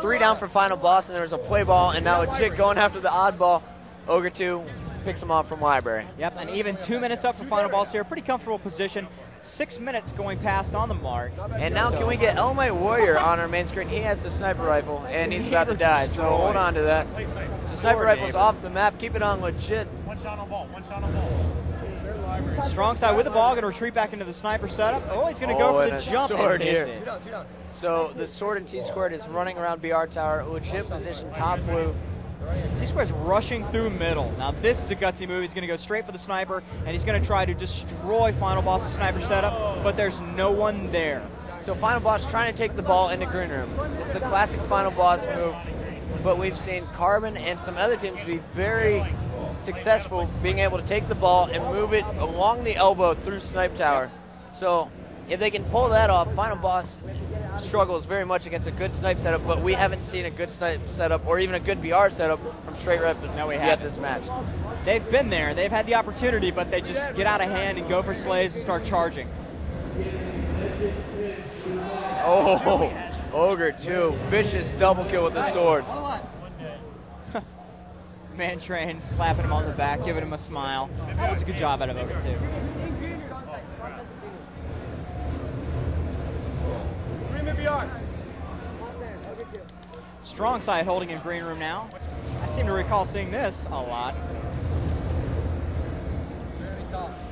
3 down for Final Boss, and there was a play ball, and now legit going after the oddball. Ogre 2 picks him off from Library.
Yep, and even 2 minutes up for Final Boss here. Pretty comfortable position. 6 minutes going past on the mark.
And now can we get Elmite Warrior on our main screen? He has the sniper rifle, and he's about to die, so hold on to that. So sniper rifle's off the map. Keep it on legit.
One shot on ball. One shot on ball.
Strong side with the ball, going to retreat back into the sniper setup. Oh, he's going to go for the jump
sword
and
here.
miss it.
So the sword and Tsquared is running around BR tower. Legit position top blue.
Tsquared's rushing through middle. Now this is a gutsy move. He's going to go straight for the sniper, and he's going to try to destroy Final Boss's sniper setup, but there's no one there.
So Final Boss trying to take the ball into green room. It's the classic Final Boss move, but we've seen Carbon and some other teams be very successful being able to take the ball and move it along the elbow through Snipe Tower. So if they can pull that off, Final Boss struggles very much against a good snipe setup, but we haven't seen a good snipe setup or even a good VR setup from Straight Rippin yet this match.
They've been there. They've had the opportunity, but they just get out of hand and go for slays and start charging.
Oh, Ogre 2. Vicious double kill with the sword.
Man train, slapping him on the back, giving him a smile. That was a good job out of Ogre 2. Strong side holding in green room now. I seem to recall seeing this a lot.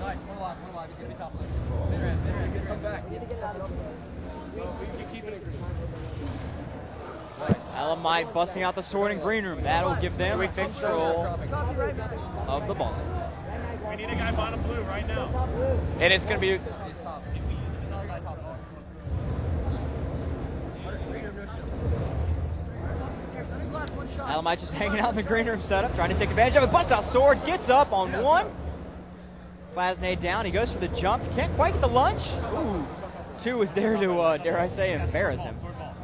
Nice, one alive, he's gonna be top left. Come back.
Elamite busting out the sword in green room. That'll give them control of the ball.
We need a guy bottom blue right now.
And it's going to be...
Elamite just hanging out in the green room setup, trying to take advantage of it. Bust out sword, gets up on one. Plasnade down, he goes for the jump. Can't quite get the lunge. Ooh. 2 is there to, dare I say, embarrass him.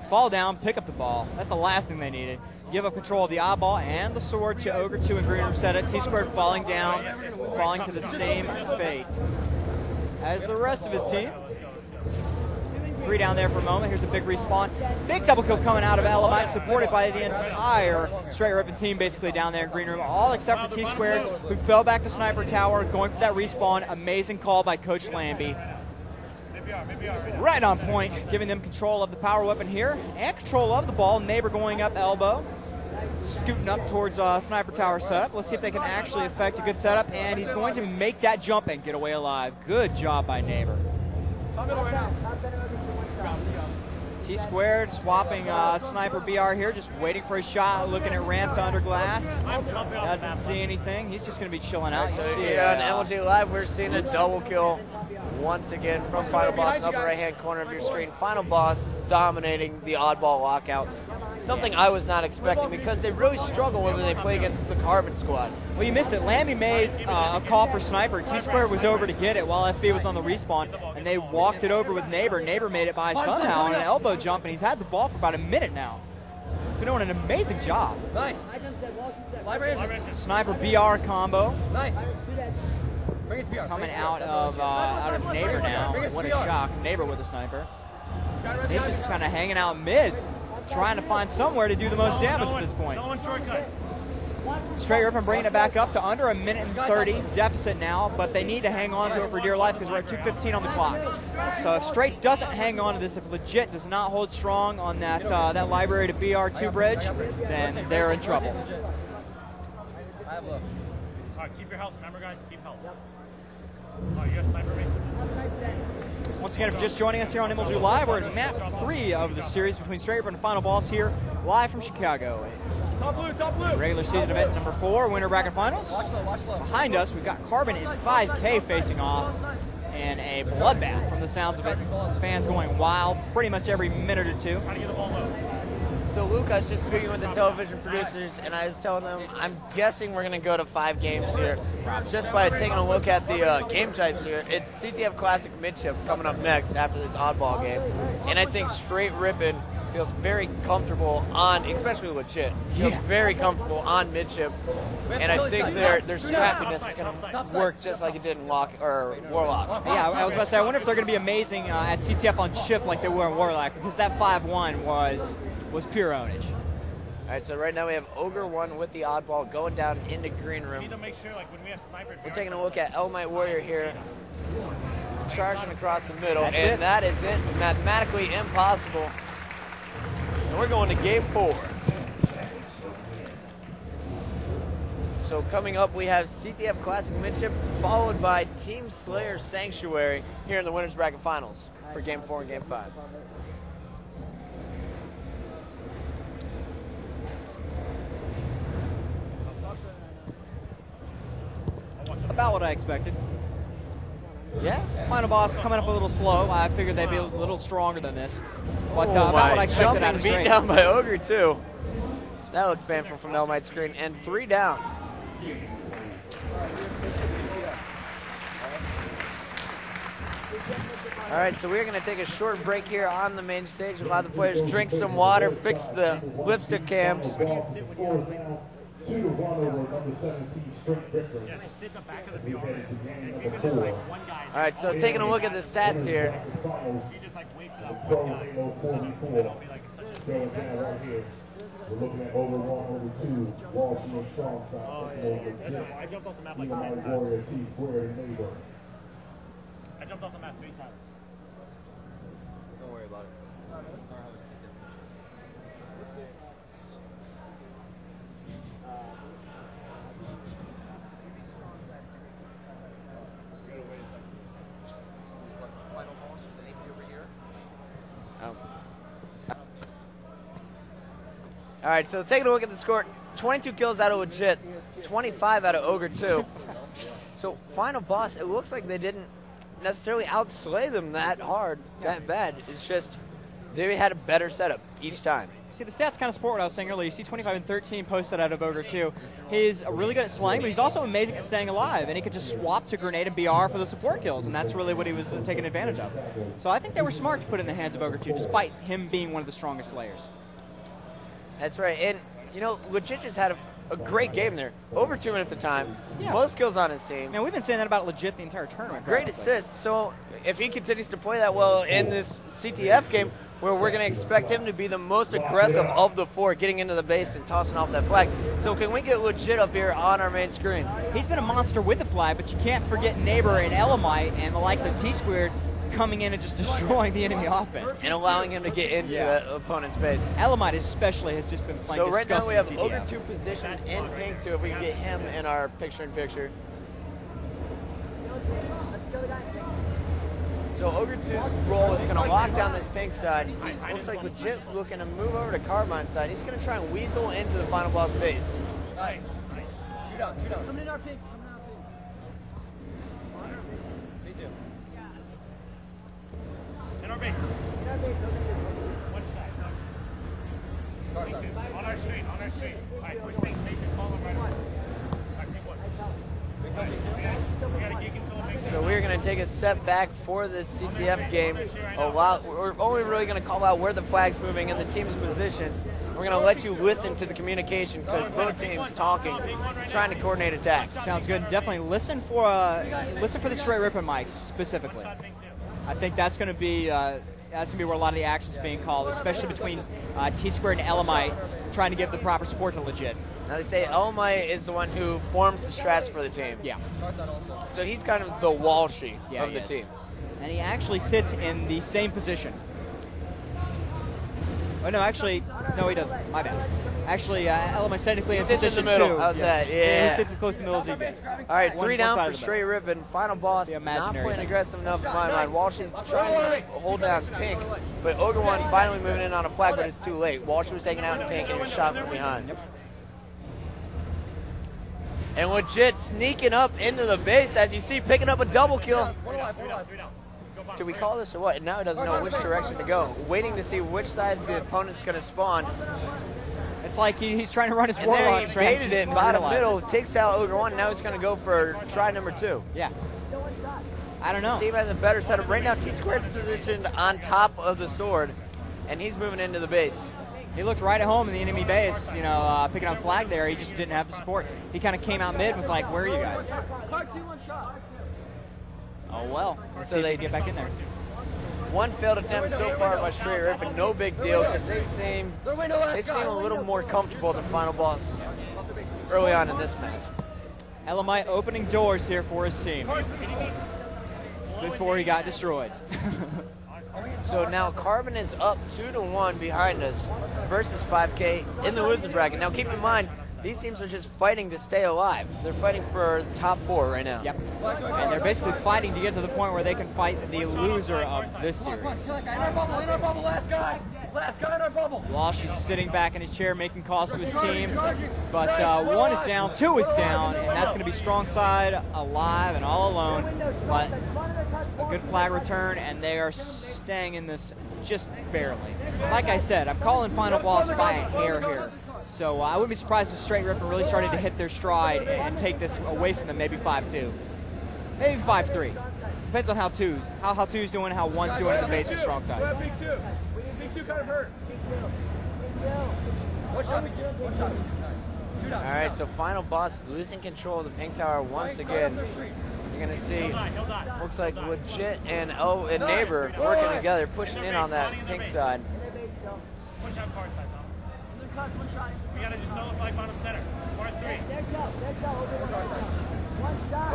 Fall down, pick up the ball. That's the last thing they needed. Give up control of the eyeball and the sword to Ogre 2 in green room setup. Tsquared falling down, falling to the same fate as the rest of his team. 3 down there for a moment. Here's a big respawn. Big double kill coming out of Elamite, supported by the entire Straight Rippin team basically down there in green room, all except for Tsquared, who fell back to Sniper Tower, going for that respawn. Amazing call by Coach Lamby. Right on point, giving them control of the power weapon here and control of the ball. Neighbor going up elbow, scooting up towards Sniper Tower setup. Let's see if they can actually affect a good setup, and he's going to make that jump and get away alive. Good job by Neighbor. Tsquared swapping Sniper BR here, just waiting for a shot, looking at ramp to under glass. Doesn't see anything. He's just going to be chilling out. You see
it on MLG Live. We're seeing a double kill once again from Final Boss, upper right-hand corner of your screen. Final Boss dominating the oddball lockout. Something I was not expecting because they really struggle when they play against the Carbon squad.
Well, you missed it. Lamby made a call for Sniper. Tsquared was over to get it while FB was on the respawn, and they walked it over with Neighbor. Neighbor made it by somehow on an elbow jump, and he's had the ball for about a minute now. He's been doing an amazing job.
Nice.
Sniper BR combo.
Nice.
Coming out of Neighbor now. What a shock. Neighbor with a sniper. He's just kind of hanging out mid, trying to find somewhere to do the most damage at this point. Straight Rippin bringing it back up to under a minute and 30 deficit now, but they need to hang on to it for dear life because we're at 2:15 on the clock. So if Straight doesn't hang on to this, if Legit does not hold strong on that that library to BR2 bridge, then they're in trouble.
All right, keep your health. Remember, guys, keep health. Oh, you got sniper mate?
Once again, if you're just joining us here on MLG Live, we're at map 3 of the series between Straight Rippin and Final Boss here, live from Chicago.
Top blue, top blue.
Regular season event number 4, winter bracket finals. Behind us, we've got Carbon and 5K facing off. in a bloodbath from the sounds of it. Fans going wild pretty much every minute or two.
So Luke, I was just speaking with the television producers, and I was telling them I'm guessing we're going to go to 5 games here. Just by taking a look at the game types here, it's CTF Classic Midship coming up next after this oddball game. And I think straight Rippin feels very comfortable on, especially legit, feels very comfortable on midship. And I think their scrappiness is going to work just like it did in Warlock.
Yeah, I was about to say, I wonder if they're going to be amazing at CTF on chip like they were in Warlock, because that 5-1 was pure ownage.
All right, so right now we have Ogre 1 with the oddball going down into green room.
We need to make sure, like, when we have sniper.
We're taking a look at Elmite Warrior here, charging across the middle,
That's
and
it.
that is it. Mathematically impossible. And we're going to game 4. So coming up, we have CTF Classic Midship, followed by Team Slayer Sanctuary here in the Winners Bracket Finals for game 4 and game 5.
About what I expected.
Yeah.
Final boss coming up a little slow. I figured they'd be a little stronger than this. But
Oh
about what I
my,
expected out
jumping
of
beat
straight.
down by Ogre too. That looked painful from Elmite's screen, and 3 down. All right, so we're going to take a short break here on the main stage. Allow the players drink some water, fix the lipstick cams. All right, so taking a look at the stats here.
We're looking at over 1, over 2, Walshy and strong side.
I jumped off the map
like
like 10
Warrior,
times.
Tsquared, and neighbor.
I jumped off the map 3 times.
Don't worry about it.
All right, so taking a look at the score, 22 kills out of Legit, 25 out of Ogre 2. So final boss, it looks like they didn't necessarily outslay them that hard, that bad. It's just they had a better setup each time.
See, the stats kind of support what I was saying earlier. You see 25 and 13 posted out of Ogre 2. He's really good at slaying, but he's also amazing at staying alive, and he could just swap to grenade and BR for the support kills, and that's really what he was taking advantage of. So I think they were smart to put in the hands of Ogre 2, despite him being one of the strongest slayers.
That's right, and you know, Legit just had a great game there. Over 2 minutes of time,
Yeah.
most kills on his team.
Man, we've been saying that about Legit the entire tournament.
Great assist. So if he continues to play that well in this CTF game, where we're going to expect him to be the most aggressive of the 4, getting into the base and tossing off that flag. So can we get Legit up here on our main screen?
He's been a monster with the flag, but you can't forget Neighbor and Elamite and the likes of Tsquared coming in and just destroying the enemy offense.
And allowing him to get into the opponent's base.
Elamite especially has just been playing
So right now we have
disgusting
Ogre 2 positioned in pink 2, if we can get him in our picture-in-picture. So Ogre 2's role is going to lock down this pink side. Looks like Legit looking to move over to Carbine side. He's going to try and weasel into the final boss base.
Nice. 2 down, 2 down. Come in our pink. Me too.
In our base. One shot. On our street, on our street. All right, push base, follow him right away. All right, pick one. We got to geek until it makes
So we're going to take a step back for this CTF game. We're only really going to call out where the flag's moving and the team's positions. We're going to let you listen to the communication because both teams talking, trying to coordinate attacks.
Sounds good. Definitely listen for the straight Rippin mics specifically. I think that's going to be where a lot of the action's being called, especially between Tsquared and Elamite, trying to give the proper support to Legit.
Now they say Elmite is the one who forms the strats for the team.
Yeah.
So he's kind of the Walshy of the
is.
team.
And he actually sits in the same position. Oh, no, actually, no, he doesn't. My bad. Actually, Elamite's technically in
He sits in
position
the middle.
2.
How's that? Yeah.
He sits as close to the middle as he can.
All right,
One
3 down
side
for
of the
straight Rippin. Final boss, not
imaginary
playing
thing.
aggressive enough in my mind. Walshy's trying to hold down pink, but Ogre 1 finally moving in on a flag, but it's too late. Walshy was taken out in pink and he was shot from behind. And Legit sneaking up into the base, as you see, picking up a double kill. Do we call this or what? Now he doesn't know which direction to go. Waiting to see which side the opponent's going to spawn.
It's like he's trying to run his
And
warlock
there he baited it, bottom middle, takes down Ogre 1. Now he's going to go for try number 2.
Yeah. I don't know.
Team has a better setup. Right now, Tsquared's positioned on top of the sword, and he's moving into the base.
He looked right at home in the enemy base, you know, picking up flag there. He just didn't have the support. He kind of came out mid and was like, where are you guys? Oh, well. Let's see if they get back in there.
One failed attempt so far by Straight Rippin. No big deal, because they seem a little more comfortable than Final Boss early on in this match.
Elamite opening doors here for his team before he got destroyed.
So now Carbon is up 2-1 behind us versus 5K in the losers bracket. Now keep in mind, these teams are just fighting to stay alive. They're fighting for top 4 right now.
Yep. And they're basically fighting to get to the point where they can fight the loser of this series.
Last guy in our bubble.
Walshy's sitting back in his chair making calls to his team. But 1 is down, 2 is down, and that's going to be strong side alive and all alone. But a good flag return, and they are staying in this just barely. Like I said, I'm calling Final Boss by a hair here. So I wouldn't be surprised if Straight Rippin really started to hit their stride and take this away from them, maybe 5-2. Maybe 5-3. Depends on how 2's doing, how 1's doing in the base or strong side.
Big 2 kind of hurt. One shot.
All right, so Final Boss losing control of the pink tower once again. You're going to see, looks like Legit and Neighbor working together, pushing in on that pink side.
We gotta just throw the flag bottom center. Part 3.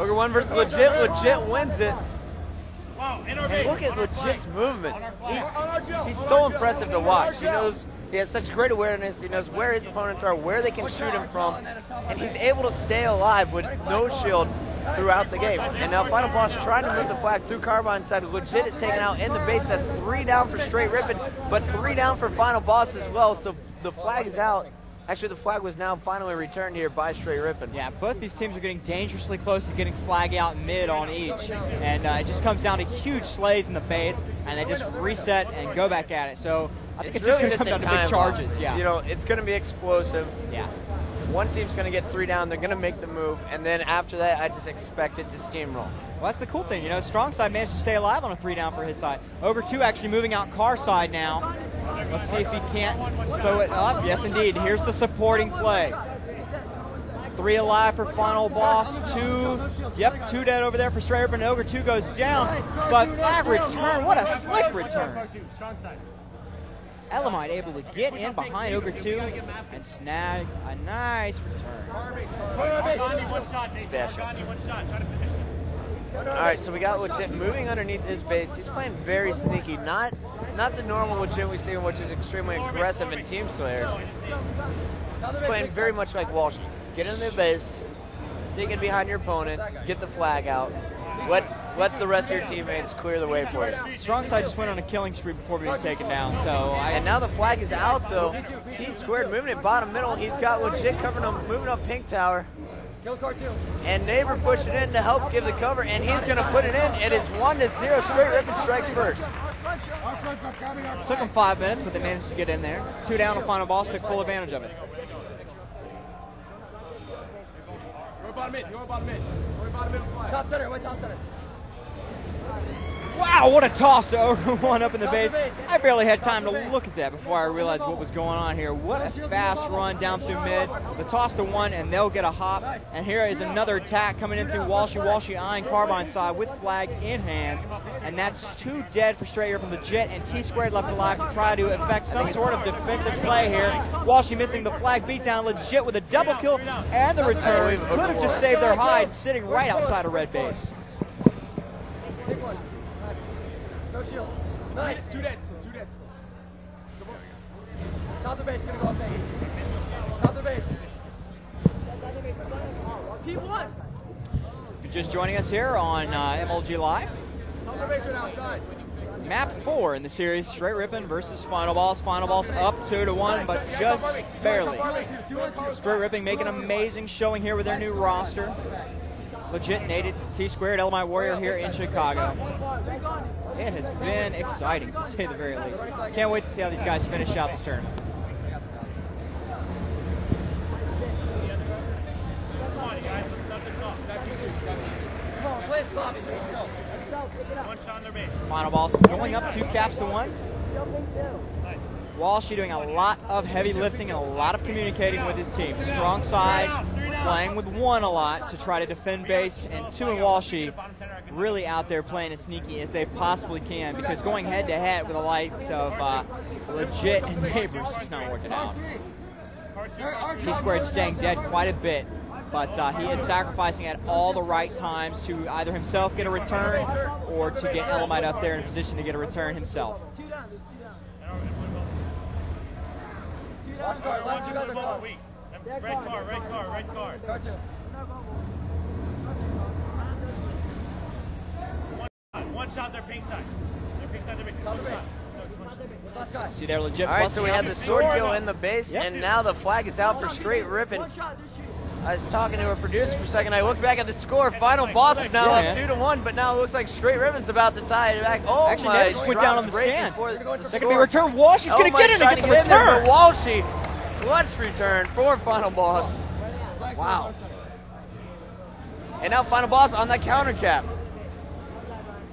Ogre 1 versus Legit. Legit wins it.
Wow,
and look at Legit's movements. He's so impressive to watch. He has such great awareness. He knows where his opponents are, where they can shoot him from, and he's able to stay alive with no shield throughout the game. And now Final Boss trying to move the flag through Carbine side. Legit is taken out in the base. That's 3 down for Straight Rippin, but 3 down for Final Boss as well. So the flag is out. Actually, the flag was now finally returned here by Straight Rippin.
Yeah, both these teams are getting dangerously close to getting flag out mid on each. And it just comes down to huge slays in the base, and they just reset and go back at it. So I think it's just going to come down to big charges. Yeah.
You know, it's going to be explosive.
Yeah.
One team's going to get 3 down. They're going to make the move. And then after that, I just expect it to steamroll.
Well, that's the cool thing. You know, strong side managed to stay alive on a 3 down for his side. Ogre 2 actually moving out car side now. Let's see if he can't throw it up. Yes, indeed. Here's the supporting play. 3 alive for Final Boss. 2 dead over there for Straight Rippin. Ogre 2 goes down. But flag return. What a slick return. Elamite able to get in behind Ogre 2 and snag a nice return.
Special. All right, so we got Legit moving underneath his base. He's playing very sneaky, not the normal Legit we see, which is extremely aggressive in Team Slayer. He's playing very much like Walshy. Get in the base, sneak in behind your opponent, get the flag out. Let the rest of your teammates clear the way for you.
Strong side just went on a killing spree before being taken down.
And now the flag is out though. Tsquared moving it bottom middle. He's got Legit covering him, moving up pink tower. And Neighbor pushing in to help give the cover, and he's going to put it in. It is 1-0. Straight Rippin strikes first.
Took them 5 minutes, but they managed to get in there. 2 down on Final Boss, took full advantage of it.
Top center, wait, top center.
Wow, what a toss to Ogre 1 up in the base. I barely had time to look at that before I realized what was going on here. What a fast run down through mid. The toss to 1, and they'll get a hop. And here is another attack coming in through Walshy. Walshy eyeing Carbine side with flag in hand. And that's 2 dead for Straight Rippin. Legit and Tsquared left alive to try to effect some sort of defensive play here. Walshy missing the flag beatdown. Legit with a double kill and the return. Could have just saved their hide sitting right outside of red base.
No shield. Nice. 2 dead. Top the base, gonna go up there. Top the base. P1.
If you're just joining us here on MLG Live,
Top the base right outside.
map 4 in the series, Straight Rippin versus Final Boss. Final Boss up 2-1, but just barely. Straight Rippin making an amazing showing here with their new roster. Legit native Tsquared Element Warrior here in Chicago. It has been exciting, to say the very least. Can't wait to see how these guys finish out this tournament. Final Boss going up 2 caps to 1. Walshy doing a lot of heavy lifting and a lot of communicating with his team. Strong side, playing with 1 a lot to try to defend base, and 2 and Walshy really out there playing as sneaky as they possibly can, because going head to head with the likes of Legit and Neighbors just not working out. Tsquared staying dead quite a bit, but he is sacrificing at all the right times to either himself get a return or to get Elamite up there in a position to get a return himself.
Last two guys are car. Red car. One shot, their pink side.
See there, Legit.
All right, so we had the sword kill in the base, and now the flag is out for Straight Rippin. I was talking to a producer for a second. I looked back at the score. Final Boss is now up 2-1, but now it looks like Straight Rippin's about to tie it back. Oh,
actually,
my!
Just went down on the stand.
That
could be returned. Walshy's going to get it and get the return.
But Walshy, clutch return for Final Boss. Wow. And now Final Boss on that counter cap.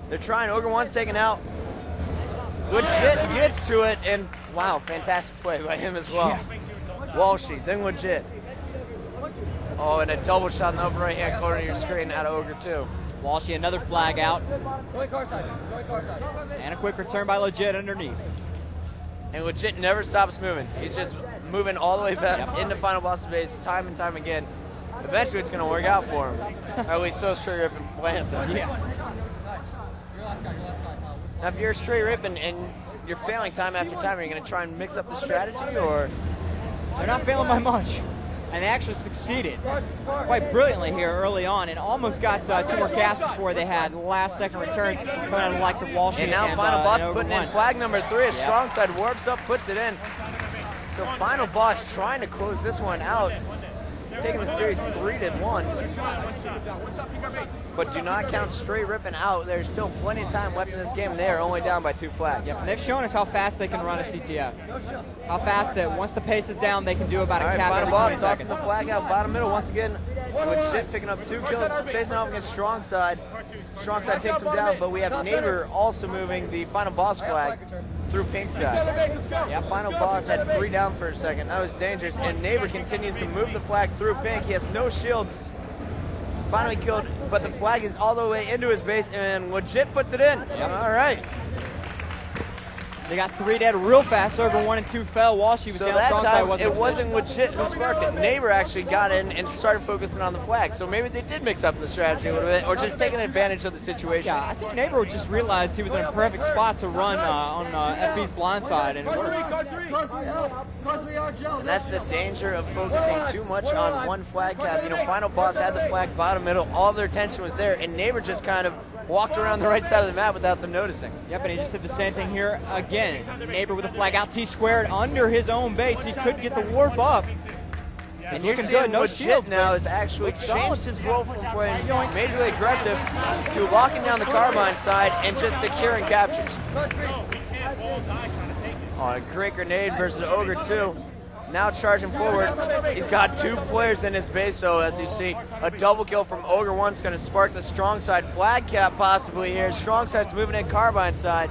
They're trying. Ogre 1's taken out. Legit gets to it, and wow, fantastic play by him as well. Walshy, then Legit. Oh, and a double shot in the upper right-hand corner of your screen out of Ogre 2.
Walshy, another flag out. And a quick return by Legit underneath.
And Legit never stops moving. He's just moving all the way back into Final Boss's base time and time again. Eventually, it's going to work out for him. Or at least so Straight Rippin plans on.
Yeah.
Now, if you're Straight Rippin and you're failing time after time, are you going to try and mix up the strategy, or?
They're not failing by much. And they actually succeeded quite brilliantly here early on, and almost got 2 more caps before they had last-second returns coming out of the likes of Walshy.
And now Final Boss putting in flag number 3. A strong side warps up, puts it in. So Final Boss trying to close this one out, taking the series 3-1. But do not count Straight Rippin out. There's still plenty of time left in this game, and they are only down by 2 flags.
Yep, and they've shown us how fast they can run a CTF. How fast that once the pace is down, they can do about a cap every 20 seconds.
The flag out bottom middle once again. Legit picking up 2 kills, facing off against Strong Side. Strong Side takes him down, but we have Neighbor also moving the Final Boss flag through pink side. Yeah, Final Boss had 3 down for a second. That was dangerous, and Neighbor continues to move the flag through pink. He has no shields. Finally killed, but the flag is all the way into his base, and Legit puts it in. Yep. All right.
They got 3 dead real fast. Ogre 1 and 2 fell. Walshy was
so
down.
That
Strong
time,
side wasn't.
It wasn't Legit who sparked it. Neighbor actually got in and started focusing on the flag. So maybe they did mix up the strategy a little bit, or just taking advantage of the situation.
Yeah, I think Neighbor just realized he was in a perfect spot to run on FB's blind side. And
that's the danger of focusing too much on one flag cap. You know, Final Boss had the flag bottom middle. All their attention was there, and Neighbor just kind of walked around the right side of the map without them noticing.
Yep, and he just did the same thing here again. Neighbor with a flag out, Tsquared under his own base. He could get the warp up.
And you're good. No shield now has actually changed his role from playing majorly aggressive to locking down the carbine side and just securing captures. Oh, a great grenade versus Ogre 2. Now charging forward. He's got 2 players in his base, so as you see, a double kill from Ogre 1 is going to spark the strong side flag cap possibly here. Strong side's moving in carbine side.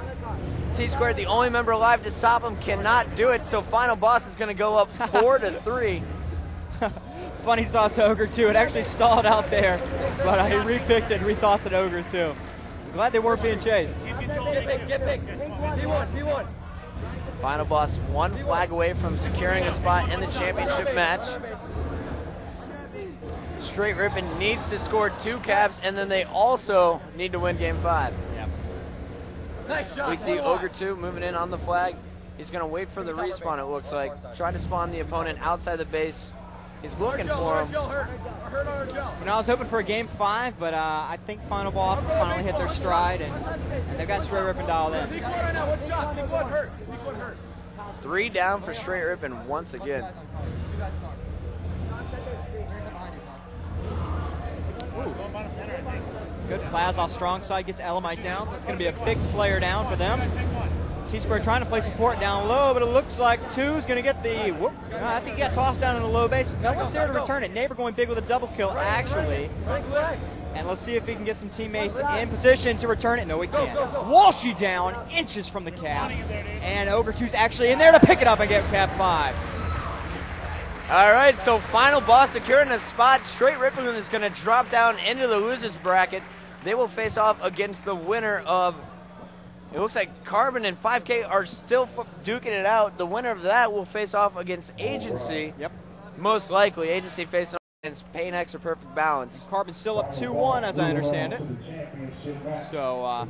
Tsquared, the only member alive to stop him, cannot do it, so Final Boss is going to go up 4-3.
Funny toss to Ogre 2. It actually stalled out there, but he repicked it and retossed it Ogre 2. Glad they weren't being chased.
Get big. P1.
Final Boss 1 flag away from securing a spot in the championship match. Straight Rippin needs to score 2 caps, and then they also need to win game 5.
Yep.
Nice shot.
We see Ogre 2 moving in on the flag. He's going to wait for the respawn, it looks like. Try to spawn the opponent outside the base. He's looking for him.
You know, I was hoping for a game 5, but I think Final Boss has finally hit their stride, and they've got Straight Rippin dialed in.
3 down for Straight Rippin once again.
Good Plaz off strong side, gets Elamite down. That's going to be a big Slayer down for them. Tsquared trying to play support down low, but it looks like 2's going to get the whoop. I think he got tossed down in the low base. Melba's there to return it. Neighbor going big with a double kill, actually. And let's see if he can get some teammates in position to return it. No, he can't. Walshy down, inches from the cap. And Ogre 2's actually in there to pick it up and get cap 5.
All right, so Final Boss securing a spot. Straight Rippin is going to drop down into the losers bracket. They will face off against the winner of, it looks like Carbon and 5K are still duking it out. The winner of that will face off against Agency.
Yep.
Most likely, Agency facing off against Pain X or Perfect Balance.
Carbon's still up 2-1 as I understand it. So,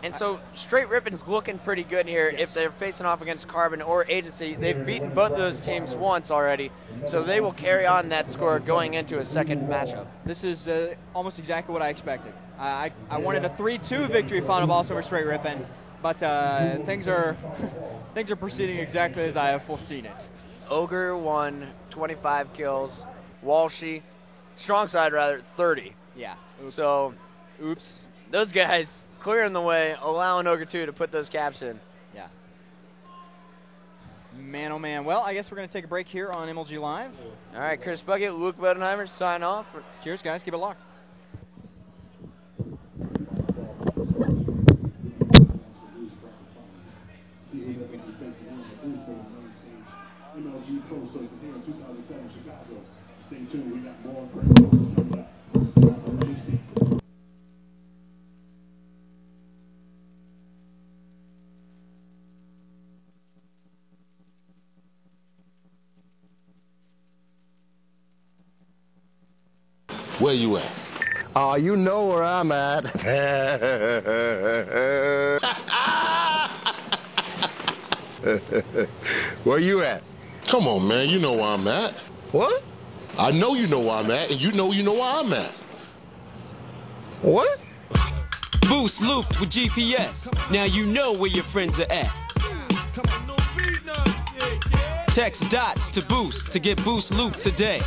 and so Straight Rippin's looking pretty good here. If they're facing off against Carbon or Agency. They've beaten both of those teams once already, so they will carry on that score going into a second matchup.
This is almost exactly what I expected. I wanted a 3-2 victory Final Boss over Straight Rippin, but things are proceeding exactly as I have foreseen it.
Ogre won 25 kills. Walshy, strong side rather, 30.
Yeah. Oops.
So,
oops.
Those guys clearing the way, allowing Ogre 2 to put those caps in.
Yeah. Man, oh man. Well, I guess we're going to take a break here on MLG Live.
All right, Chris Bucket, Luke Bodenheimer, sign off.
Cheers, guys. Keep it locked.
MLG Pro Circuit here in 2007 Chicago. Stay tuned, we got more promos coming up.
Where you at?
Oh, you know where I'm at. Where you at?
Come on, man. You know where I'm at.
What?
I know you know where I'm at, and you know where I'm at.
What?
Boost looped with GPS. Now you know where your friends are at. Text dots to Boost to get Boost looped today.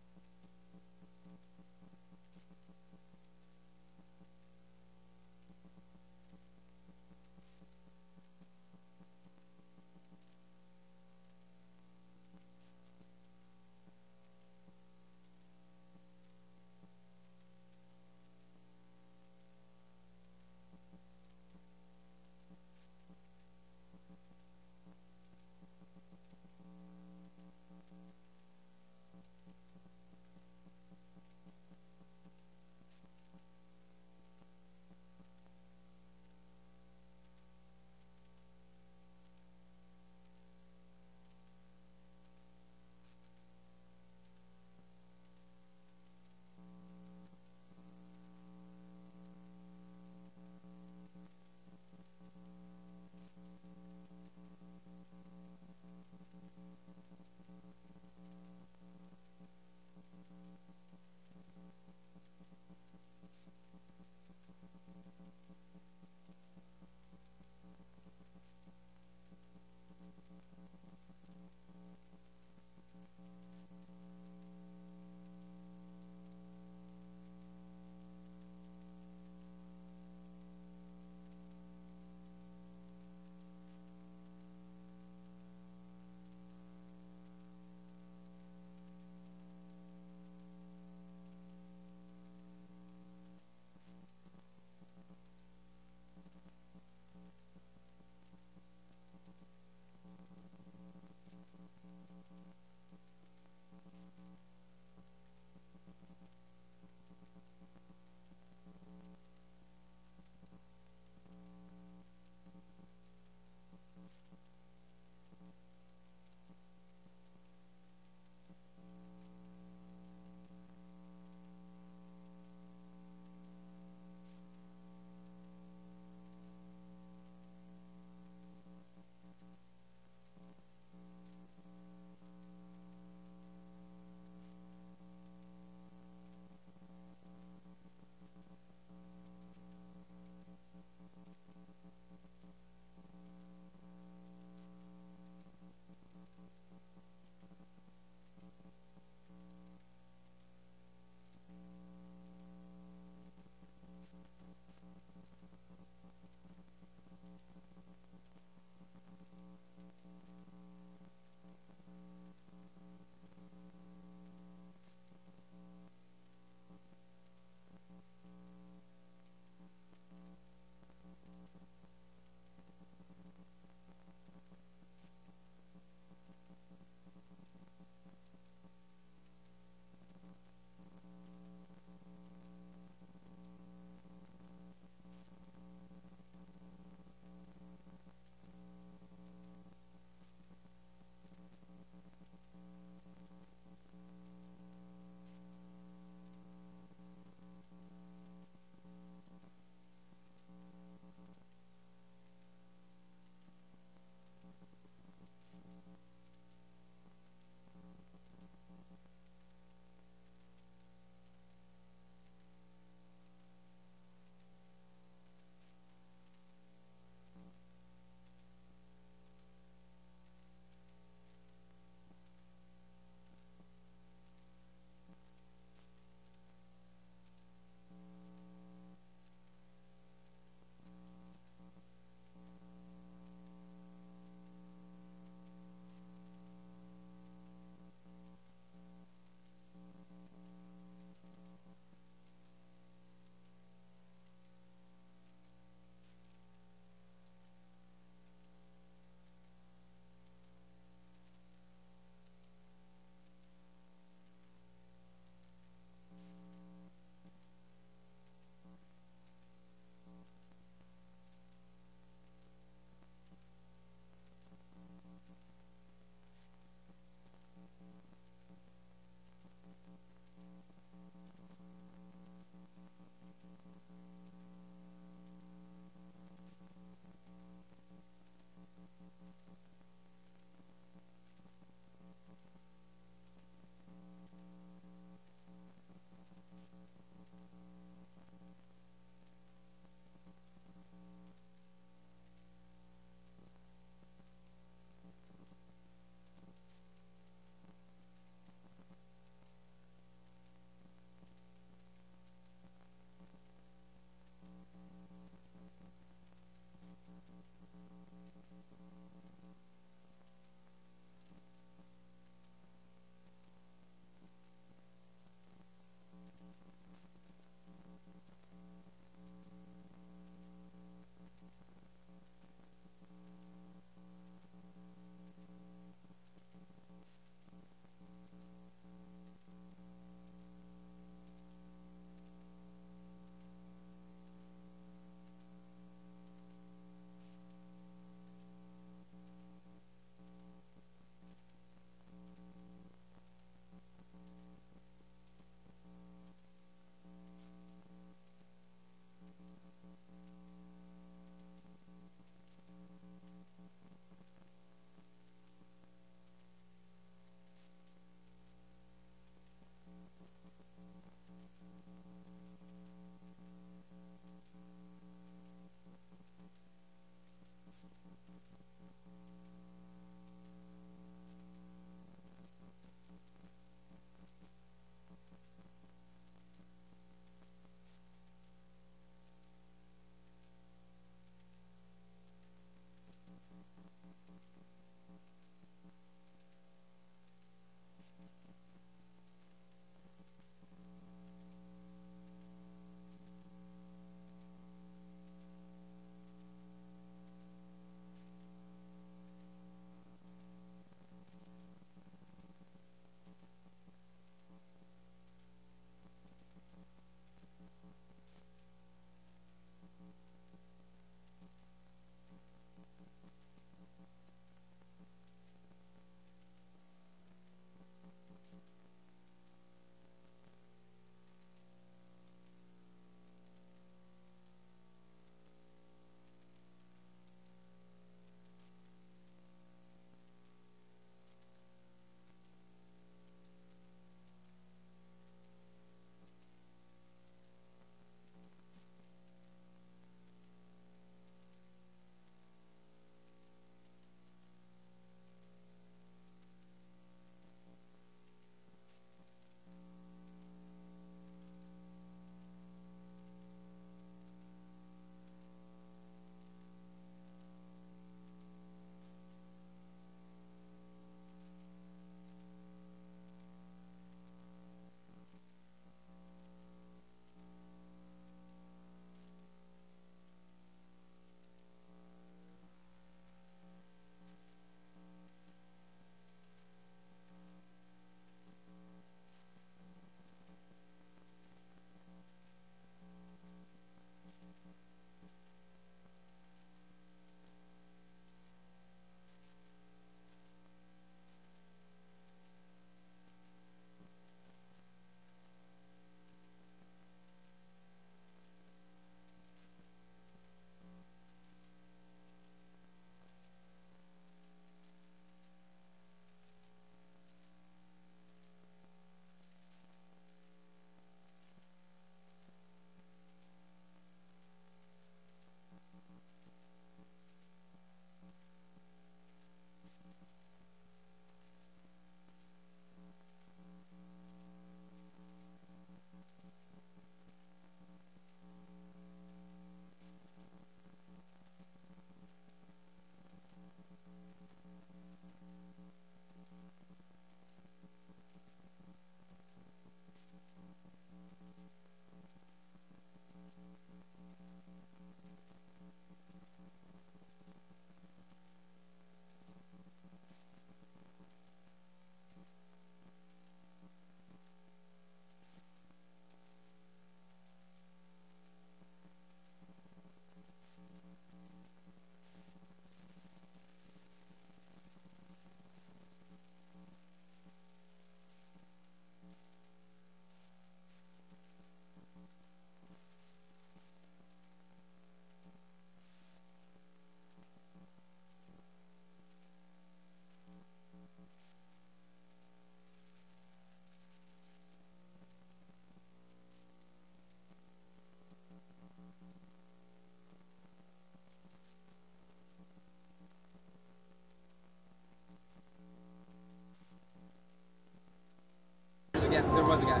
guy.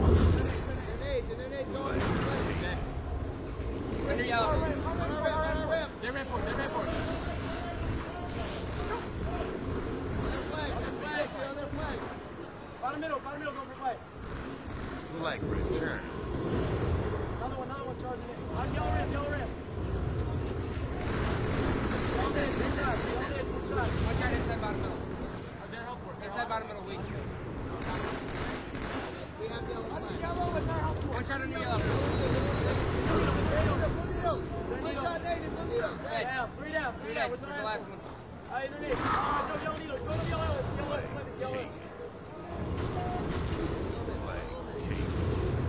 Under yellow. They're red for it. Bottom middle, go for flag.
Flag return.
Another one charging in. Yellow rim. One shot inside bottom middle. Inside bottom middle, weak. We have yellow flag. One shot under yellow. One shot negative, no needle. Three down. What's the last one? Underneath. Go needle. Go to yellow. Yellow.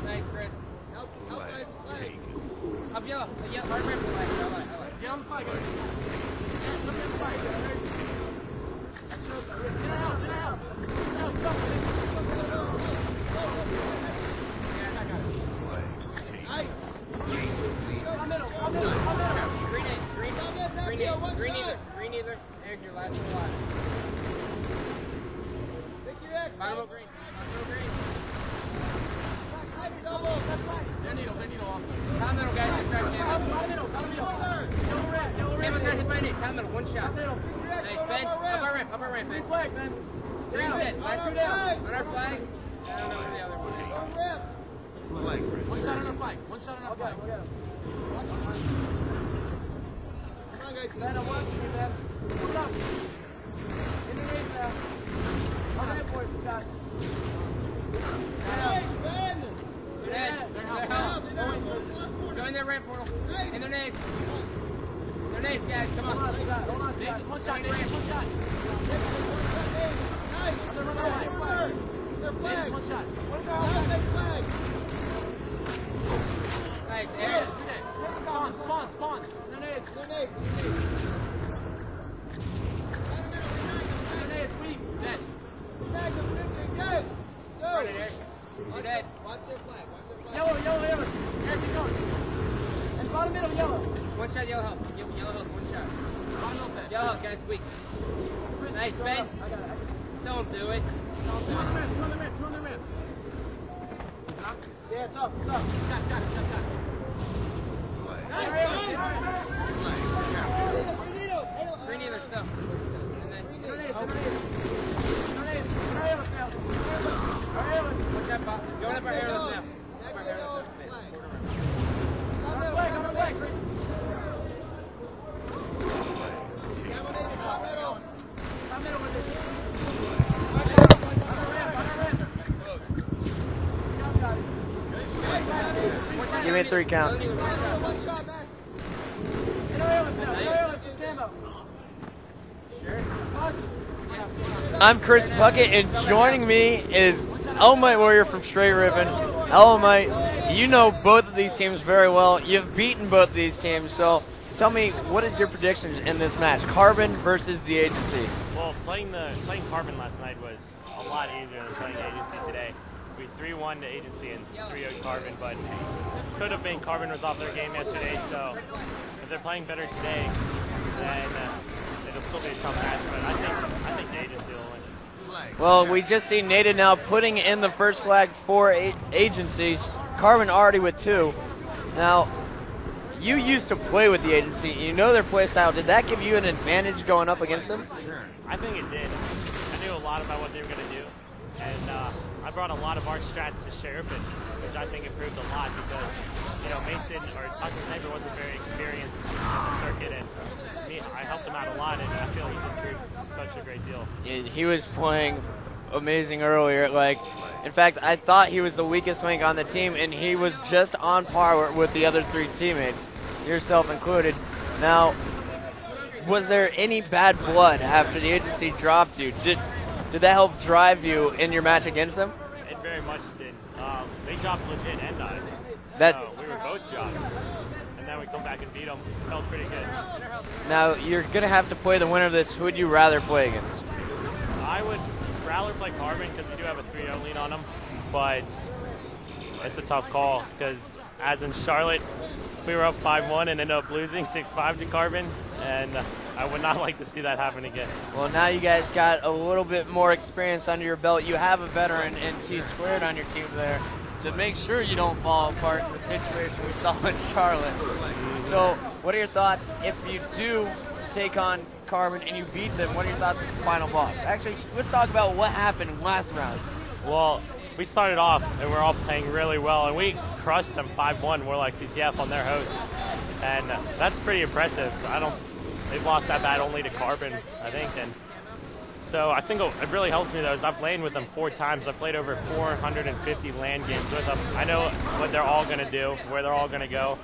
Nice, Chris. Help guys. Up yellow. Hard ramp flag. I like. Get on the flag, guys. Green either. There's your last slot. Pick your X. Final green. They're needle off. Top middle, guys. Top middle. Camel's not hit by Nate. Top middle, one shot. Nice, Ben. Upper ramp, Ben. Flag, Ben. Green's in. Last two down. On our flag. I don't know where the other one is.
Flag return.
One shot on our flag. Come on, guys. Ben, I'm watching you, Ben. Come on. In the race now. On that board, Scott. Nice, Ben. Join their ramp portal. In their nades. Their nades, guys. Come on. One shot. Nice. One shot. Nice. Aaron. Spawn. Their nades. Weak. Dead. Go. You're dead. Watch their flag. Yellow. Eric, keep going. And bottom middle, yellow. One shot, yellow help. Yellow help, one shot. Yellow help, guys, weak. Nice, Ben. Don't do it. Two on the rim. Is it up? Yeah, it's up. Got it. Green either stuff. And then... Going up our airlift now. Flag, Chris.
Give me a 3 count. I'm Chris Puckett, and joining me is Elmite Warrior from Straight Rippin. Elmite, you know both of these teams very well. You've beaten both of these teams, so tell me, what is your predictions in this match? Carbon versus the Agency.
Well, playing Carbon last night was a lot easier than playing Agency today. We 3-1 to Agency and 3-0 Carbon, but could have been Carbon was off their game yesterday, so if they're playing better today, then it'll still be a tough match, but I think the Agency will win it.
Well, we just see Nada now putting in the first flag for Agencies. Carbon already with 2. Now, you used to play with the Agency. You know their play style. Did that give you an advantage going up against them?
I think it did. I knew a lot about what they were going to do, and I brought a lot of our strats to Rippin, which I think improved a lot because, you know, Mason or Tucker Sniper wasn't very experienced in the circuit, and I helped him out a lot, and I feel he's improved such a great deal.
He was playing amazing earlier. Like, in fact, I thought he was the weakest link on the team, and he was just on par with the other 3 teammates, yourself included. Now, was there any bad blood after the Agency dropped you? Did that help drive you in your match against them?
It very much did. They dropped legit and I. So we were both dropped. And then we come back and beat them. Felt pretty good.
Now, you're going to have to play the winner of this. Who would you rather play against?
I would rather play Carbon because we do have a 3-0 lead on them. But it's a tough call because, as in Charlotte, we were up 5-1 and ended up losing 6-5 to Carbon. And I would not like to see that happen again.
Well, now you guys got a little bit more experience under your belt. You have a veteran in Tsquared on your team there. to make sure you don't fall apart in the situation we saw in Charlotte. So what are your thoughts if you do take on Carbon and you beat them? What are your thoughts on the final boss? Actually, let's talk about what happened last round.
Well, we started off and we're all playing really well, and we crushed them 5-1. We're like CTF on their host, and that's pretty impressive. They've lost that bad only to Carbon, I think, and so I think it really helps me though is I've played with them 4 times. I've played over 450 LAN games with them. I know what they're all going to do, where they're all going to go,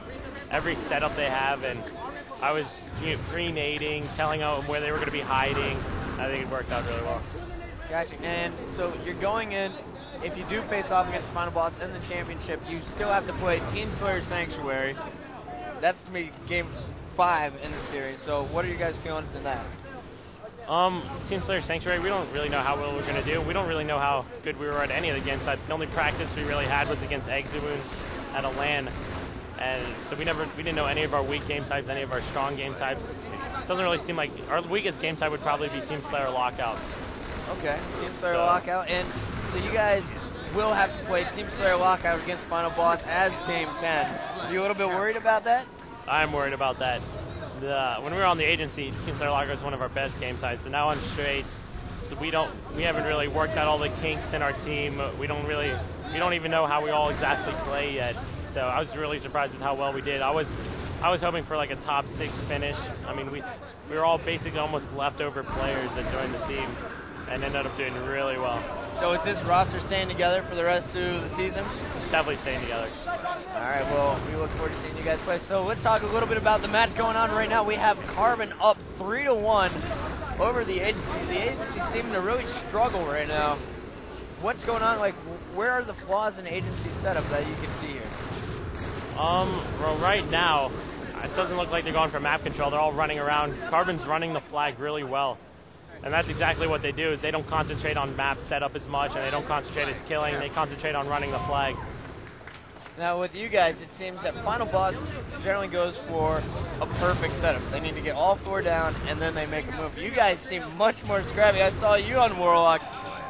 every setup they have, and I was pre-nading, telling them where they were going to be hiding. I think it worked out really well.
Gotcha. And so you're going in, if you do face off against the final boss in the championship, you still have to play Team Slayer Sanctuary. That's to be game 5 in the series. So what are you guys' feelings in that?
Team Slayer Sanctuary, we don't really know how well we're going to do. We don't really know how good we were at any of the game types. The only practice we really had was against Exowounds at a LAN. And so we didn't know any of our weak game types, any of our strong game types. It doesn't really seem like our weakest game type would probably be Team Slayer Lockout.
Okay, Team Slayer Lockout. And so you guys will have to play Team Slayer Lockout against Final Boss as game 10. Are you a little bit worried about that?
I'm worried about that. When we were on the agency, Team Slayer Lockout was one of our best game types, but now on straight, so we haven't really worked out all the kinks in our team. We don't even know how we all exactly play yet. So I was really surprised with how well we did. I was hoping for like a top 6 finish. I mean, we were all basically almost leftover players that joined the team and ended up doing really well.
So is this roster staying together for the rest of the season?
It's definitely staying together.
All right, well, we look forward to seeing you guys play. So let's talk a little bit about the match going on right now. We have Carbon up 3-1 over the agency. The agency seeming to really struggle right now. What's going on? Like, where are the flaws in agency setup that you can see here?
Well, right now, it doesn't look like they're going for map control. They're all running around. Carbon's running the flag really well. And that's exactly what they do, is they don't concentrate on map setup as much, and they don't concentrate as killing. They concentrate on running the flag.
Now, with you guys, it seems that Final Boss generally goes for a perfect setup. They need to get all 4 down, and then they make a move. You guys seem much more scrappy. I saw you on Warlock.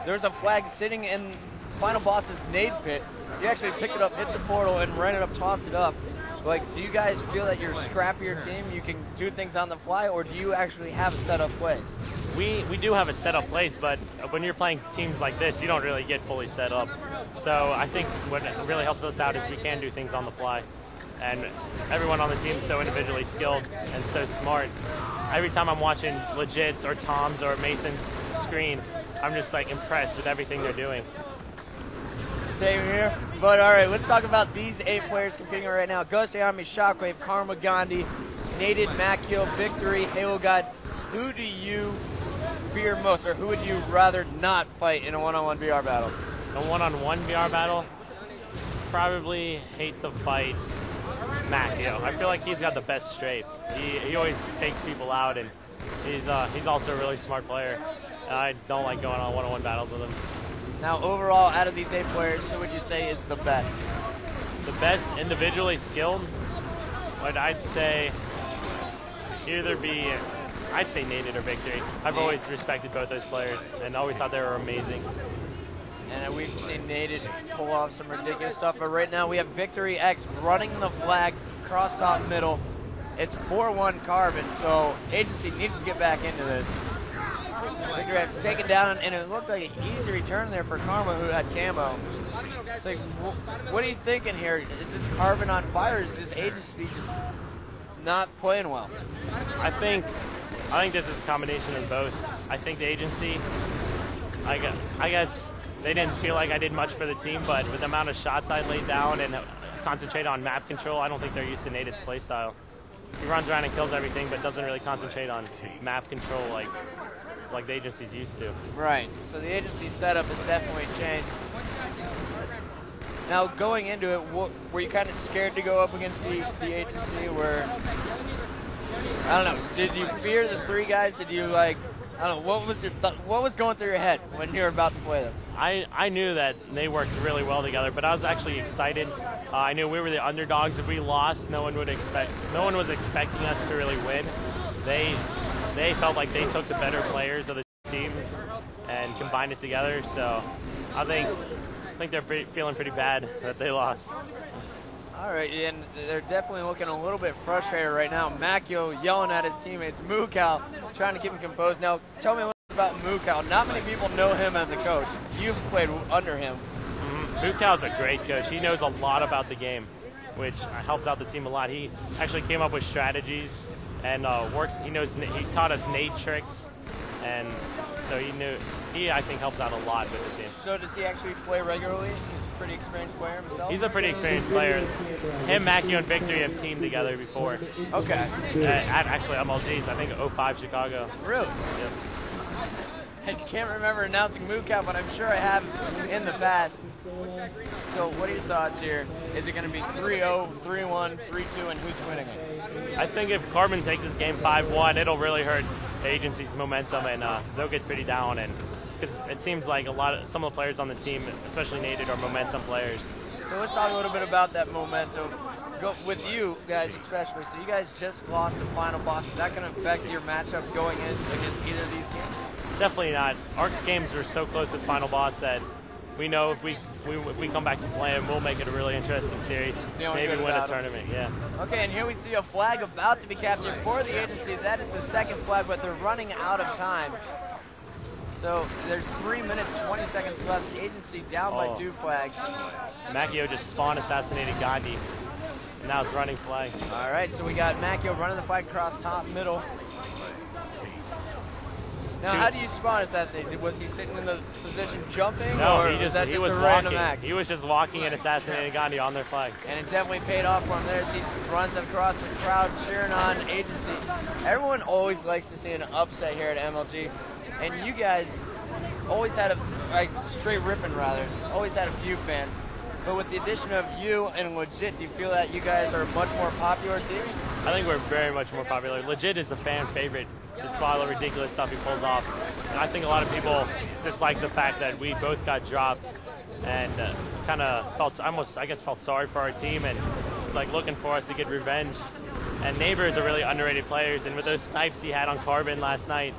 There was a flag sitting in Final Boss's nade pit. You actually picked it up, hit the portal, and ran it up, tossed it up. Like, do you guys feel that you're a scrappier team? You can do things on the fly, or do you actually have a set up plays?
We do have a set up plays, but when you're playing teams like this, you don't really get fully set up. So I think what really helps us out is we can do things on the fly. And everyone on the team is so individually skilled and so smart. Every time I'm watching Legits or Tom's or Mason's screen, I'm just like impressed with everything they're doing.
Same here. But all right, let's talk about these 8 players competing right now. Ghostayame, Shockwave, Karma Gandhi, Nated, Mackill, Victory, Halo God. Who do you fear most, or who would you rather not fight in a one-on-one VR battle?
A one-on-one VR battle? Probably hate to fight Mackill. I feel like he's got the best strafe. He always takes people out, and he's also a really smart player. I don't like going on one-on-one battles with him.
Now, overall, out of these 8 players, who would you say is the best?
The best individually skilled? But I'd say I'd say Nated or Victory. I've always respected both those players and always thought they were amazing.
And we've seen Nated pull off some ridiculous stuff, but right now we have Victory X running the flag, cross top middle. It's 4-1 Carbon, so Agency needs to get back into this. Victory X taken down, and it looked like an easy return there for Karma, who had camo. It's like, what are you thinking here? Is this Carbon on fire, or is this Agency just not playing well?
I think this is a combination of both. I think the agency, I guess they didn't feel like I did much for the team, but with the amount of shots I laid down and concentrate on map control, I don't think they're used to Nated's playstyle. He runs around and kills everything, but doesn't really concentrate on map control like the agency's used to.
Right. So the agency setup has definitely changed. Now, going into it, were you kind of scared to go up against the agency? Where, I don't know, did you fear the 3 guys? Did you like, I don't know, what was going through your head when you were about to play them?
I knew that they worked really well together, but I was actually excited. I knew we were the underdogs. If we lost, no one was expecting us to really win. They felt like they took the better players of the teams and combined it together. So I think I think they're feeling pretty bad that they lost.
All right, and they're definitely looking a little bit frustrated right now. Macchio yelling at his teammates. Mukau trying to keep him composed. Now, tell me a little bit about Mukau. Not many people know him as a coach. You've played under him.
Mukau's a great coach. He knows a lot about the game, which helps out the team a lot. He actually came up with strategies and he taught us nade tricks, and so he I think helps out a lot with the team.
So does he actually play regularly? He's a pretty experienced player himself?
He's a pretty experienced player. Him, Macchio, and Victory have teamed together before.
Okay.
At actually MLG's, I think 05 Chicago.
Really?
Yep.
I can't remember announcing Mukau, but I'm sure I have in the past. So what are your thoughts here? Is it going to be 3-0, 3-1, 3-2, and who's winning it?
I think if Carbon takes this game 5-1, it'll really hurt the agency's momentum, and they'll get pretty down. And because it seems like some of the players on the team, especially Nated, are momentum players.
So let's talk a little bit about that momentum. With you guys especially, so you guys just lost the final boss. Is that going to affect your matchup going in against either of these games?
Definitely not. Our games are so close to the final boss that we know if we come back to play him, we'll make it a really interesting series. Maybe win a tournament, yeah.
Okay, and here we see a flag about to be captured for the agency. That is the second flag, but they're running out of time. So there's 3 minutes, 20 seconds left. The agency down by 2 flags.
Macchio just spawn assassinated Gandhi. Now it's running flag.
All right, so we got Macchio running the flag across top, middle. Now, how do you spawn assassinate? Was he sitting in the position jumping?
No,
or
he was
random
walking.
act?
He was just walking and assassinating Gandhi on their flag.
And it definitely paid off for him there as he runs across the crowd cheering on agency. Everyone always likes to see an upset here at MLG. And you guys always had straight Rippin rather, always had a few fans. But with the addition of you and Legit, do you feel that you guys are a much more popular team?
I think we're very much more popular. Legit is a fan favorite. Just by all the ridiculous stuff he pulls off. And I think a lot of people dislike the fact that we both got dropped and kind of felt sorry for our team, and it's like looking for us to get revenge. And Neighbor is a really underrated player, and with those snipes he had on Carbon last night,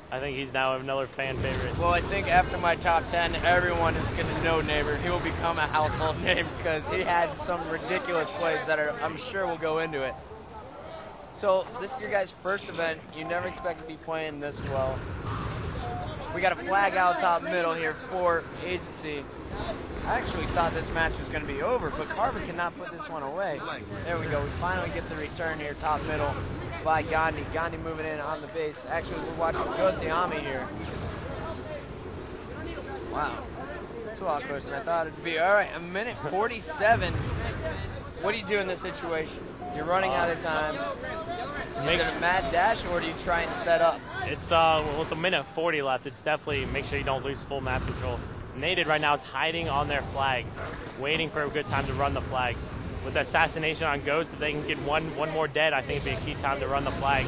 I think he's now another fan favorite.
Well, I think after my top 10, everyone is going to know Neighbor. He will become a household name because he had some ridiculous plays that I'm sure will go into it. So this is your guys' first event. You never expect to be playing this well. We got a flag out top middle here for agency. I actually thought this match was going to be over, but Carbon cannot put this one away. There we go. We finally get the return here top middle by Gandhi. Gandhi moving in on the base. Actually, we're watching Ghostayame here. Wow. It's a lot closer than I thought it'd be. All right, a minute 47. What do you do in this situation? You're running out of time. Is it a mad dash, or do you try and set up?
It's with a minute 40 left, it's definitely make sure you don't lose full map control. Nated right now is hiding on their flag, waiting for a good time to run the flag. With the assassination on Ghost, if they can get one more dead, I think it'd be a key time to run the flag.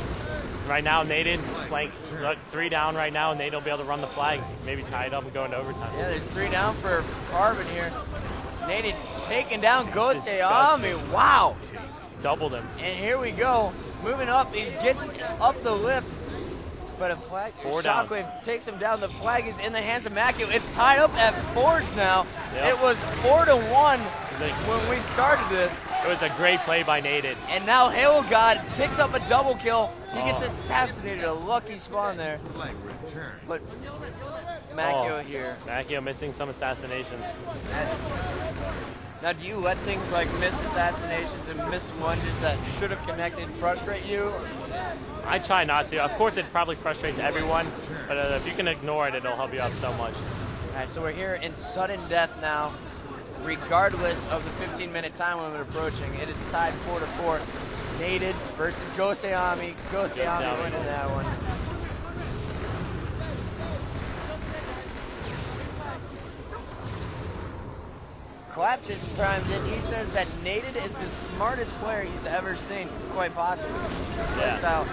Right now, Nated, like 3 down right now, and Nated will be able to run the flag, maybe tie it up and go into overtime.
Yeah, there's 3 down for Carbon here. Nated taking down Ghostayame. Wow.
Doubled him.
And here we go. Moving up, he gets up the lift. But a flag, Shockwave takes him down. The flag is in the hands of Macchio. It's tied up at 4s now. Yep. It was 4-1 when we started this.
It was a great play by Nated.
And now Hail God picks up a double kill. He gets assassinated. A lucky spawn there. But Macchio here.
Macchio missing some assassinations.
Now, do you let things like missed assassinations and missed lunges that should have connected frustrate you?
I try not to. Of course, it probably frustrates everyone, but if you can ignore it, it'll help you out so much.
All right, so we're here in sudden death now, regardless of the 15-minute time limit approaching. It is tied 4-4. Nated versus Ghostayame. Ghostayame winning that one. Clap just chimed in. He says that Nated is the smartest player he's ever seen, quite possibly. Yeah.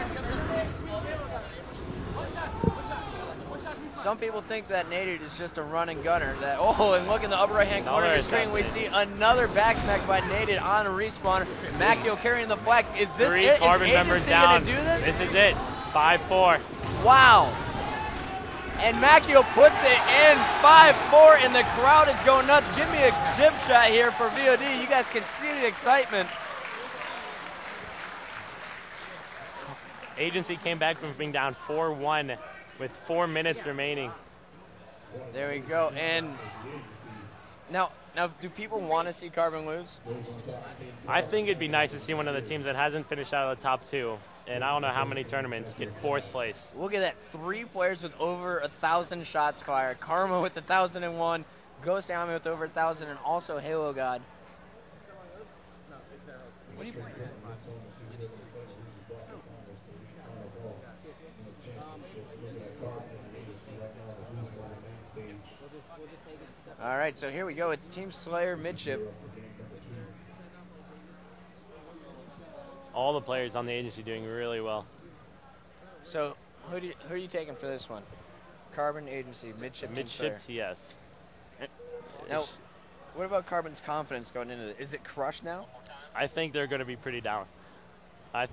Some people think that Nated is just a running gunner. And look in the upper right-hand corner of the screen, we see another back smack by Nated on a respawner. Macchio carrying the flag. Is this
3
it?
Carbon members down.
Do this?
This is it. 5-4.
Wow. And Macchio puts it in 5-4, and the crowd is going nuts. Give me a jib shot here for VOD. You guys can see the excitement.
Agency came back from being down 4-1 with 4 minutes remaining.
There we go. And now, do people want to see Carbon lose?
I think it'd be nice to see one of the teams that hasn't finished out of the top 2. And I don't know how many tournaments get 4th place.
Look at that. 3 players with over 1,000 shots fired. Karma with 1,001. Ghostayame with over 1,000. And also Halo God. What are you playing? All right, so here we go. It's Team Slayer midship.
All the players on the agency doing really well.
So who are you taking for this one? Carbon Agency, midship,
Midship TS.
Now, what about Carbon's confidence going into it? Is it crushed now?
I think they're going to be pretty down. I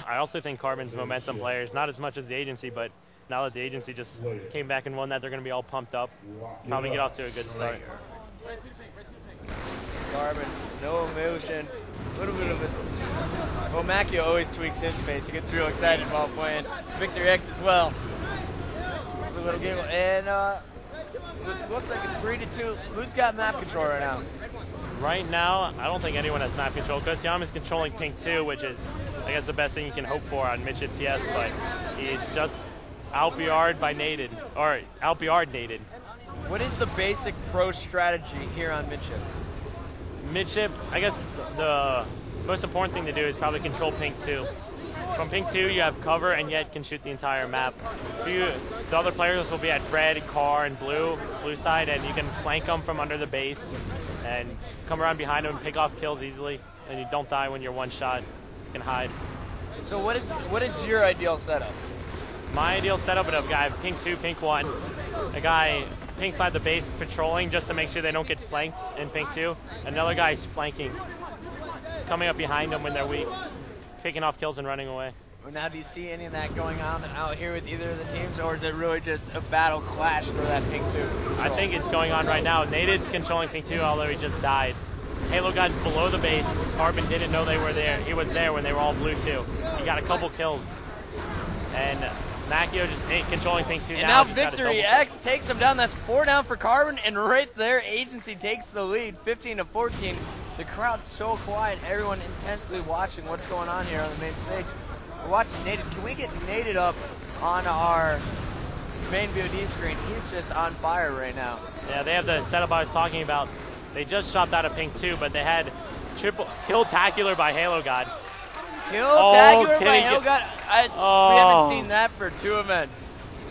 also think Carbon's momentum players, not as much as the agency, but now that the agency just came back and won that, they're going to be all pumped up. Probably get off to a good start.
Carbon, no emotion. A little bit of it. Well, Macchio always tweaks his face. He gets real excited while playing. Victor X as well. A little giggle. And it looks like it's 3-2. Who's got map control right now?
Right now, I don't think anyone has map control. Ghostayame is controlling Pink 2, which is, I guess, the best thing you can hope for on midship TS, but he's just out-BR'd by Nated, or out-BR'd Nated.
What is the basic pro strategy here on midship?
Midship, I guess the most important thing to do is probably control Pink 2. From Pink 2, you have cover and yet can shoot the entire map. The other players will be at red, car, and blue side, and you can flank them from under the base and come around behind them and pick off kills easily, and you don't die when you're one shot. You can hide.
So what is your ideal setup?
My ideal setup would have a guy Pink 2, Pink 1, a guy Pink side the base patrolling just to make sure they don't get flanked in Pink 2. Another guy's flanking, coming up behind them when they're weak, picking off kills and running away.
Now, do you see any of that going on out here with either of the teams, or is it really just a battle clash for that Pink 2 control?
I think it's going on right now. Nated's controlling Pink 2, although he just died. Halo God's below the base. Carbon didn't know they were there. He was there when they were all blue too. He got a couple kills. And Macchio just controlling Pink 2
and
now.
Now Victory X takes him down. That's 4 down for Carbon, and right there, Agency takes the lead, 15-14. The crowd's so quiet. Everyone intensely watching what's going on here on the main stage. We're watching Nated. Can we get Nated up on our main VOD screen? He's just on fire right now.
Yeah, they have the setup I was talking about. They just chopped out of Pink 2, but they had triple kill-tacular by Halo God.
Kill-tacular by Halo God? We haven't seen that for 2 events.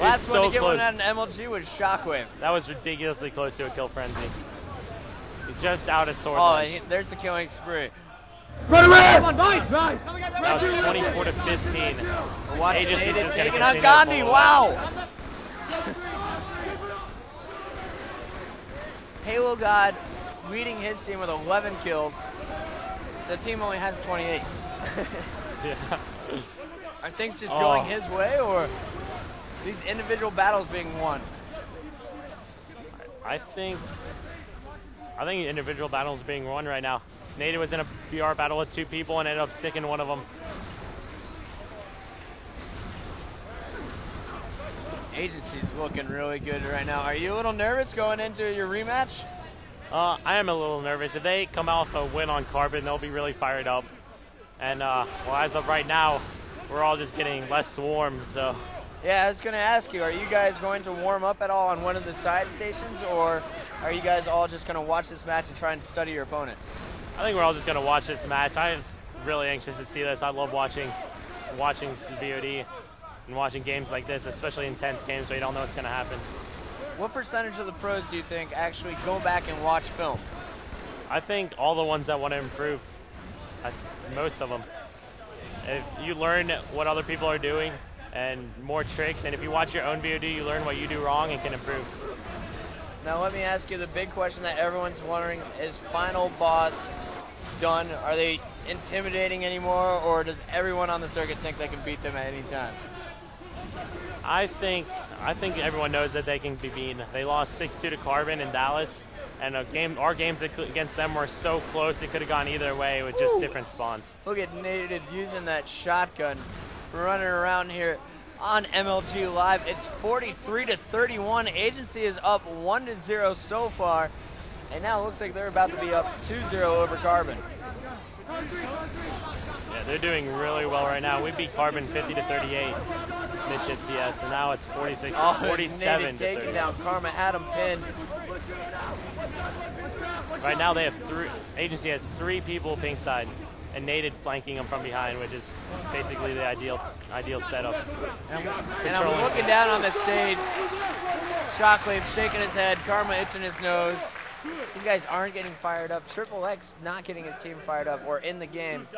Last one to get one out in MLG was Shockwave.
That was ridiculously close to a kill frenzy. Just out of sword.
There's the killing spree.
Come on, nice!
That was 24-15.
Watch Nated taking out Gandhi. Wow! Halo God leading his team with 11 kills. The team only has 28.
Yeah.
Are things just going his way, or these individual battles being won?
I think individual battles being won right now. Nated was in a BR battle with 2 people and ended up sticking one of them.
Agency's looking really good right now. Are you a little nervous going into your rematch?
I am a little nervous. If they come out with a win on Carbon, they'll be really fired up. And well, as of right now, we're all just getting less swarmed. So.
Yeah, I was going to ask you, are you guys going to warm up at all on one of the side stations, or are you guys all just going to watch this match and try and study your opponent?
I think we're all just going to watch this match. I'm just really anxious to see this. I love watching VOD and watching games like this, especially intense games where you don't know what's going to happen.
What percentage of the pros do you think actually go back and watch film?
I think all the ones that want to improve. Most of them. If you learn what other people are doing and more tricks, and if you watch your own VOD, you learn what you do wrong and can improve.
Now let me ask you the big question that everyone's wondering, is Final Boss done? Are they intimidating anymore, or does everyone on the circuit think they can beat them at any time?
I think everyone knows that they can be beaten. They lost 6-2 to Carbon in Dallas, and our games against them were so close it could have gone either way with just different spawns.
Look at Nated using that shotgun, running around here on MLG Live. It's 43-31. Agency is up 1-0 so far, and now it looks like they're about to be up 2-0 over Carbon.
Yeah, they're doing really well right now. We beat Carbon 50-38 mid TS, and now it's 47 to 30.
Down. Karma had him pinned.
Right now they have Agency has 3 people pink side, and Nated flanking them from behind, which is basically the ideal setup.
And I'm looking down on the stage. Shockwave shaking his head, Karma itching his nose. These guys aren't getting fired up. Triple X not getting his team fired up or in the game.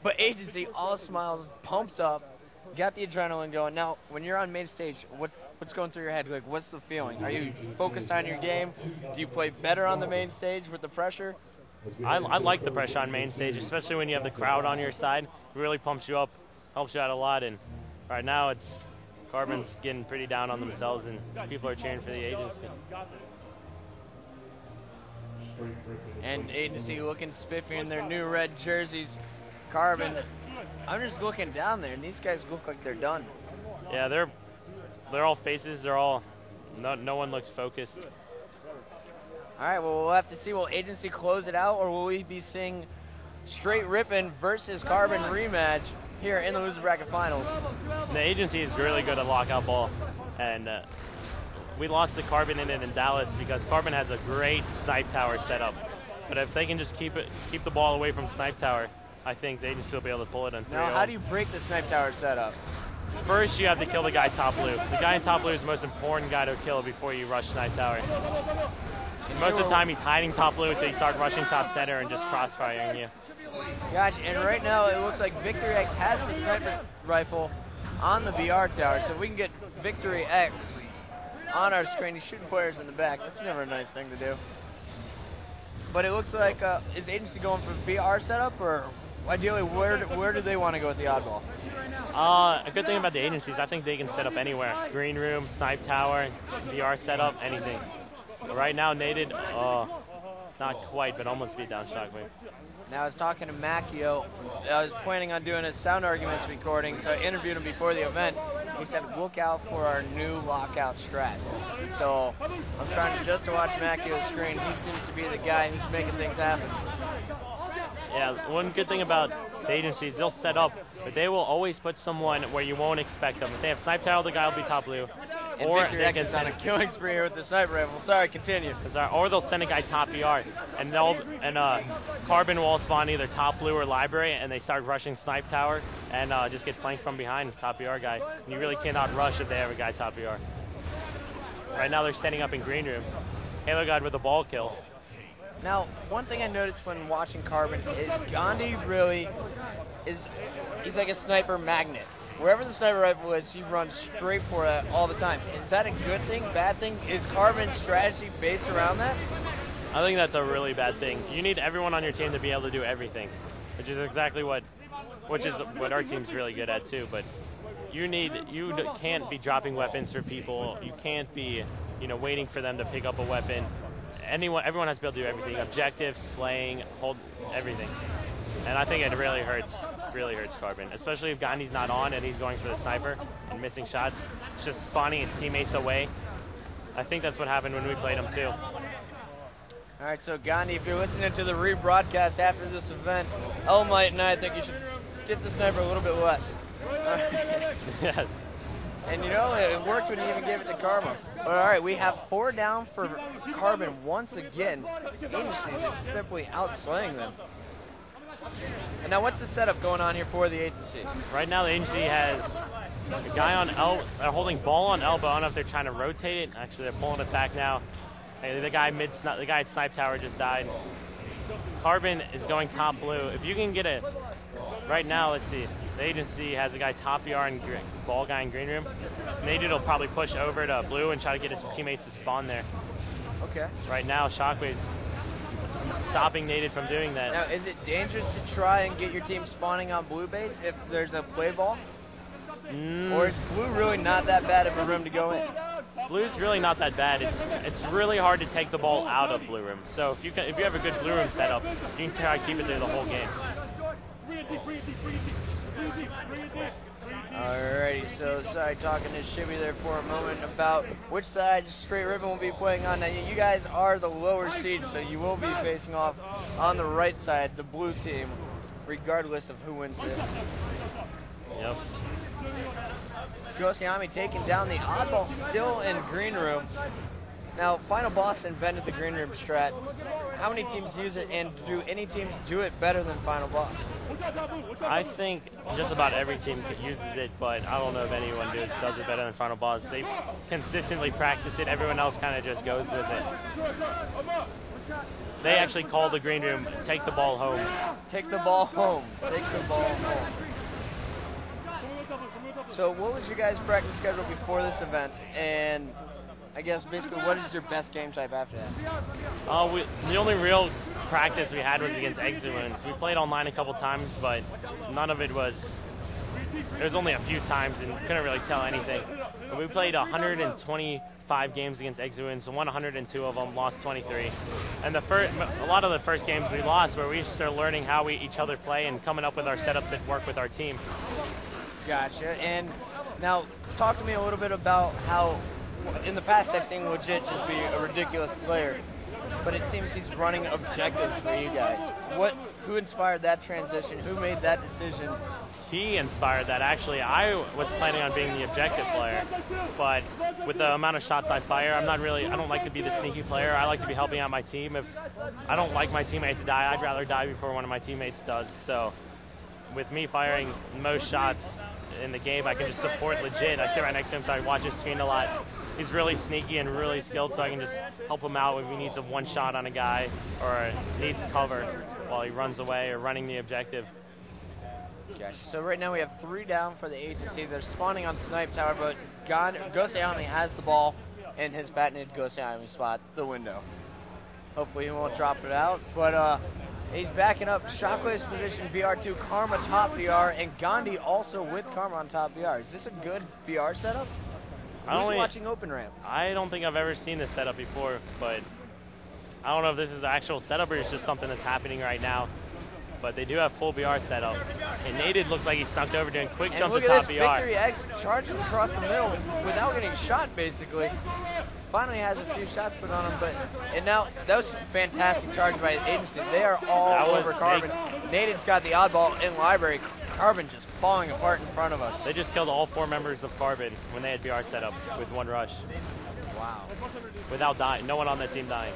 But Agency, all smiles, pumped up, got the adrenaline going. Now, when you're on main stage, what's going through your head? Like, what's the feeling? Are you focused on your game? Do you play better on the main stage with the pressure?
I like the pressure on main stage, especially when you have the crowd on your side. It really pumps you up, helps you out a lot. And right now, Carbon's getting pretty down on themselves, and people are cheering for the Agency.
And Agency looking spiffy in their new red jerseys. Carbon, I'm just looking down there, and these guys look like they're done.
Yeah, they're all faces. They're all no one looks focused.
All right, well, we'll have to see. Will Agency close it out, or will we be seeing straight Rippin versus Carbon rematch here in the loser bracket finals?
The Agency is really good at lockout ball, and we lost to Carbon in it in Dallas because Carbon has a great snipe tower setup. But if they can just keep the ball away from snipe tower, I think they can still be able to pull it on 3-0.
Now, how do you break the snipe tower setup?
First, you have to kill the guy top blue. The guy in top blue is the most important guy to kill before you rush snipe tower. And most of the time, he's hiding top blue until you start rushing top center and just crossfiring you.
Gotcha, and right now it looks like Victory X has the sniper rifle on the VR tower, so if we can get Victory X on our screen. He's shooting players in the back. That's never a nice thing to do. But it looks like, is Agency going for VR setup, or ideally, where do they want to go with the oddball?
A good thing about the Agencies, I think they can set up anywhere. Green room, snipe tower, VR setup, anything. But right now, Nated, not quite, but almost beat down Shockwave.
Now, I was talking to Macchio. I was planning on doing a sound arguments recording, so I interviewed him before the event. He said, look out for our new lockout strat. So I'm trying to watch Macchio's screen. He seems to be the guy who's making things happen.
Yeah, one good thing about the Agencies, they'll set up, but they will always put someone where you won't expect them. If they have snipe tower, the guy will be top blue.
And
or
Victor
they
X
can
is on a killing spree here with the sniper rifle. Sorry, continue.
Or they'll send a guy top VR, and Carbon will spawn either top blue or library, and they start rushing snipe tower and just get flanked from behind top VR guy. And you really cannot rush if they have a guy top VR. Right now they're setting up in green room. Halo God with a ball kill.
Now, one thing I noticed when watching Carbon is Gandhi really he's like a sniper magnet. Wherever the sniper rifle is, he runs straight for it all the time. Is that a good thing, bad thing? Is Carbon's strategy based around that?
I think that's a really bad thing. You need everyone on your team to be able to do everything, which is exactly what our team's really good at too. But you can't be dropping weapons for people. You can't be, waiting for them to pick up a weapon. Everyone has to be able to do everything. Objective, slaying, hold everything. And I think it really hurts Carbon, especially if Gandhi's not on and he's going for the sniper and missing shots. It's just spawning his teammates away. I think that's what happened when we played him too.
All right, so Gandhi, if you're listening to the rebroadcast after this event, Elmite and I think you should get the sniper a little bit less.
Yes.
And it worked when you even gave it to Karma. But all right, we have 4 down for Carbon once again. Agency just simply outslaying them. And now what's the setup going on here for the Agency?
Right now the Agency has a guy on they're holding ball on elbow. I don't know if they're trying to rotate it. Actually, they're pulling it back now. Hey, the guy at snipe tower just died. Carbon is going top blue. If you can get right now, let's see. The Agency has a guy top BR and ball guy in green room. Nated will probably push over to blue and try to get his teammates to spawn there.
Okay.
Right now, Shockwave's stopping Nated from doing that.
Now, is it dangerous to try and get your team spawning on blue base if there's a play ball? Or is blue really not that bad of a room to go in?
Blue's really not that bad. It's really hard to take the ball out of blue room. So if you have a good blue room setup, you can try to keep it there the whole game.
Alrighty, so sorry, talking to Shibby there for a moment about which side Straight Rippin will be playing on. Now, you guys are the lower seed, so you will be facing off on the right side, the blue team, regardless of who wins this.
Yep.
Ghostayame taking down the oddball, still in green room. Now, Final Boss invented the green room strat. How many teams use it, and do any teams do it better than Final Boss?
I think just about every team uses it, but I don't know if anyone does it better than Final Boss. They consistently practice it. Everyone else kind of just goes with it. They actually call the green room, take the ball home.
Take the ball home. Take the ball home. So what was your guys' practice schedule before this event? And I guess basically what is your best game type after that?
The only real practice we had was against Exuins. We played online a couple times, but none of it was, there was only a few times and couldn't really tell anything. But we played 125 games against Exuins, won 102 of them, lost 23. And a lot of the first games we lost where we started learning how we each other play and coming up with our setups that work with our team.
Gotcha. And now talk to me a little bit about how in the past I've seen Legit just be a ridiculous slayer, but it seems he's running objectives for you guys. Who inspired that transition? Who made that decision?
He inspired that. Actually, I was planning on being the objective player, but with the amount of shots I fire, I don't like to be the sneaky player. I like to be helping out my team. If I don't like my teammates to die, I'd rather die before one of my teammates does. So with me firing most shots in the game, I can just support Legit. I sit right next to him, so I watch his screen a lot. He's really sneaky and really skilled, so I can just help him out if he needs a one shot on a guy or needs cover while he runs away or running the objective.
Gotcha. So right now we have 3 down for the agency. They're spawning on Snipe Tower, but Ghostayame has the ball in his patented Ghostayame spot, the window. Hopefully he won't drop it out, but he's backing up. Shockwave's position BR2, Karma top BR, and Gandhi also with Karma on top BR. Is this a good BR setup? Who's watching Open Ramp?
I don't think I've ever seen this setup before, but I don't know if this is the actual setup or it's just something that's happening right now. But they do have full BR setup. And Nated looks like he snuck over doing quick jump to top BR.
Victory X charges across the middle without getting shot, basically. Finally has a few shots put on him, and now that was just a fantastic charge by his agency. They are all over Carbon. Nated's got the oddball in library. Carbon just falling apart in front of us.
They just killed all 4 members of Carbon when they had BR set up with 1 rush.
Wow.
Without dying, no one on that team dying.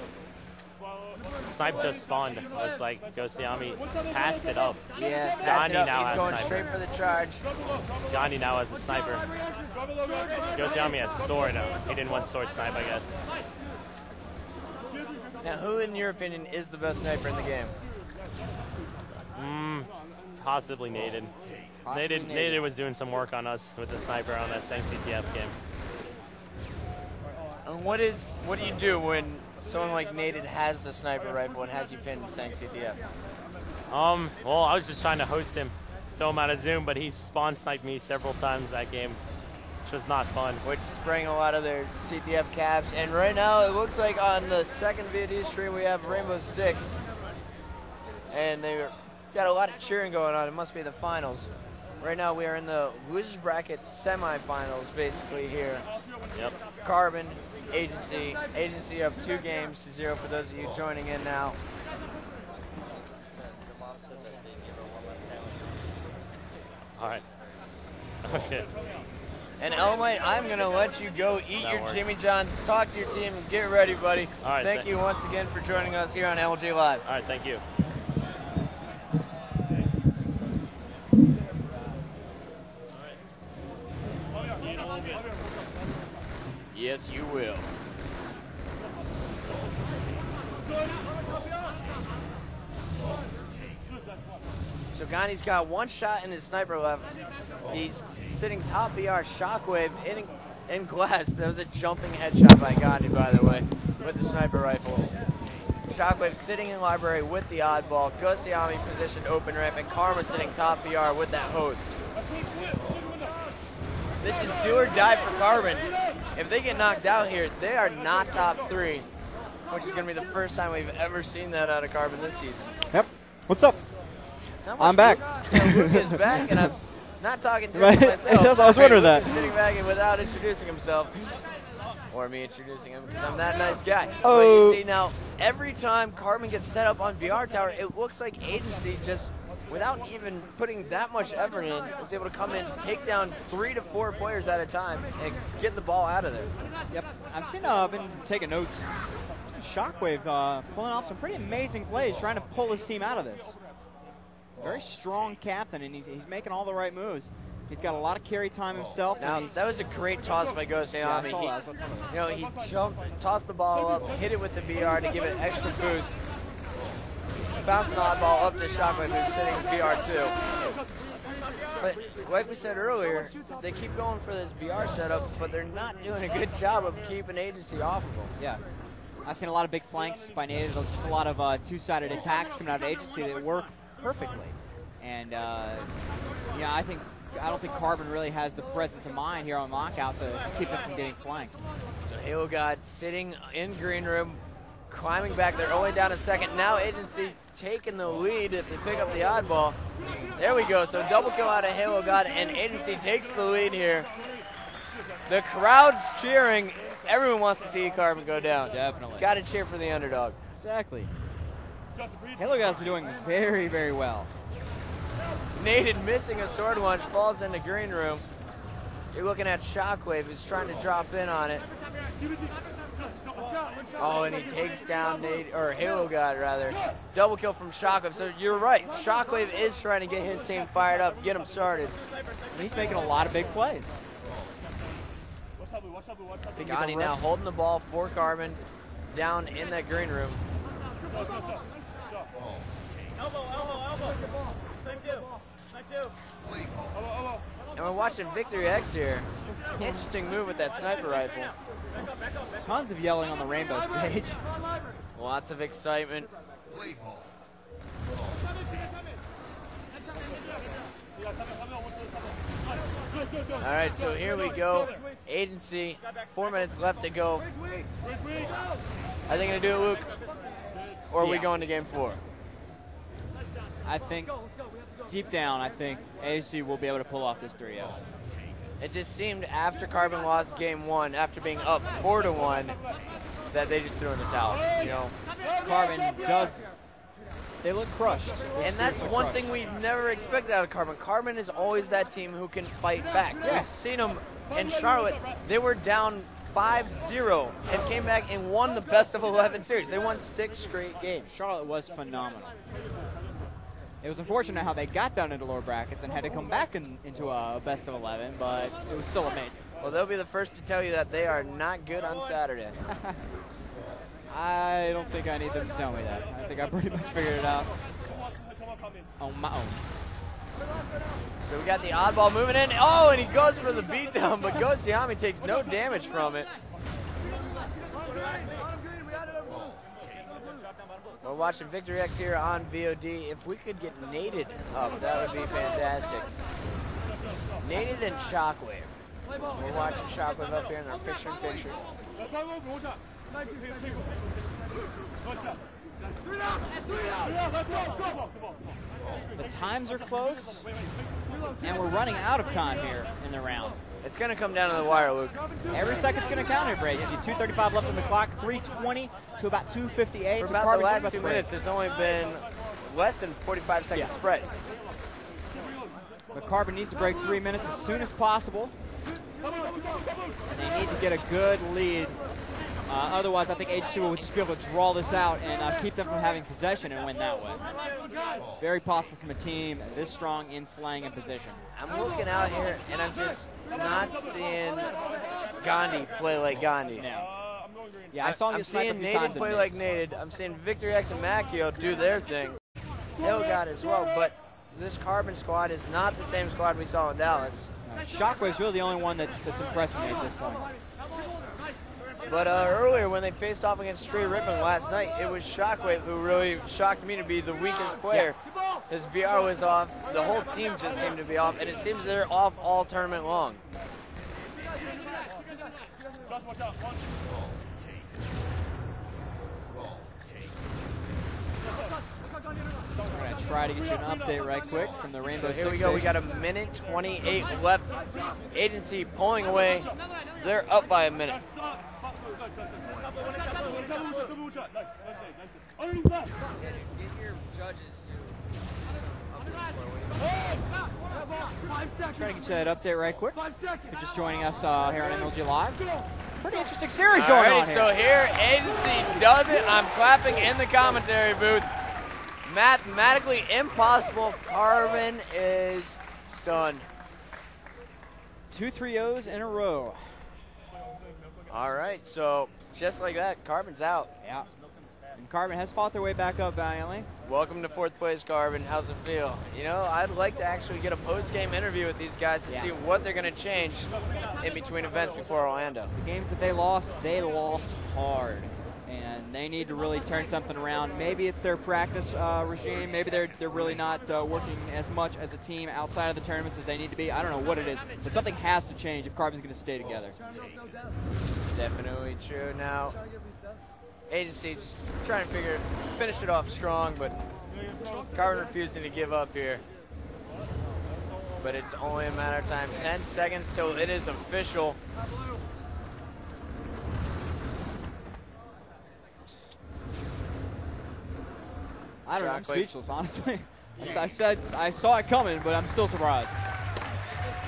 Snipe just spawned. Looks like Ghostayame passed it up.
Yeah,
Gandhi now
He's
has
going
sniper.
straight for the charge.
Gandhi now has a sniper. Ghostayame has sword. He didn't want sword snipe, I guess.
Now, who, in your opinion, is the best sniper in the game?
Possibly Nated. Nated was doing some work on us with the sniper on that Sang CTF game.
And what do you do when someone like Nated has the sniper rifle and has you pinned in Sang CTF?
Well, I was just trying to host him, throw him out of Zoom, but he spawn sniped me several times that game, which was not fun.
Which sprang a lot of their CTF caps. And right now, it looks like on the second VOD stream, we have Rainbow Six. And they've got a lot of cheering going on. It must be the finals. Right now, we are in the losers bracket semifinals, basically, here.
Yep.
Carbon, Agency. Agency of 2 games to 0 for those of you joining in now.
All right. Okay.
And Elmite, I'm going to let you go eat your Jimmy John's, talk to your team, and get ready, buddy.
All right.
Thank you once again for joining us here on MLG Live.
All right, thank you.
Yes, you will. So Gandhi's got 1 shot in his sniper left. He's sitting top BR, Shockwave hitting in glass. That was a jumping headshot by Gandhi, by the way, with the sniper rifle. Shockwave sitting in library with the oddball. Ghostayame positioned open ramp, and Karma sitting top BR with that host. This is do or die for Carbon. If they get knocked out here, they are not top 3, which is going to be the first time we've ever seen that out of Carbon this season.
Yep. What's up?
I'm
back.
Luke is back, and I'm not talking to
Right.
myself.
I was wondering
Luke
that.
is sitting back and without introducing himself. Or me introducing him, because I'm that nice guy.
Oh.
But you see now, every time Carbon gets set up on VR Tower, it looks like Agency just, without even putting that much effort in, is able to come in, take down 3 to 4 players at a time, and get the ball out of there.
Yep. I've seen, been taking notes. Shockwave pulling off some pretty amazing plays, trying to pull his team out of this. Very strong captain, and he's making all the right moves. He's got a lot of carry time himself.
Now, that was a great toss by Ghostayame.
Yeah, I saw that.
He jumped, tossed the ball up, hit it with the VR to give it extra boost. Bounced the oddball up to Shockwave, who's sitting in VR too. But like we said earlier, they keep going for this VR setup, but they're not doing a good job of keeping Agency off of them.
Yeah. I've seen a lot of big flanks by Native, just a lot of two-sided attacks coming out of Agency that work perfectly. And, yeah, I don't think Carbon really has the presence of mind here on Lockout to keep them from getting flanked.
So Halo God sitting in green room, climbing back. They're only down a second. Now Agency taking the lead if they pick up the oddball. There we go. So double kill out of Halo God, and Agency takes the lead here. The crowd's cheering. Everyone wants to see Carbon go down.
Definitely.
Got to cheer for the underdog.
Exactly. Halo God's been doing very, very well.
Naded missing a sword launch, falls into green room. You're looking at Shockwave, who's trying to drop in on it. Oh, and he takes down Halo God, rather. Double kill from Shockwave. So you're right, Shockwave is trying to get his team fired up, get him started.
And he's making a lot of big plays.
Gandhi now holding the ball for Carbon down in that green room. And we're watching Victory X here. Interesting move with that sniper rifle.
Tons of yelling on the rainbow stage.
Lots of excitement. All right, so here we go. Agency, 4 minutes left to go. Are they going to do it, Luke? Or are we going to game 4?
I think, deep down, I think ASC will be able to pull off this 3-0.
It just seemed after Carbon lost game 1, after being up 4-1, that they just threw in the towel. You know,
Carbon does. They look crushed.
And that's one thing we never expected out of Carbon. Carbon is always that team who can fight back. Yeah. We've seen them in Charlotte. They were down 5-0 and came back and won the best of 11 series. They won 6 straight games.
Charlotte was phenomenal. It was unfortunate how they got down into lower brackets and had to come back into a best of 11, but it was still amazing.
Well, they'll be the first to tell you that they are not good on Saturday.
I don't think I need them to tell me that. I think I pretty much figured it out on my own.
So we got the oddball moving in. Oh, and he goes for the beatdown, but Ghostayame takes no damage from it. We're watching Victory X here on VOD. If we could get Naded up, that would be fantastic. Naded and Shockwave. We're watching Shockwave up here in our picture-in-picture.
The times are close, and we're running out of time here in the round.
It's going to come down to the wire, Luke.
Every second's going to count here, Brady. 2:35 left on the clock, 3:20 to about 2:58.
For about the last 2 minutes, there's only been less than 45 seconds spread.
But Carbon needs to break 3 minutes as soon as possible. And they need to get a good lead. Otherwise, I think H2 will just be able to draw this out and keep them from having possession and win that way. Very possible from a team this strong in slang and position.
I'm looking out here, and I'm just not seeing Gandhi play like Gandhi.
No. Yeah, I saw him
I'm
get sniped a
seeing
few
Naded
times
play like Naded. I'm seeing Victory X and Macchio do their thing. Hill got as well, but this Carbon squad is not the same squad we saw in Dallas.
Shockwave's really the only one that's impressing me at this point.
But earlier when they faced off against Stray Rippin last night, it was Shockwave who really shocked me to be the weakest player. Yeah. His BR was off, the whole team just seemed to be off, and it seems they're off all tournament long.
Josh, watch out. One.
We're going to try to get you an update right quick from the Rainbow
So here we
Six
go. We
Station.
got a minute 28 left. Agency pulling away. They're up by a minute.
Trying to get you that update right quick. You're just joining us here on MLG Live. Pretty interesting series going on here.
So here, Agency does it. I'm clapping in the commentary booth. Mathematically impossible. Carbon is stunned.
2 3-0s in a row.
All right, so just like that, Carbon's out.
Yeah. And Carbon has fought their way back up valiantly.
Welcome to 4th place, Carbon. How's it feel? You know, I'd like to actually get a post-game interview with these guys to see what they're going to change in between events before Orlando.
The games that they lost hard. And they need to really turn something around. Maybe it's their practice regime. Maybe they're really not working as much as a team outside of the tournaments as they need to be. I don't know what it is, but something has to change if Carbon's going to stay together.
Definitely true. Now, Agency just trying to finish it off strong, but Carbon refusing to give up here. But it's only a matter of time. 10 seconds till it is official.
I don't know, I'm speechless, honestly. I saw it coming, but I'm still surprised.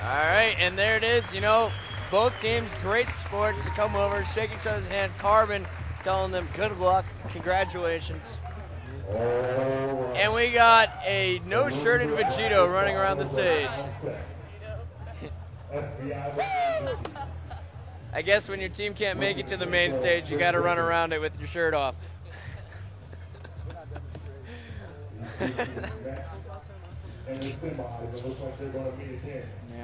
All right, and there it is. You know, both teams, great sports to come over, shake each other's hand. Carbon telling them good luck, congratulations. And we got a no-shirted Vegito running around the stage. I guess when your team can't make it to the main stage, you got to run around it with your shirt off.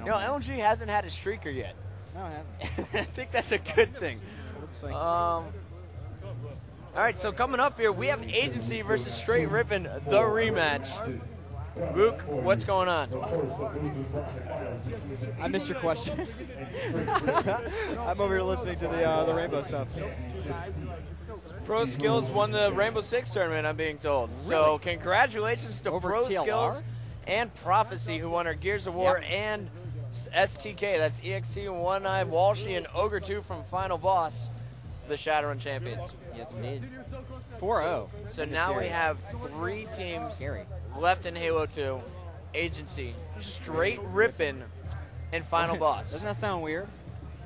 No, LG hasn't had a streaker yet.
No, it hasn't.
I think that's a good thing. All right, so coming up here, we have Agency versus Straight Rippin, the rematch. Luke, what's going on?
I missed your question. I'm over here listening to the Rainbow stuff.
Pro Skills won the Rainbow Six tournament, I'm being told. So congratulations to
Over
Pro
TLR?
Skills and Prophecy, who won our Gears of War, and STK, that's EXT, One Eye, Walshy, and Ogre 2 from Final Boss, the Shadowrun champions.
Yes, indeed. 4-0.
So now we have 3 teams left in Halo 2. Agency, Straight Rippin, and Final Boss.
Doesn't that sound weird?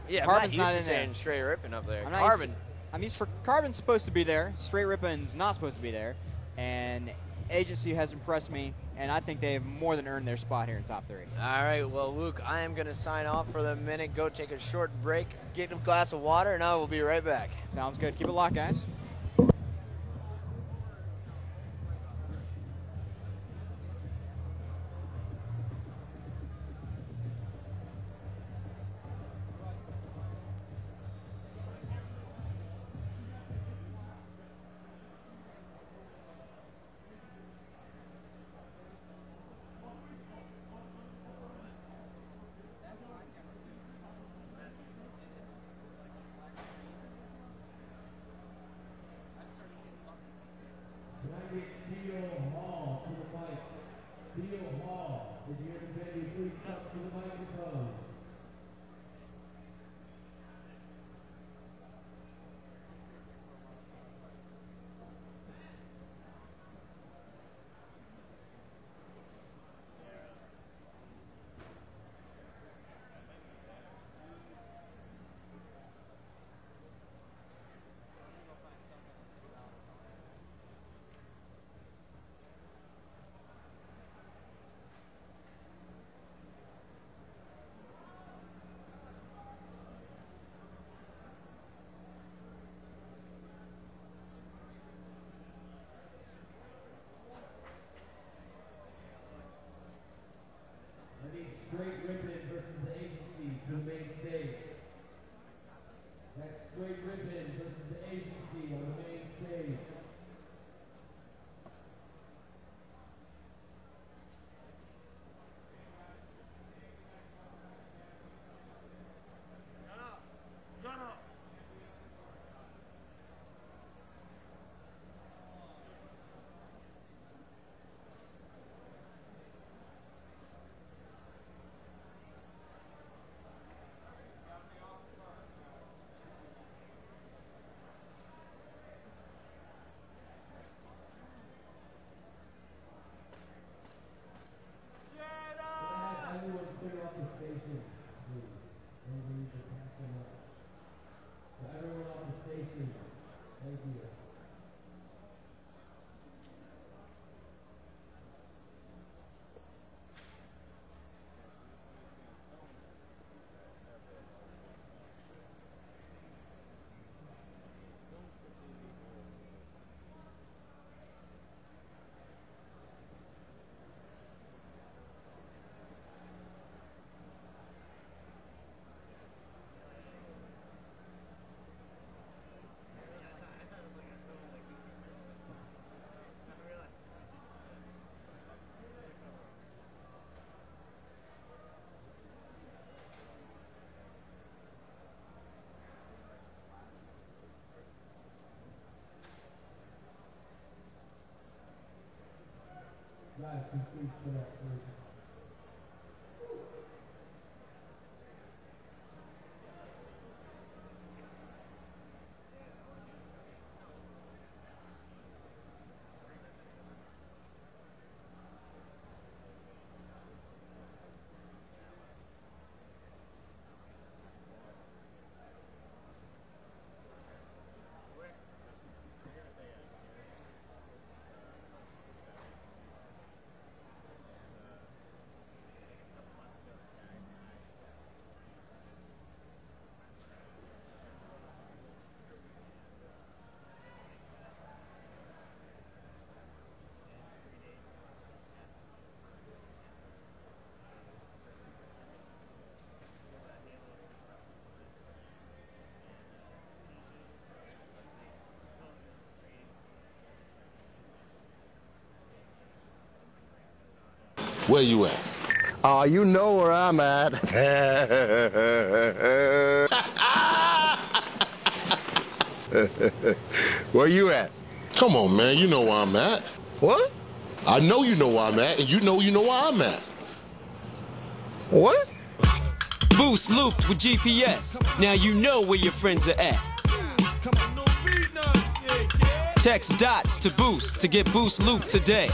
Yeah,
Carbon's
I'm
not
not used
in
to
there.
saying Straight Rippin up there.
Carbon. I'm used for Carbon's supposed to be there. Straight Rippin's not supposed to be there. And Agency has impressed me, and I think they have more than earned their spot here in top 3.
All right, well, Luke, I am going to sign off for the minute, go take a short break, get a glass of water, and I will be right back.
Sounds good. Keep it locked, guys.
Straight Rippin versus the Agency to the main stage. That's Straight Rippin versus the Agency on the main stage. Everyone off the station. Thank you. Guys, can you please put up, please?
Where you at?
Oh, you know where I'm at. Where you at?
Come on, man. You know where I'm at.
What?
I know you know where I'm at, and you know where I'm at.
What?
Boost looped with GPS. Now you know where your friends are at. Text dots to Boost to get Boost looped today.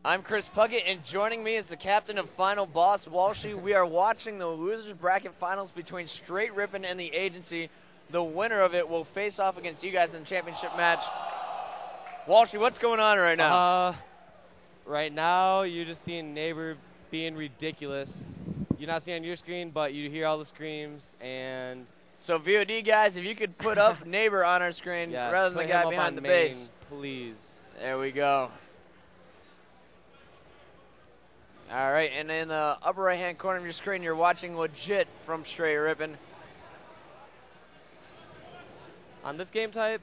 I'm Chris Puckett, and joining me is the captain of Final Boss, Walshy. We are watching the losers bracket finals between Straight Rippin and the Agency. The winner of it will face off against you guys in the championship match. Walshy, what's going on right now?
Right now, you're just seeing Neighbor being ridiculous. You're not seeing on your screen, but you hear all the screams. And
so VOD guys, if you could put up Neighbor on our screen rather than the guy behind the base.
Please.
There we go. All right, and in the upper right-hand corner of your screen, you're watching Legit from Straight Rippin.
On this game type,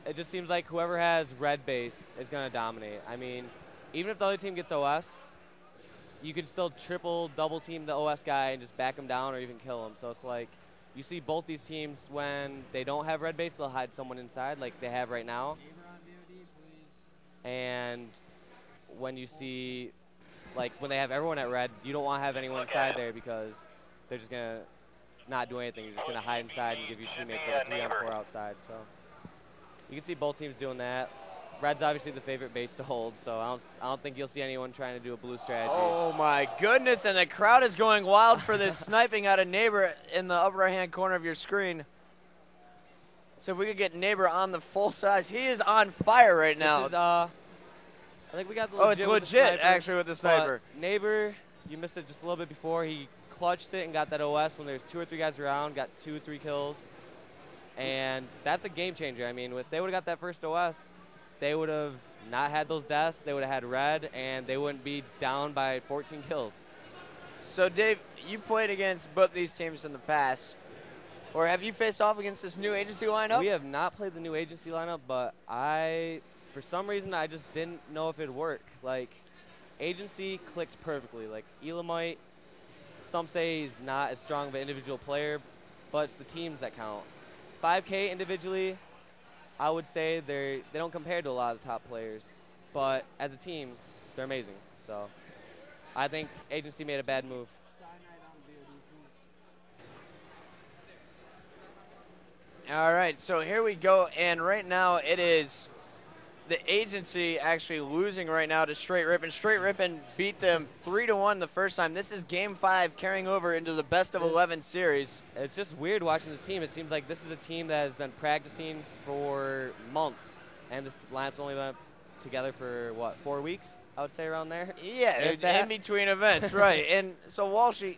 it just seems like whoever has red base is going to dominate. I mean, even if the other team gets OS, you can still triple, double team the OS guy and just back him down or even kill him. So it's like you see both these teams when they don't have red base, they'll hide someone inside like they have right now. And when you see, like, when they have everyone at red, you don't want to have anyone inside there because they're just going to not do anything. You're just going to hide inside and give your teammates like a 3-on-4 outside. So you can see both teams doing that. Red's obviously the favorite base to hold, so I don't think you'll see anyone trying to do a blue strategy.
Oh, my goodness, and the crowd is going wild for this sniping out of Neighbor in the upper right-hand corner of your screen. So if we could get Neighbor on the full size. He is on fire right now.
This is, I think we got the legit
it's legit, actually, with the sniper.
Neighbor, you missed it just a little bit before. He clutched it and got that OS when there's 2 or 3 guys around, got 2 or 3 kills. And that's a game changer. I mean, if they would have got that first OS, they would have not had those deaths. They would have had red, and they wouldn't be down by 14 kills.
So, Dave, you played against both these teams in the past. Or have you faced off against this new Agency lineup?
We have not played the new Agency lineup, but for some reason, I just didn't know if it'd work. Like, Agency clicks perfectly. Like, Elamite, some say he's not as strong of an individual player, but it's the teams that count. 5K individually, I would say they don't compare to a lot of the top players, but as a team, they're amazing. So I think Agency made a bad move.
All right, so here we go, and right now it is the Agency actually losing right now to Straight Rippin. Straight Rippin beat them 3-1 the first time. This is Game 5 carrying over into the best of 11 series.
It's just weird watching this team. It seems like this is a team that has been practicing for months, and this lineup's only been together for, what, 4 weeks, I would say, around there?
Yeah, in between events, right. And so, Walshy,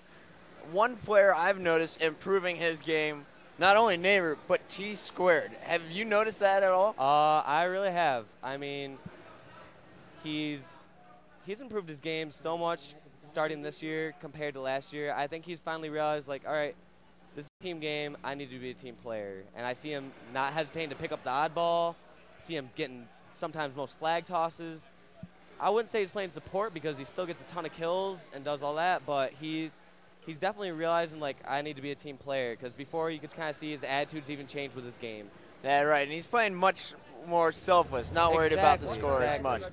one player I've noticed improving his game, not only Neighbor, but Tsquared. Have you noticed that at all?
I really have. I mean, he's improved his game so much starting this year compared to last year. I think he's finally realized, like, all right, this is a team game. I need to be a team player. And I see him not hesitating to pick up the oddball, see him getting sometimes most flag tosses. I wouldn't say he's playing support because he still gets a ton of kills and does all that, but he's definitely realizing, like, I need to be a team player, because before you could kind of see his attitudes even change with his game.
Yeah, right, and he's playing much more selfless, not worried about the score as much.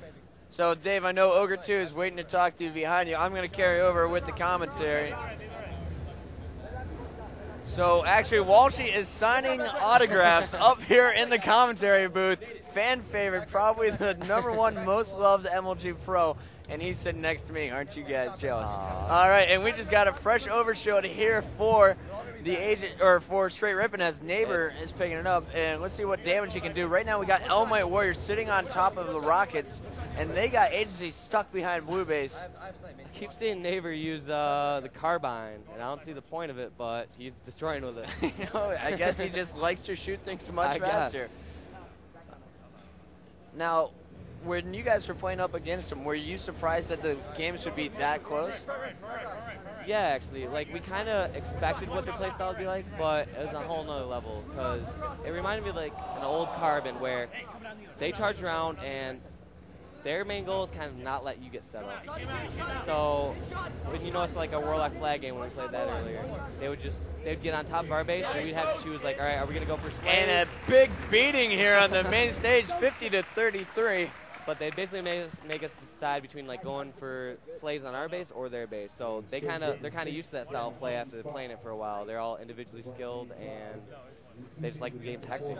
So, Dave, I know Ogre 2 is waiting to talk to you behind you. I'm going to carry over with the commentary. So, actually, Walshy is signing autographs up here in the commentary booth. Fan favorite, probably the #1 most loved MLG Pro. And he's sitting next to me. Aren't you guys jealous? All right, and we just got a fresh overshoot here for the for Straight Rippin as Neighbor is picking it up, and let's see what damage he can do. Right now we got Elmite Warrior sitting on top of the Rockets, and they got Agency stuck behind blue base.
I keep seeing Neighbor use the carbine, and I don't see the point of it, but he's destroying with it.
You know, I guess he just likes to shoot things much faster. Now, when you guys were playing up against him, were you surprised that the game should be that close?
Yeah, actually. Like, we kind of expected what their playstyle would be like, but it was a whole nother level, because it reminded me of, like, an old Carbon where they charge around and their main goal is kind of not let you get set up. So when you notice, like, a Warlock flag game when we played that earlier, they'd get on top of our base, and we'd have to choose, like, all right, are we going to go for slays?
And a big beating here on the main stage, 50-33.
But they basically make us decide between, like, going for slays on our base or their base. So they're kind of used to that style of play after playing it for a while. They're all individually skilled, and they just like the game tactic.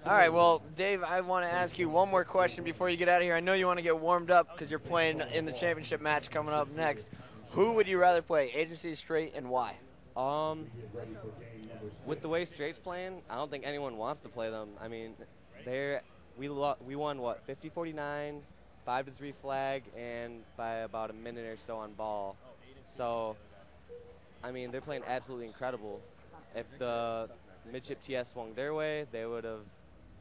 All right, well, Dave, I want to ask you one more question before you get out of here. I know you want to get warmed up because you're playing in the championship match coming up next. Who would you rather play, Agency, Straight, and why?
With the way Straight's playing, I don't think anyone wants to play them. I mean, we won, what, 50-49, 5-3 flag, and by about a minute or so on ball. So, I mean, they're playing absolutely incredible. If the midship TS swung their way, they would have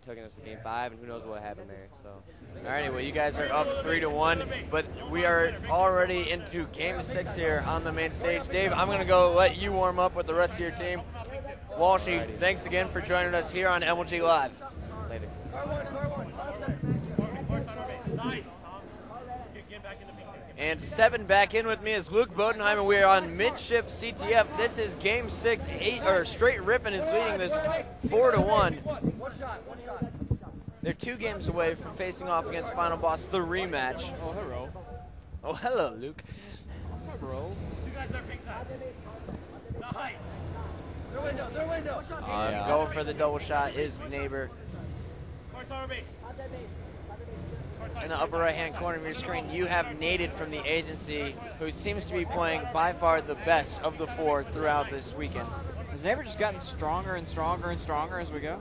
taken us to game 5, and who knows what happened there. So,
all right, anyway, you guys are up 3-1, but we are already into game 6 here on the main stage. Dave, I'm going to go let you warm up with the rest of your team. Walshy, thanks again for joining us here on MLG Live.
Later.
And stepping back in with me is Luke Bodenheimer. We are on midship CTF. This is game 6. Straight Rippin is leading this 4-1. They're 2 games away from facing off against Final Boss, the rematch.
Oh, hello.
Oh, hello, Luke.
Bro.
Going for the double shot is Neighbor. In the upper right-hand corner of your screen, you have Naded from the Agency, who seems to be playing by far the best of the 4 throughout this weekend.
Has Neighbor just gotten stronger and stronger and stronger as we go?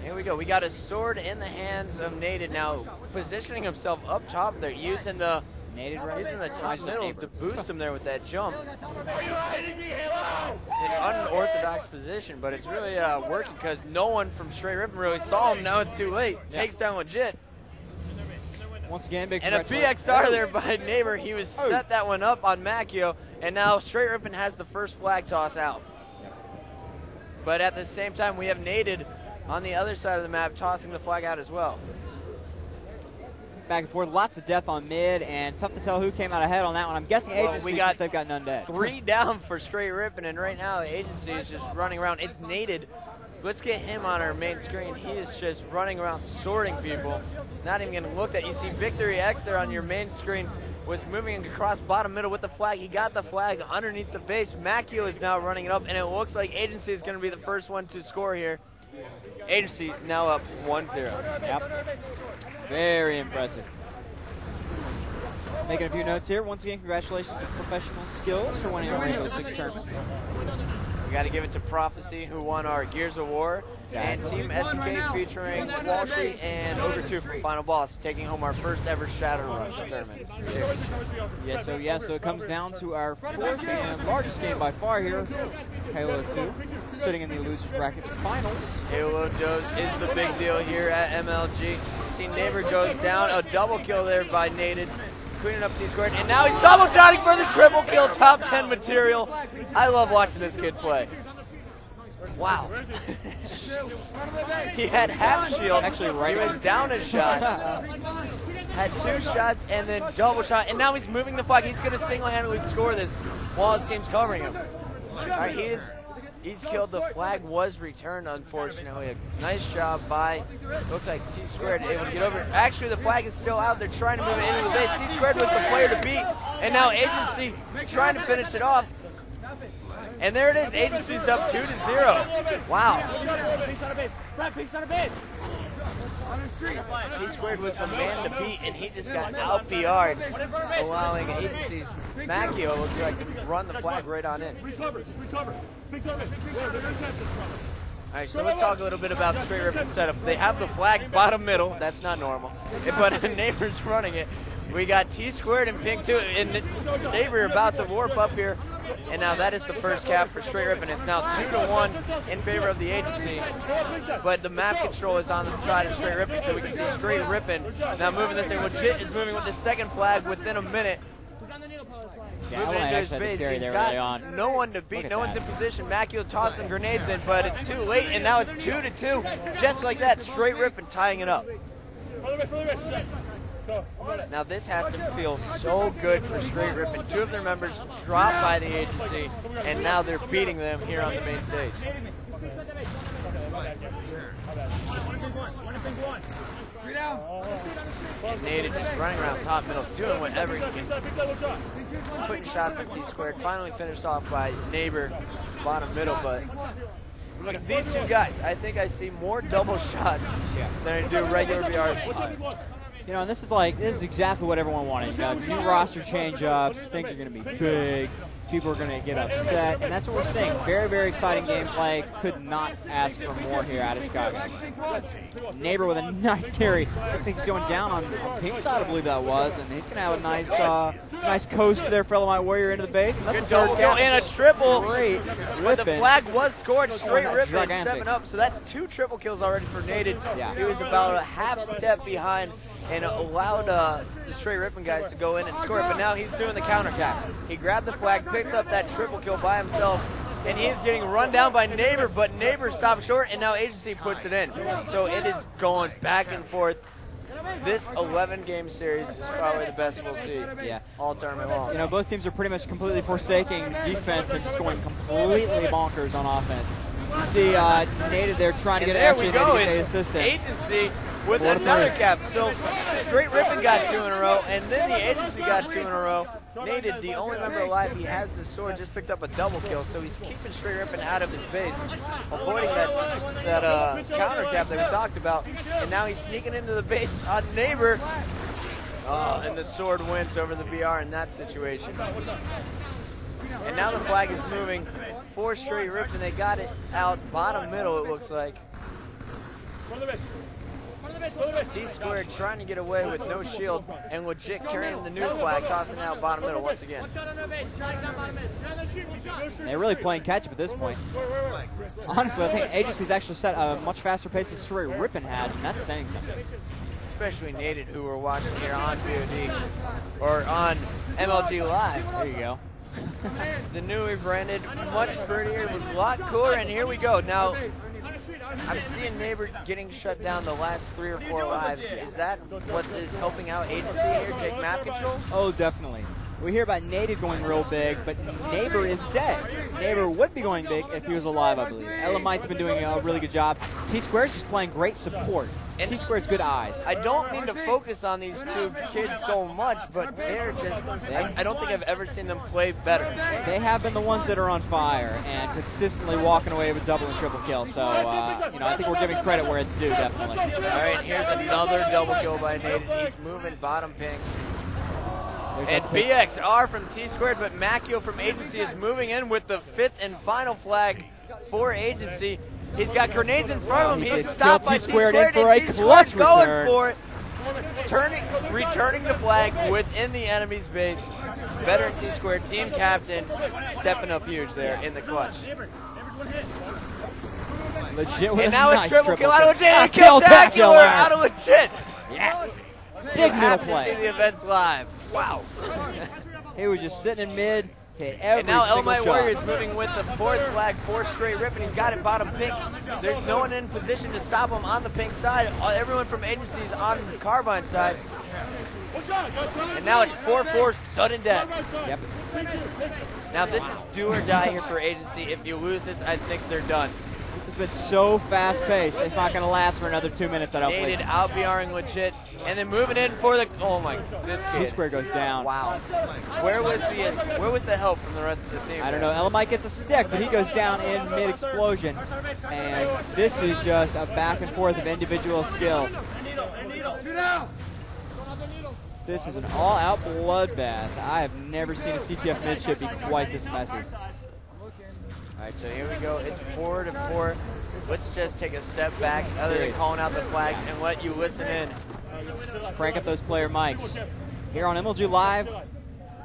Here we go. We got a sword in the hands of Naded now, positioning himself up top there, using the top middle to boost him there with that jump. An unorthodox position, but it's really working because no one from Straight Rippin really saw him. Now it's too late. Takes down legit.
Once again, big
and a BXR there by Neighbor. He was set that one up on Macchio, and now Straight Rippin has the first flag toss out. But at the same time, we have Naded on the other side of the map tossing the flag out as well.
Back and forth, lots of death on mid, and tough to tell who came out ahead on that one. I'm guessing Agency, since they've got none dead.
3 down for Straight Rippin, and right now Agency is just running around. It's Naded. Let's get him on our main screen. He is just running around sorting people, not even getting looked at. You see Victory X there on your main screen was moving across bottom middle with the flag. He got the flag underneath the base. Macchio is now running it up, and it looks like Agency is going to be the first one to score here. Agency now up 1-0.
Yep. Very impressive. Making a few notes here. Once again, congratulations to Professional Skills for winning our Rainbow Six tournament.
We got to give it to Prophecy, who won our Gears of War, and Team SDK featuring Walshy and Ogre 2 from Final Boss, taking home our first ever Shadow Rush tournament.
So it comes down to our 4th and largest game by far here, Halo 2, sitting in the losers bracket finals.
Halo Dose is the big deal here at MLG. See Neighbor goes down, a double kill there by Naded. Cleaning up Tsquared, and now he's double shotting for the triple kill, top 10 material. I love watching this kid play. Wow. He had half shield, actually he was down a shot, had 2 shots and then double shot, and now he's moving the flag. He's going to single-handedly score this while his team's covering him. All right, he's killed. The flag was returned, unfortunately. A nice job by, looks like Tsquared able to get over. Actually, the flag is still out. They're trying to move it into the base. Tsquared was the player to beat, and now Agency trying to finish it off. And there it is. Agency's up 2-0. Wow. Tsquared was the man to beat, and he just got out PR'd, allowing Agency's Macchio looks like to run the flag right on in. All right, so let's talk a little bit about Straight Rippin setup. They have the flag bottom middle. That's not normal. But Neighbor's running it. We got Tsquared and Pink too, and Neighbor about to warp up here. And now that is the first cap for Straight Rippin. It's now 2-1 in favor of the Agency. But the map control is on the side of Straight Rippin, so we can see Straight Rippin now moving this thing. Legit is moving with the second flag within a minute. Moving into his base. He's got no one to beat. No one's in position. Macchio tossing grenades in, but it's too late, and now it's 2-2. Just like that, Straight Rippin tying it up. Now this has to feel so good for Straight Rippin. 2 of their members dropped by the Agency, and now they're beating them here on the main stage. And Naded just running around top middle, doing whatever he can. Putting shots at Tsquared. Finally finished off by Neighbor, bottom middle, but these two guys, I think I see more double shots than I do regular BRs.
You know, and this is exactly what everyone wanted. You know, new roster change-ups, things are going to be big, people are going to get upset, and that's what we're seeing. Very, very exciting gameplay. Could not ask for more here out of Chicago. Neighbor with a nice carry. Looks like he's going down on pink side, I believe that was, and he's going to have a nice nice coast there, fellow my warrior into the base. And that's
good double kill and a triple.
Great.
But the flag was scored. Straight Rippin
Gigantic.
stepping up, so that's 2 triple kills already for Nated. He was about a half step behind and allowed the Straight Rippin guys to go in and score it, but now he's doing the counterattack. He grabbed the flag, picked up that triple kill by himself, and he is getting run down by Neighbor, but Neighbor stopped short, and now Agency puts it in. So it is going back and forth. This 11-game series is probably the best we'll see all tournament long.
You know, both teams are pretty much completely forsaking defense and just going completely bonkers on offense. You see Nated there trying to get
there we go.
It's
assistant. Agency with another cap. So Straight Rippin got 2 in a row, and then the Agency got 2 in a row. Nated, the only member alive, he has the sword, just picked up a double kill, so he's keeping Straight Rippin out of his base, avoiding that counter cap that we talked about, and now he's sneaking into the base on Neighbor, and the sword wins over the BR in that situation. And now the flag is moving for Straight Rippin. They got it out bottom middle, it looks like. Tsquared trying to get away with no shield, and Legit carrying the new flag, tossing out bottom middle once again.
They're really playing catch up at this point. Honestly, I think Agency's actually set a much faster pace than Straight Rippin had, and that's saying something.
Especially Nated, who we're watching here on VOD, or on MLG Live.
There you go.
The new rebranded, much prettier, was a lot cooler, and here we go. Now, I'm seeing Neighbor getting shut down the last 3 or 4 lives. Is that what is helping out Agency here, take map control?
Oh, definitely. We hear about Nated going real big, but Neighbor is dead. Neighbor would be going big if he was alive, I believe. Elamite's been doing a really good job. Tsquared's just playing great support. And Tsquared's good eyes.
I don't mean to focus on these 2 kids so much, but they're just, I don't think I've ever seen them play better.
They have been the ones that are on fire and consistently walking away with double and triple kills. So, you know, I think we're giving credit where it's due, definitely.
All right, here's another double kill by Nated. He's moving bottom ping. And BXR from Tsquared, but Macchio from Agency is moving in with the 5th and final flag for Agency. He's got grenades in front of him. He's stopped by Tsquared, and Tsquared's going for it. Returning the flag within the enemy's base. Veteran Tsquared, team captain, stepping up huge there in the clutch.
Legit with
and now
nice
a triple kill out of Legit.
A
Spectacular out of Legit.
Yes.
Big middle play. To see the events live. Wow.
He was just sitting in mid.
And now Elamite Warrior is moving with the 4th flag for Straight Rippin. He's got it bottom pink. There's no one in position to stop him on the pink side. Everyone from Agency is on the Carbine side. And now it's 4-4 sudden death.
Yep.
Now this is do or die here for Agency. If you lose this, I think they're done.
This has been so fast-paced. It's not going to last for another 2 minutes, I don't believe.
Nated out BRing Legit. And then moving in for the, oh my, this kid.
Tsquared goes down.
Wow. Where was the help from the rest of the team?
I don't know. Elamite gets a stick, but he goes down in mid-explosion. And this is just a back and forth of individual skill. This is an all-out bloodbath. I have never seen a CTF mid-ship be quite this messy.
All right, so here we go. It's 4-4. Let's just take a step back, other than calling out the flags, and let you listen in.
Crank up those player mics. Here on MLG Live,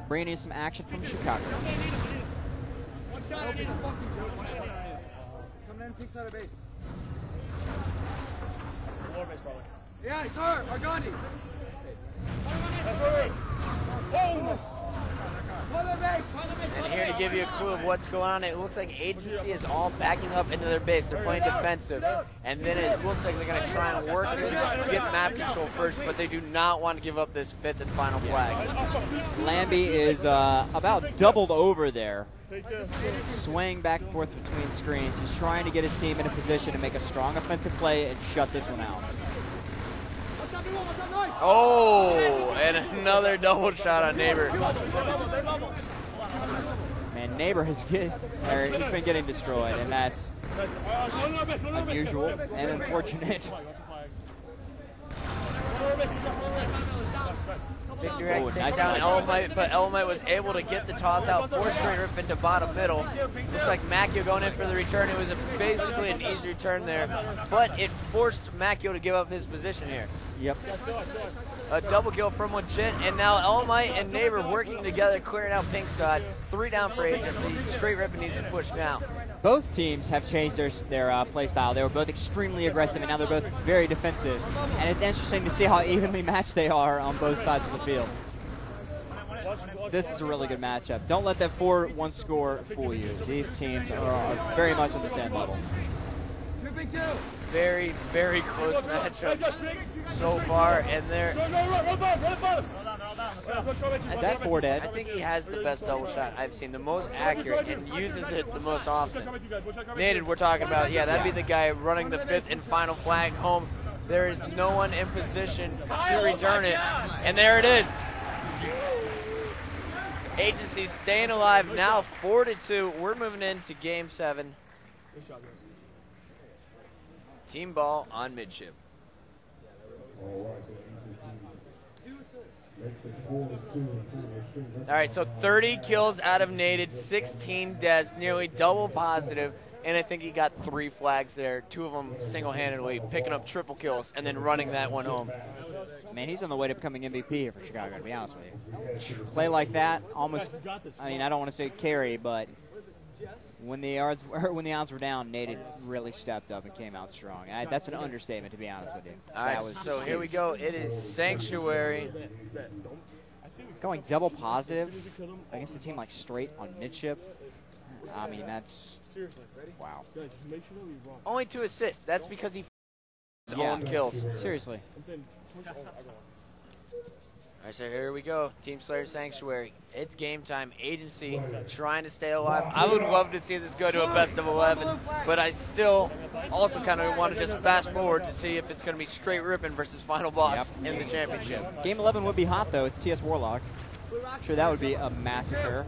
bringing you some action from Chicago.
Coming in, pink side of base. Lower base, probably. Yeah, it's her, Argandi.
And here to give you a clue of what's going on, it looks like Agency is all backing up into their base. They're playing defensive. And then it looks like they're going to try and work to get map control first, but they do not want to give up this 5th and final flag.
Lambie is about doubled over there. Swaying back and forth between screens. He's trying to get his team in a position to make a strong offensive play and shut this one out.
Oh, and another double shot on Neighbor.
Man, Neighbor he's been getting destroyed, and that's unusual and unfortunate.
Victor X takes down Elamite, but Elamite was able to get the toss out, force straight rip into bottom middle. Looks like Macchio going in for the return. It was basically an easy return there, but it forced Macchio to give up his position here.
Yep.
A double kill from Legit, and now Elamite and Neighbor working together, clearing out pink side. 3 down for agency. Straight rip needs to push now.
Both teams have changed their play style. They were both extremely aggressive, and now they're both very defensive. And it's interesting to see how evenly matched they are on both sides of the field. This is a really good matchup. Don't let that 4-1 score fool you. These teams are very much on the same level.
Very, very close matchup so far, and they're...
Is that 4 dead?
I think he has the best double shot I've seen, the most accurate, and uses it the most often. Nated, we're talking about, yeah, that'd be the guy running the 5th and final flag home. There is no one in position to return it, and there it is. Agency staying alive now, 4-2. We're moving into Game 7. Team ball on midship. All right, so 30 kills out of Nated, 16 deaths, nearly double positive, and I think he got 3 flags there, 2 of them single-handedly, picking up triple kills and then running that one home.
Man, he's on the way to becoming MVP here for Chicago, to be honest with you. Play like that, almost, I mean, I don't want to say carry, but when the odds were down, Nated really stepped up and came out strong. That's an understatement, to be honest with you.
All right, so here we go. It is Sanctuary.
Going double positive against a team like Straight on midship. I mean, that's, wow.
Only 2 assists. That's because he his own kills.
Seriously.
All right, so here we go. Team Slayer Sanctuary. It's game time. Agency trying to stay alive. I would love to see this go to a best of 11, but I still also kind of want to just fast forward to see if it's going to be straight Rippin versus Final Boss in the championship.
Game 11 would be hot, though. It's TS Warlock. Sure, that would be a massacre.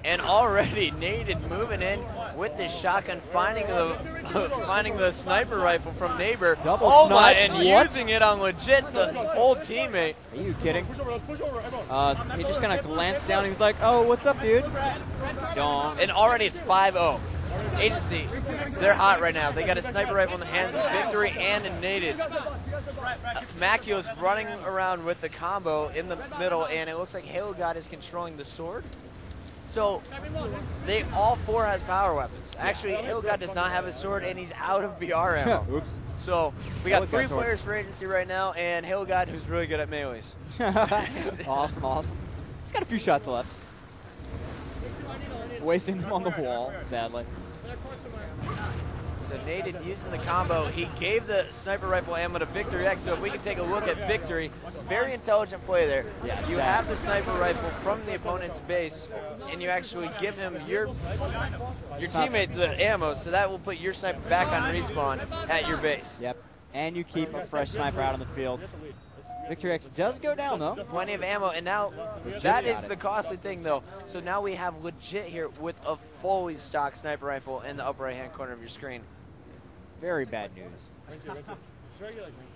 And already Nated moving in with the shotgun, finding the sniper rifle from Neighbor.
Double snipe,
and using it on Legit, the old teammate.
Are you kidding? He just kind of glanced down. He was like, "Oh, what's up, dude?" Dong.
And already it's 5-0. Agency, they're hot right now. They got a sniper rifle in the hands of Victory and a Nated. Macchio's running around with the combo in the middle, and it looks like Halo God is controlling the sword. So, they all 4 has power weapons. Actually, Halo God does not have a sword, and he's out of BR ammo.
Oops.
So, we got 3 players for Agency right now, and Halo God, who's really good at melees.
Awesome, awesome. He's got a few shots left. Wasting them on the wall, sadly.
So Nated using the combo. He gave the sniper rifle ammo to Victory X, so if we can take a look at Victory, very intelligent play there.
Yeah,
you have the sniper rifle from the opponent's base, and you actually give him your teammate the ammo, so that will put your sniper back on respawn at your base.
Yep, and you keep a fresh sniper out on the field. Victory X does go down, though.
Plenty of ammo, and now that is the costly thing, though. So now we have Legit here with a fully stocked sniper rifle in the upper right-hand corner of your screen.
Very bad news.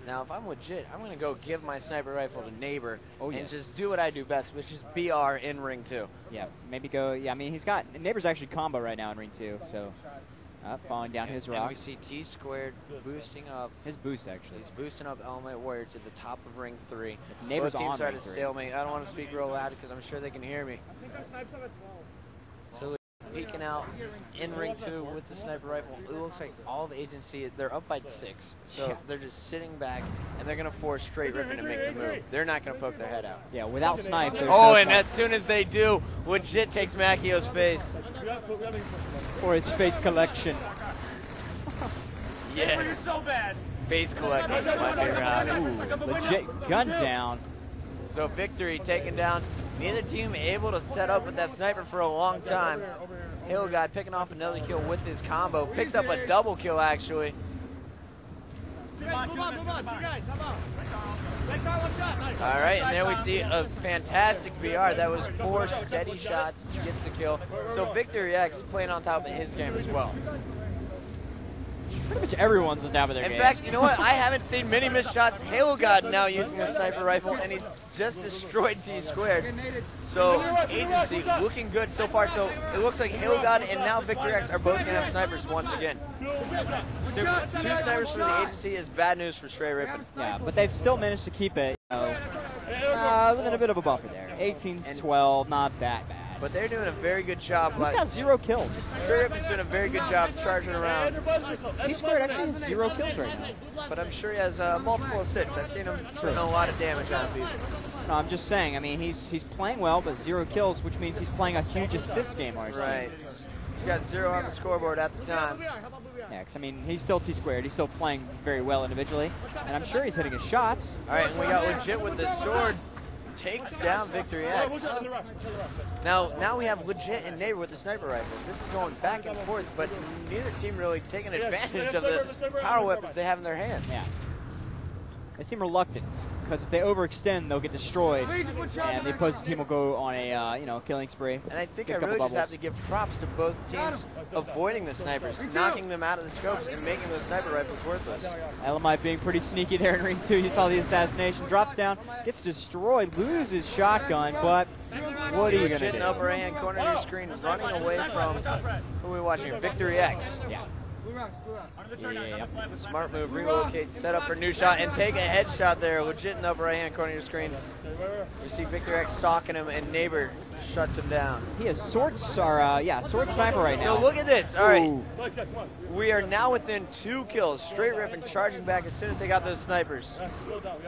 Now, if I'm Legit, I'm going to go give my sniper rifle to Neighbor and just do what I do best, which is BR in Ring 2.
Yeah, maybe go, yeah, I mean, he's got, Neighbor's actually combo right now in Ring 2, so falling down his rock.
And we see Tsquared boosting up.
His boost, actually.
He's boosting up Element Warrior to the top of Ring 3.
Neighbor's
both teams
on
are
Ring
at a
3.
stalemate. I don't want to speak real loud because I'm sure they can hear me. So peeking out in Ring 2 with the sniper rifle. It looks like all the Agency, they're up by 6. So they're just sitting back, and they're going to force straight Rippin to make the move. They're not going to poke their head out.
Yeah, without snipe, there's
no and as soon as they do, Legit takes Macchio's face.
For his face collection.
Yes. You're so bad. Face collecting is my favorite hobby.
Legit gun down.
So Victory taken down. Neither team able to set up with that sniper for a long time. Halo God picking off another kill with his combo. Picks up a double kill, actually.
Two guys, move on. Two guys, how about? Red car, one shot. Nice.
All right, and there we see a fantastic BR. That was 4 steady shots, gets the kill. So Victory X playing on top of his game as well.
Pretty much everyone's on top of their game.
In fact, you know what? I haven't seen many missed shots. Halo God now using a sniper rifle, and he's just destroyed Tsquared. So Agency looking good so far. So it looks like Halo God and now Victory X are both going to have snipers once again. 2 snipers for the Agency is bad news for Stray Rippin.
Yeah, but they've still managed to keep it, within a bit of a buffer there. 18-12, not that bad.
But they're doing a very good job.
He's got 0 kills.
Stray Rippin's doing a very good job charging around.
Tsquared actually has 0 kills right now.
But I'm sure he has multiple assists. I've seen him putting a lot of damage on people.
No, I'm just saying. I mean, he's playing well, but 0 kills, which means he's playing a huge assist game.
Right. He's got 0 on the scoreboard at the time.
Yeah, because I mean, he's still Tsquared. He's still playing very well individually, and I'm sure he's hitting his shots.
All right, and we got Legit with the sword. Takes down Victory X. Now we have Legit and Neighbor with the sniper rifle. This is going back and forth, but neither team really taking advantage of the power weapons they have in their hands.
Yeah. They seem reluctant, because if they overextend, they'll get destroyed, and the opposing team will go on a killing spree.
And I think I really just have to give props to both teams avoiding the snipers, knocking them out of the scopes, and making those sniper rifles worthless.
LMI being pretty sneaky there in ring 2. You saw the assassination, drops down, gets destroyed, loses shotgun, but what are you going to do?
Upper hand, corner of your screen, running away from, who are we watching here? Victory X.
Yeah.
Yeah. Smart move, relocate, set up for new shot, and take a headshot there. Legit in the upper right hand corner of your screen. You see Victor X stalking him, and Neighbor shuts him down.
He has sword sniper right now.
So look at this. All right. We are now within 2 kills. Straight Rippin charging back as soon as they got those snipers.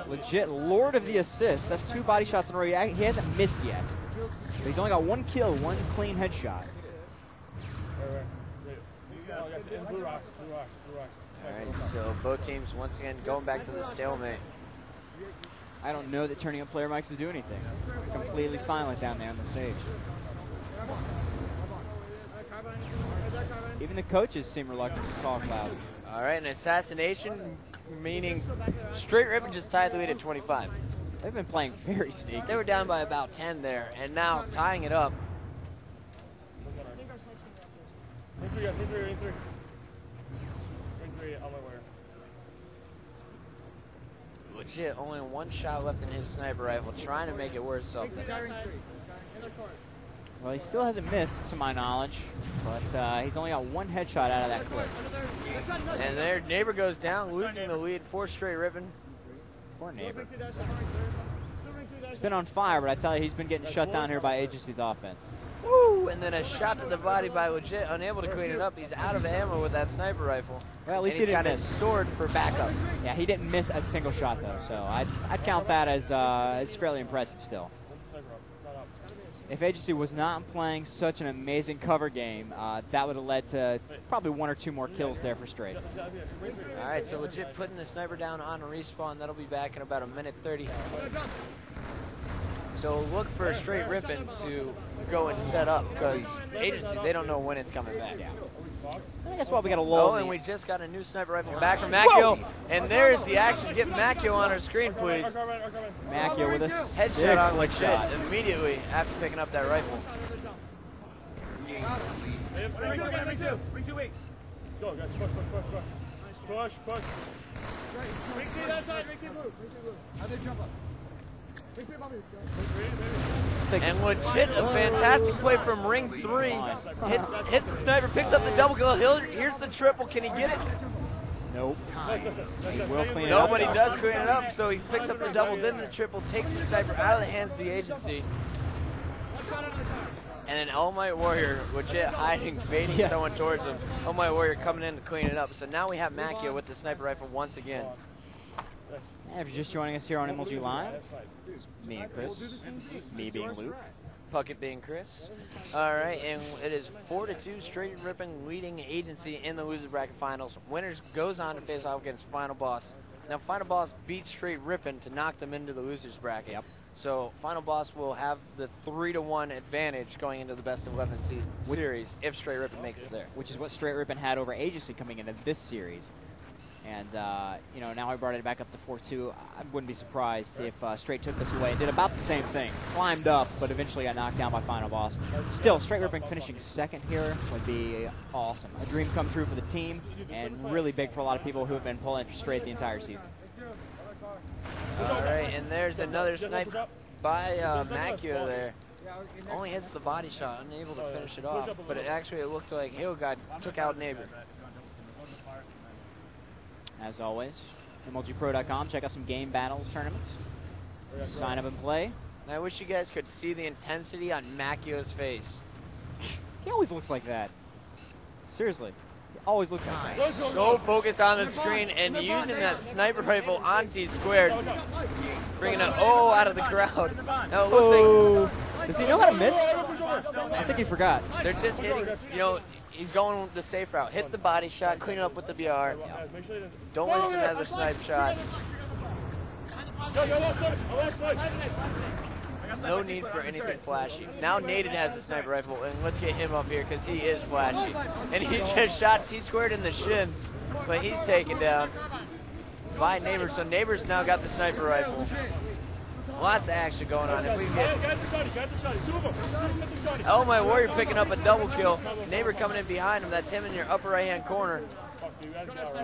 Legit Lord of the assists. That's 2 body shots in a row. He hasn't missed yet. But he's only got 1 kill, 1 clean headshot.
Alright, so both teams once again going back to the stalemate.
I don't know that turning up player mics to do anything. They're completely silent down there on the stage. Even the coaches seem reluctant to talk loud.
Alright, an assassination, meaning Straight Rippin just tied the lead at 25.
They've been playing very sneaky.
They were down by about 10 there, and now tying it up. Legit, only 1 shot left in his sniper rifle, trying to make it worth something.
Well, he still hasn't missed, to my knowledge, but he's only got 1 headshot out of that clip.
And their Neighbor goes down, losing the lead for Straight Rippin.
Poor Neighbor. He's been on fire, but I tell you, he's been getting shut down here by Agency's offense.
Woo! And then a shot to the body by Legit, unable to clean it up. He's out of ammo with that sniper rifle.
Well, at least
he's
he didn't
got
miss.
his sword for backup.
Yeah, he didn't miss a single shot though, so I'd count that as fairly impressive still. If Agency was not playing such an amazing cover game, that would have led to probably 1 or 2 more kills there for Straight.
All right, so Legit putting the sniper down on a respawn. That'll be back in about 1:30. So look for Straight Rippin to go and set up, because Agency, they don't know when it's coming back.
Yeah. I guess what we got a lull.
Oh, and we just got a new sniper rifle back from Macchio, and there's the action. Get Macchio on our screen, please.
Macchio with a
headshot on Legit immediately after picking up that rifle.
Ring two weak. Let's go, guys. Push. Ring two that side, ring two blue. How they jump up?
And Legit, a fantastic play from ring 3. Hits the sniper, picks up the double kill. Here's the triple. Can he get it?
Nope. He will clean it
up.
up.
Nobody does clean it up, so he picks up the double, then the triple, takes the sniper out of the hands of the Agency. And then All Might Warrior, Legit hiding, baiting someone towards him. All Might Warrior coming in to clean it up. So now we have Macchio with the sniper rifle once again.
Yeah, if you're just joining us here on MLG Live, it's me and Chris, me being Luke,
Puckett being Chris. All right, and it is 4-2, Straight Rippin leading Agency in the loser bracket finals. Winners goes on to face off against Final Boss. Now, Final Boss beat Straight Rippin to knock them into the losers bracket.
Yep.
So Final Boss will have the 3-1 advantage going into the best of 11 series if Straight Rippin makes it there.
Which is what Straight Rippin had over Agency coming into this series. And, you know, now I brought it back up to 4-2. I wouldn't be surprised if Straight took this away and did about the same thing. Climbed up, but eventually got knocked down by Final Boss. Still, Straight Rippin finishing second here would be awesome. A dream come true for the team, and really big for a lot of people who have been pulling for Straight the entire season.
All right, and there's another snipe by Macchio there. Only hits the body shot, unable to finish it off. But it looked like Hill took out Neighbor.
As always, MLGpro.com. Check out some game battles tournaments. Sign up and play.
I wish you guys could see the intensity on Macchio's face.
He always looks like that. Seriously. He always looks like that.
So focused on the screen and using that sniper rifle on Tsquared. Bringing an O out of the crowd. Now it looks like...
Does he know how to miss? I think he forgot.
They're just hitting, you know, he's going the safe route. Hit the body shot, clean it up with the BR. Don't waste another snipe shot. No need for anything flashy. Now Naden has a sniper rifle, and let's get him up here because he is flashy. And he just shot Tsquared in the shins, but he's taken down by Neighbor. So Neighbor's now got the sniper rifle. Lots of action going on. If we get Oh My Warrior picking up a double kill. Neighbor coming in behind him. That's him in your upper right hand corner.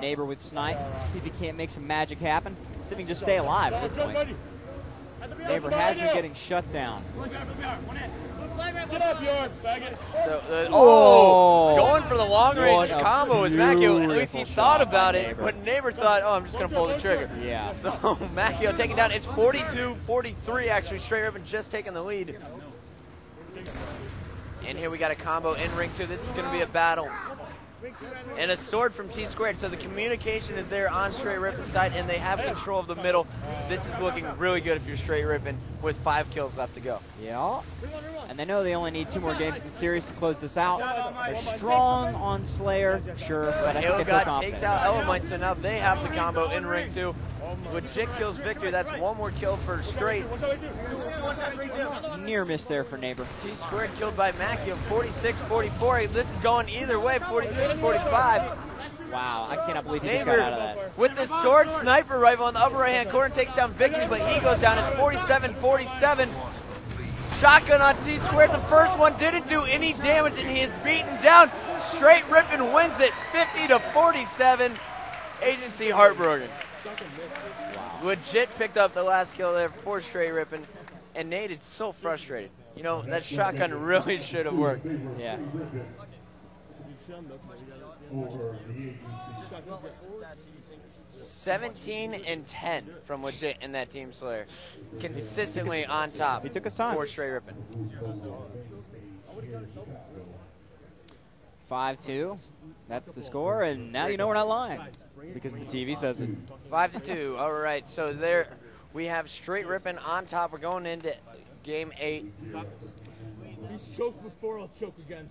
Neighbor with snipe. See if he can't make some magic happen. See if he can just stay alive at this point. Neighbor has been getting shut down.
Get up, Bjorn, faggot.
So, going for the long range combo is Macchio. At least he thought about it, but Neighbor thought, oh, I'm just going to pull the trigger.
Yeah.
So Macchio taking down. It's 42-43 actually. Straight Rippin just taking the lead. And here we got a combo in ring 2. This is going to be a battle. And a sword from Tsquared. So the communication is there on Straight Rippin side, and they have control of the middle. This is looking really good if you're Straight Rippin with 5 kills left to go.
Yeah. And they know they only need 2 more games in the series to close this out. They're strong on Slayer, sure, but I think they feel confident.
Takes out Elamite, so now they have the combo in ring 2. Legit kills victory. That's 1 more kill for Straight.
Near miss there for Neighbor.
Tsquared killed by Macchio, 46-44. This is going either way, 46-45.
Wow, I cannot believe he just got out of that.
With the sword sniper rifle on the upper right hand corner takes down Victory, but he goes down. It's 47-47. Shotgun on Tsquared. The first one didn't do any damage, and he is beaten down. Straight Rippin wins it 50-47. Agency heartbroken. Wow. Legit picked up the last kill there for Straight Rippin, and Nate is so frustrated. You know, that shotgun really should have worked.
Yeah.
17-10 from Legit in that Team Slayer. Consistently on top.
He took his time.
For Straight Rippin.
5-2. That's the score, and now you know we're not lying because the TV says it.
5-2. All right, so there we have Straight Rippin on top. We're going into game 8.
He's choked before, I'll choke again.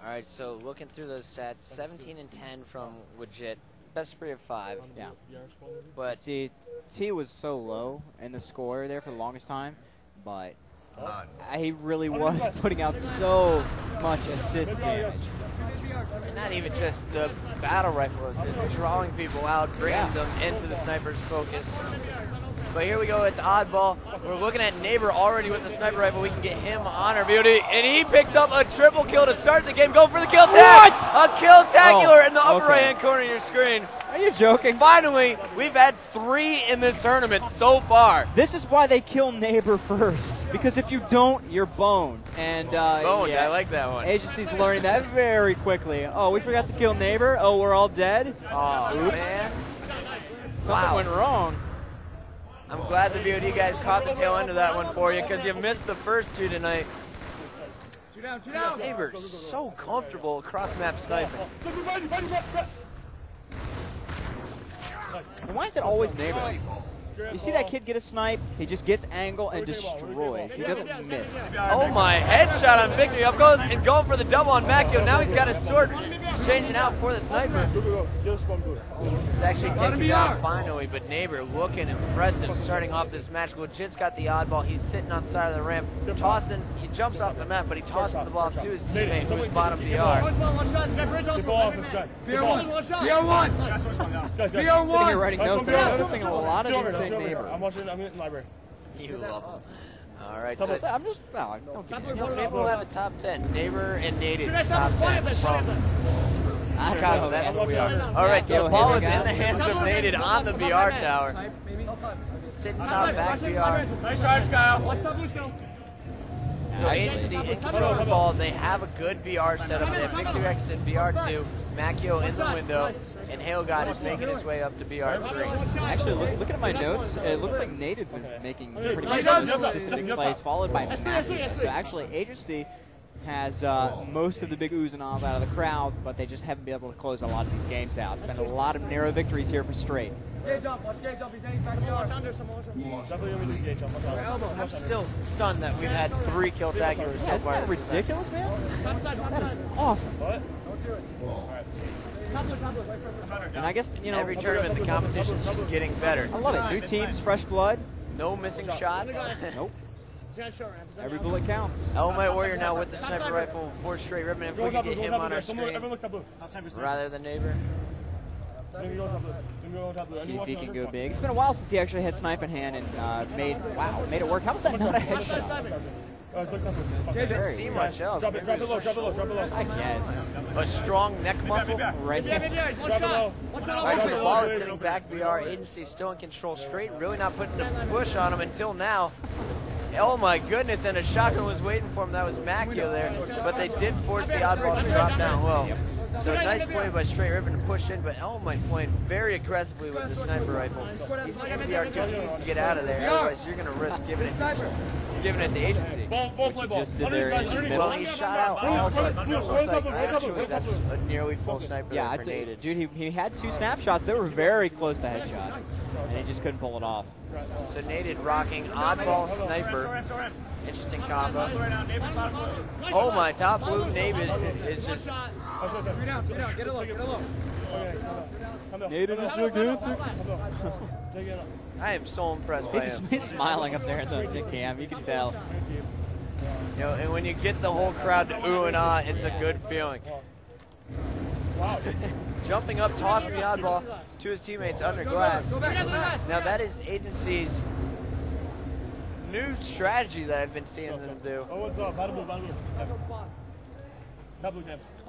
All right, so looking through those stats, 17-10 from Legit, best spree of 5.
Yeah.
But
see, T was so low in the score there for the longest time, but he really was putting out so much assist damage.
Not even just the battle rifle assist, drawing people out, bringing them into the sniper's focus. But here we go, it's oddball. We're looking at Neighbor already with the sniper rifle. We can get him on our beauty. And he picks up a triple kill to start the game. Go for the kill tag! A kill-tacular in the upper right-hand corner of your screen.
Are you joking?
Finally, we've had 3 in this tournament so far.
This is why they kill Neighbor first. Because if you don't, you're boned. And
boned,
yeah,
I like that one.
Agency's learning that very quickly. Oh, we forgot to kill Neighbor? Oh, we're all dead?
Oh, man.
Something went wrong.
I'm glad the VOD guys caught the tail end of that one for you because you missed the first 2 tonight. Neighbor, so comfortable across map sniping.
Why is it always Neighbor? You see that kid get a snipe? He just gets angle and destroys. He doesn't miss.
Oh my, headshot on Victory. Up goes and going for the double on Macchio. Now he's got his sword. He's changing out for the sniper. He's actually taking down finally, but Neighbor looking impressive starting off this match. Legit's got the oddball. He's sitting on the side of the ramp, tossing. He jumps off the map, but he tosses the ball to his teammate who's bottom BR.
BR1! BR1! Sitting here writing notes, I'm noticing a lot of things say Neighbor.
I'm in the library.
You love him. All right,
so
I'm
just,
maybe we'll have a top 10. Neighbor and Native top 10 from Chicago. That's what we are. All right, so the ball is in the hands of Native on the BR tower. Sitting top back BR.
Nice drives, Kyle.
So Agency in control of the ball. They have a good BR setup. They have Victor X in BR2, Macchio in the window, and Hailgod is making his way up to BR3.
Actually, looking at my notes, it looks like Native's been making pretty much consistent plays, followed by Macchio. So actually, Agency has most of the big oohs and ahs out of the crowd, but they just haven't been able to close a lot of these games out. It's been a lot of narrow victories here for Straight.
I'm still stunned that we've had 3 kill taggers so far.
Isn't that ridiculous, man? That is awesome. And I guess,
every tournament the competition's just getting better.
I love it. New teams, fresh blood.
No missing shots.
Nope. Every bullet counts.
Element Warrior now with the sniper rifle for Straight Rippin. If we can get him on our screen rather than Neighbor.
See if he can go big. It's been a while since he actually had snipe in hand and made it work. How was that not a headshot?
Didn't see much else.
Drop it low.
I guess.
A strong neck muscle.
Right here.
Actually, the ball is sitting back. BR Agency still in control. Straight really not putting a push on him until now. Oh my goodness, and a shotgun was waiting for him. That was Macchio there, but they did force the oddball to drop down low. So a nice play by Straight Rippin to push in, but Element playing very aggressively with the sniper rifle. He's in BR2, he needs to get out of there, otherwise you're going to risk giving it to Agency.
Which he just did there in the middle.
Well, he shot out all but actually that's a nearly full sniper.
Yeah, dude, he had 2 snapshots. They were very close to headshots, and he just couldn't pull it off.
So Nated rocking oddball sniper. Interesting combo. Oh my, top blue Nated is just...
Get it low.
Nated is gigantic.
I am so impressed by him.
He's smiling up there in the cam, you can tell.
And when you get the whole crowd to ooh and ah, it's a good feeling. Jumping up, tossing the oddball to his teammates under glass. Now that is Agency's new strategy that I've been seeing them do.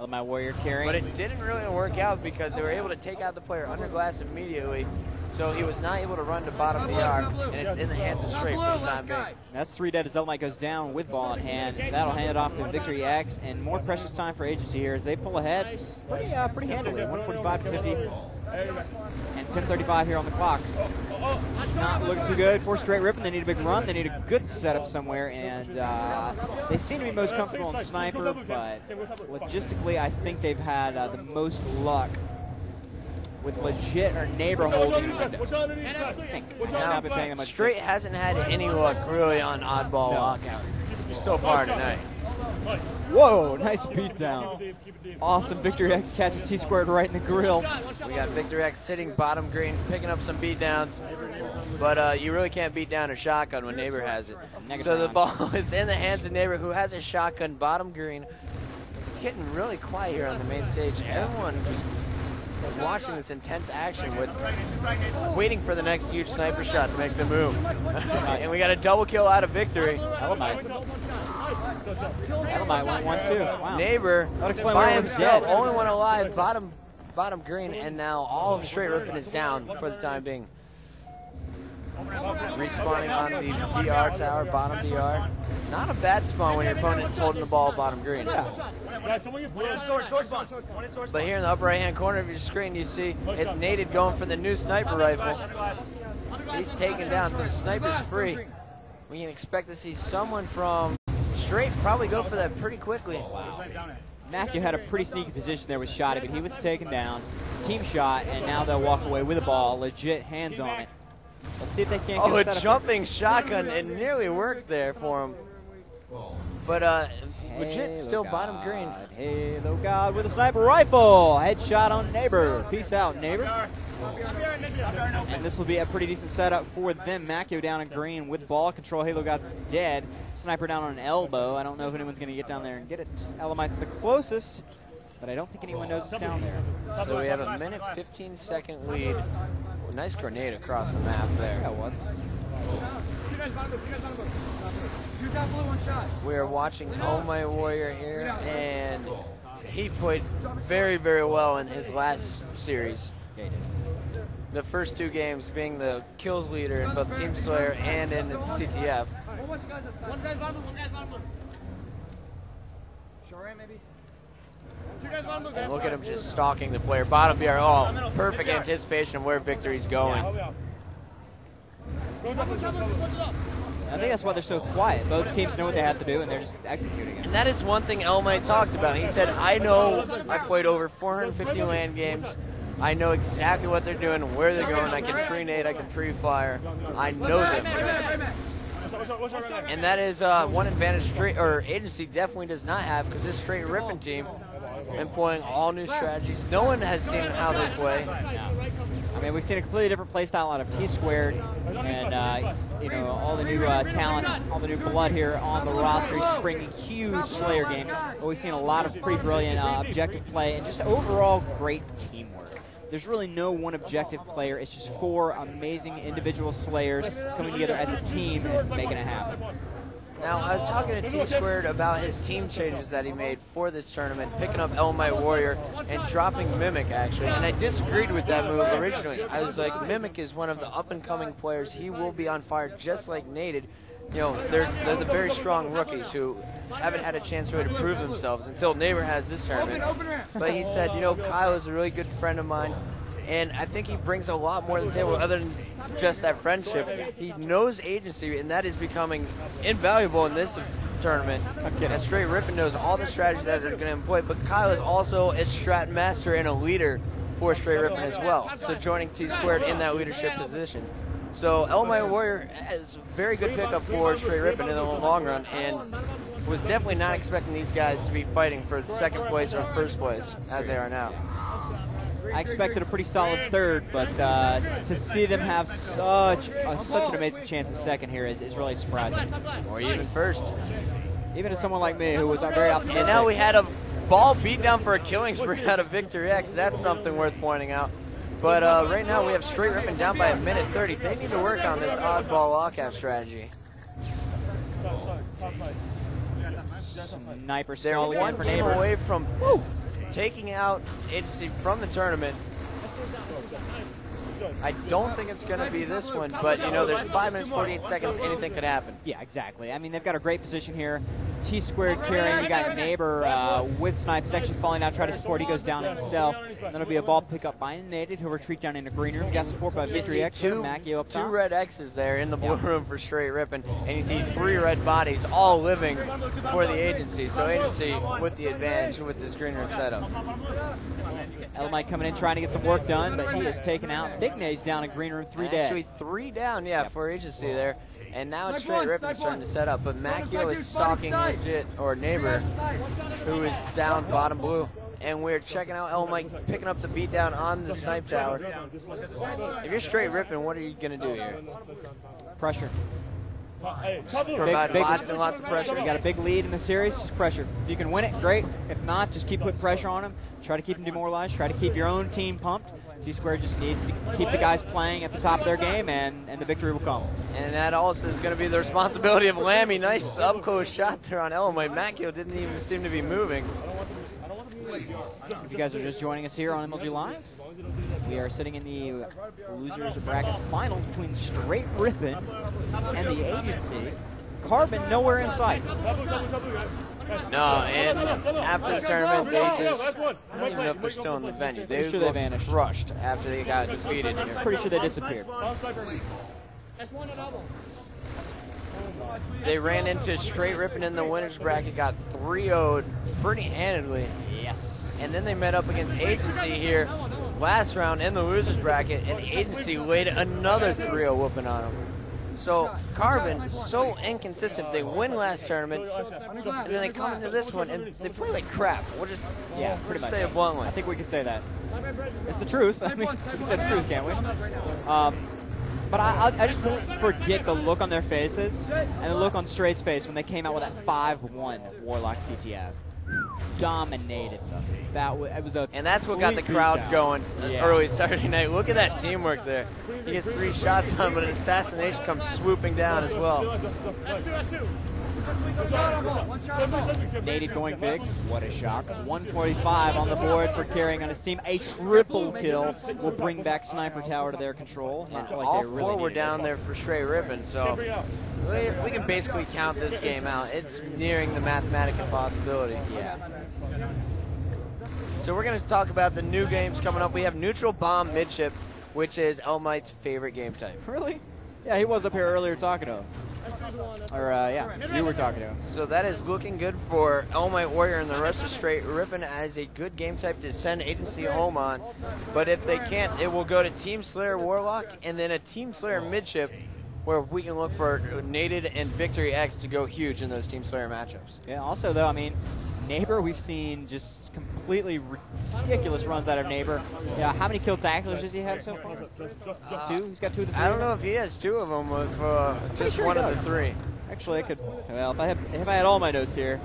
My Warrior carrying.
But it didn't really work out because they were able to take out the player under glass immediately. So he was not able to run to bottom BR, and it's in the hands of Straight for the time being.
That's 3 dead as Element goes down with ball in hand. That'll hand it off to Victory X, and more precious time for Agency here as they pull ahead pretty handily, 145 to 50. And 10:35 here on the clock. Not looking too good for Straight Rippin. They need a big run. They need a good setup somewhere, and they seem to be most comfortable in Sniper, but logistically I think they've had the most luck with legit or neighbor holding the window.
Straight hasn't had any luck really on oddball lockout so far tonight.
Whoa, nice beatdown. Awesome. Victory X catches Tsquared right in the grill.
We got Victory X sitting bottom green, picking up some beatdowns. But you really can't beat down a shotgun when Neighbor has it. So the ball is in the hands of Neighbor, who has a shotgun bottom green. It's getting really quiet here on the main stage. Everyone just watching this intense action waiting for the next huge sniper shot to make the move. And we got a double kill out of Victory.
Element went 1-2. Wow.
Neighbor by himself, only one alive, bottom green, and now all of Straight Rippin is down for the time being. Respawning on the BR tower, bottom BR. Not a bad spawn when your opponent's holding the ball bottom green.
Yeah.
But here in the upper right hand corner of your screen you see it's Nated going for the new sniper rifle. He's taken down, so the sniper's free. We can expect to see someone from Straight probably go for that pretty quickly.
Wow. Macchio had a pretty sneaky position there with Shotty, but he was taken down. Team shot, and now they'll walk away with the ball. Legit hands on it. Let's see if they can't
Oh,
get
a
set
jumping shotgun. It nearly worked there for him. But legit still bottom green.
Halo God with a sniper rifle. Headshot on Neighbor. Peace out, Neighbor. And this will be a pretty decent setup for them. Macchio down in green with ball control. Halo God's dead. Sniper down on an elbow. I don't know if anyone's going to get down there and get it. Elamite's the closest, but I don't think anyone knows it's down there.
So we have a minute 15-second lead. Oh, nice grenade across the map there.
Yeah, it was.
We are watching Oh My Warrior here, and he played very, very well in his last series.
Yeah, he did.
The first 2 games being the kills leader in both Team Slayer and in the CTF. And look at him just stalking the player. Bottom BR, oh, perfect anticipation of where victory's going.
I think that's why they're so quiet. Both teams know what they have to do, and they're just executing it.
And that is one thing Elamite talked about. He said, I know I've played over 450 LAN games. I know exactly what they're doing, where they're going. I can pre-nade, I can pre-fire. I know them. And that is one advantage Agency definitely does not have, because this straight Rippin team employing all new strategies. No one has seen how they play.
I mean, we've seen a completely different play style out of Tsquared, and you know, all the new talent, all the new blood here on the roster. He's bringing huge Slayer games, but we've seen a lot of pretty brilliant objective play and just overall great teamwork. There's really no one objective player. It's just 4 amazing individual Slayers coming together as a team and making it happen.
Now, I was talking to Tsquared about his team changes that he made for this tournament, picking up Oh My Warrior and dropping Mimic, actually. And I disagreed with that move originally. I was like, Mimic is one of the up-and-coming players. He will be on fire just like Naded. You know, they're the very strong rookies who haven't had a chance really to prove themselves until Neighbor has this tournament. But he said, you know, Kyle is a really good friend of mine, and I think he brings a lot more to the table other than just that friendship. He knows Agency, and that is becoming invaluable in this tournament. And Straight Rippin knows all the strategies that they're going to employ, but Kyle is also a strat master and a leader for Straight Rippin as well, so joining Tsquared in that leadership position. So Oh My Warrior is a very good pickup for Straight Rippin in the long run, and was definitely not expecting these guys to be fighting for second place or first place, as they are now.
I expected a pretty solid third, but to see them have such an amazing chance at second here is really surprising.
Or even first.
Even to someone like me who was very optimistic.
And now we had a ball beat down for a killing spree out of Victor X. That's something worth pointing out. But right now we have Straight Rippin down by a minute 30. They need to work on this oddball lockout strategy.
Sniper
They're
skull
one
for
game
Neighbor.
away from taking out Agency from the tournament. I don't think it's going to be this one, but you know, there's 5 minutes, 48 seconds, anything could happen.
Yeah, exactly. I mean, they've got a great position here. Tsquared carrying, you got Neighbor with Snipe. He's actually falling out, trying to support. He goes down himself. Then it'll be a ball pickup by Naded, who'll retreat down into green room. Got support by Victory X. Macchio up top.
2 red X's there in the blue room for Straight Rippin, and you see 3 red bodies all living for the Agency. So Agency with the advantage with this green room setup.
Elamite coming in trying to get some work done, but he is taken out. Big Nays down in green room, 3 dead.
Actually 3 down, yeah, for Agency there. And now it's Straight Rippin's turn to set up, but Macchio is stalking legit, or Neighbor, who is down bottom blue. And we're checking out Elamite picking up the beat down on the snipe tower. If you're Straight Rippin, what are you going to do here?
Pressure.
Provide lots and lots of pressure.
You got a big lead in the series, just pressure. If you can win it, great. If not, just keep putting pressure on them. Try to keep them demoralized. Try to keep your own team pumped. Tsquared just needs to keep the guys playing at the top of their game, and the victory will come.
And that also is going to be the responsibility of Lammy. Nice up-close shot there on Elamite. Macchio didn't even seem to be moving.
If you guys are just joining us here on MLG Live, we are sitting in the losers bracket finals between Straight Rippin and the Agency. Carbon nowhere in sight.
No, and after the tournament, they just, I don't even know if they're still in the venue. They
sure they vanished.
Rushed after they got defeated.
Pretty sure they disappeared.
They ran into Straight Rippin in the winners bracket, got 3-0'd pretty handedly.
Yes.
And then they met up against Agency here, last round in the losers bracket, and Agency laid another 3-0 whooping on him. So Carbon, so inconsistent. They win last tournament, and then they come into this one and they play like crap. We'll just
pretty much
say it bluntly.
I think we can say that. It's the truth. I mean, we can say the truth, can't we? But I just won't forget the look on their faces and the look on Straight's face when they came out with that 5-1 Warlock CTF. Dominated them. It was a
and that's what got the crowd going early Saturday night. Look at that teamwork there. He gets 3 shots on him, but an assassination comes swooping down as well.
Naded going big. What a shock. 145 on the board for carrying on his team. A triple kill will bring back Sniper Tower to their control.
Like all really 4 were down there for straight Rippin, so we can basically count this game out. It's nearing the mathematical impossibility.
Yeah.
So we're going to talk about the new games coming up. We have Neutral Bomb Midship, which is Elmite's favorite game type.
Really? Yeah, he was up here earlier talking to him. Or, you were talking to him.
So that is looking good for Elmite Warrior and the rest of Straight Rippin as a good game type to send Agency home on. But if they can't, it will go to Team Slayer Warlock and then a Team Slayer Midship, where we can look for Naded and Victory X to go huge in those Team Slayer matchups.
Yeah, also, though, I mean, Neighbor, we've seen just completely ridiculous runs out of Neighbor. Yeah, how many kill tacklers does he have so far? 2? He's got 2 of the 3.
I don't know if he has 2 of them with just
sure
1 of the 3.
Actually, I could. Well, if I had all my notes here,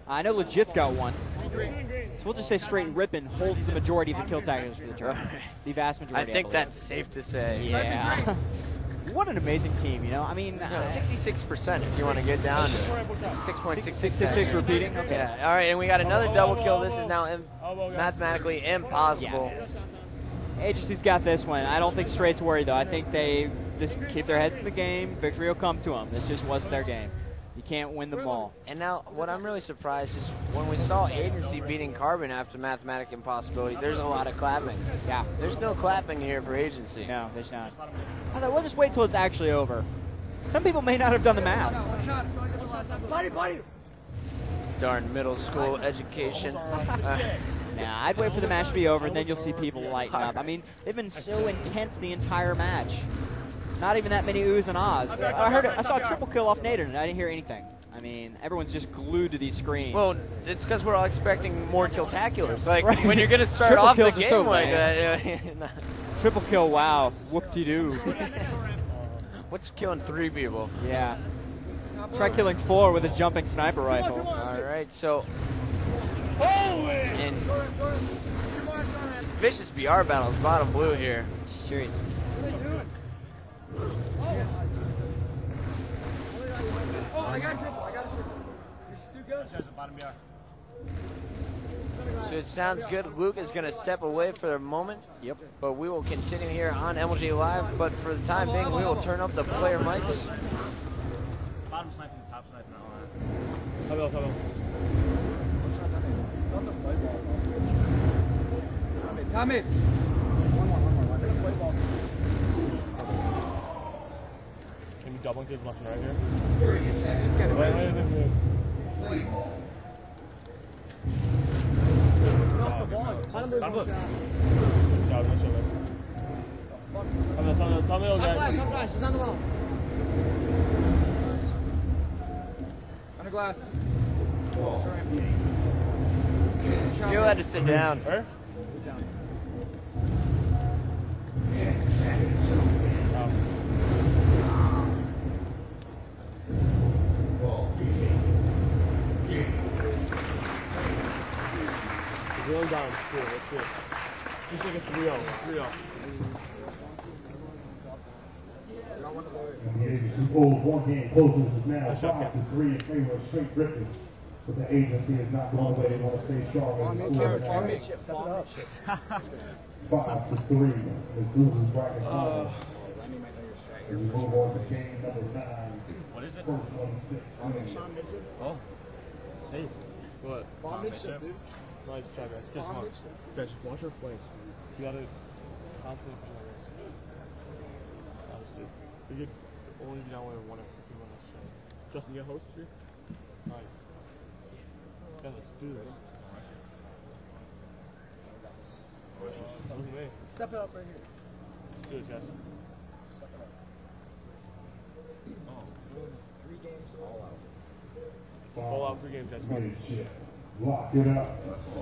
I know Legit's got 1. So we'll just say Straight Rippin holds the majority of the kill tacklers for the tournament. The vast majority.
I think that's safe to say.
Yeah. What an amazing team, you know. I mean,
66% if you want to get down to 6.66
repeating. Okay.
Yeah. All right, and we got another double kill. This is now mathematically impossible.
Yeah. Agency's got this one. I don't think Straight's worried though. I think they just keep their heads in the game. Victory will come to them. This just wasn't their game. You can't win them all.
And now, what I'm really surprised is when we saw Agency beating Carbon after mathematic impossibility, there's a lot of clapping.
Yeah.
There's no clapping here for Agency.
No, there's not. I thought we'll just wait till it's actually over. Some people may not have done the math.
Darn middle school education.
Nah, I'd wait for the match to be over, and then you'll see people lighten up. I mean, they've been so intense the entire match. Not even that many oohs and ahs. I saw a triple kill off Nader, and I didn't hear anything. I mean, everyone's just glued to these screens.
Well, it's because we're all expecting more kill-taculars. Like,
right.
when you're going to start off the game like that.
Triple kill, wow. Whoop-de-doo.
What's killing 3 people?
Yeah. Try killing 4 with a jumping sniper rifle.
All right, so... And this vicious BR battles, bottom blue here.
Serious.
I got triple. You're too good.
So it sounds good. Luke is going to step away for a moment.
Yep.
But we will continue here on MLG Live. But for the time being, we will turn up the player mics.
Bottom snipe and top snipe and all that.
Time it.
Can you double kids left and right here?
30 seconds.
She's
on the wall. Under glass.
You had to sit down.
Where? Really down. Cool. Let's do it. Just like a 3-0. 3-0.
The Agency pulls 1 game closes is now 5-3 in favor of Straight Rippin. But the Agency is not going away. They want to stay strong in the score. 5-3 is losing bracket. As we move on to game number 9.
What is it?
First 1-6 wins.
Oh. Hey. What? Bomb midship, dude. Nice try, guys. Just watch your flanks. You gotta constantly push my wrist. Honestly. We could only be down with 1 if we run this chest. Justin, you got host here? Nice. Yeah, let's do this.
Step it up right here.
Let's do this, guys.
Oh, 3 games all out.
All out 3 games, that's good.
Lock it up.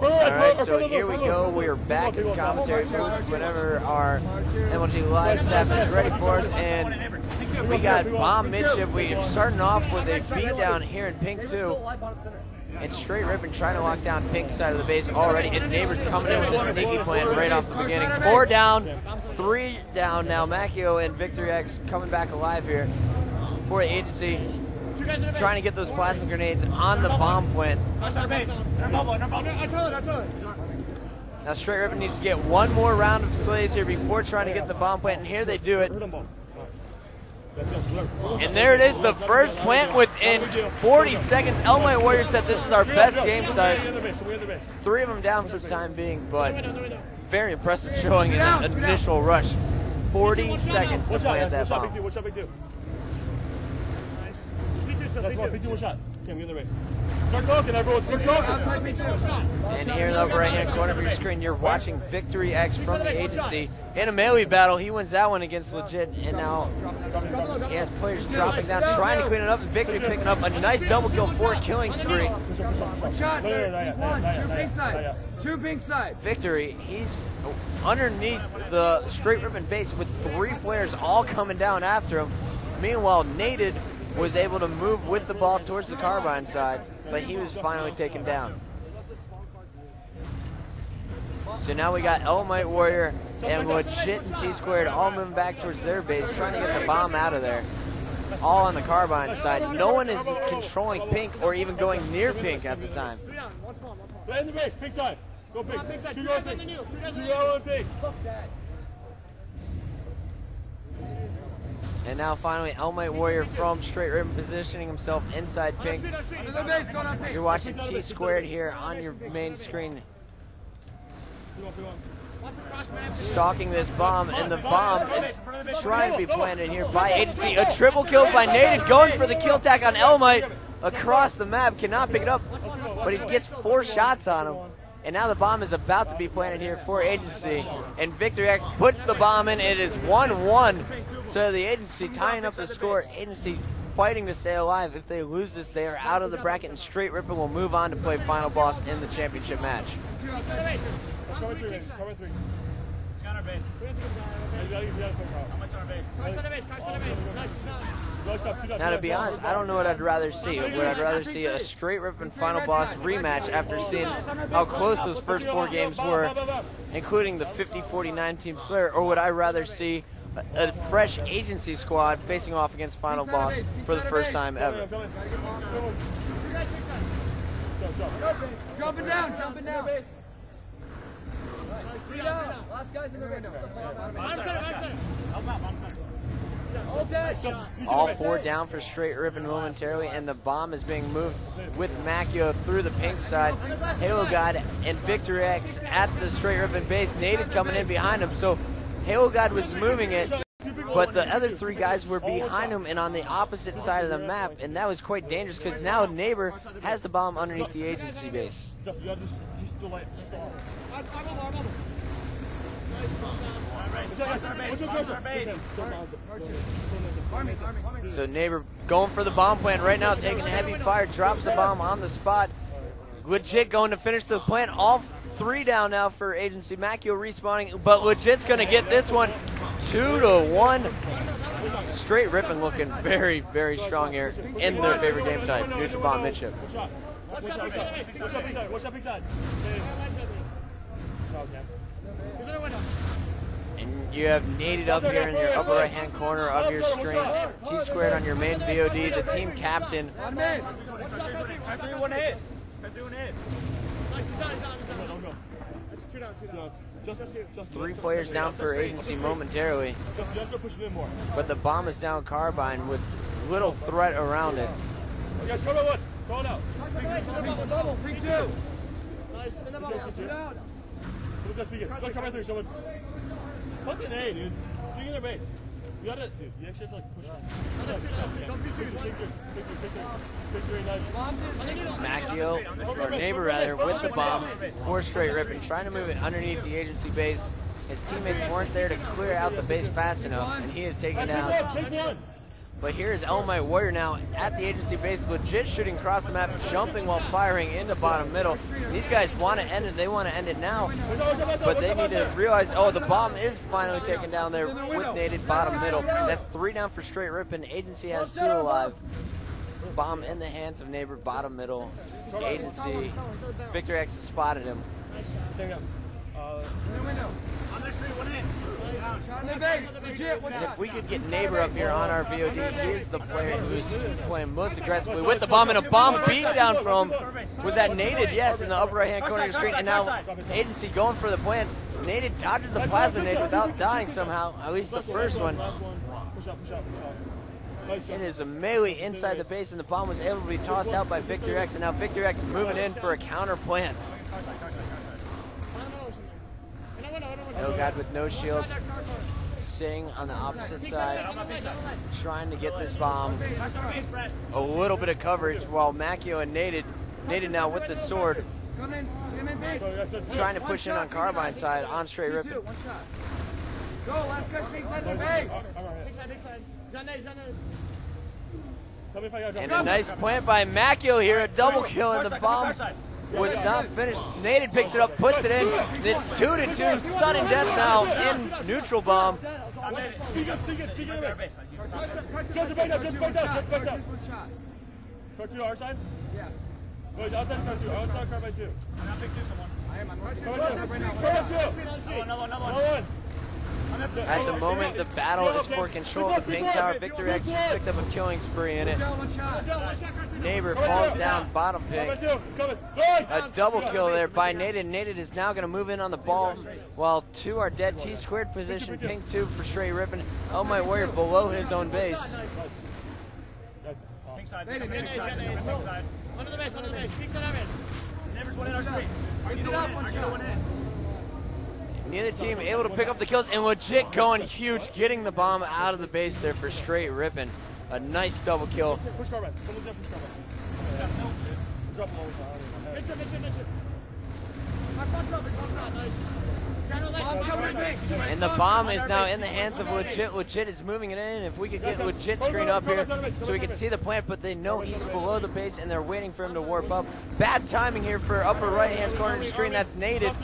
All right, so here we go. We are back in commentary booth whenever our MLG Live staff is ready for us, and we got bomb midship. We are starting off with a beatdown here in pink 2. And Straight Rippin trying to lock down pink side of the base already. And Neighbor's coming in with a sneaky plan right off the beginning. 4 down, 3 down now. Macchio and Victory X coming back alive here for the agency. Trying to get those plasma grenades on the bomb plant. Now Straight Rippin needs to get one more round of slays here before trying to get the bomb plant. And here they do it. And there it is, the first plant within 40 seconds. Elmite Warrior said this is our best game start. 3 of them down for the time being, but very impressive showing in an initial rush. 40 seconds to plant that bomb.
That's one, P2 one shot. Okay, we in the race. Start talking, everyone. Start talking.
And here in the upper right-hand corner of your screen, you're watching Victory X from the agency. In a melee battle, he wins that one against Legit. And now he has players dropping down, trying to clean it up. And Victory picking up a nice double kill for a killing spree.
One shot. Pink 1. 2 pink side. 2 pink side.
Victory, he's underneath the Straight Rippin base with 3 players all coming down after him. Meanwhile, Nated was able to move with the ball towards the carbine side, but he was finally taken down. So now we got Elmite Warrior and Legit and Tsquared all moving back towards their base, trying to get the bomb out of there. All on the carbine side. No one is controlling pink or even going near pink at the time.
Play in the base, pink side. Go pink. 2 go pink. 2 go pink.
And now finally, Elmite Warrior from Straight Rippin positioning himself inside pink. You're watching Tsquared here on your main screen. Stalking this bomb, and the bomb is trying to be planted here by agency. A triple kill by Nated, going for the kill attack on Elmite across the map. Cannot pick it up, but he gets 4 shots on him. And now the bomb is about to be planted here for agency. And Victory X puts the bomb in. It is 1-1. So the agency tying up the score. Agency fighting to stay alive. If they lose this, they are out of the bracket, and Straight Rippin will move on to play final boss in the championship match.
Cover 3. Counter base. How much on base?
Now, to be honest, I don't know what I'd rather see. Would I rather see a Straight Rippin final boss rematch after seeing how close those first 4 games were, including the 50-49 Team Slayer, or would I rather see a fresh agency squad facing off against final boss for the first time ever?
Jumping down. 3 down. Last guy's in the window.
All 4 down for Straight Rippin momentarily, and the bomb is being moved with Macchio through the pink side. Halo God and Victory X at the Straight Rippin base. Nated coming in behind him, so Halo God was moving it, but the other 3 guys were behind him and on the opposite side of the map, and that was quite dangerous because now Neighbor has the bomb underneath the agency base. So Neighbor going for the bomb plant right now, taking heavy fire, drops the bomb on the spot. Legit going to finish the plant. All 3 down now for agency. Macchio respawning, but Legit's going to get this one 2-1. Straight Rippin looking very, very strong here in their favorite game type, neutral bomb midship. And you have Nated up here in your upper right-hand corner of your screen. Tsquared on your main VOD, the team captain. 3 players down for agency momentarily, but the bomb is down carbine with little threat around it.
Fucking A, dude. Swing in their base.
You gotta, dude, you actually have to like push it.
Macchio, or Neighbor rather, with the bomb for Straight Rippin, trying to move it underneath the agency base. His teammates weren't there to clear out the base fast enough, and he is taken down. But here is My Warrior now at the agency base, legit shooting across the map, jumping while firing into bottom middle. These guys want to end it. They want to end it now, but they need to realize, oh, the bomb is finally taken down there with naded bottom middle. That's 3 down for Straight Rippin. Agency has 2 alive. Bomb in the hands of Neighbor, bottom middle. Agency. Victor X has spotted him. And if we could get Neighbor up here on our VOD, he is the player who's playing most aggressively with the bomb, and a bomb beat down from, was that naded? Yes, in the upper right hand corner of the screen, and now Agency going for the plant. Naded dodges the plasma nade without dying somehow, at least the first one. It is a melee inside the base, and the bomb was able to be tossed out by Victor X, and now Victor X moving in for a counter plant. God with no shield, sitting on the opposite side, trying to get this bomb. A little bit of coverage while Macchio and Naded now with the sword, trying to push in on Carbine side on Straight Rippin. And a nice plant by Macchio here, a double kill, and the bomb was not finished. Naded picks it up, puts it in. It's 2-2, sudden death now in neutral bomb.
Just back up. Car 2 our side? Yeah. No, he's outside car 2. Outside car by 2. I'm not pick 2 someone. I am. Another one.
At the moment, the battle is for control of the pink tower. Victor X just picked up a killing spree in it. Neighbor falls down bottom pink. A double kill there by Naded. Naded is now going to move in on the ball while 2 are dead. T-squared position, pink 2 for Straight Rippin. My Warrior below his own base.
Pink side. Under the base. Pink side. Neighbor's one in our street. Are you going in?
Neither team able to pick up the kills, and legit going huge, getting the bomb out of the base there for Straight Rippin. A nice double kill.
Push car back. Someone's there, push car back. Drop him
And the bomb is now in the hands of Legit. Legit is moving it in. If we could get Legit screen up here so we can see the plant, but they know he's below the base and they're waiting for him to warp up. Bad timing here for upper right hand corner of the screen. That's Naded.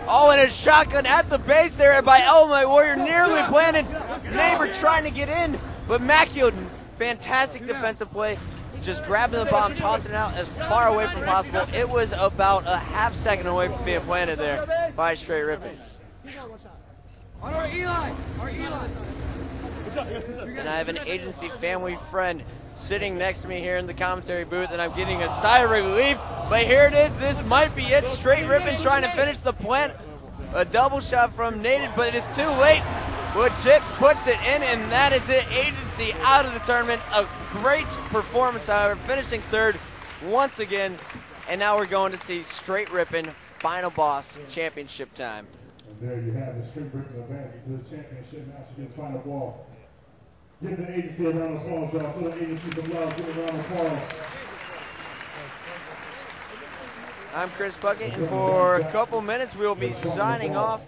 Oh, and a shotgun at the base there by My Warrior, nearly planted. Neighbor trying to get in, but Macchio, fantastic defensive play, just grabbing the bomb, tossing it out as far away from possible. It was about a half second away from being planted there by Straight Rippin.
On our Eli!
And I have an agency family friend sitting next to me here in the commentary booth, and I'm getting a sigh of relief. But here it is. This might be it. Straight Rippin trying to finish the plant. A double shot from Naded, but it is too late. Legit puts it in, and that is it. Agency out of the tournament. A great performance, however, finishing 3rd once again. And now we're going to see Straight Rippin final boss championship time.
And there you have it. Straight Rippin advances to the championship match against final boss. Give the agency a round of applause, y'all. For the agency some love. Give a round of applause.
I'm Chris Bucket, and for a couple minutes we will be signing off,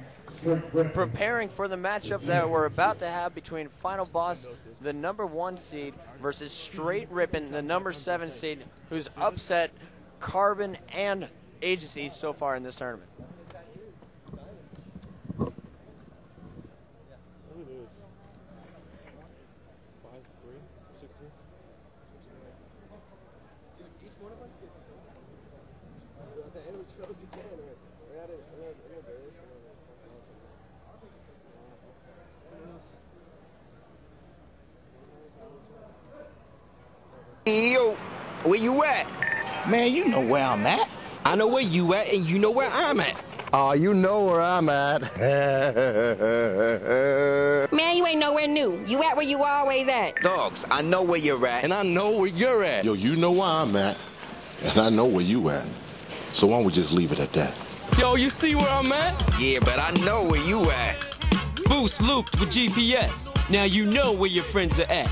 preparing for the matchup that we're about to have between Final Boss, the #1 seed, versus Straight Rippin, the #7 seed, who's upset Carbon and Agency so far in this tournament.
Yo, where you at? Man, you know where I'm at.
I know where you at, and you know where I'm at. Oh, you know where I'm at.
Man, you ain't nowhere new. You at where you always at.
Dogs, I know where you're at.
And I know where you're at.
Yo, you know where I'm at, and I know where you at. So why don't we just leave it at that?
Yo, you see where I'm at?
Yeah, but I know where you at.
Boost looped with GPS. Now you know where your friends are at.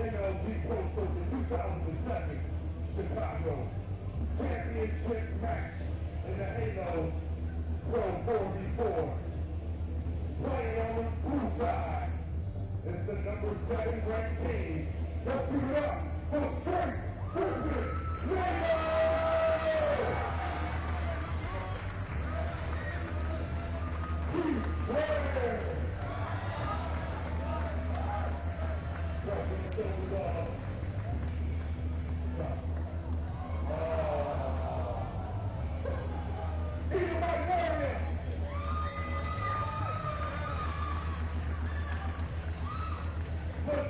MLG Chicago championship match in the Halo Pro 4v4. Playing on the blue side is the number 7 ranked team. Let's give it up for Straight Rippin.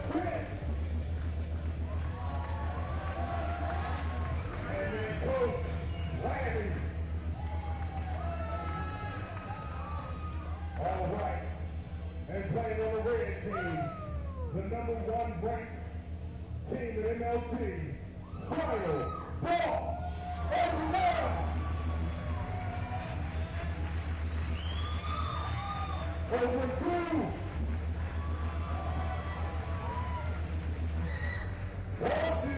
Tsquared. The number 1 ranked team in MLG, Final Ball over 2. Walshy.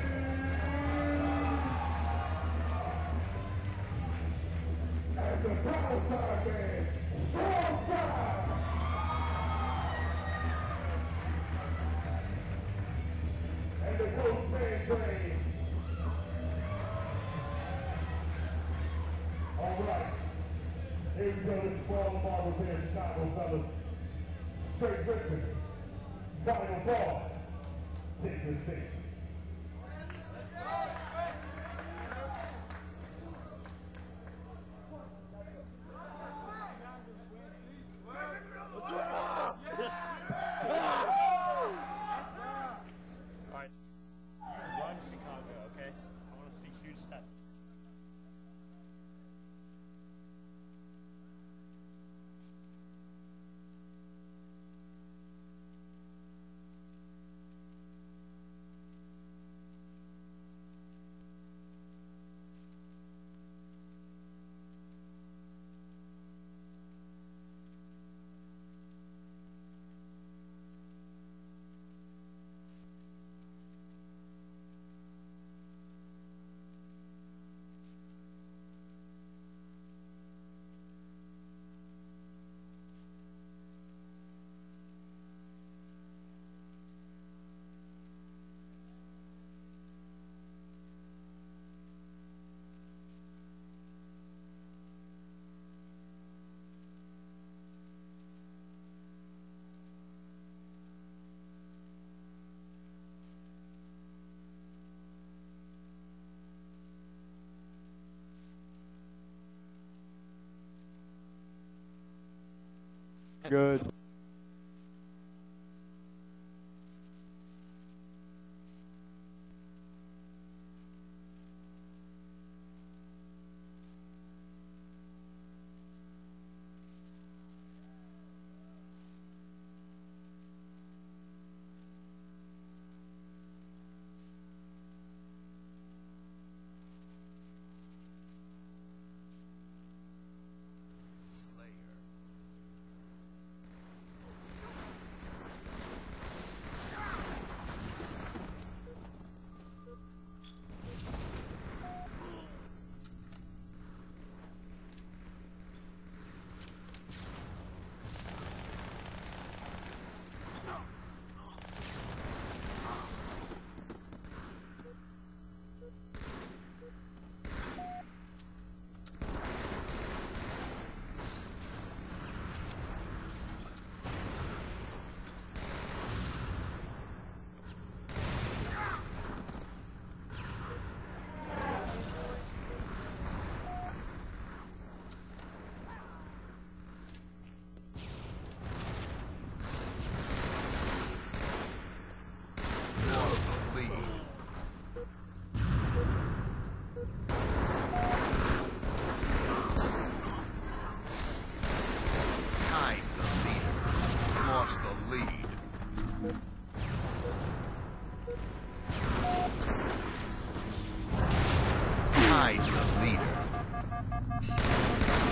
And the power side man, strong side. And the coach man train. All right. Here we go. This is for all the marbles here in Chicago, fellas. Straight Rippin. Final boss. Take your station.
Run Chicago, okay? I want to see huge steps.
Good.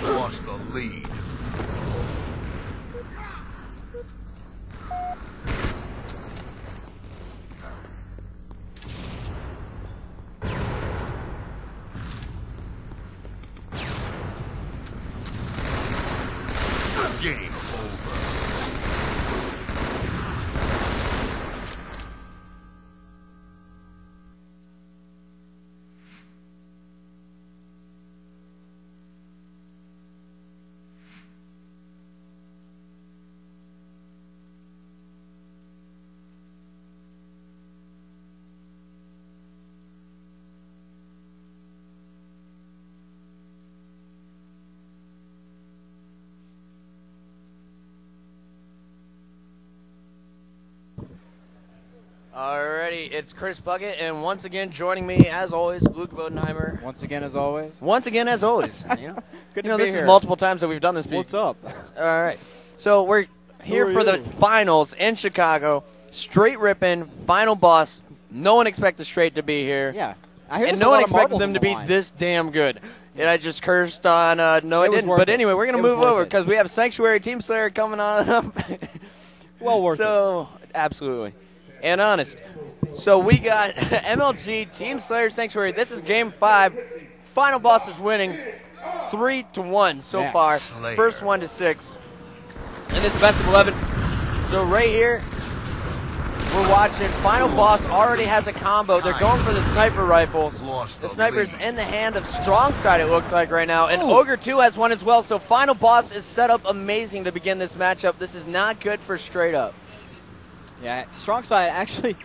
Lost the lead.
everybody. It's Chris Bucket, and once again joining me, as always, Luke Bodenheimer.
Once again, as always.
Once again, as always.
Good
You know,
to be
this
here.
is multiple times that we've done this.
What's up?
All right. So we're here
Who
for
are
the
you?
finals in Chicago. Straight Rippin, final boss. No one expected Straight to be here.
Yeah. I hear
And
there's
no
a
one
lot of
expected
marbles
them
on
to
the
be
line.
this damn good. And I just cursed on, no, I
It was
didn't.
worth
But
it.
anyway, we're going
It
to
was
move
worth
over
it.
because we have Sanctuary Team Slayer coming on up.
Well worth
so, absolutely. And honest. So we got MLG Team Slayer Sanctuary. This is game 5. Final boss is winning 3-1 so
Yeah.
far.
Slayer.
First 1 to 6. And this best of 11. So right here, we're watching. Final boss already has a combo. They're going for the sniper rifles. The sniper's in the hand of Strong Side, it looks like right now. And Ogre 2 has one as well. So final boss is set up amazing to begin this matchup. This is not good for Straight Up.
Yeah, Strong Side actually,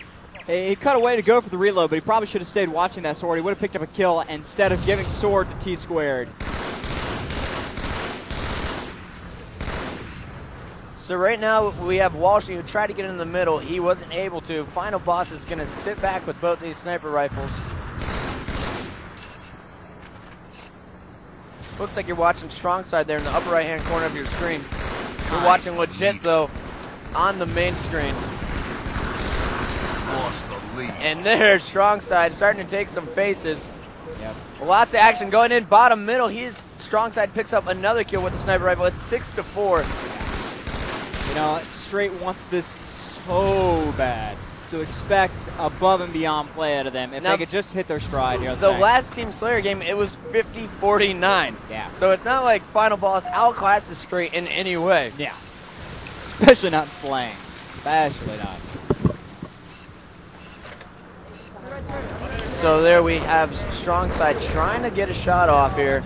he cut away to go for the reload, but he probably should have stayed watching that sword. He would have picked up a kill instead of giving sword to Tsquared.
So right now we have Walshy who tried to get in the middle. He wasn't able to. Final boss is going to sit back with both these sniper rifles. Looks like you're watching Strong Side there in the upper right-hand corner of your screen. You're watching Legit, though, on the main screen.
Lost the lead.
And there's Strong Side starting to take some faces. Lots of action going in bottom middle. Strong Side picks up another kill with the sniper rifle. It's 6-4.
You know, Straight wants this so bad. So expect above and beyond play out of them. If
Now,
they could just hit their stride here.
The last Team Slayer game, it was 50-49.
Yeah.
So it's not like Final Boss outclasses Straight in any way.
Yeah. Especially not in slaying. Especially not.
So there we have Strong Side trying to get a shot off here.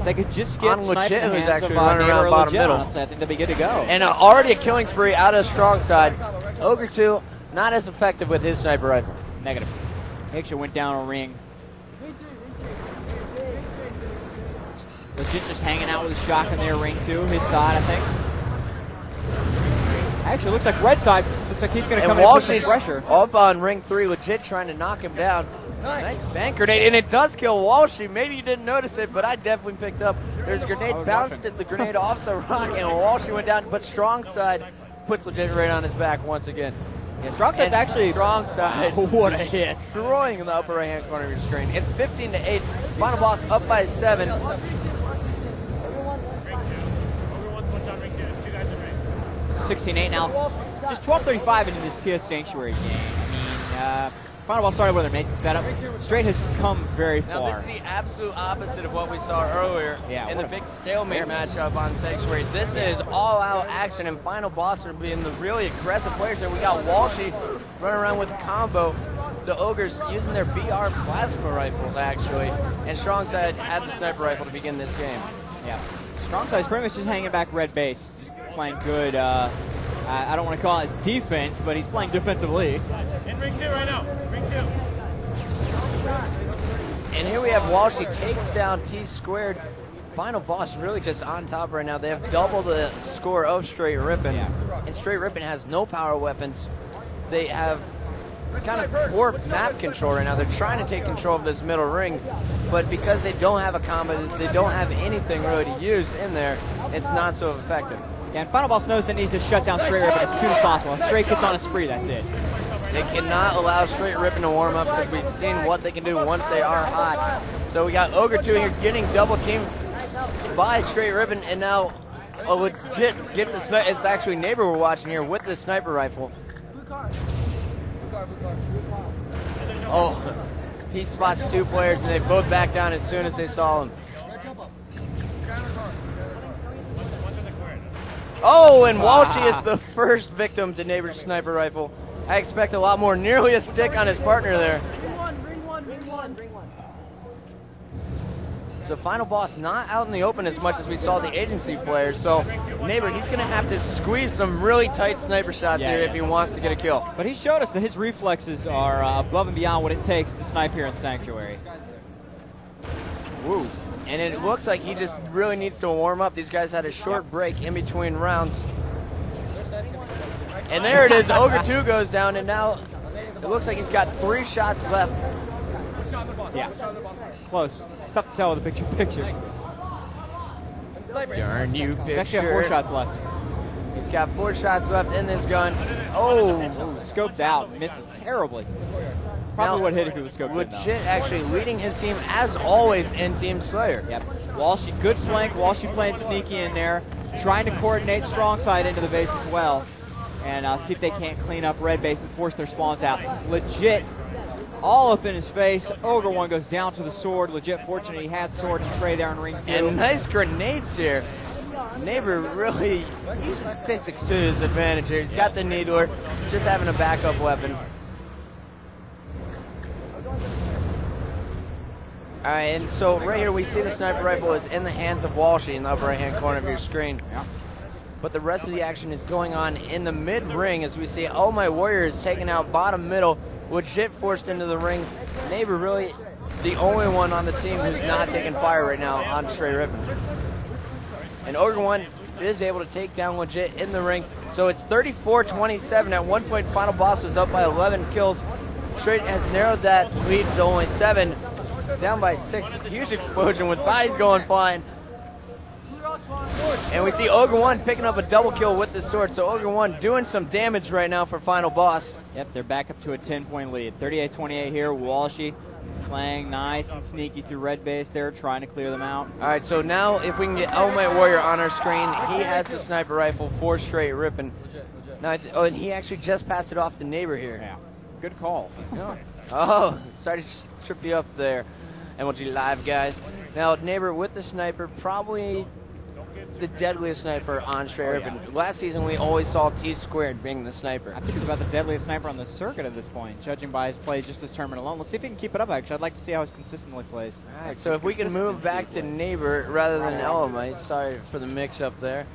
They could just get
on
sniped
Legit,
in the
who's
hands
actually
of,
running
Neighbor
around
or
bottom
Legit,
middle.
honestly. I think they'll be good to go.
And already a killing spree out of Strong Side. Ogre 2, not as effective with his sniper rifle.
Negative. He actually went down a ring. Legit just hanging out with a shotgun there, ring 2, his side, I think. Actually, looks like red side. Looks like he's going to come in and put some pressure.
Up on ring 3, Legit trying to knock him down. Nice bank grenade, and it does kill Walshy. Maybe you didn't notice it, but I definitely picked up. There's grenades, bounced the grenade off the rock, and Walshy went down, but Strong Side puts Legit right on his back once again.
Yeah, Strong Side's actually...
Strong Side.
What a hit.
Destroying in the upper right-hand corner of your screen. It's 15-8. Final boss up by 7.
16-8 now. Just 12:35 into this TS Sanctuary game. I mean, Final Ball started with an amazing setup. Straight has come very
Now
far.
this is the absolute opposite of what we saw earlier in the big stalemate matchup on Sanctuary. This is all-out action, and Final Boss are being the really aggressive players there. We got Walshy running around with a combo. The Ogres using their BR plasma rifles, actually. And Strong Side had the sniper rifle to begin this game.
Yeah. Strong Side's pretty much just hanging back red base. Just playing good, I don't want to call it defense, but he's playing defensively.
In ring 2 right now. Ring 2.
And here we have Walshy takes down Tsquared. Final boss really just on top right now. They have double the score of Straight Rippin. And Straight Rippin has no power weapons. They have kind of poor map control right now. They're trying to take control of this middle ring, but because they don't have a combo, they don't have anything really to use in there, it's not so effective.
Yeah, and Final Boss knows they need to shut down Straight Rippin as soon as possible. If Straight gets on a spree, that's it.
They cannot allow Straight Rippin to warm up because we've seen what they can do once they are hot. So we got Ogre 2 here getting double teamed by Straight Rippin, and now a Legit gets a sniper. It's actually Neighbor we're watching here with the sniper rifle. Oh, he spots 2 players, and they both back down as soon as they saw him. Oh, and Walshy is the first victim to Neighbor's sniper rifle. I expect a lot more. Nearly a stick on his partner there. So Final Boss not out in the open as much as we saw the agency players. So Neighbor, he's going to have to squeeze some really tight sniper shots here if he wants to get a kill.
But he showed us that his reflexes are above and beyond what it takes to snipe here in Sanctuary.
Woo. And it looks like he just really needs to warm up. These guys had a short break in between rounds. And there it is. Ogre 2 goes down, and now It looks like he's got 3 shots left.
Yeah. Close. It's tough to tell with a picture.
Darn you, picture.
He's actually got 4 shots left.
He's got 4 shots left in this gun. Oh,
scoped out. Misses terribly. Probably would hit if he was scoped in,
Legit actually leading his team, as always, in Team Slayer.
Yep. Walshy, good flank. Walshy playing sneaky in there. Trying to coordinate strong side into the base as well. And see if they can't clean up red base and force their spawns out. Legit all up in his face. Ogre 1 goes down to the sword. Legit fortunate he had sword and Trey there in ring 2.
And nice grenades here. Neighbor really using physics to his advantage here. He's got the needler, just having a backup weapon. All right, and so right here we see the sniper rifle is in the hands of Walshy in the upper right-hand corner of your screen.
Yeah.
But the rest of the action is going on in the mid-ring as we see Oh My Warrior is taking out bottom middle, Legit forced into the ring. Neighbor really the only one on the team who's not taking fire right now on Straight Rippin. And Ogre 1 is able to take down Legit in the ring. So it's 34-27. At one point, Final Boss was up by 11 kills. Straight has narrowed that lead to only 7. Down by 6. Huge explosion with bodies going flying. And we see Ogre 1 picking up a double kill with the sword. So Ogre 1 doing some damage right now for Final Boss.
Yep, they're back up to a 10-point lead. 38-28 here. Walshy playing nice and sneaky through red base there, trying to clear them out.
All right, so now if we can get Oh My Warrior on our screen, he has the sniper rifle for Straight Rippin. Now, and he actually just passed it off to Neighbor here.
Yeah, good call.
Yeah. Oh, sorry to trip you up there. MLG Live, guys. Now, Neighbor with the sniper, probably the deadliest sniper on Straight Rippin. Last season, we always saw Tsquared being the sniper.
I think he's about the deadliest sniper on the circuit at this point, judging by his play just this tournament alone. Let's see if he can keep it up, actually. I'd like to see how he consistently plays.
All right, so if we can move back to Neighbor rather than Elamite. Sorry for the mix-up there.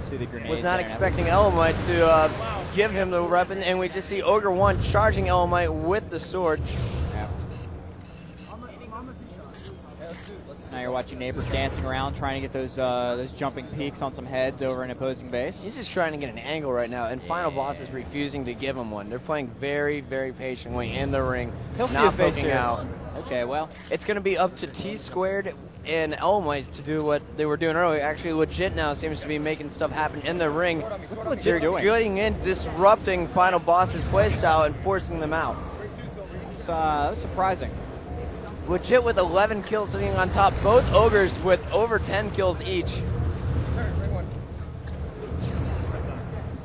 See the grenades.
Was not expecting Elamite to give him the weapon, and we just see Ogre 1 charging Elamite with the sword.
Yeah. Now you're watching Neighbor dancing around, trying to get those jumping peaks on some heads over an opposing base.
He's just trying to get an angle right now, and Final Boss is refusing to give him one. They're playing very, very patiently in the ring,
He'll see
not
a face
poking
here.
out.
Okay, well.
It's going to be up to Tsquared and Elamite to do what they were doing earlier. Actually, Legit now seems to be making stuff happen in the ring.
What's Legit
They're
doing?
getting in, disrupting Final Boss's playstyle and forcing them out.
It's surprising.
Legit with 11 kills sitting on top. Both Ogres with over 10 kills each.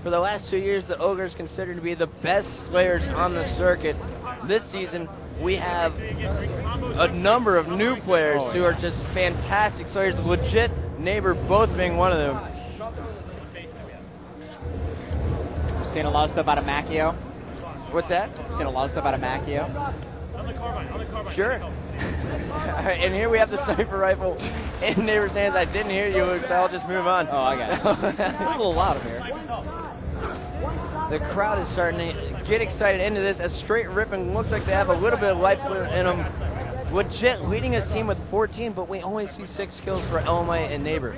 For the last 2 years, the Ogres considered to be the best Slayers on the circuit. This season, we have a number of new players who are just fantastic Slayers. Legit, Neighbor both being one of them.
We've seen a lot of stuff out of Macchio.
What's that?
We've seen a lot of stuff out of Macchio.
Sure. All right, and here we have the sniper rifle in Neighbor's hands. I didn't hear you, Luke, so I'll just move on.
Oh, I got it. It's a little loud up here.
The crowd is starting to get excited into this as Straight Rippin looks like they have a little bit of life in them. Legit leading his team with 14, but we only see 6 kills for Elamite and Neighbor.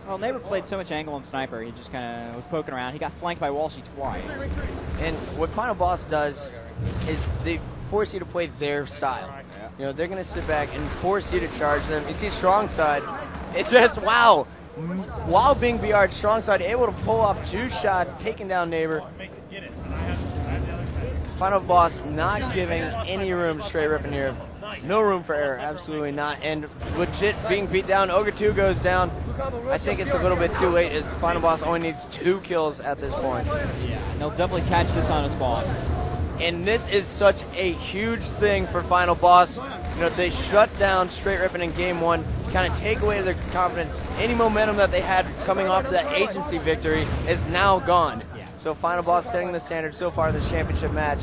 Well, Neighbor played so much angle and sniper, he just kind of was poking around. He got flanked by Walshy twice.
And what Final Boss does is they force you to play their style.
Yeah.
You know, they're going to sit back and force you to charge them. You see Strong Side. It just, wow. While being BR'd, Strong Side able to pull off 2 shots, taking down Neighbor. Final Boss not giving any room to Straight Rippin here. No room for error, absolutely not. And Legit being beat down. Ogre 2 goes down. I think it's a little bit too late as Final Boss only needs 2 kills at this point.
Yeah, and they'll definitely catch this on a spawn.
And this is such a huge thing for Final Boss. You know, they shut down Straight Rippin in game 1, kind of take away their confidence. Any momentum that they had coming off that agency victory is now gone. So Final Boss setting the standard so far in this championship match.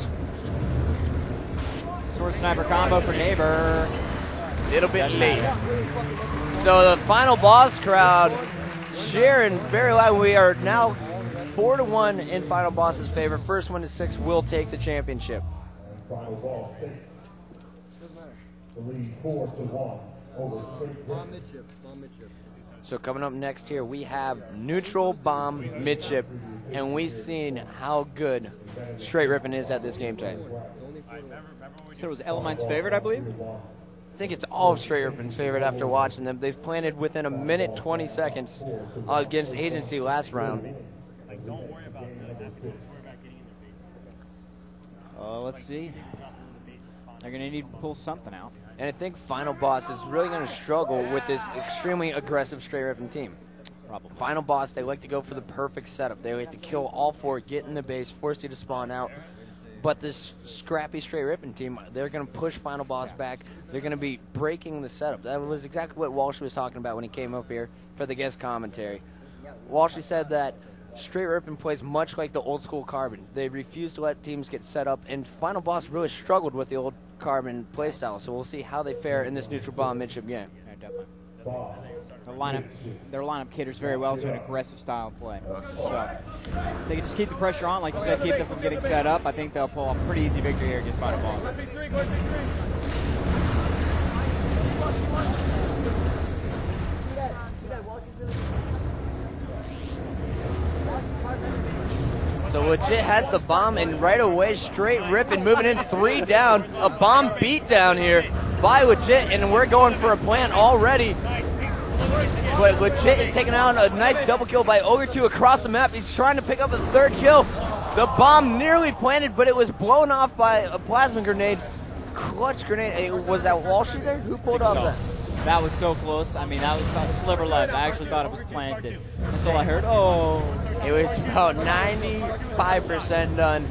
Sword sniper combo for Neighbor.
Little bit late. So the Final Boss crowd cheering very loud. We are now 4-1 in Final Boss's favor. First 1 to 6 will take the championship.
Final Boss 6. The lead 4-1 over Straight Rippin.
So coming up next here, we have neutral bomb midship, and we've seen how good Straight Rippin is at this game time.
So it was Elemine's favorite, I believe?
I think it's all of Straight Rippin's favorite after watching them. They've planted within a minute 20 seconds against Agency last round.
Let's see. They're going to need to pull something out.
And I think Final Boss is really going to struggle with this extremely aggressive Straight Rippin team.
Probably.
Final Boss, they like to go for the perfect setup. They like to kill all four, get in the base, force you to spawn out. But this scrappy Straight Rippin team, they're going to push Final Boss back. They're going to be breaking the setup. That was exactly what Walshy was talking about when he came up here for the guest commentary. Walshy said that Straight Rippin plays much like the old school Carbon. They refuse to let teams get set up, and Final Boss really struggled with the old Carbon playstyle. So we'll see how they fare in this neutral bomb midship game.
Yeah, definitely. Their lineup caters very well to an aggressive style of play. So if they can just keep the pressure on, like you said, keep them from getting set up, I think they'll pull a pretty easy victory here against Final Boss.
So Legit has the bomb, and right away, Straight Rippin moving in 3 down. A bomb beat down here by Legit, and we're going for a plant already. But Legit is taking out a nice double kill by Ogre 2 across the map. He's trying to pick up a 3rd kill. The bomb nearly planted, but it was blown off by a plasma grenade. Clutch grenade. Was that Walshy there? Who pulled off that?
That was so close. I mean, that was a sliver left. I actually thought it was planted. That's all I heard. Oh.
It was about 95% done.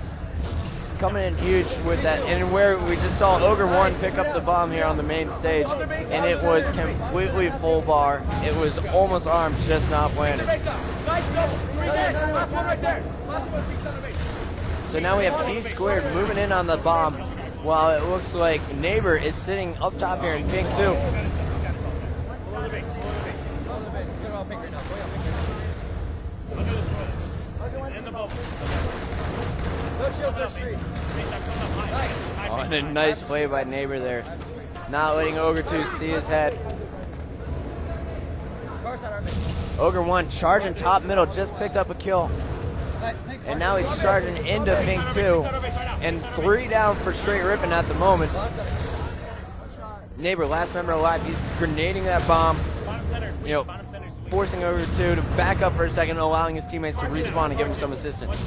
Coming in huge with that. And where we just saw Ogre 1 pick up the bomb here on the main stage. And it was completely full bar. It was almost armed, just not planted. So now we have Tsquared moving in on the bomb, while it looks like Neighbor is sitting up top here in pink too. Oh, and a nice play by Neighbor there. Not letting Ogre 2 see his head. Ogre 1 charging top middle, just picked up a kill. And now he's charging into pink 2. And 3 down for Straight Rippin at the moment. Neighbor, last member alive, he's grenading that bomb. You know, forcing Ogre 2 to back up for a second, allowing his teammates to respawn and give him some assistance.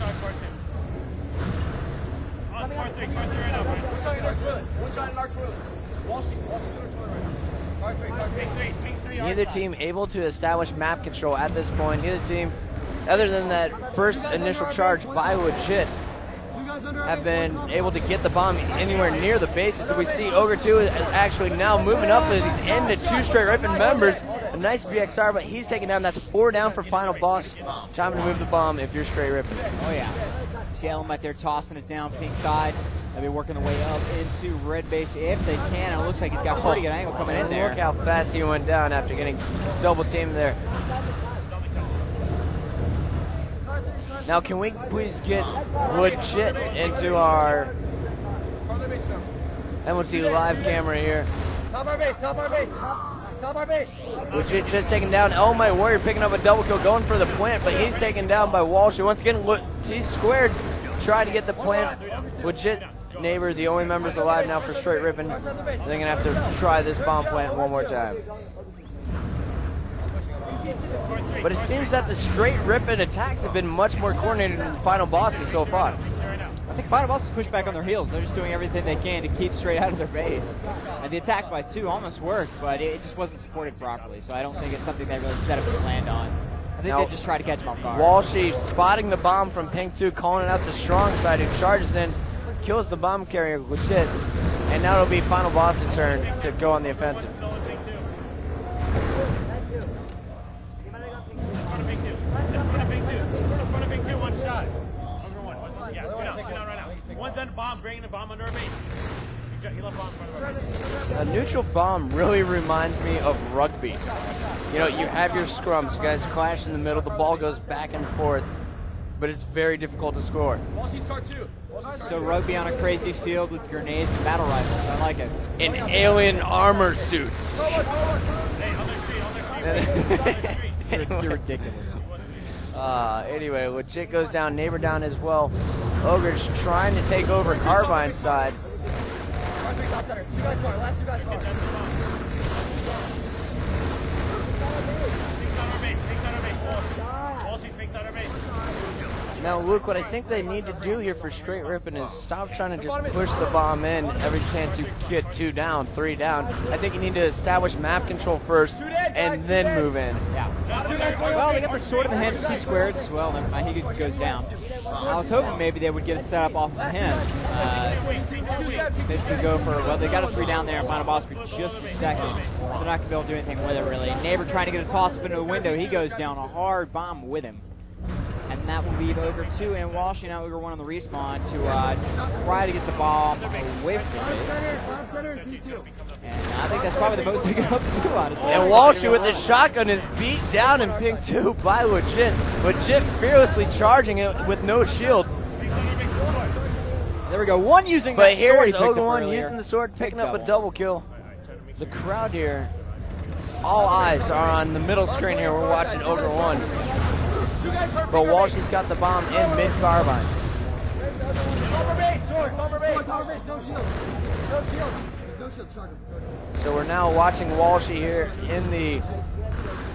Neither team able to establish map control at this point. Neither team, other than that first initial charge by Legit, have been able to get the bomb anywhere near the bases. So we see Ogre 2 is actually now moving up, and he's into 2 Straight Rippin members. A nice BXR, but he's taken down. That's 4 down for Final Boss. Time to move the bomb if you're Straight Rippin.
Oh yeah. See Element there tossing it down pink side. They'll be working their way up into red base if they can. And it looks like he's got a pretty good angle coming in there.
Look how fast he went down after getting double teamed there. Now, can we please get Legit into our MLG live camera here?
Top our base, top our base, top our base.
Legit just taken down. Oh my Warrior picking up a double kill, going for the plant, but he's taken down by Walshy. Once again, Tsquared trying to get the plant. Legit Neighbor, the only members alive now for Straight Rippin. They're going to have to try this bomb plant one more time. But it seems that the Straight Rippin attacks have been much more coordinated than Final Bosses so far.
I think Final Bosses push back on their heels. They're just doing everything they can to keep Straight out of their base. And the attack by 2 almost worked, but it just wasn't supported properly. So I don't think it's something they really set up to land on. I think they just try to catch him off guard.
Walshy spotting the bomb from pink 2, calling it out the strong side, who charges in, kills the bomb carrier Legit. And now it'll be Final Boss's turn to go on the offensive.
One's on the bomb, bringing the bomb under our base. He left bomb in front of our base.
A neutral bomb really reminds me of rugby. You know, you have your scrums, you guys clash in the middle, the ball goes back and forth, but it's very difficult to score.
So rugby on a crazy field with grenades and battle rifles. I like it.
In alien armor suits.
You're ridiculous.
Anyway, Legit goes down, Neighbor down as well. Ogre's trying to take over Carbine's side.
Two guys far, last two guys far.
Now, Luke, what I think they need to do here for straight Rippin is stop trying to just push the bomb in every chance you get 2 down, 3 down. I think you need to establish map control first and then move in.
Yeah. Well, they got the sword in the hands of Tsquared as well. Never mind, he goes down. I was hoping maybe they would get a setup off of him. Basically go for, well, they got a 3 down there and final boss for just a second. They're not going to be able to do anything with it, really. Neighbor trying to get a toss up into the window. He goes down, a hard bomb with him. And that will leave Ogre 2 and Walshy, now Ogre 1 on the respawn to try to get the bomb away from it. And I think that's probably the most they can hope to do, honestly.
And Walshy with the shotgun is beat down in pink 2 by Legit. Legit fearlessly charging it with no shield.
There we go, one using
but
that sword.
But here's Ogre 1 using the sword, picking up a double kill. The crowd here, all eyes are on the middle screen here. We're watching Ogre 1. But Walshy's got the bomb in mid-carbine. So we're now watching Walshy here in the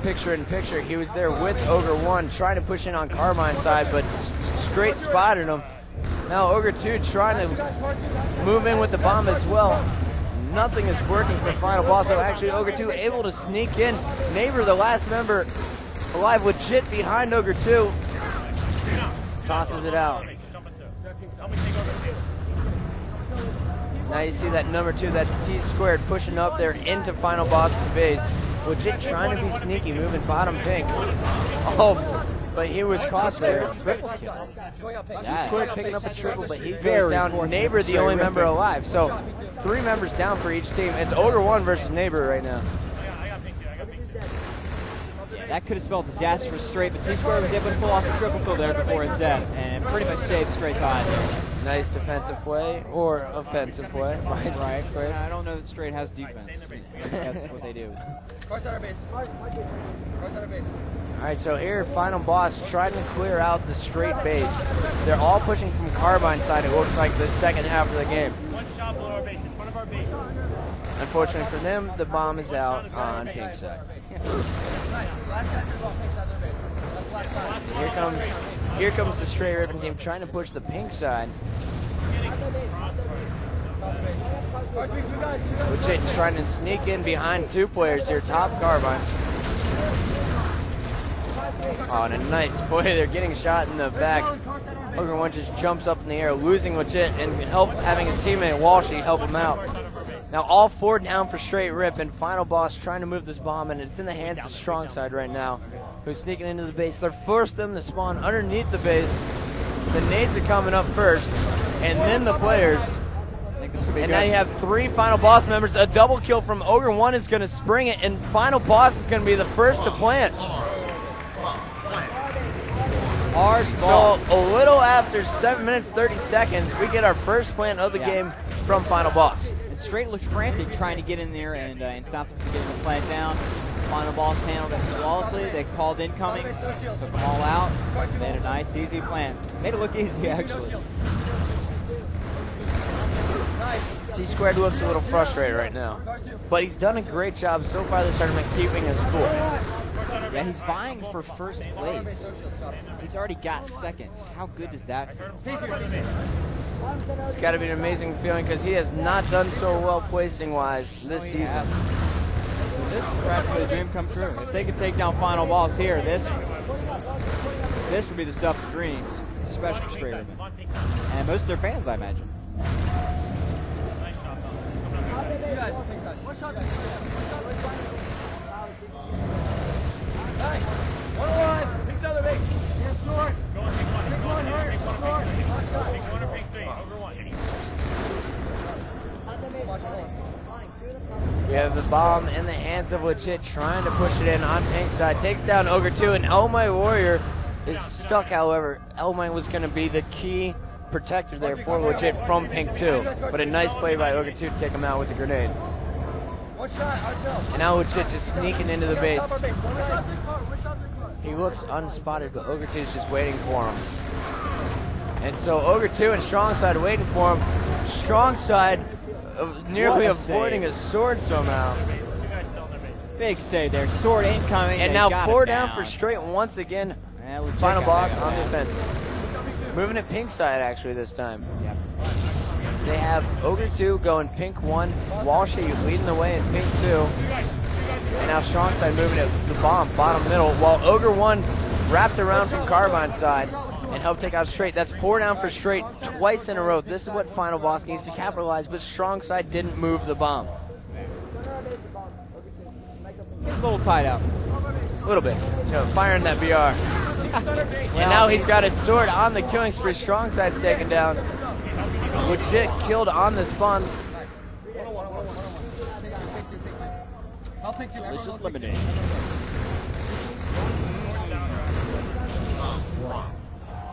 picture-in-picture. He was there with Ogre 1 trying to push in on Carbine side, but straight spotted him. Now Ogre 2 trying to move in with the bomb as well. Nothing is working for Final Boss. So actually Ogre 2 able to sneak in. Neighbor, the last member alive, Legit behind Ogre 2. Tosses it out. Now you see that number 2, that's Tsquared, pushing up there into Final Boss's base. Legit trying to be sneaky, moving bottom pink. Oh, but he was caught there. Tsquared picking up a triple, but he goes down. Neighbor, the only member alive. So 3 members down for each team. It's Ogre 1 versus Neighbor right now.
That could have spelled disaster for straight, but Tsquared was able to pull off a triple kill there before his death, and pretty much saved straight time.
Nice defensive play, or offensive play.
Right. I don't know that straight has defense. That's what they do.
Alright, so here, Final Boss trying to clear out the straight base. They're all pushing from Carbine side, it looks like, the second half of the game.
One shot below our base, in front of our base.
Unfortunately for them, the bomb is out on pink side. Here comes the straight Rippin team trying to push the pink side. Legit trying to sneak in behind 2 players here, top Carbine. Oh, and a nice play. They're getting shot in the back. Ogre 1 just jumps up in the air, losing Legit, and having his teammate Walshy help him out. Now all 4 down for straight Rippin. Final Boss trying to move this bomb, and it's in the hands of Strong Side right now, who's sneaking into the base. They're forced them to spawn underneath the base. The nades are coming up first, and then the players. And now you have 3 Final Boss members. A double kill from Ogre 1 is going to spring it, and Final Boss is going to be the first to plant. So a little after 7 minutes 30 seconds, we get our first plant of the game from Final Boss.
And Straight looks frantic trying to get in there and stop them from getting the plant down. Final Boss handled it flawlessly. They called incoming, took them all out, made a nice easy plant. Made it look easy actually.
Tsquared looks a little frustrated right now, but he's done a great job so far this tournament keeping his cool.
Yeah, he's vying for first place. He's already got second. How good does that feel?
It's got to be an amazing feeling because he has not done so well placing-wise this season.
So this is practically a dream come true. If they could take down Final Boss here, this would be the stuff of dreams, especially for Straight Rippin. And most of their fans, I imagine.
One alive. Pink side of the base. Here's sword. Go on, pick one. Pick one. Pick one or pick 3. Over 1.
We have the bomb in the hands of Legit trying to push it in on pink side. Takes down Ogre 2, and Oh My Warrior is stuck, however. Oh My was going to be the key protector there for Legit from pink 2. But a nice play by Ogre 2 to take him out with the grenade. And now Legit just sneaking into the base. He looks unspotted, but Ogre 2 is just waiting for him. And so Ogre 2 and Strong Side waiting for him. Strong Side nearly avoiding a sword somehow.
Big save there. Sword incoming.
And now 4 down for straight once again. Final boss on defense. Moving to pink side actually this time.
Yep.
They have Ogre 2 going pink 1. Walshy leading the way in pink 2. And now Strong Side moving to the bomb, bottom middle, while Ogre 1 wrapped around from Carbine side and helped take out straight. That's 4 down for straight twice in a row. This is what Final Boss needs to capitalize, but Strong Side didn't move the bomb.
It's a little tied out.
A little bit. You know, firing that BR. And now he's got his sword on the killing spree. Strong Side's taken down. Legit killed on the spawn.
It's just limited.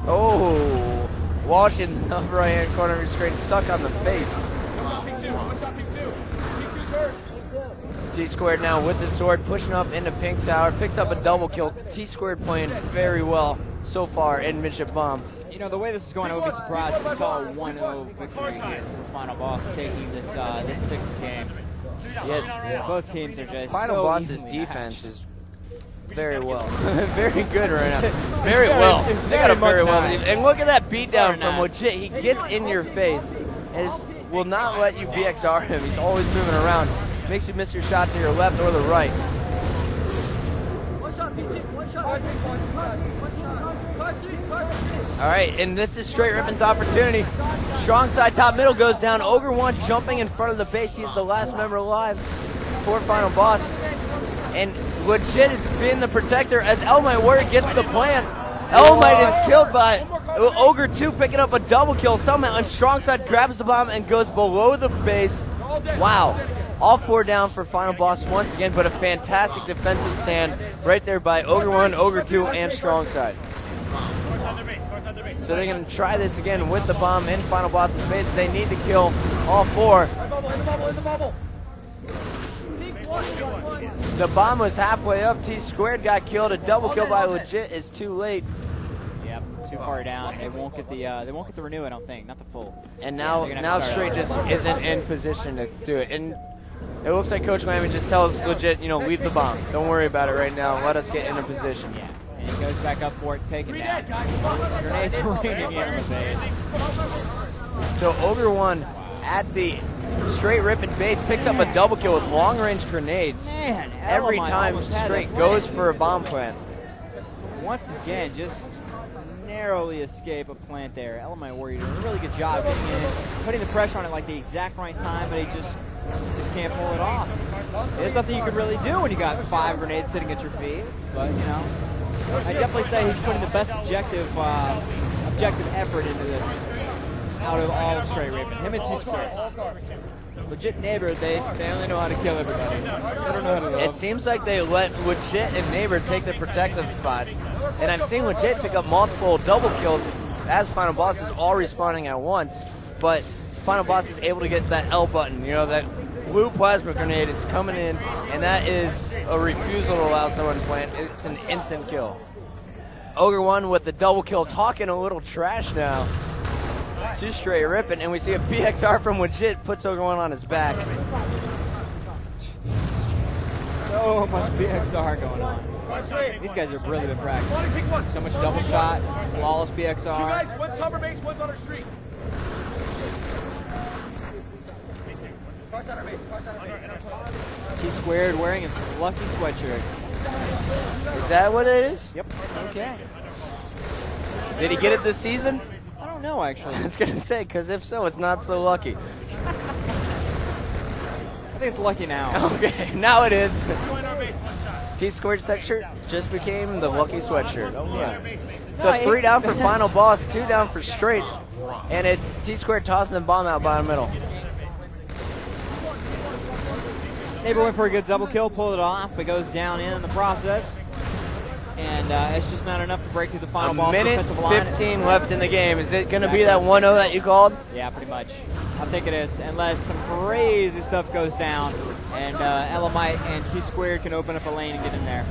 Oh, Walsh in the upper right hand corner of your screen, stuck on the face. Tsquared now with the sword, pushing up into pink tower, picks up a double kill. Tsquared playing very well so far in Midship Bomb.
You know, the way this is going, I would be surprised if we saw a 1-0 victory here for Final Boss taking this this 6th game.
Yeah,
both teams are just
Final
so
Boss's
evenly
defense
matched.
is very well. Very good right now. Very well. They got a very well.
nice.
And look at that beatdown from
nice.
Legit. He gets in your face and just will not let you BXR him. He's always moving around. Makes you miss your shot to your left or the right. All right, and this is straight Rippin's opportunity. Strong Side top middle goes down. Ogre 1 jumping in front of the base. He's the last member alive for Final Boss. And Legit has been the protector as Elmite Warrior gets the plant. Elmite is killed by Ogre 2 picking up a double kill somehow, and Strong Side grabs the bomb and goes below the base. Wow. All 4 down for Final Boss once again, but a fantastic defensive stand right there by Ogre 1, Ogre 2, and Strong Side. So they're going to try this again with the bomb in Final Boss's base. They need to kill all 4. The bomb was halfway up. Tsquared got killed. A double kill by Legit is too late.
Yep, too far down. They won't get the renew, I don't think, not the full.
And now Straight just isn't in position to do it. And it looks like Coach Lammy just tells Legit, you know, leave the bomb. Don't worry about it right now. Let us get in a position.
Yeah. And he goes back up for it, take it down. Grenades raining in on the base.
So Ogre 1 at the straight Rippin base picks up a double kill with long range grenades.
Man,
every time Straight goes for a bomb plant.
Once again, just narrowly escape a plant there. Element Warrior doing a really good job getting in, putting the pressure on it like the exact right time, but he just can't pull it off. There's nothing you can really do when you got 5 grenades sitting at your feet, but you know, I definitely say he's putting the best objective effort into this out of all of straight Rippin. Him and Tsquared. Legit Neighbor, they only know how to kill everybody. They don't know how to love.
It seems like they let Legit and Neighbor take the protective spot. And I've seen Legit pick up multiple double kills as Final Boss is all respawning at once. But Final Boss is able to get that L button. You know, that blue plasma grenade is coming in, and that is a refusal to allow someone to plant. It's an instant kill. Ogre 1 with the double kill, talking a little trash now. 2 straight Rippin, and we see a BXR from Legit puts Ogre 1 on his back.
So much BXR going on. These guys have really been practicing. So much double shot, flawless BXR.
2 guys, one's Humber base, one's on our street.
Tsquared wearing his lucky sweatshirt.
Is that what it is?
Yep.
Okay. Did he get it this season?
I don't know, actually.
I was going to say, because if so, it's not so lucky.
I think it's lucky now.
Okay, now it is. Tsquared sweatshirt just became the lucky sweatshirt. Oh, yeah. So 3 down for Final Boss, 2 down for straight. And it's Tsquared tossing the bomb out by the middle.
Neighbor went for a good double kill, pulled it off, but goes down in the process. And it's just not enough to break through the final ball.
A minute 15 left in the game. Is it going to be that 1-0 that you called?
Yeah, pretty much. I think it is, unless some crazy stuff goes down and Elamite and Tsquared can open up a lane and get in there.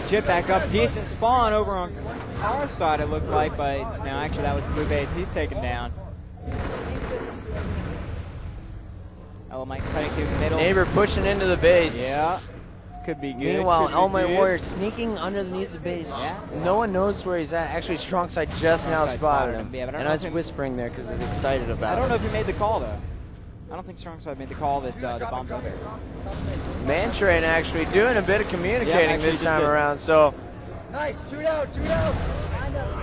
Legit back up. Decent spawn over on our side, it looked like, but no, actually that was blue base. He's taken down. Might cutting through the middle.
Neighbor pushing into the base.
Yeah. Could be good.
Meanwhile,
Could be
Elmite
good.
Warrior sneaking underneath the base.
Yeah.
No one knows where he's at. Actually, Strongside just now spotted him.
Yeah, but
and I was whispering there because he's excited about it.
I don't know if he made the call, though. I don't think Strongside made the call that the bomb's up there.
Mantrain actually doing a bit of communicating this time around. So,
Nice. 2 down. 2 down.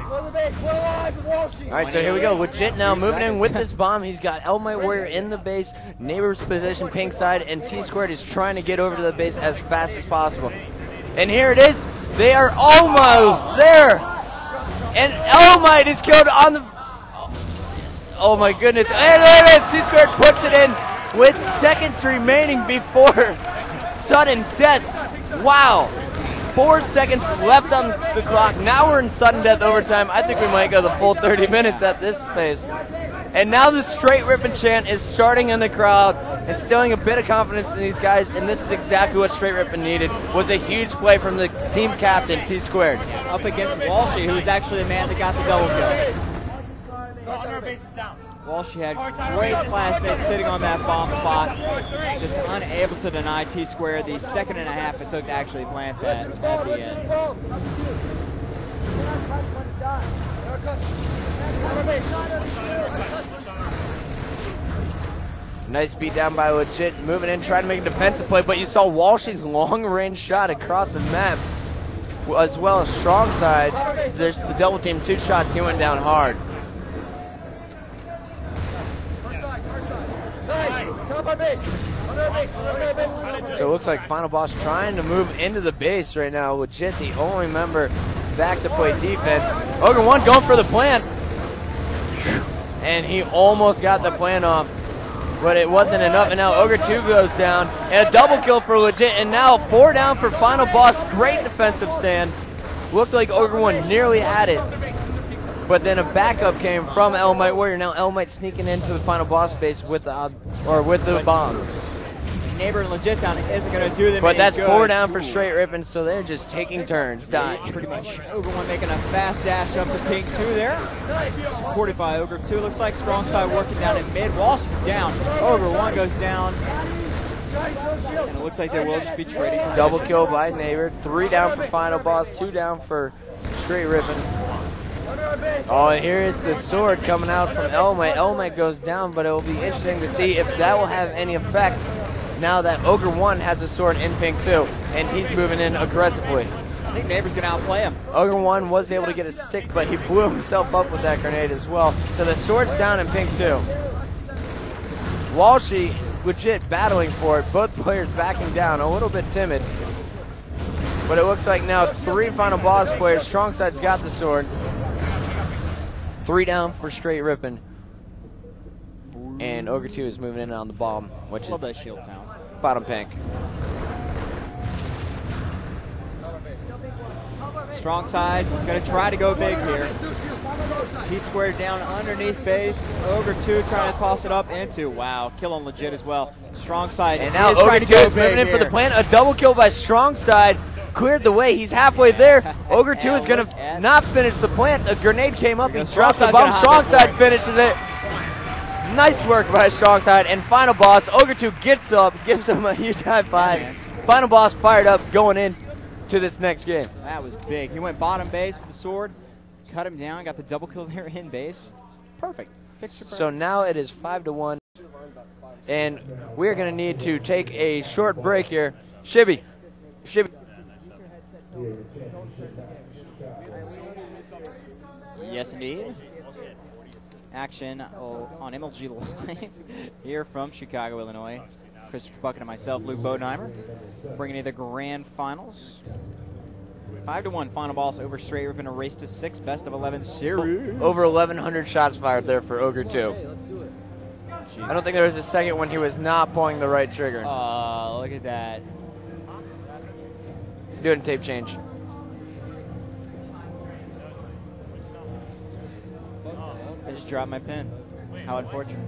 Blow the base. Blow alive. Walshy.
all right, so here we go. Legit now moving in with this bomb. He's got Elmite Warrior in the base, Neighbor's position pink side, and Tsquared is trying to get over to the base as fast as possible. And here it is. They are almost there. And Elmite is killed on the... Oh my goodness. And there it is. Tsquared puts it in with seconds remaining before sudden death. Wow. 4 seconds left on the clock. Now we're in sudden death overtime. I think we might go the full 30 minutes at this pace. And now the straight Rippin chant is starting in the crowd, instilling a bit of confidence in these guys, and this is exactly what straight Rippin needed. Was a huge play from the team captain, Tsquared.
Up against Walshy, who was actually the man that got the double kill. Walshy had great flash bait sitting on that bomb spot, just unable to deny Tsquared the 1.5 seconds it took to actually plant that at the end.
Nice beat down by Legit, moving in, trying to make a defensive play, but you saw Walshy's long-range shot across the map, as well as strong side. There's the double team, 2 shots, he went down hard. So it looks like Final Boss trying to move into the base right now. Legit, the only member back to play defense. Ogre 1 going for the plant. And he almost got the plant off, but it wasn't enough. And now Ogre 2 goes down. And a double kill for Legit. And now 4 down for Final Boss. Great defensive stand. Looked like Ogre 1 nearly had it, but then a backup came from Elmite Warrior. Now Elmite sneaking into the Final Boss base with the bomb.
Neighbor and Legit down isn't going to do them.
But that's
good.
4 down for straight Rippin, so they're just taking turns, dying.
Pretty much. Ogre 1 making a fast dash up to pink 2 there. Supported by Ogre 2. Looks like strong side working down in mid. Walsh is down. Ogre 1 goes down. And it looks like they will just be trading.
Double kill by Neighbor. 3 down for Final Boss, 2 down for straight Rippin. Oh, and here is the sword coming out from Elmite. Elmite goes down, but it will be interesting to see if that will have any effect now that Ogre 1 has a sword in pink too, and he's moving in aggressively.
I think Neighbor's going to outplay him.
Ogre 1 was able to get a stick, but he blew himself up with that grenade as well. So the sword's down in pink too. Walshy, Legit battling for it. Both players backing down, a little bit timid. But it looks like now 3 Final Boss players. Strong side's got the sword. 3 down for straight Rippin. And Ogre 2 is moving in on the bomb, which is
that shield town.
Bottom pink.
Strong side, going to try to go big here. Tsquared down underneath base. Ogre 2 trying to toss it up into. Wow, kill on Legit as well. Strong side.
And now Ogre 2 is moving in for the plant. A double kill by Strong side. Cleared the way. He's halfway there. Ogre 2 is going to not finish the plant. A grenade came up. He drops the bomb. Strong side finishes it. Nice work by Strong side. And Final Boss, Ogre 2 gets up, gives him a huge high five. Final Boss fired up going in to this next game.
That was big. He went bottom base with the sword, cut him down, got the double kill there in base. Perfect.
So now it is 5-1. And we're going to need to take a short break here. Shibby.
Yes, indeed. Action on MLG Live here from Chicago, Illinois. Christopher Bucket and myself, Luke Bodenheimer, bringing you the grand finals. 5-1 Final Boss over straight. We're going to race to 6 best of 11 series.
Over 1,100 shots fired there for Ogre 2. I don't think there was a second when he was not pulling the right trigger.
Oh, look at that.
Doing tape change.
I just dropped my pen. How unfortunate.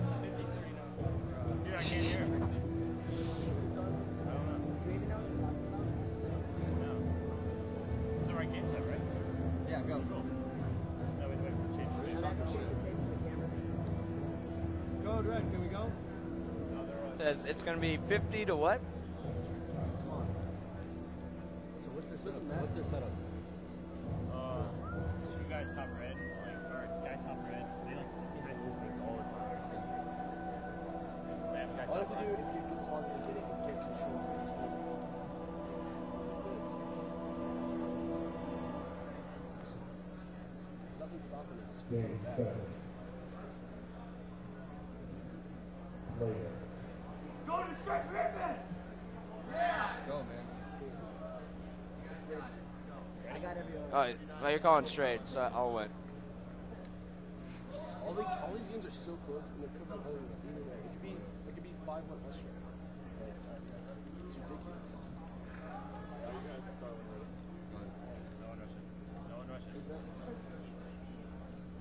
red. Can we go?
Says it's going to be 50 to what?
So what's their setup? What's their setup?
Two guys top red, or guy top red. They sit behind these things all the time. They have a guy
All
top
I have to
red.
do is get good spawns and get it and get control of this whole. Nothing stopping us.
Game 7. Slayer.
Go to straight Rippin!
Let's go, man. I got everyone.
All right, well, you're calling straight, so I'll win.
All these games are so close, and it could be either way. It could be 5-1 us right now. It's ridiculous.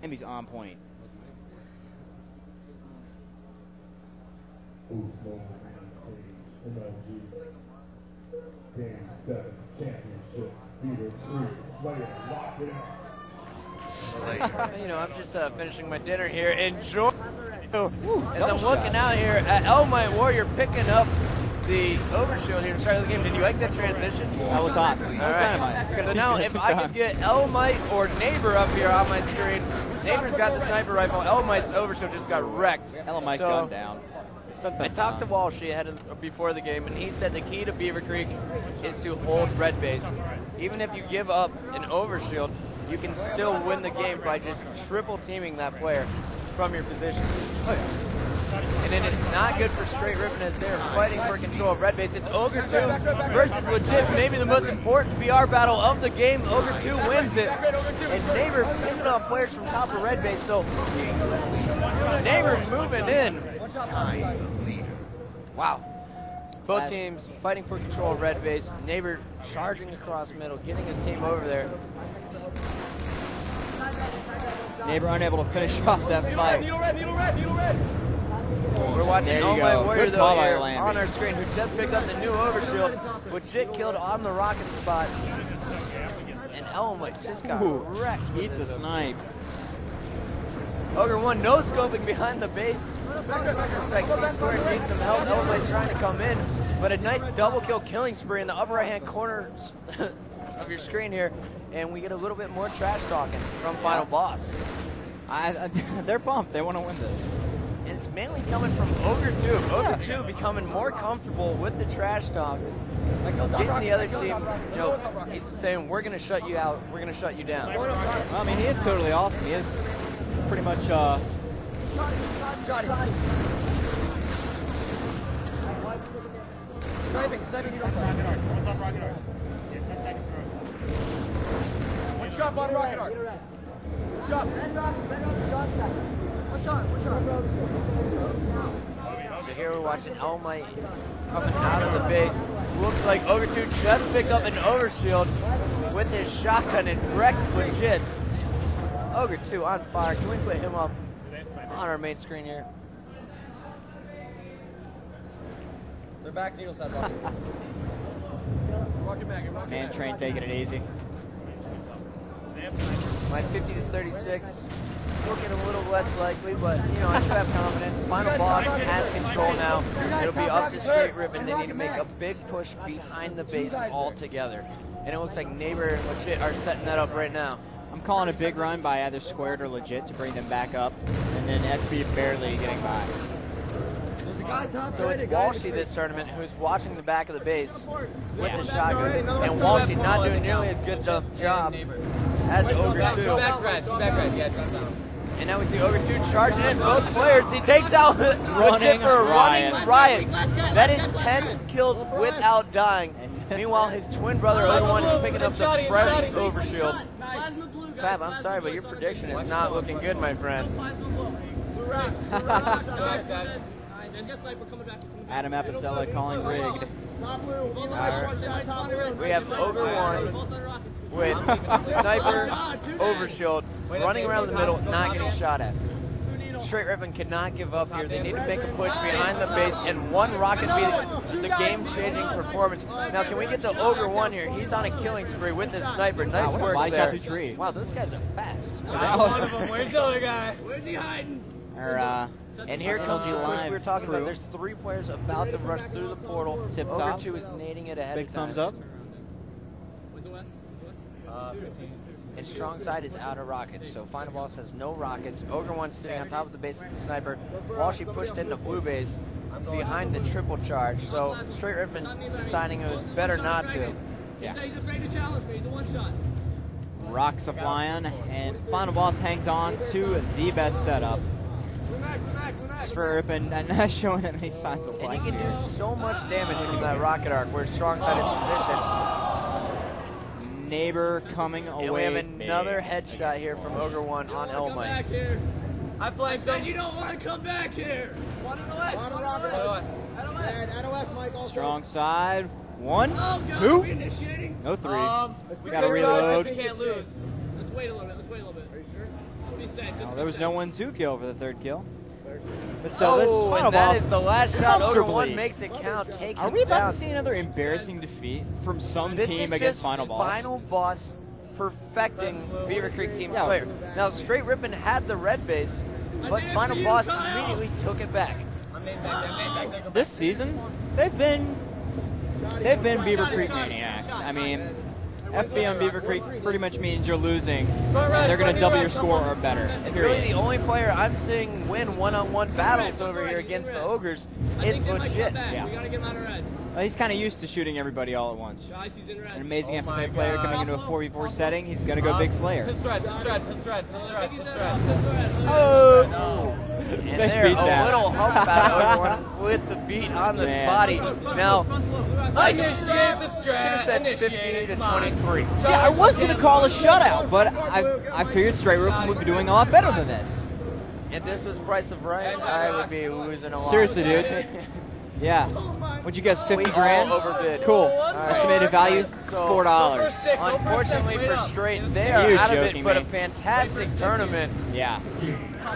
Enemy's on point.
Who's going to MLG Game 7 Championship Leader 3 Slayer. Lock it out.
Slayer.
You know, I'm just finishing my dinner here. Enjoy. As I'm looking out here at Elmite Warrior picking up the overshield here to start the game. Did you like that transition?
That was hot.
All right. So now, if I could get Elmite or Neighbor up here on my screen, Neighbor's got the sniper rifle. Elmite's overshield just got wrecked.
Elmite gunned down.
I talked to Walshy before the game, and he said the key to Beaver Creek is to hold red base. Even if you give up an overshield, you can still win the game by just triple teaming that player from your position. And then it's not good for straight Rippin as they're fighting for control of red base. It's Ogre 2 versus Legit, maybe the most important BR battle of the game. Ogre 2 wins it. And Neighbor picking up players from top of red base, so Neighbor moving in.
Time the leader.
Wow. Both teams fighting for control of red base. Neighbor charging across middle, getting his team over there.
Neighbor unable to finish off that fight.
Needle red.
We're watching
There you
Elmite
go.
Warrior
Good
though
call by
here
Lamby.
on our screen, who just picked up the new overshield. Legit killed on the rocket spot. And Elmite just got wrecked.
Eats a snipe.
Ogre 1 no scoping behind the base. Looks like Tsquared needs some help. Elmite trying to come in, but a nice double kill killing spree in the upper right hand corner of your screen here, and we get a little bit more trash talking from Final Boss.
They're pumped. They want to win this.
And it's mainly coming from Ogre 2. Ogre 2 becoming more comfortable with the trash talk. Getting the other team, you know, he's saying, we're going to shut you out. We're going to shut you down.
Well, I mean, he is totally awesome. He is pretty much,
Sniping, you don't one shot on rocket arc. One shot. One shot.
So here we're watching Elmite coming out of the base. Looks like Ogre 2 just picked up an overshield with his shotgun and wrecked Legit. Ogre 2 on fire. Can we put him up on our main screen here?
They're back needle side.
Man train taking it easy.
My 50 to 36, looking a little less likely, but you know, I do have confidence. Final boss has control now. It'll be up to straight Rippin. They need to make a big push behind the base altogether. And it looks like Neighbor and Legit are setting that up right now.
I'm calling a big run by either Tsquared or Legit to bring them back up, and then SB barely getting by.
So it's Walshy this tournament who's watching the back of the base with the shotgun, and Walshy not doing nearly as good a job as Ogre 2. And now we see Ogre 2 charging in both players. He takes out Legit for a running riot. That is 10 kills without dying. Meanwhile, his twin brother Ogre 1 is picking up the fresh overshield. Fab, I'm sorry, but your prediction is not looking good, my friend.
Adam Apicella calling rigged.
We have Ogre 1 with Sniper, Overshield, running around the middle, not getting shot at. Straight Rippin cannot give up here. They need to make a push behind the base, and one rocket be the game-changing performance. Now, can we get to Ogre 1 here? He's on a killing spree with his Sniper. Nice work there. Wow, those guys are fast.
One of them. Where's the other guy? Where's he hiding?
And here comes the push we were talking
crew.
about. There's 3 players about to rush through the portal.
Tip
Ogre
top.
2 is nading it ahead
Big
of time.
thumbs up.
What's the West?
15. And strong side is out of rockets, so Final Boss has no rockets. Ogre 1 sitting on top of the base with the sniper. Walshy pushed into blue base behind the triple charge, so Straight Rippin deciding it was better not to.
Yeah.
He's afraid to challenge me. He's a one-shot.
Rocks a flying, and Final Boss hangs on to the best setup. Straight Rippin not showing that many signs of life.
And he can do so much damage from that rocket arc where strong side is positioned.
Neighbor coming away.
And we have another headshot here from Ogre 1 on
Come
Elmite.
back here. I said you don't want to come back here. One in the West. One in the West. Out of West, Mike. Also.
Strong side. 1,
Oh, God,
2.
are we initiating?
No 3.
We
Gotta reload.
We can't lose. Let's wait a little bit. Let's wait a little bit. Are you sure? Just be safe. Just
There
be
was
safe.
no 1-2 kill for the 3rd kill. But so this
Oh,
Final
and that
Boss
is the last shot. Ogre 1
comfortably.
makes it count. Take
Are
him
we about
down.
to see another embarrassing defeat from some
This
team
is
against
just
Final Boss?
Final Boss perfecting Beaver Creek Team Slayer. Now, Straight Rippin had the red base, but Final Boss immediately took it back.
This season, they've been Beaver Creek maniacs. I mean, FB on Beaver Creek pretty much means you're losing. They're going to double your score or better.
And really, the only player I'm seeing win one-on-one battles over here against the Ogres is legit.
Yeah.
We gotta get him out of red.
Well, he's kind of used to shooting everybody all at once.
Guys, he's in red.
An amazing FFA player coming into a 4v4 setting. He's going to go big Slayer.
Piss red.
Oh!
And
They
there,
beat
a
that.
little hump out with the beat on the body. Now,
Initiate the strat.
said 50 to 23.
See, I was going to call a shutout, but I figured Straight Rippin would be doing a lot better than this.
If this was price of right, I would be losing a lot.
Seriously, dude. Yeah. What'd you guess, 50
We
grand?
all overbid.
Cool.
right.
Estimated value,
So,
$4.
Unfortunately for Straight, they are
You're
out of it,
joking
but
me.
a fantastic tournament.
Yeah.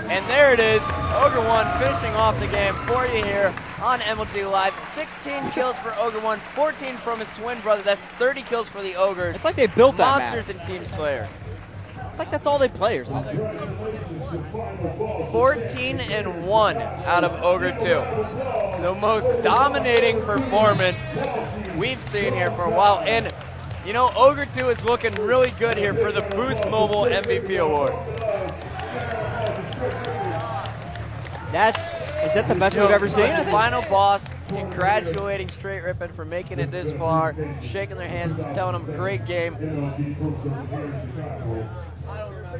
And there it is, Ogre 1 finishing off the game for you here on MLG Live. 16 kills for Ogre 1, 14 from his twin brother. That's 30 kills for the Ogres.
It's like they built that map.
Monsters in Team Slayer.
It's like that's all they play or something.
14-1 out of Ogre 2. The most dominating performance we've seen here for a while. And, you know, Ogre 2 is looking really good here for the Boost Mobile MVP Award.
Is that the best we've ever seen? I think?
Final Boss congratulating Straight Rippin for making it this far, shaking their hands, telling them great game.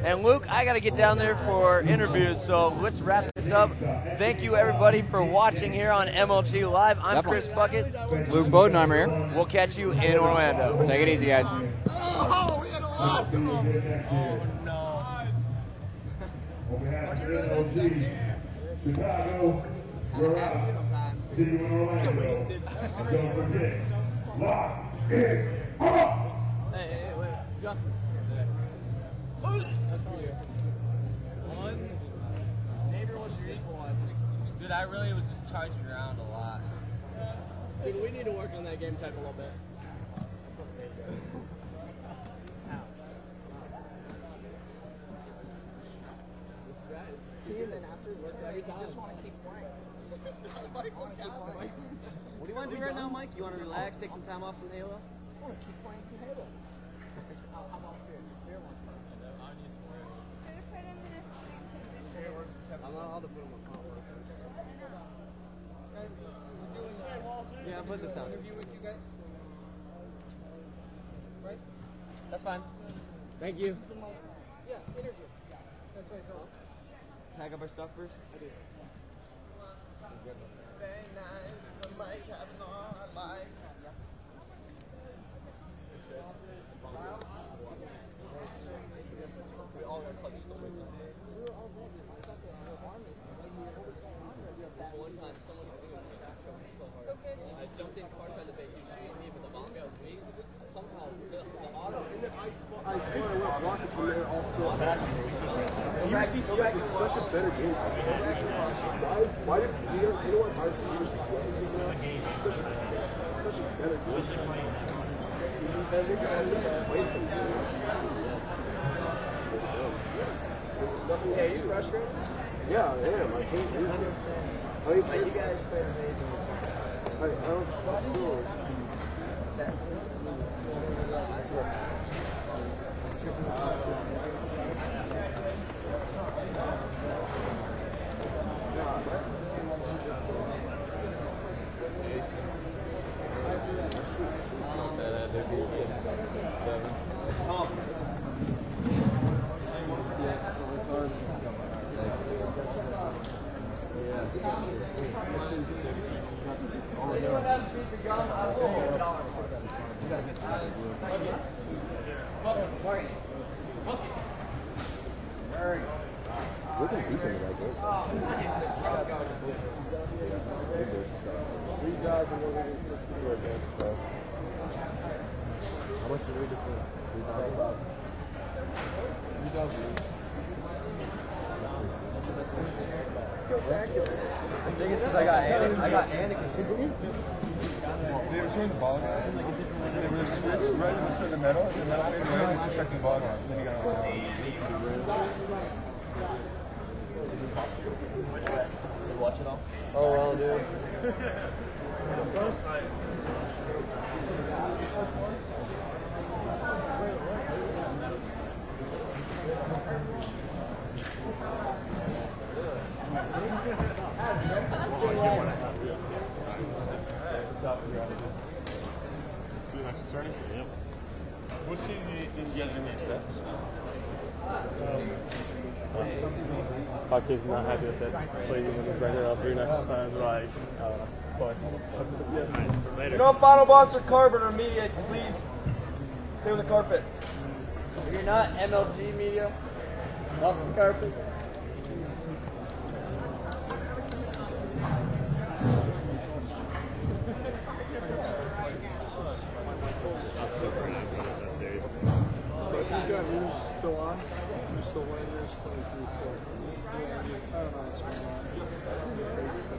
And Luke, I got to get down there for interviews, so let's wrap this up. Thank you, everybody, for watching here on MLG Live. I'm Chris Bucket.
Luke Bodenheimer here.
We'll catch you in Orlando.
Take it easy, guys.
Oh, we had a lot of them. Oh, no. On behalf of MLG Chicago, we're out. See you in Orlando. And don't forget, lock it up.
Hey, wait. Justin. Neighbor was your equal at 16.
Dude, I really was just charging around a lot.
Dude, we need to work on that game type a little bit.
See, and then after it works every time. You just want to keep playing.
What do you want to do right now, Mike? You want to relax, take some time off from Halo?
I want to keep playing some Halo. How about beer? Beer one.
I'll put him on phone. Yeah, I'm putting this down.
Interview with you guys? Right?
That's fine. Thank you.
Yeah, interview. That's right, so.
Pack up our stuff first? I do.
Very nice. Somebody having all our life.
One time, someone, I think it was so hard. I jumped in far side of the base. He was shooting me, but the bomb got weak. Somehow, the auto.
And then I swear I went rockets when they were all still back. UCTF is such a better game. Why did you know what? UCTF is such a better team. They can at least play from you.
Yeah, you frustrated? Yeah, I am. I can't do it. You guys played amazing this year. I don't still.
Looking deep into that game. 3 guys and 164 against pro. How much did we just win? 3,000? 3,000.
I think it's because I got Anakin.
They were showing the ball guy. They were switched right in the middle, and then I made right and switched checking the ball guy. So he got on top.
You watch it all?
Oh, well, dude.
Next turn? Yep. What seed do you guys need? Hawkins not happy with it. Playing with his regular L3 next time, like, but later.
No final boss or carbon or media, please. Clear the carpet.
If you're not MLG media, off the carpet.
Still on? You're still one of yours? 23, 4. I don't know what's going on.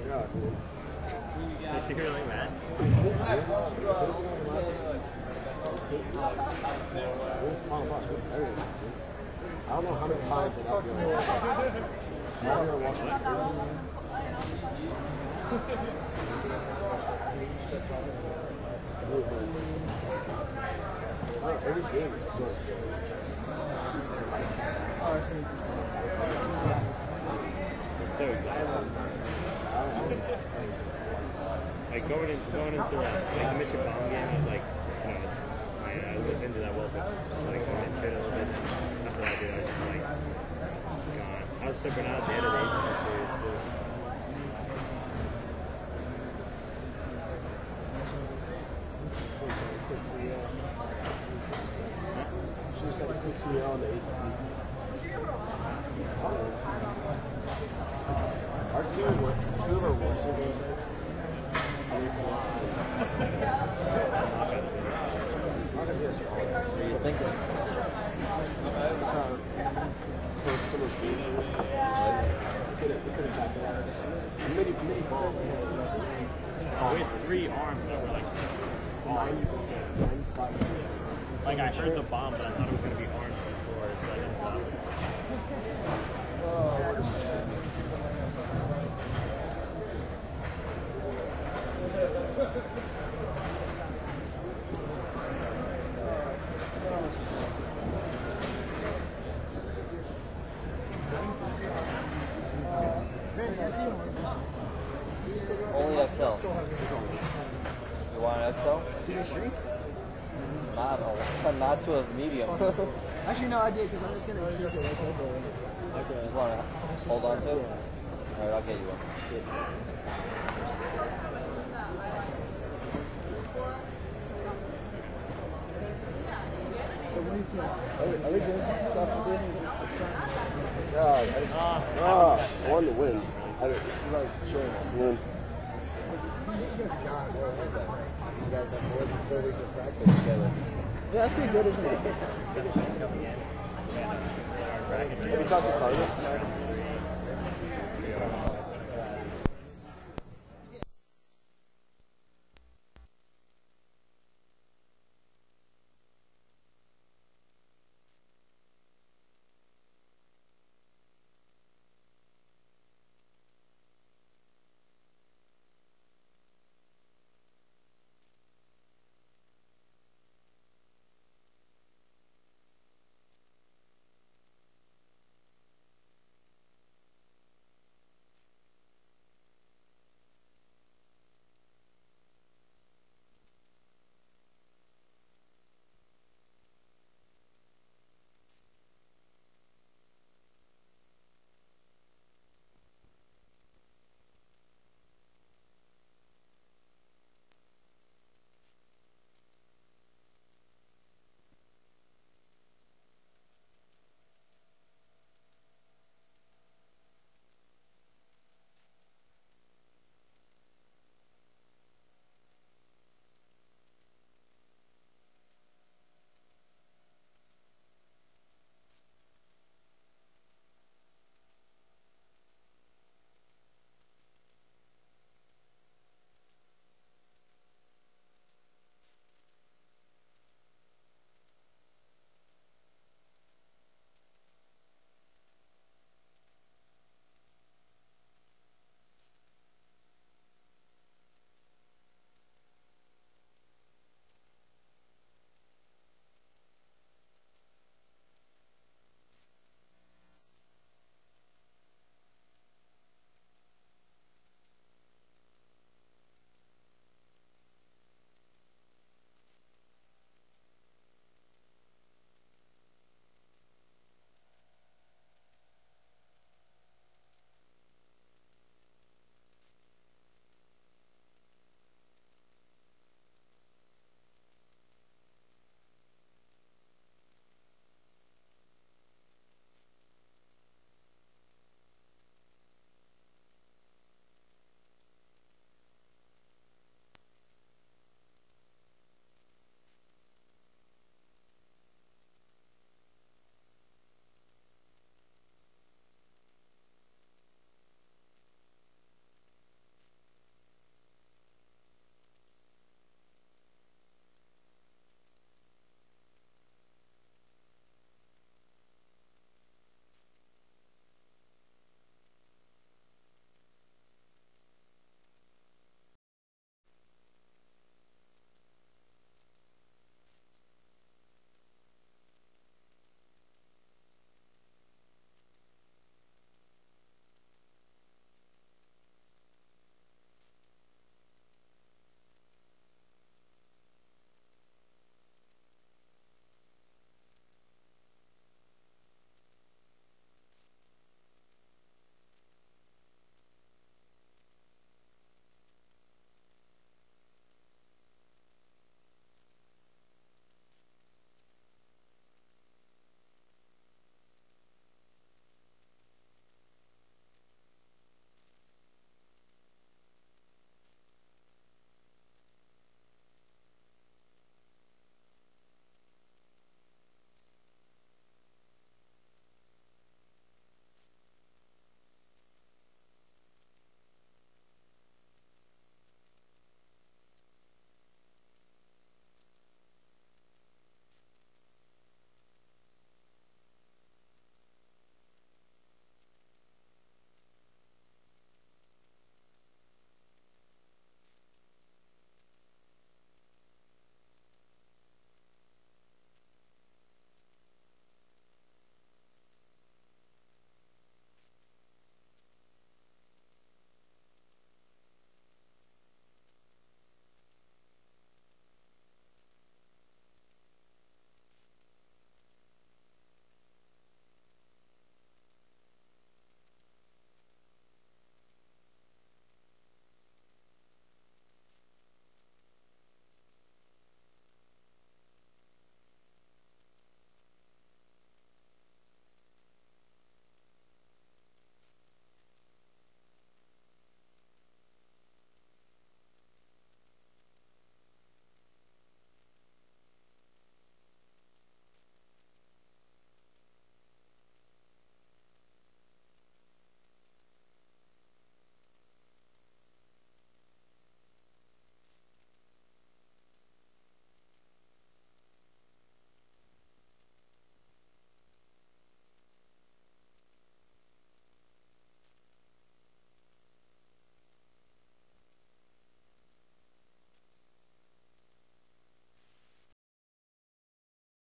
Yeah, dude.
Is she really mad?
I don't know how many times I've been there. I'm not going to watch it. Every game is close.
It's so exhausting. Like going into the Intermission bomb game, I was like, I looked into that well, just like going into it a little bit, and after I did, I was just like, gone. I was super out at the end of the agency series too.
She just had a quick 3 on the agency. Our two of our Walshy games.
You think it?
That's how close some of those games were. We could have got that. Mini ball.
Oh, we had 3 arms that were like 95%. Like I heard the bomb, but I thought it was going to be arms before, so I didn't stop it.
Only XL. You want an XL? Not to a medium.
Actually, no, I did because I'm just gonna keep it like this.
Okay. Just want to hold on to it? Alright, I'll get you one.
Are we doing stuff with this? God, I want to win. This is my chance to win. You guys have more than 4 weeks of practice together.
Yeah, that's pretty good, isn't it?
Have you talked to Carter?